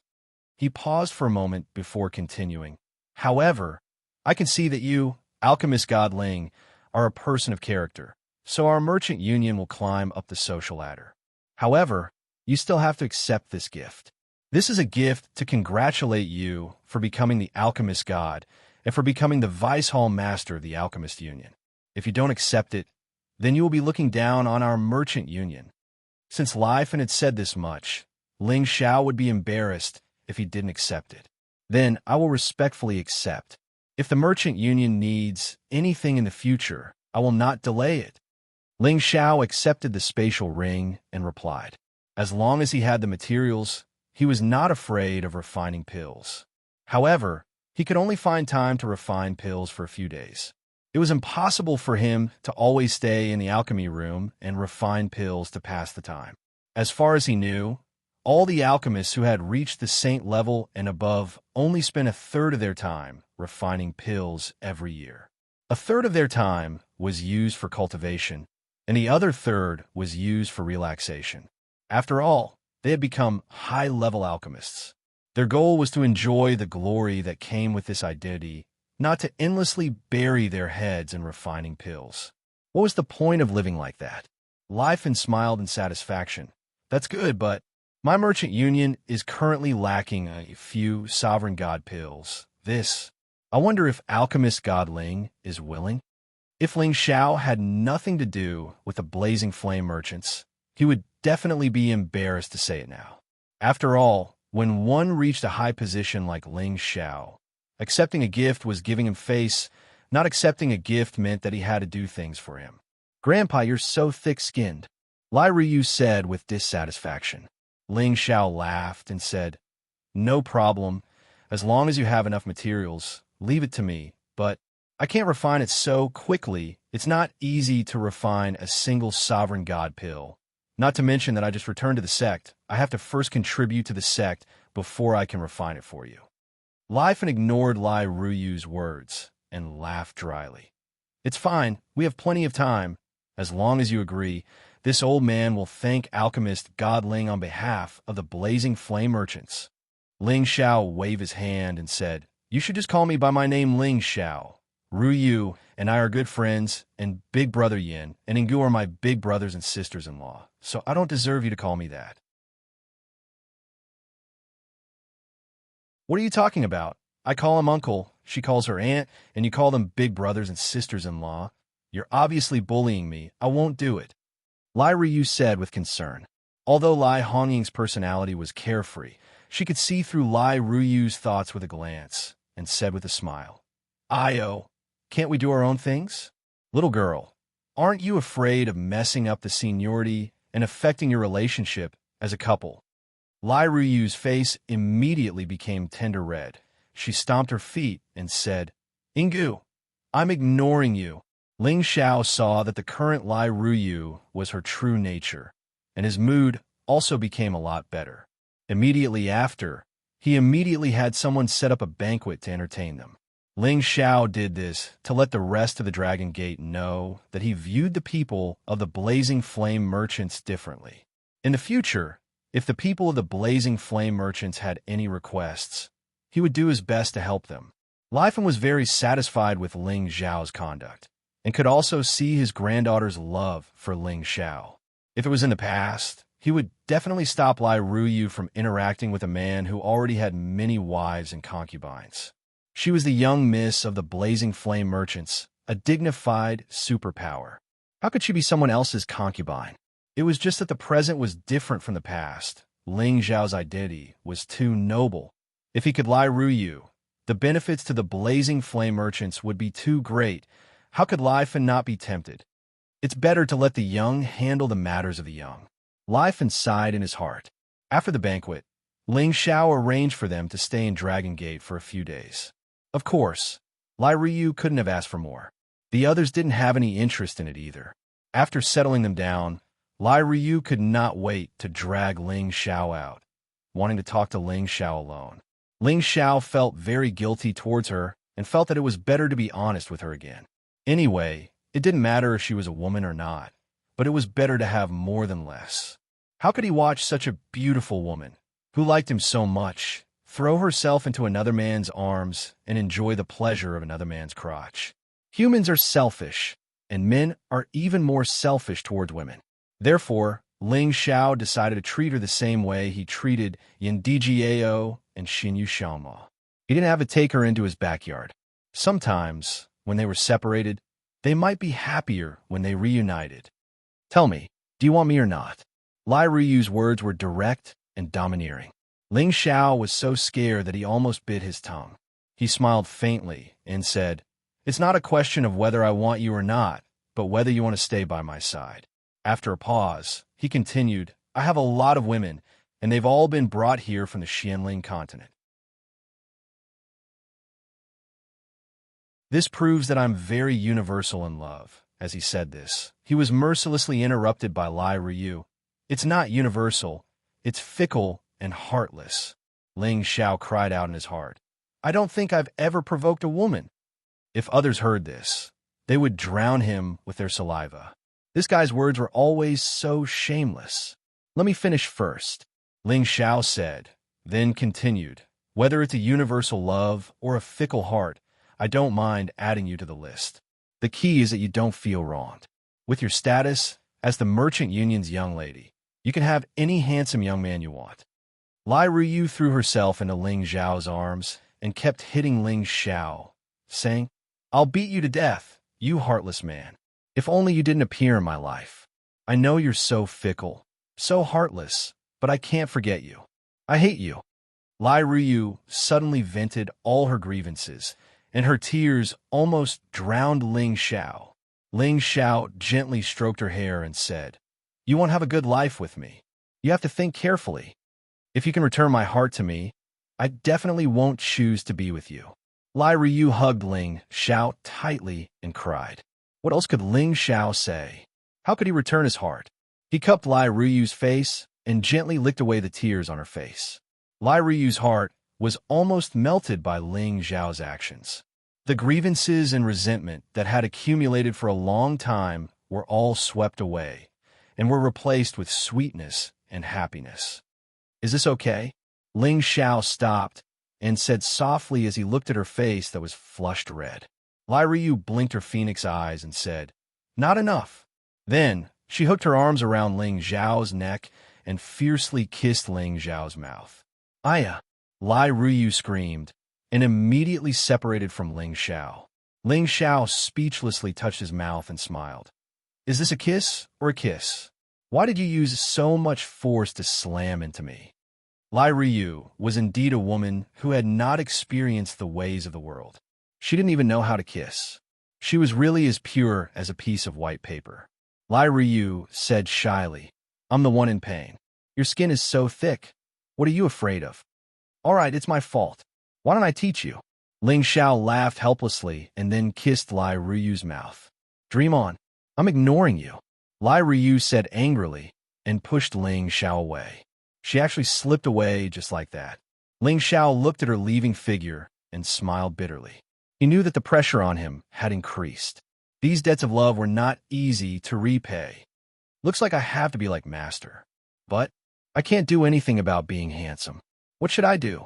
He paused for a moment before continuing. "However, I can see that you, alchemist god Ling, are a person of character, so our merchant union will climb up the social ladder. However, you still have to accept this gift. This is a gift to congratulate you for becoming the alchemist god and for becoming the vice hall master of the alchemist union. If you don't accept it, then you will be looking down on our merchant union." Since Lai Fen had said this much, Ling Xiao would be embarrassed if he didn't accept it. "Then I will respectfully accept. If the merchant union needs anything in the future, I will not delay it." Ling Xiao accepted the spatial ring and replied. As long as he had the materials, he was not afraid of refining pills. However, he could only find time to refine pills for a few days. It was impossible for him to always stay in the alchemy room and refine pills to pass the time. As far as he knew, all the alchemists who had reached the saint level and above only spent a third of their time refining pills every year. A third of their time was used for cultivation, and the other third was used for relaxation. After all, they had become high-level alchemists. Their goal was to enjoy the glory that came with this identity, not to endlessly bury their heads in refining pills. What was the point of living like that? Lai Fen smiled in satisfaction. "That's good, but my merchant union is currently lacking a few sovereign god pills. I wonder if alchemist god Ling is willing?" If Ling Xiao had nothing to do with the blazing flame merchants, he would definitely be embarrassed to say it now. After all, when one reached a high position like Ling Xiao, accepting a gift was giving him face. Not accepting a gift meant that he had to do things for him. "Grandpa, you're so thick-skinned," Lai Ruyu said with dissatisfaction. Ling Xiao laughed and said, "No problem. As long as you have enough materials, leave it to me, but I can't refine it so quickly. It's not easy to refine a single sovereign god pill. Not to mention that I just returned to the sect. I have to first contribute to the sect before I can refine it for you." Lai Fen ignored Lai Ruyu's words and laughed dryly. "It's fine. We have plenty of time. As long as you agree, this old man will thank alchemist god Ling on behalf of the blazing flame merchants." Ling Xiao waved his hand and said, "You should just call me by my name, Ling Xiao. Ruyu and I are good friends, and Big Brother Yin and Ingu are my big brothers and sisters-in-law, so I don't deserve you to call me that. What are you talking about? I call him uncle, she calls her aunt, and you call them big brothers and sisters-in-law. You're obviously bullying me. I won't do it. Lai Ryu said with concern. Although Lai Hongying's personality was carefree, she could see through Lai Ruyu's thoughts with a glance, and said with a smile, Io, can't we do our own things? Little girl, aren't you afraid of messing up the seniority and affecting your relationship as a couple? Lai Ruyu's face immediately became tender red. She stomped her feet and said, Ingu, I'm ignoring you. Ling Xiao saw that the current Lai Ruyu was her true nature, and his mood also became a lot better. Immediately after, he immediately had someone set up a banquet to entertain them. Ling Xiao did this to let the rest of the Dragon Gate know that he viewed the people of the Blazing Flame Merchants differently. In the future, if the people of the Blazing Flame Merchants had any requests, he would do his best to help them. Lai Fen was very satisfied with Ling Xiao's conduct, and could also see his granddaughter's love for Ling Xiao. If it was in the past, he would definitely stop Lai Ruyu from interacting with a man who already had many wives and concubines. She was the young miss of the Blazing Flame Merchants, a dignified superpower. How could she be someone else's concubine? It was just that the present was different from the past. Ling Xiao's identity was too noble. If he could Lai Ruyu, the benefits to the Blazing Flame Merchants would be too great. How could Lai Fen not be tempted? It's better to let the young handle the matters of the young. Lai Fen sighed in his heart. After the banquet, Ling Xiao arranged for them to stay in Dragon Gate for a few days. Of course, Lai Ryu couldn't have asked for more. The others didn't have any interest in it either. After settling them down, Lai Ryu could not wait to drag Ling Xiao out, wanting to talk to Ling Xiao alone. Ling Xiao felt very guilty towards her and felt that it was better to be honest with her again. Anyway, it didn't matter if she was a woman or not, but it was better to have more than less. How could he watch such a beautiful woman, who liked him so much, throw herself into another man's arms and enjoy the pleasure of another man's crotch? Humans are selfish, and men are even more selfish towards women. Therefore, Ling Xiao decided to treat her the same way he treated Yin Dijiao and Xinyu Xiaoma. He didn't have to take her into his backyard. Sometimes, when they were separated, they might be happier when they reunited. Tell me, do you want me or not? Lai Ruyu's words were direct and domineering. Ling Xiao was so scared that he almost bit his tongue. He smiled faintly and said, It's not a question of whether I want you or not, but whether you want to stay by my side. After a pause, he continued, I have a lot of women, and they've all been brought here from the Xianling continent. This proves that I'm very universal in love. As he said this, he was mercilessly interrupted by Lai Ryu. It's not universal, it's fickle and heartless. Ling Xiao cried out in his heart. I don't think I've ever provoked a woman. If others heard this, they would drown him with their saliva. This guy's words were always so shameless. Let me finish first, Ling Xiao said, then continued. Whether it's a universal love or a fickle heart, I don't mind adding you to the list. The key is that you don't feel wronged. With your status as the Merchant Union's young lady, you can have any handsome young man you want. Lai Ryu threw herself into Ling Xiao's arms and kept hitting Ling Xiao, saying, I'll beat you to death, you heartless man. If only you didn't appear in my life. I know you're so fickle, so heartless, but I can't forget you. I hate you. Lai Ryu suddenly vented all her grievances, and her tears almost drowned Ling Xiao. Ling Xiao gently stroked her hair and said, You won't have a good life with me. You have to think carefully. If you can return my heart to me, I definitely won't choose to be with you. Lai Ryu hugged Ling Xiao tightly and cried. What else could Ling Xiao say? How could he return his heart? He cupped Lai Ruyu's face and gently licked away the tears on her face. Lai Ruyu's heart was almost melted by Ling Xiao's actions. The grievances and resentment that had accumulated for a long time were all swept away and were replaced with sweetness and happiness. Is this okay? Ling Xiao stopped and said softly as he looked at her face that was flushed red. Lai Ryu blinked her phoenix eyes and said, "Not enough." Then, she hooked her arms around Ling Xiao's neck and fiercely kissed Ling Xiao's mouth. "Aya!" Lai Ryu screamed, and immediately separated from Ling Xiao. Ling Xiao speechlessly touched his mouth and smiled. "Is this a kiss or a kiss? Why did you use so much force to slam into me?" Lai Ryu was indeed a woman who had not experienced the ways of the world. She didn't even know how to kiss. She was really as pure as a piece of white paper. Lai Ryu said shyly, "I'm the one in pain. Your skin is so thick. What are you afraid of?" "All right, it's my fault. Why don't I teach you?" Ling Xiao laughed helplessly and then kissed Lai Ryu's mouth. "Dream on. I'm ignoring you," Lai Ryu said angrily and pushed Ling Xiao away. She actually slipped away just like that. Ling Xiao looked at her leaving figure and smiled bitterly. He knew that the pressure on him had increased. These debts of love were not easy to repay. "Looks like I have to be like Master. But I can't do anything about being handsome. What should I do?"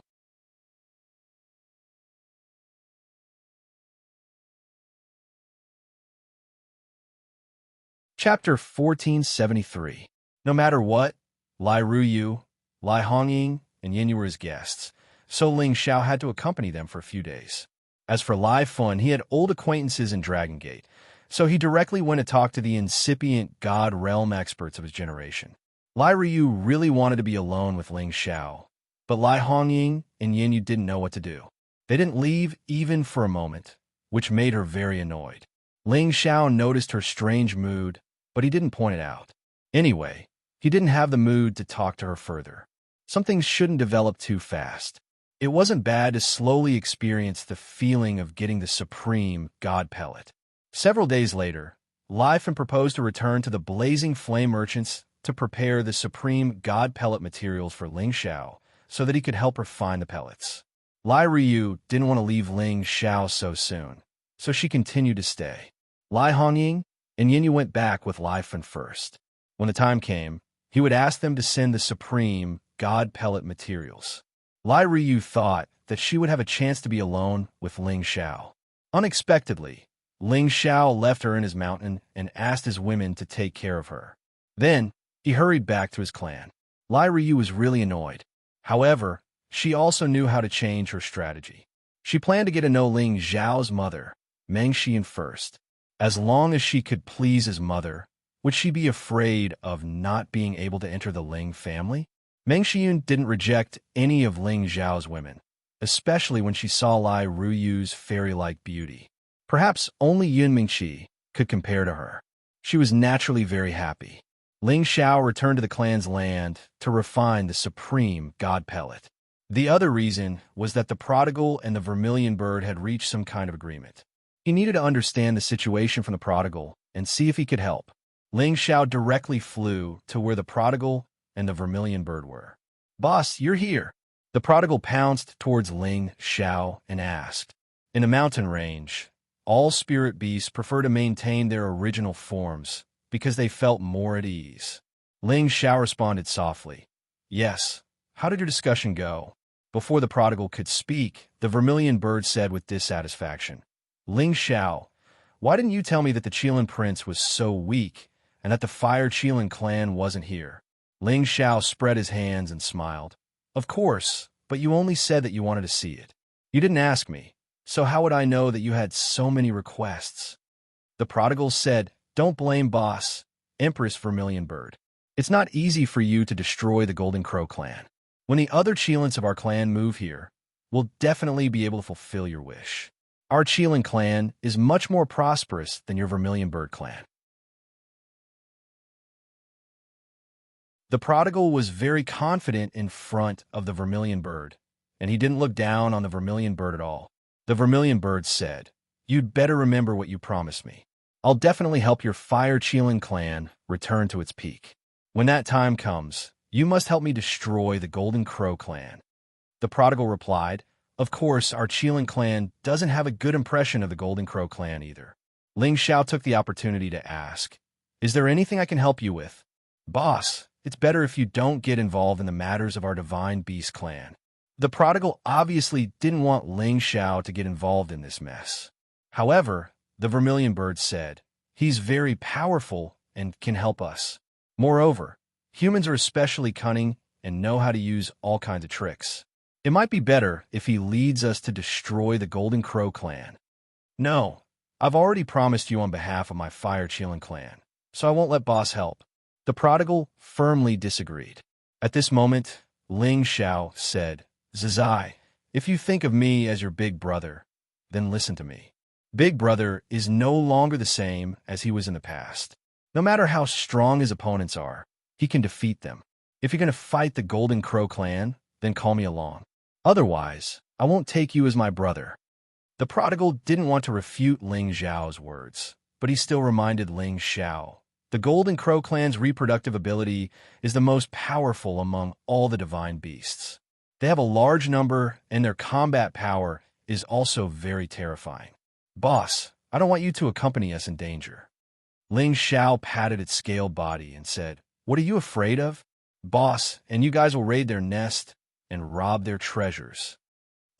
Chapter 1473. No matter what, Lai Ruyu, Lai Hongying, and Yin were his guests, so Ling Xiao had to accompany them for a few days. As for Lai Fun, he had old acquaintances in Dragon Gate, so he directly went to talk to the incipient God Realm experts of his generation. Lai Ryu really wanted to be alone with Ling Xiao, but Lai Hongying and Yin didn't know what to do. They didn't leave even for a moment, which made her very annoyed. Ling Xiao noticed her strange mood, but he didn't point it out. Anyway, he didn't have the mood to talk to her further. Some things shouldn't develop too fast. It wasn't bad to slowly experience the feeling of getting the supreme God pellet. Several days later, Lai Fan proposed to return to the Blazing Flame Merchants to prepare the supreme God pellet materials for Ling Xiao so that he could help her find the pellets. Lai Ryu didn't want to leave Ling Xiao so soon, so she continued to stay. Lai Hongying and Yin went back with Lai Fan first. When the time came, he would ask them to send the supreme God pellet materials. Lai Ryu thought that she would have a chance to be alone with Ling Xiao. Unexpectedly, Ling Xiao left her in his mountain and asked his women to take care of her. Then, he hurried back to his clan. Lai Ryu was really annoyed. However, she also knew how to change her strategy. She planned to get to know Ling Xiao's mother, Meng Xian, first. As long as she could please his mother, would she be afraid of not being able to enter the Ling family? Meng Xian didn't reject any of Ling Xiao's women, especially when she saw Lai Ruyu's fairy-like beauty. Perhaps only Yun Mingqi could compare to her. She was naturally very happy. Ling Xiao returned to the clan's land to refine the supreme God pellet. The other reason was that the prodigal and the vermilion bird had reached some kind of agreement. He needed to understand the situation from the prodigal and see if he could help. Ling Xiao directly flew to where the prodigal and the vermilion bird were. "Boss, you're here." The prodigal pounced towards Ling Xiao and asked. In a mountain range, all spirit beasts prefer to maintain their original forms because they felt more at ease. Ling Xiao responded softly, "Yes. How did your discussion go?" Before the prodigal could speak, the vermilion bird said with dissatisfaction, "Ling Xiao, why didn't you tell me that the Qilin prince was so weak and that the Fire Qilin clan wasn't here?" Ling Xiao spread his hands and smiled. "Of course, but you only said that you wanted to see it. You didn't ask me, so how would I know that you had so many requests?" The prodigal said, "Don't blame boss, Empress Vermilion Bird. It's not easy for you to destroy the Golden Crow clan. When the other Qilins of our clan move here, we'll definitely be able to fulfill your wish. Our Qilin clan is much more prosperous than your Vermilion Bird clan." The prodigal was very confident in front of the Vermilion Bird, and he didn't look down on the Vermilion Bird at all. The Vermilion Bird said, "You'd better remember what you promised me. I'll definitely help your Fire Qilin clan return to its peak. When that time comes, you must help me destroy the Golden Crow clan." The prodigal replied, "Of course, our Qilin clan doesn't have a good impression of the Golden Crow clan either." Ling Xiao took the opportunity to ask, "Is there anything I can help you with?" "Boss, it's better if you don't get involved in the matters of our Divine Beast clan." The prodigal obviously didn't want Ling Xiao to get involved in this mess. However, the Vermilion Bird said, "He's very powerful and can help us. Moreover, humans are especially cunning and know how to use all kinds of tricks. It might be better if he leads us to destroy the Golden Crow clan." "No, I've already promised you on behalf of my Fire Chilling clan, so I won't let boss help." The prodigal firmly disagreed. At this moment, Ling Xiao said, "Zizai, if you think of me as your big brother, then listen to me. Big brother is no longer the same as he was in the past. No matter how strong his opponents are, he can defeat them. If you're going to fight the Golden Crow clan, then call me along. Otherwise, I won't take you as my brother." The prodigal didn't want to refute Ling Xiao's words, but he still reminded Ling Xiao, "The Golden Crow clan's reproductive ability is the most powerful among all the divine beasts. They have a large number, and their combat power is also very terrifying. Boss, I don't want you to accompany us in danger." Ling Xiao patted its scaled body and said, "What are you afraid of? Boss, and you guys will raid their nest and rob their treasures.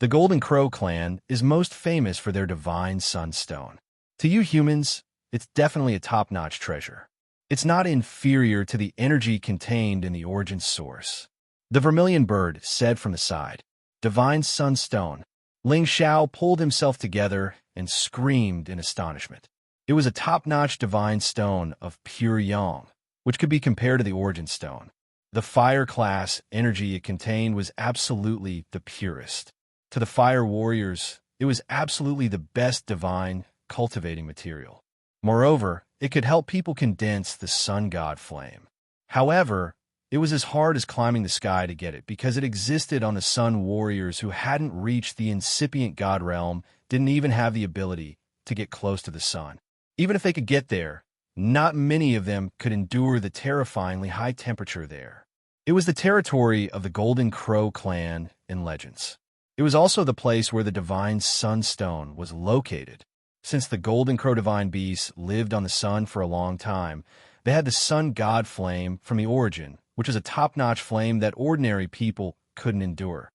The Golden Crow clan is most famous for their divine sunstone. To you humans, it's definitely a top-notch treasure. It's not inferior to the energy contained in the origin source." The Vermilion Bird said from the side, "Divine sunstone." Ling Xiao pulled himself together and screamed in astonishment. It was a top-notch divine stone of pure yang, which could be compared to the origin stone. The fire class energy it contained was absolutely the purest. To the fire warriors, it was absolutely the best divine cultivating material. Moreover, it could help people condense the sun god flame. However, it was as hard as climbing the sky to get it because it existed on the sun warriors who hadn't reached the incipient god realm, didn't even have the ability to get close to the sun. Even if they could get there, not many of them could endure the terrifyingly high temperature there. It was the territory of the Golden Crow clan in Legends. It was also the place where the divine sunstone was located. Since the Golden Crow divine beasts lived on the sun for a long time, they had the sun god flame from the origin, which is a top-notch flame that ordinary people couldn't endure.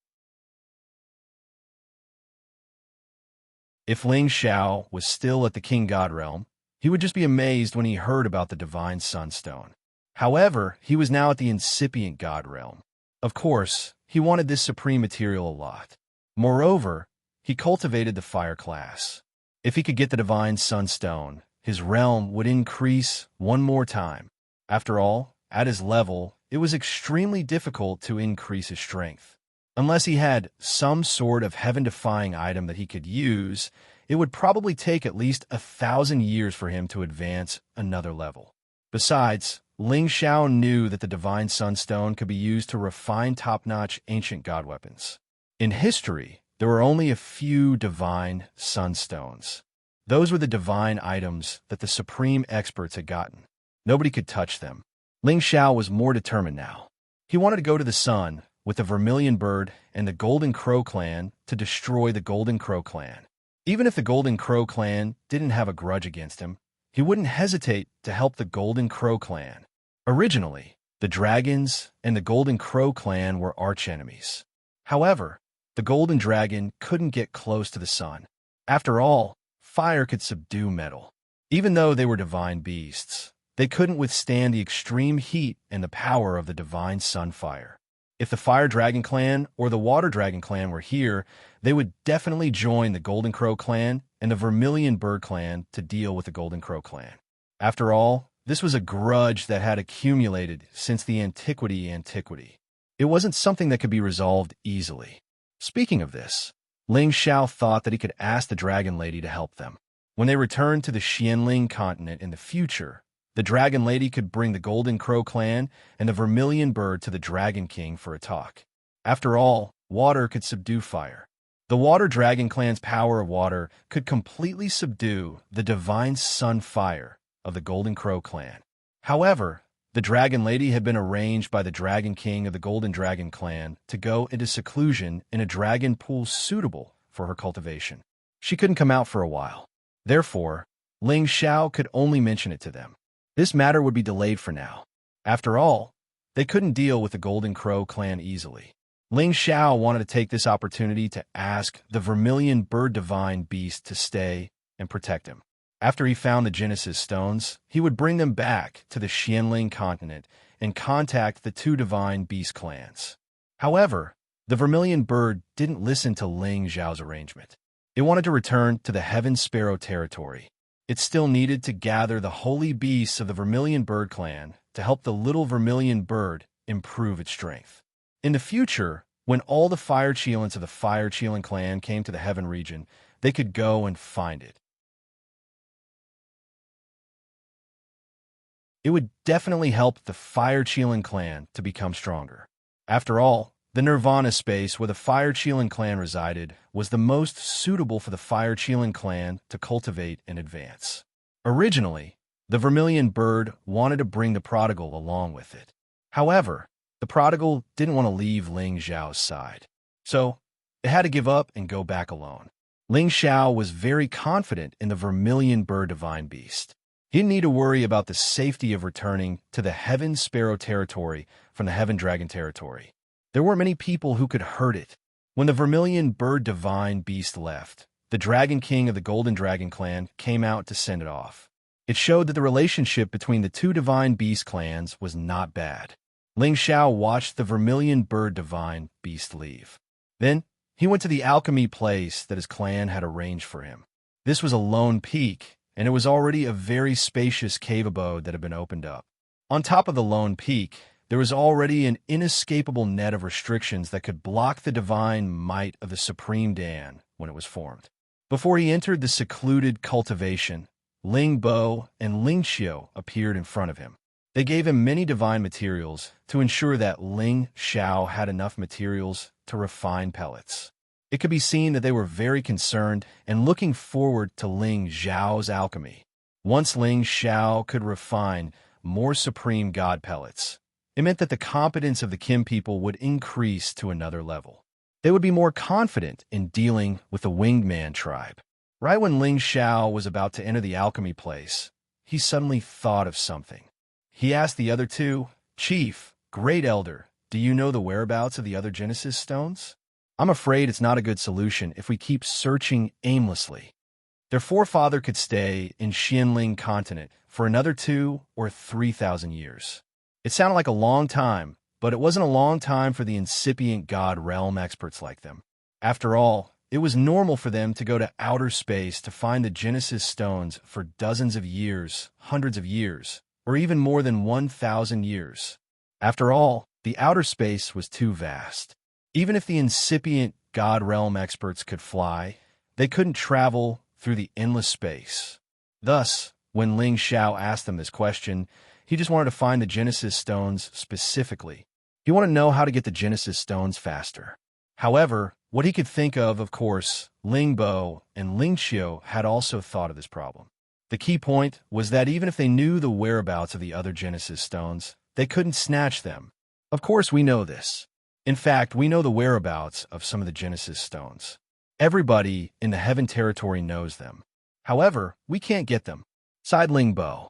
If Ling Xiao was still at the King God realm, he would just be amazed when he heard about the divine sunstone. However, he was now at the incipient God realm. Of course, he wanted this supreme material a lot. Moreover, he cultivated the fire class. If he could get the divine sunstone, his realm would increase one more time. After all, at his level, it was extremely difficult to increase his strength. Unless he had some sort of heaven-defying item that he could use, it would probably take at least 1,000 years for him to advance another level. Besides, Ling Xiao knew that the divine sunstone could be used to refine top-notch ancient god weapons. In history, there were only a few divine sunstones. Those were the divine items that the supreme experts had gotten. Nobody could touch them. Ling Xiao was more determined now. He wanted to go to the sun with the Vermilion Bird and the Golden Crow clan to destroy the Golden Crow clan. Even if the Golden Crow clan didn't have a grudge against him, he wouldn't hesitate to help the Golden Crow clan. Originally, the dragons and the Golden Crow clan were archenemies. However, the Golden Dragon couldn't get close to the sun. After all, fire could subdue metal. Even though they were divine beasts, they couldn't withstand the extreme heat and the power of the divine sunfire. If the Fire Dragon clan or the Water Dragon clan were here, they would definitely join the Golden Crow clan and the Vermilion Bird clan to deal with the Golden Crow clan. After all, this was a grudge that had accumulated since the antiquity. It wasn't something that could be resolved easily. Speaking of this, Ling Xiao thought that he could ask the Dragon Lady to help them. When they returned to the Xianling continent in the future, the Dragon Lady could bring the Golden Crow clan and the Vermilion Bird to the Dragon King for a talk. After all, water could subdue fire. The Water Dragon clan's power of water could completely subdue the divine sun fire of the Golden Crow clan. However, the Dragon Lady had been arranged by the Dragon King of the Golden Dragon clan to go into seclusion in a dragon pool suitable for her cultivation. She couldn't come out for a while. Therefore, Ling Xiao could only mention it to them. This matter would be delayed for now. After all, they couldn't deal with the Golden Crow clan easily. Ling Xiao wanted to take this opportunity to ask the Vermilion Bird Divine Beast to stay and protect him. After he found the Genesis stones, he would bring them back to the Xianling continent and contact the two divine beast clans. However, the Vermilion Bird didn't listen to Ling Xiao's arrangement. It wanted to return to the Heaven Sparrow territory. It still needed to gather the holy beasts of the Vermilion Bird clan to help the little Vermilion Bird improve its strength. In the future, when all the Fire Cheelants of the Fire Cheelant clan came to the Heaven region, they could go and find it. It would definitely help the Fire Cheelant clan to become stronger. After all, the Nirvana space where the Fire Cheelant clan resided was the most suitable for the Fire Cheelant clan to cultivate and advance. Originally, the Vermilion Bird wanted to bring the prodigal along with it. However, the prodigal didn't want to leave Ling Xiao's side. So, it had to give up and go back alone. Ling Xiao was very confident in the Vermilion Bird divine beast. He didn't need to worry about the safety of returning to the Heaven Sparrow territory from the Heaven Dragon territory. There weren't many people who could hurt it. When the Vermilion Bird divine beast left, the Dragon King of the Golden Dragon clan came out to send it off. It showed that the relationship between the two divine beast clans was not bad. Ling Xiao watched the Vermilion Bird divine beast leave. Then, he went to the alchemy place that his clan had arranged for him. This was a lone peak, and it was already a very spacious cave abode that had been opened up. On top of the lone peak, there was already an inescapable net of restrictions that could block the divine might of the Supreme Dan when it was formed. Before he entered the secluded cultivation, Ling Bo and Ling Xiao appeared in front of him. They gave him many divine materials to ensure that Ling Xiao had enough materials to refine pellets. It could be seen that they were very concerned and looking forward to Ling Xiao's alchemy. Once Ling Xiao could refine more supreme god pellets, it meant that the competence of the Kim people would increase to another level. They would be more confident in dealing with the Winged Man tribe. Right when Ling Xiao was about to enter the alchemy place, he suddenly thought of something. He asked the other two, "Chief, Great Elder, do you know the whereabouts of the other Genesis stones? I'm afraid it's not a good solution if we keep searching aimlessly." Their forefather could stay in Xianling continent for another 2,000 or 3,000 years. It sounded like a long time, but it wasn't a long time for the incipient God realm experts like them. After all, it was normal for them to go to outer space to find the Genesis stones for dozens of years, hundreds of years, or even more than 1,000 years. After all, the outer space was too vast. Even if the incipient God realm experts could fly, they couldn't travel through the endless space. Thus, when Ling Xiao asked them this question, he just wanted to find the Genesis stones specifically. He wanted to know how to get the Genesis stones faster. However, what he could think of course, Ling Bo and Ling Xiao had also thought of this problem. The key point was that even if they knew the whereabouts of the other Genesis stones, they couldn't snatch them. Of course, we know this. In fact, we know the whereabouts of some of the Genesis stones. Everybody in the Heaven territory knows them. However, we can't get them. Sighed Ling Bo.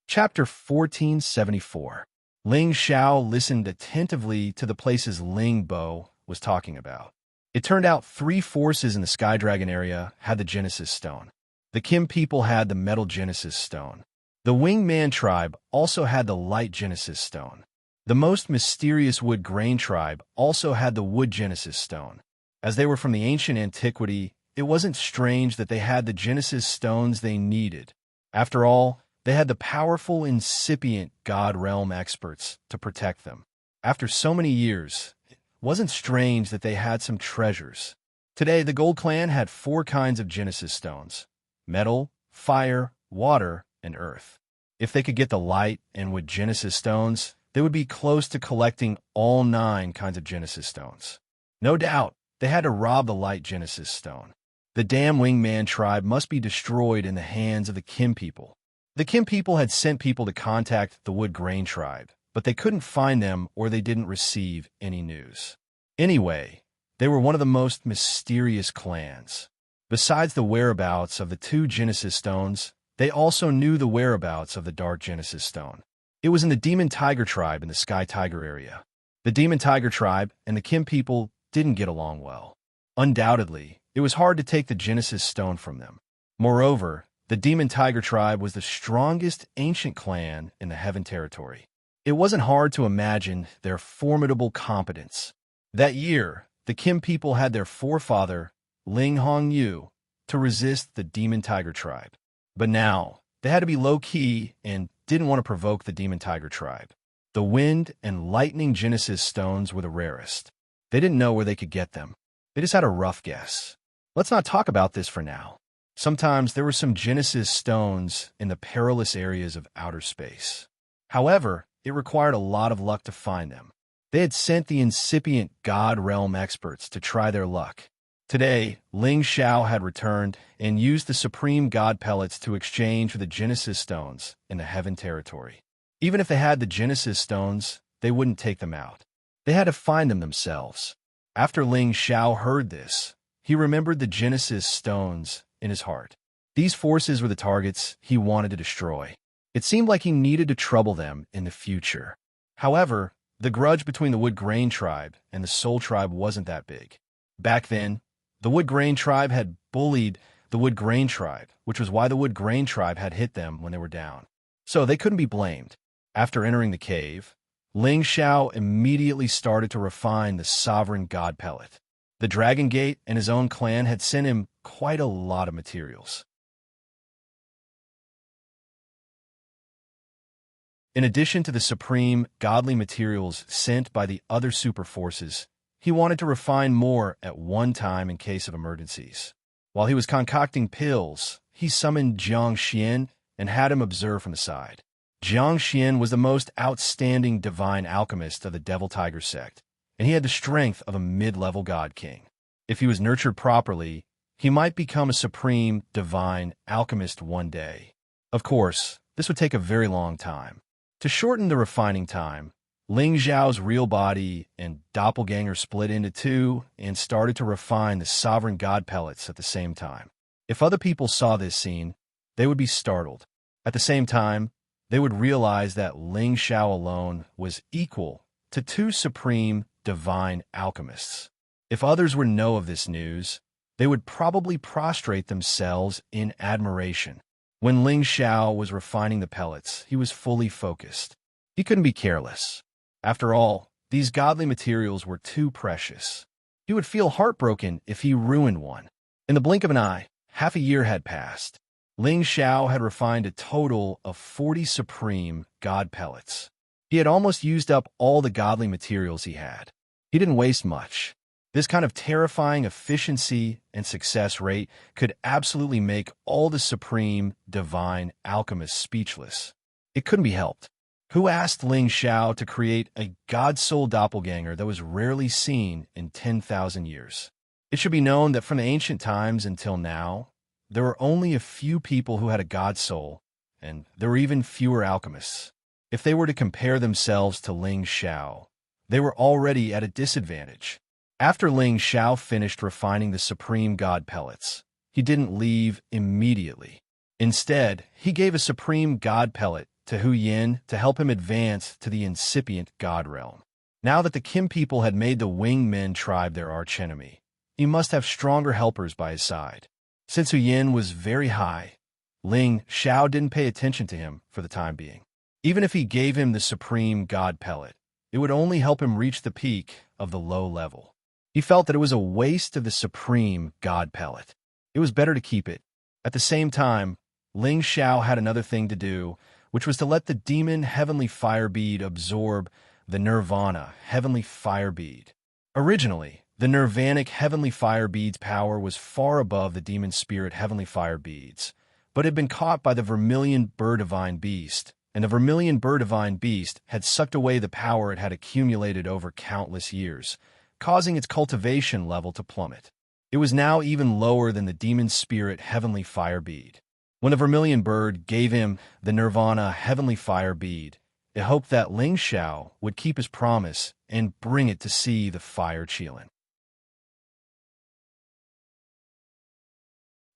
Chapter 1474. Ling Xiao listened attentively to the places Ling Bo was talking about. It turned out 3 forces in the Sky Dragon area had the Genesis stone. The Kim people had the Metal Genesis stone. The Winged Man tribe also had the Light Genesis stone. The most mysterious Wood Grain tribe also had the Wood Genesis stone. As they were from the ancient antiquity, it wasn't strange that they had the Genesis stones they needed. After all, they had the powerful incipient God realm experts to protect them. After so many years, it wasn't strange that they had some treasures. Today, the Gold Clan had 4 kinds of Genesis stones: metal, fire, water, and earth. If they could get the light and wood Genesis stones, they would be close to collecting all 9 kinds of Genesis stones. No doubt, they had to rob the light Genesis stone. The damn Winged Man tribe must be destroyed in the hands of the Kim people. The Kim people had sent people to contact the Wood Grain tribe, but they couldn't find them or they didn't receive any news. Anyway, they were one of the most mysterious clans. Besides the whereabouts of the 2 Genesis stones, they also knew the whereabouts of the Dark Genesis stone. It was in the Demon Tiger tribe in the Sky Tiger area. The Demon Tiger tribe and the Kim people didn't get along well. Undoubtedly, it was hard to take the Genesis stone from them. Moreover, the Demon Tiger tribe was the strongest ancient clan in the Heaven Territory. It wasn't hard to imagine their formidable competence. That year, the Kim people had their forefather, Ling Hongyu, to resist the Demon Tiger tribe. But now, they had to be low-key and didn't want to provoke the Demon Tiger tribe. The Wind and Lightning Genesis stones were the rarest. They didn't know where they could get them. They just had a rough guess. Let's not talk about this for now. Sometimes there were some Genesis stones in the perilous areas of outer space. However, it required a lot of luck to find them. They had sent the incipient God Realm experts to try their luck. Today, Ling Xiao had returned and used the Supreme God Pellets to exchange for the Genesis stones in the Heaven Territory. Even if they had the Genesis stones, they wouldn't take them out. They had to find them themselves. After Ling Xiao heard this, he remembered the Genesis stones in his heart. These forces were the targets he wanted to destroy. It seemed like he needed to trouble them in the future. However, the grudge between the Wood Grain tribe and the Soul tribe wasn't that big. Back then, the Wood Grain tribe had bullied the Wood Grain tribe, which was why the Wood Grain tribe had hit them when they were down. So they couldn't be blamed. After entering the cave, Ling Xiao immediately started to refine the Sovereign God Pellet. The Dragon Gate and his own clan had sent him quite a lot of materials. In addition to the supreme godly materials sent by the other super forces, he wanted to refine more at one time in case of emergencies. While he was concocting pills, he summoned Xianxia and had him observe from the side. Xianxia was the most outstanding divine alchemist of the Devil Tiger sect, and he had the strength of a mid-level god king. If he was nurtured properly, he might become a supreme divine alchemist one day. Of course, this would take a very long time. To shorten the refining time, Ling Xiao's real body and doppelganger split into two and started to refine the Sovereign God Pellets at the same time. If other people saw this scene, they would be startled. At the same time, they would realize that Ling Xiao alone was equal to two supreme divine alchemists. If others would know of this news, they would probably prostrate themselves in admiration. When Ling Xiao was refining the pellets, he was fully focused. He couldn't be careless. After all, these godly materials were too precious. He would feel heartbroken if he ruined one. In the blink of an eye, half a year had passed. Ling Xiao had refined a total of 40 supreme god pellets. He had almost used up all the godly materials he had. He didn't waste much. This kind of terrifying efficiency and success rate could absolutely make all the supreme divine alchemists speechless. It couldn't be helped. Who asked Ling Xiao to create a god-soul doppelganger that was rarely seen in 10,000 years? It should be known that from the ancient times until now, there were only a few people who had a god soul, and there were even fewer alchemists. If they were to compare themselves to Ling Xiao, they were already at a disadvantage. After Ling Xiao finished refining the supreme god pellets, he didn't leave immediately. Instead, he gave a supreme god pellet to Hu Yin to help him advance to the incipient god realm. Now that the Kim people had made the Winged Men tribe their archenemy, he must have stronger helpers by his side. Since Hu Yin was very high, Ling Xiao didn't pay attention to him for the time being. Even if he gave him the supreme god pellet, it would only help him reach the peak of the low level. He felt that it was a waste of the supreme god pellet. It was better to keep it. At the same time, Ling Xiao had another thing to do, which was to let the demon heavenly fire bead absorb the nirvana heavenly fire bead. Originally, the nirvanic heavenly fire bead's power was far above the demon spirit heavenly fire beads, but had been caught by the vermilion Divine beast, and the vermilion Divine beast had sucked away the power it had accumulated over countless years, causing its cultivation level to plummet. It was now even lower than the demon spirit heavenly fire bead. When the vermilion bird gave him the nirvana heavenly fire bead, it hoped that Ling Xiao would keep his promise and bring it to see the fire Qilin.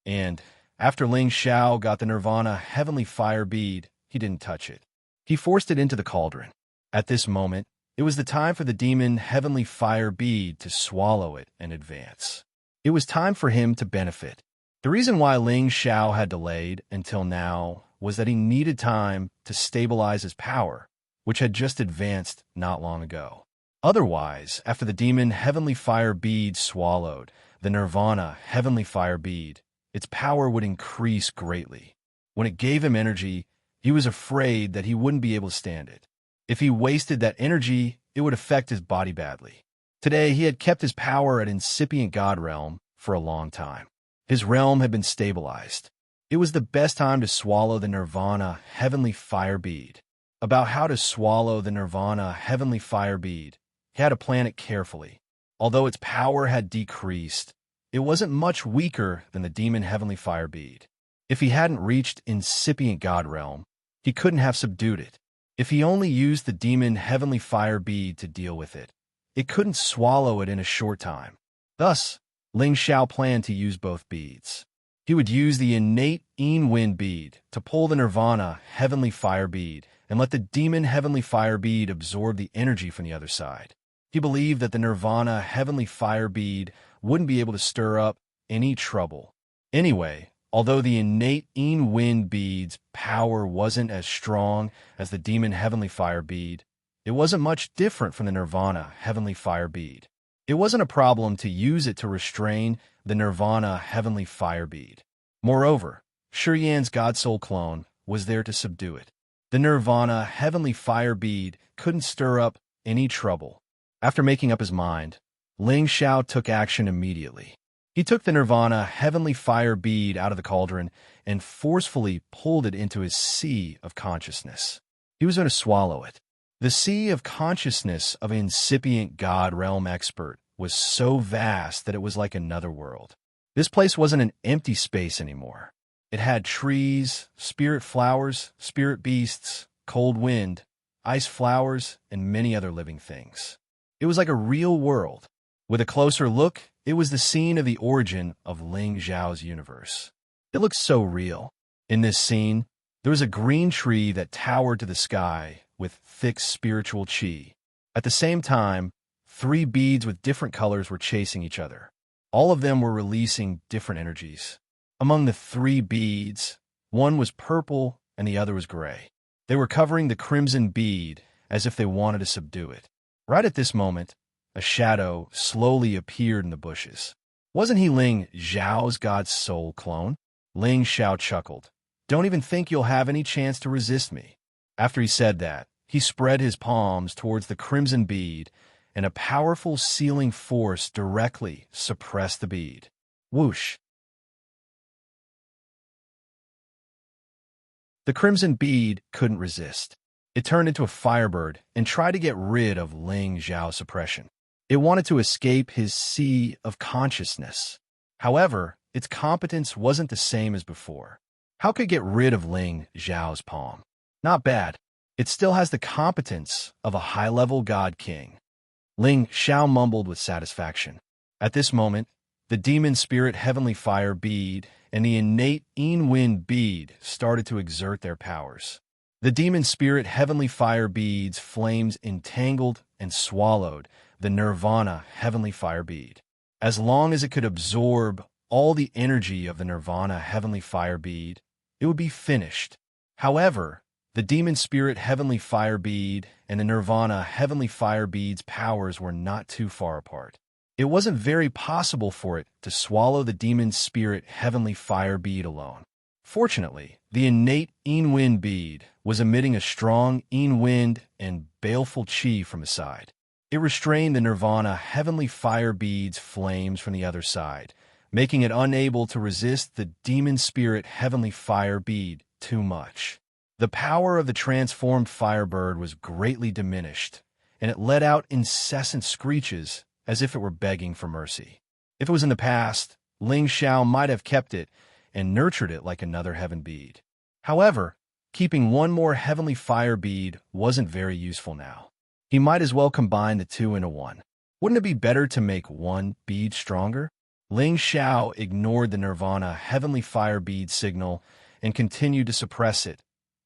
And after Ling Xiao got the nirvana heavenly fire bead, he didn't touch it. He forced it into the cauldron. At this moment, It was the time for the demon heavenly fire bead to swallow it and advance. It was time for him to benefit. The reason why Ling Xiao had delayed until now was that he needed time to stabilize his power, which had just advanced not long ago. Otherwise, after the demon heavenly fire bead swallowed the nirvana heavenly fire bead, its power would increase greatly. When it gave him energy, he was afraid that he wouldn't be able to stand it. If he wasted that energy, it would affect his body badly. Today, he had kept his power at incipient God realm for a long time. His realm had been stabilized. It was the best time to swallow the nirvana heavenly fire bead. About how to swallow the nirvana heavenly fire bead, he had to plan it carefully. Although its power had decreased, it wasn't much weaker than the demon heavenly fire bead. If he hadn't reached incipient God realm, he couldn't have subdued it. If he only used the demon heavenly fire bead to deal with it, it couldn't swallow it in a short time. Thus, Ling Xiao planned to use both beads. He would use the innate Yin Wind bead to pull the nirvana heavenly fire bead and let the demon heavenly fire bead absorb the energy from the other side. He believed that the nirvana heavenly fire bead wouldn't be able to stir up any trouble. Anyway, although the innate Yin Wind bead's power wasn't as strong as the demon heavenly fire bead, it wasn't much different from the nirvana heavenly fire bead. It wasn't a problem to use it to restrain the nirvana heavenly fire bead. Moreover, Shiyan's God Soul clone was there to subdue it. The nirvana heavenly fire bead couldn't stir up any trouble. After making up his mind, Ling Xiao took action immediately. He took the nirvana heavenly fire bead out of the cauldron and forcefully pulled it into his sea of consciousness. He was going to swallow it. The sea of consciousness of an incipient God realm expert was so vast that it was like another world. This place wasn't an empty space anymore. It had trees, spirit flowers, spirit beasts, cold wind, ice flowers, and many other living things. It was like a real world. With a closer look, it was the scene of the origin of Ling Xiao's universe. It looked so real. In this scene, there was a green tree that towered to the sky with thick spiritual qi. At the same time, 3 beads with different colors were chasing each other. All of them were releasing different energies. Among the 3 beads, one was purple and the other was gray. They were covering the crimson bead as if they wanted to subdue it. Right at this moment, a shadow slowly appeared in the bushes. Wasn't he Ling Xiao's God Soul clone? Ling Xiao chuckled. Don't even think you'll have any chance to resist me. After he said that, he spread his palms towards the crimson bead, and a powerful sealing force directly suppressed the bead. Whoosh! The crimson bead couldn't resist. It turned into a firebird and tried to get rid of Ling Xiao's suppression. It wanted to escape his sea of consciousness. However, its competence wasn't the same as before. How could it get rid of Ling Xiao's palm? Not bad. It still has the competence of a high-level god king. Ling Xiao mumbled with satisfaction. At this moment, the demon spirit heavenly fire bead and the innate Yin Wind bead started to exert their powers. The demon spirit heavenly fire bead's flames entangled and swallowed the nirvana heavenly fire bead. As long as it could absorb all the energy of the nirvana heavenly fire bead, it would be finished. However, the demon spirit heavenly fire bead and the nirvana heavenly fire bead's powers were not too far apart. It wasn't very possible for it to swallow the demon spirit heavenly fire bead alone. Fortunately, the innate Yin Wind bead was emitting a strong Yin Wind and baleful qi from his side. It restrained the nirvana heavenly fire bead's flames from the other side, making it unable to resist the demon spirit heavenly fire bead too much. The power of the transformed firebird was greatly diminished, and it let out incessant screeches as if it were begging for mercy. If it was in the past, Ling Xiao might have kept it and nurtured it like another heaven bead. However, keeping one more heavenly fire bead wasn't very useful now. He might as well combine the 2 into 1. Wouldn't it be better to make one bead stronger? Ling Xiao ignored the nirvana heavenly fire bead signal and continued to suppress it,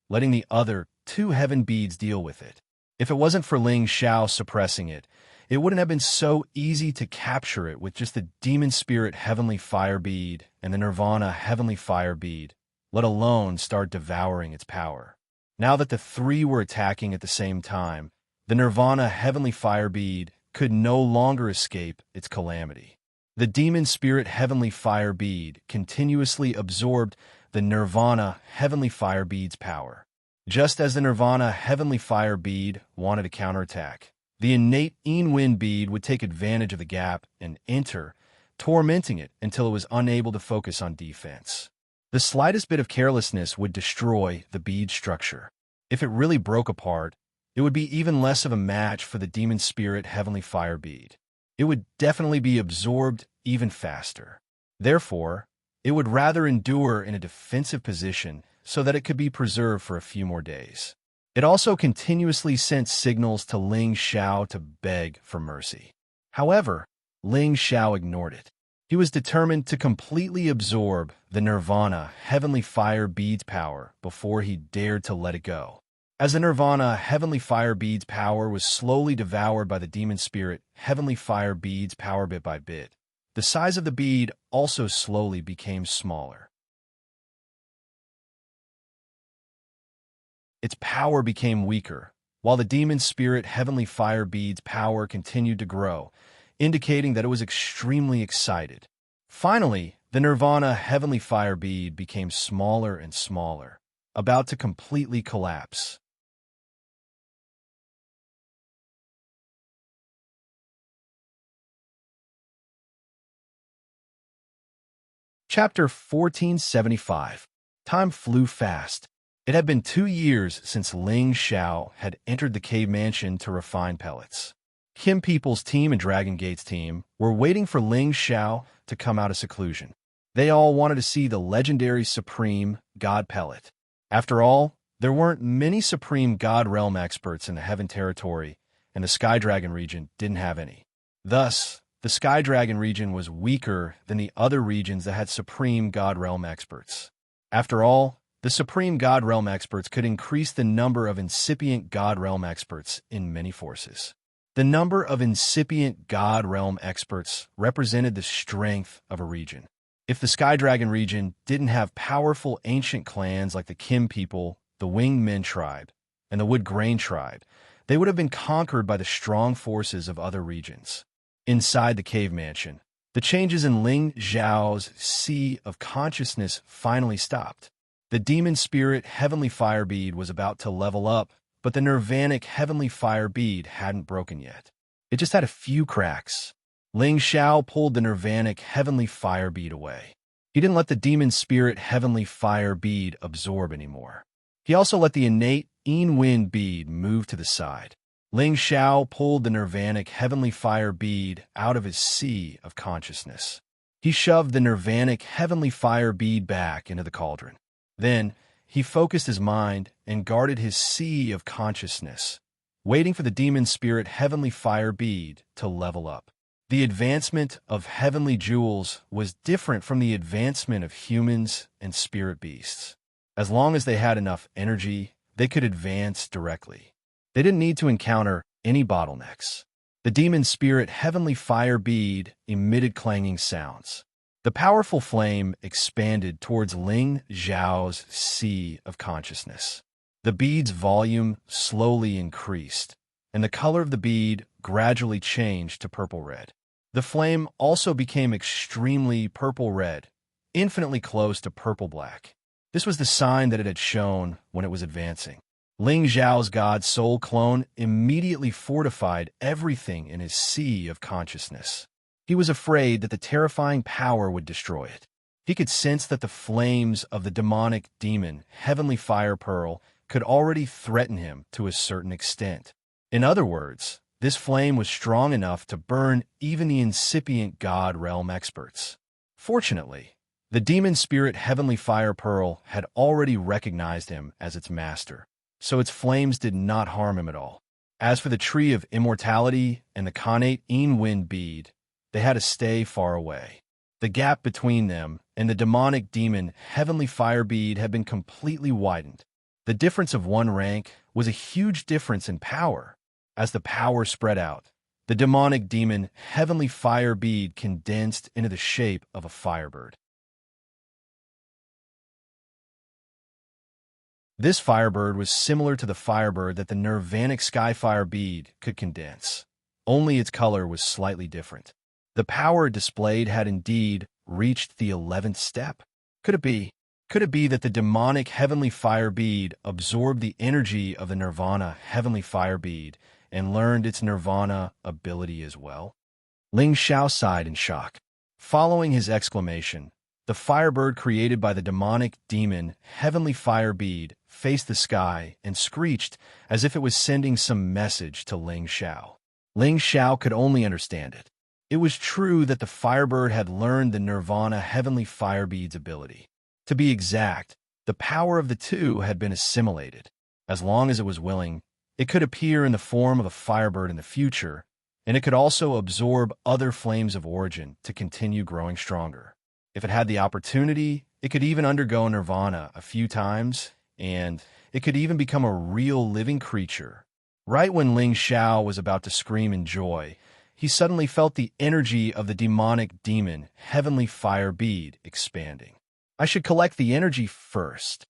letting the other 2 heaven beads deal with it. If it wasn't for Ling Xiao suppressing it, it wouldn't have been so easy to capture it with just the Demon Spirit Heavenly Fire Bead and the Nirvana Heavenly Fire Bead, let alone start devouring its power. Now that the three were attacking at the same time, the Nirvana Heavenly Fire Bead could no longer escape its calamity. The Demon Spirit Heavenly Fire Bead continuously absorbed the Nirvana Heavenly Fire Bead's power. Just as the Nirvana Heavenly Fire Bead wanted to counterattack, the innate Wind Bead would take advantage of the gap and enter, tormenting it until it was unable to focus on defense. The slightest bit of carelessness would destroy the bead structure. If it really broke apart, it would be even less of a match for the Demon Spirit Heavenly Fire Bead. It would definitely be absorbed even faster. Therefore, it would rather endure in a defensive position so that it could be preserved for a few more days. It also continuously sent signals to Ling Xiao to beg for mercy. However, Ling Xiao ignored it. He was determined to completely absorb the Nirvana Heavenly Fire Bead's power before he dared to let it go. As the Nirvana Heavenly Fire Bead's power was slowly devoured by the Demon Spirit Heavenly Fire Bead's power bit by bit, the size of the bead also slowly became smaller. Its power became weaker, while the Demon Spirit Heavenly Fire Bead's power continued to grow, indicating that it was extremely excited. Finally, the Nirvana Heavenly Fire Bead became smaller and smaller, about to completely collapse. Chapter 1475. Time flew fast. It had been 2 years since Ling Xiao had entered the cave mansion to refine pellets. Kim People's team and Dragon Gate's team were waiting for Ling Xiao to come out of seclusion. They all wanted to see the legendary Supreme God Pellet. After all, there weren't many Supreme God Realm experts in the Heaven Territory, and the Sky Dragon region didn't have any. Thus, the Sky Dragon region was weaker than the other regions that had Supreme God Realm experts. After all, the Supreme God Realm experts could increase the number of incipient God Realm experts in many forces. The number of incipient God Realm experts represented the strength of a region. If the Sky Dragon region didn't have powerful ancient clans like the Kim people, the Winged Men tribe, and the Wood Grain tribe, they would have been conquered by the strong forces of other regions. Inside the cave mansion, the changes in Ling Xiao's Sea of Consciousness finally stopped. The Demon Spirit Heavenly Fire Bead was about to level up, but the Nirvanic Heavenly Fire Bead hadn't broken yet. It just had a few cracks. Ling Xiao pulled the Nirvanic Heavenly Fire Bead away. He didn't let the Demon Spirit Heavenly Fire Bead absorb anymore. He also let the innate Wind Bead move to the side. Ling Xiao pulled the Nirvanic Heavenly Fire Bead out of his Sea of Consciousness. He shoved the Nirvanic Heavenly Fire Bead back into the cauldron. Then, he focused his mind and guarded his Sea of Consciousness, waiting for the Demon Spirit Heavenly Fire Bead to level up. The advancement of heavenly jewels was different from the advancement of humans and spirit beasts. As long as they had enough energy, they could advance directly. They didn't need to encounter any bottlenecks. The Demon Spirit Heavenly Fire Bead emitted clanging sounds. The powerful flame expanded towards Ling Xiao's Sea of Consciousness. The bead's volume slowly increased, and the color of the bead gradually changed to purple-red. The flame also became extremely purple-red, infinitely close to purple-black. This was the sign that it had shown when it was advancing. Ling Xiao's God Soul Clone immediately fortified everything in his Sea of Consciousness. He was afraid that the terrifying power would destroy it. He could sense that the flames of the demonic demon, Heavenly Fire Pearl, could already threaten him to a certain extent. In other words, this flame was strong enough to burn even the incipient God Realm experts. Fortunately, the Demon Spirit Heavenly Fire Pearl had already recognized him as its master, so its flames did not harm him at all. As for the Tree of Immortality and the Connate Wind Bead, they had to stay far away. The gap between them and the demonic demon Heavenly Fire Bead had been completely widened. The difference of one rank was a huge difference in power. As the power spread out, the demonic demon heavenly fire bead condensed into the shape of a firebird. This firebird was similar to the firebird that the nirvanic skyfire bead could condense, only its color was slightly different. The power it displayed had indeed reached the 11th step. Could it be? Could it be that the demonic heavenly fire bead absorbed the energy of the nirvana heavenly fire bead and learned its nirvana ability as well? Ling Xiao sighed in shock. Following his exclamation, the firebird created by the demonic demon heavenly fire bead faced the sky and screeched as if it was sending some message to Ling Xiao. Ling Xiao could only understand it. It was true that the firebird had learned the nirvana heavenly fire bead's ability. To be exact, the power of the two had been assimilated. As long as it was willing, it could appear in the form of a firebird in the future, and it could also absorb other flames of origin to continue growing stronger. If it had the opportunity, it could even undergo nirvana a few times, and it could even become a real living creature. Right when Ling Xiao was about to scream in joy, he suddenly felt the energy of the demonic demon heavenly fire bead expanding. I should collect the energy first.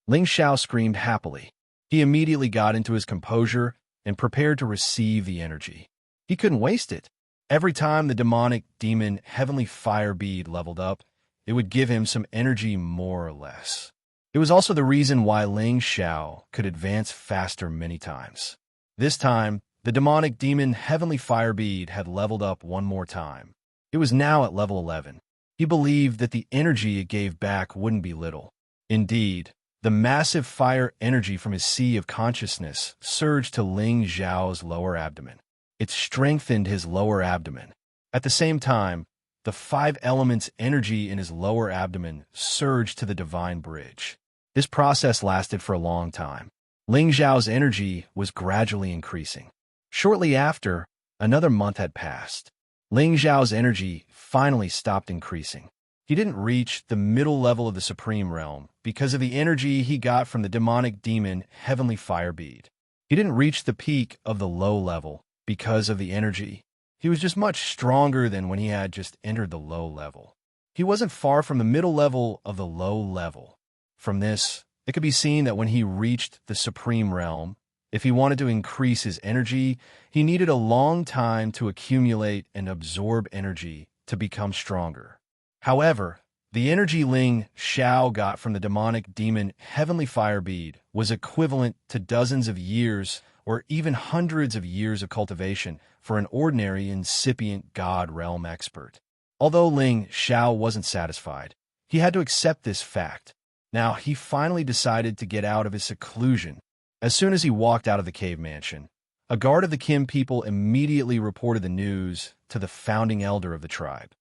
Ling Xiao screamed happily. He immediately got into his composure and prepared to receive the energy. He couldn't waste it. Every time the demonic demon heavenly fire bead leveled up, it would give him some energy more or less. It was also the reason why Ling Xiao could advance faster many times. This time, the demonic demon heavenly fire bead had leveled up one more time. It was now at level 11. He believed that the energy it gave back wouldn't be little. Indeed, the massive fire energy from his sea of consciousness surged to Ling Xiao's lower abdomen. It strengthened his lower abdomen. At the same time, the 5 elements energy in his lower abdomen surged to the divine bridge. This process lasted for a long time. Ling Xiao's energy was gradually increasing. Shortly after, another month had passed. Ling Xiao's energy finally stopped increasing. He didn't reach the middle level of the Supreme Realm because of the energy he got from the demonic demon heavenly fire bead. He didn't reach the peak of the low level because of the energy. He was just much stronger than when he had just entered the low level. He wasn't far from the middle level of the low level. From this, it could be seen that when he reached the Supreme Realm, if he wanted to increase his energy, he needed a long time to accumulate and absorb energy to become stronger. However, the energy Ling Xiao got from the demonic demon heavenly fire bead was equivalent to dozens of years or even hundreds of years of cultivation for an ordinary incipient God realm expert. Although Ling Xiao wasn't satisfied, he had to accept this fact. Now, he finally decided to get out of his seclusion. As soon as he walked out of the cave mansion, a guard of the Kim people immediately reported the news to the founding elder of the tribe.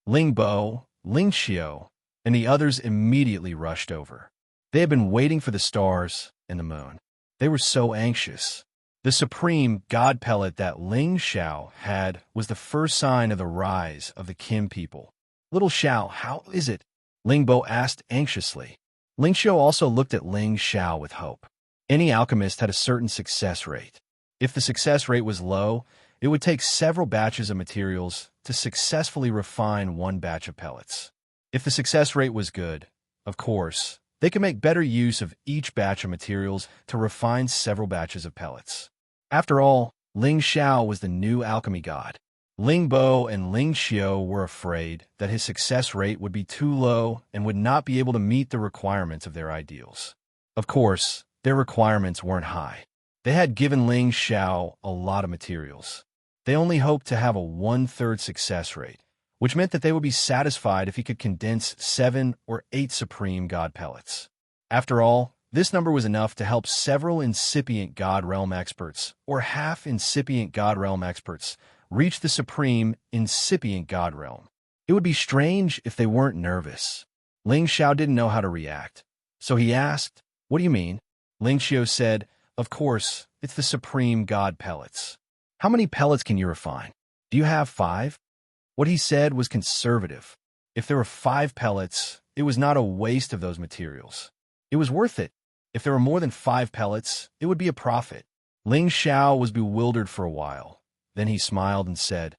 Ling Bo, Ling Xiao, and the others immediately rushed over. They had been waiting for the stars and the moon. They were so anxious. The supreme god pellet that Ling Xiao had was the first sign of the rise of the Kim people. Little Xiao, how is it? Ling Bo asked anxiously. Ling Xiao also looked at Ling Xiao with hope. Any alchemist had a certain success rate. If the success rate was low, it would take several batches of materials to successfully refine one batch of pellets. If the success rate was good, of course, they could make better use of each batch of materials to refine several batches of pellets. After all, Ling Xiao was the new alchemy god. Ling Bo and Ling Xiao were afraid that his success rate would be too low and would not be able to meet the requirements of their ideals. Of course, their requirements weren't high. They had given Ling Xiao a lot of materials. They only hoped to have a 1/3 success rate, which meant that they would be satisfied if he could condense 7 or 8 supreme god pellets. After all, this number was enough to help several incipient god realm experts, or half incipient god realm experts, reach the supreme incipient god realm. It would be strange if they weren't nervous. Ling Xiao didn't know how to react, so he asked, "What do you mean?" Ling Xiao said, "Of course, it's the supreme god pellets. How many pellets can you refine? Do you have 5? What he said was conservative. If there were 5 pellets, it was not a waste of those materials. It was worth it. If there were more than 5 pellets, it would be a profit. Ling Xiao was bewildered for a while. Then he smiled and said,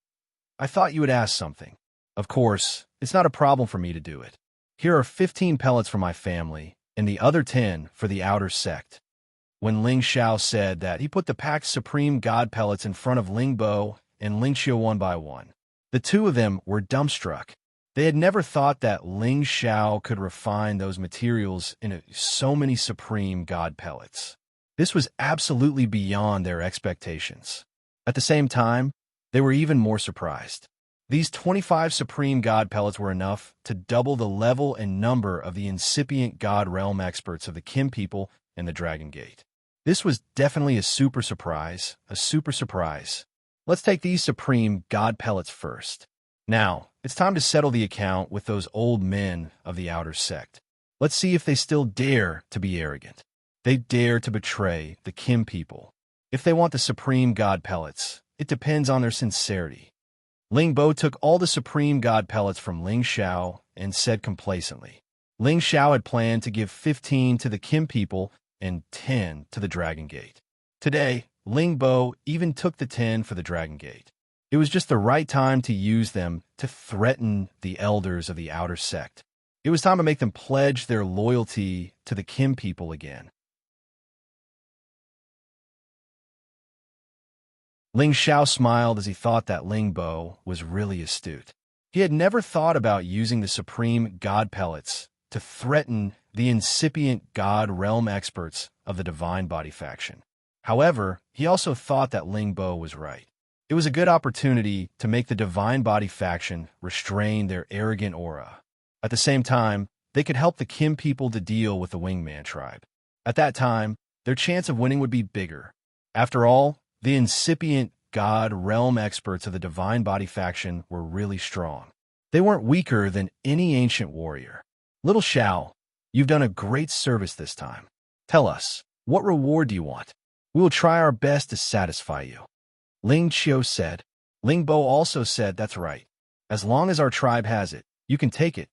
I thought you would ask something. Of course, it's not a problem for me to do it. Here are 15 pellets for my family, and the other 10 for the outer sect. When Ling Xiao said that, he put the packed supreme god pellets in front of Ling Bo and Ling Xiao one by one. The two of them were dumbstruck. They had never thought that Ling Xiao could refine those materials into so many supreme god pellets. This was absolutely beyond their expectations. At the same time, they were even more surprised. These 25 supreme god pellets were enough to double the level and number of the incipient god realm experts of the Kim people and the Dragon Gate. This was definitely a super surprise, Let's take these supreme god pellets first. Now, it's time to settle the account with those old men of the outer sect. Let's see if they still dare to be arrogant. They dare to betray the Kim people. If they want the supreme god pellets, it depends on their sincerity. Ling Bo took all the supreme god pellets from Ling Xiao and said complacently. Ling Xiao had planned to give 15 to the Kim people and 10 to the Dragon Gate. Today, Ling Bo even took the 10 for the Dragon Gate. It was just the right time to use them to threaten the elders of the outer sect. It was time to make them pledge their loyalty to the Kim people again. Ling Xiao smiled as he thought that Ling Bo was really astute. He had never thought about using the supreme god pellets to threaten the incipient god realm experts of the Divine Body faction. However, he also thought that Ling Bo was right. It was a good opportunity to make the Divine Body faction restrain their arrogant aura. At the same time, they could help the Kim people to deal with the Wingman tribe. At that time, their chance of winning would be bigger. After all, the incipient god realm experts of the Divine Body faction were really strong. They weren't weaker than any ancient warrior. Little Xiao, you've done a great service this time. Tell us, what reward do you want? We will try our best to satisfy you. Ling Qiu said. Ling Bo also said, that's right. As long as our tribe has it, you can take it.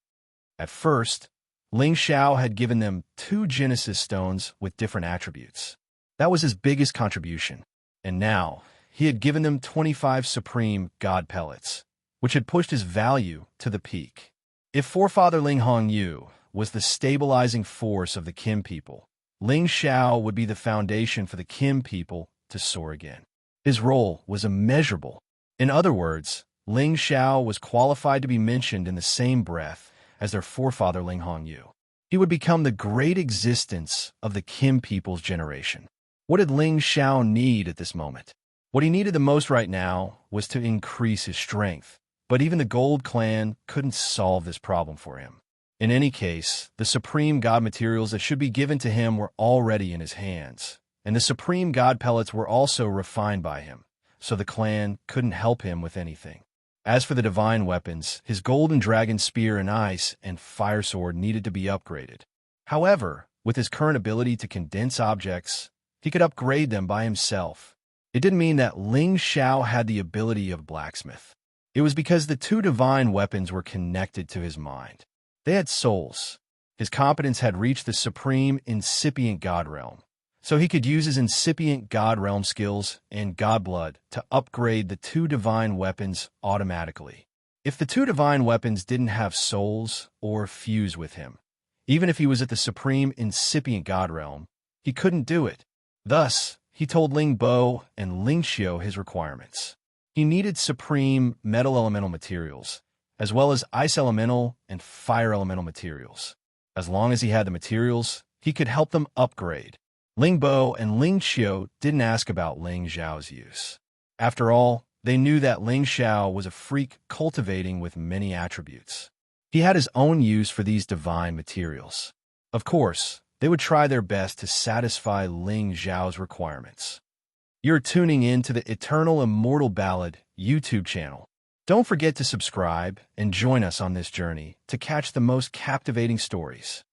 At first, Ling Xiao had given them 2 Genesis stones with different attributes. That was his biggest contribution. And now, he had given them 25 supreme god pellets, which had pushed his value to the peak. If forefather Ling Hongyu was the stabilizing force of the Kim people, Ling Xiao would be the foundation for the Kim people to soar again. His role was immeasurable. In other words, Ling Xiao was qualified to be mentioned in the same breath as their forefather Ling Hongyu. He would become the great existence of the Kim people's generation. What did Ling Xiao need at this moment? What he needed the most right now was to increase his strength, but even the Gold Clan couldn't solve this problem for him. In any case, the supreme god materials that should be given to him were already in his hands, and the supreme god pellets were also refined by him, so the clan couldn't help him with anything. As for the divine weapons, his golden dragon spear and ice and fire sword needed to be upgraded. However, with his current ability to condense objects, he could upgrade them by himself. It didn't mean that Ling Xiao had the ability of blacksmith. It was because the 2 divine weapons were connected to his mind. They had souls. His competence had reached the supreme incipient god realm, so he could use his incipient god realm skills and god blood to upgrade the 2 divine weapons automatically. If the 2 divine weapons didn't have souls or fuse with him, even if he was at the supreme incipient god realm, he couldn't do it. Thus, he told Ling Bo and Ling Qiu his requirements. He needed supreme metal elemental materials, as well as ice elemental and fire elemental materials. As long as he had the materials, he could help them upgrade. Ling Bo and Ling Qiu didn't ask about Ling Xiao's use. After all, they knew that Ling Xiao was a freak cultivating with many attributes. He had his own use for these divine materials. Of course, they would try their best to satisfy Ling Xiao's requirements. You're tuning in to the Eternal Immortal Ballad YouTube channel. Don't forget to subscribe and join us on this journey to catch the most captivating stories.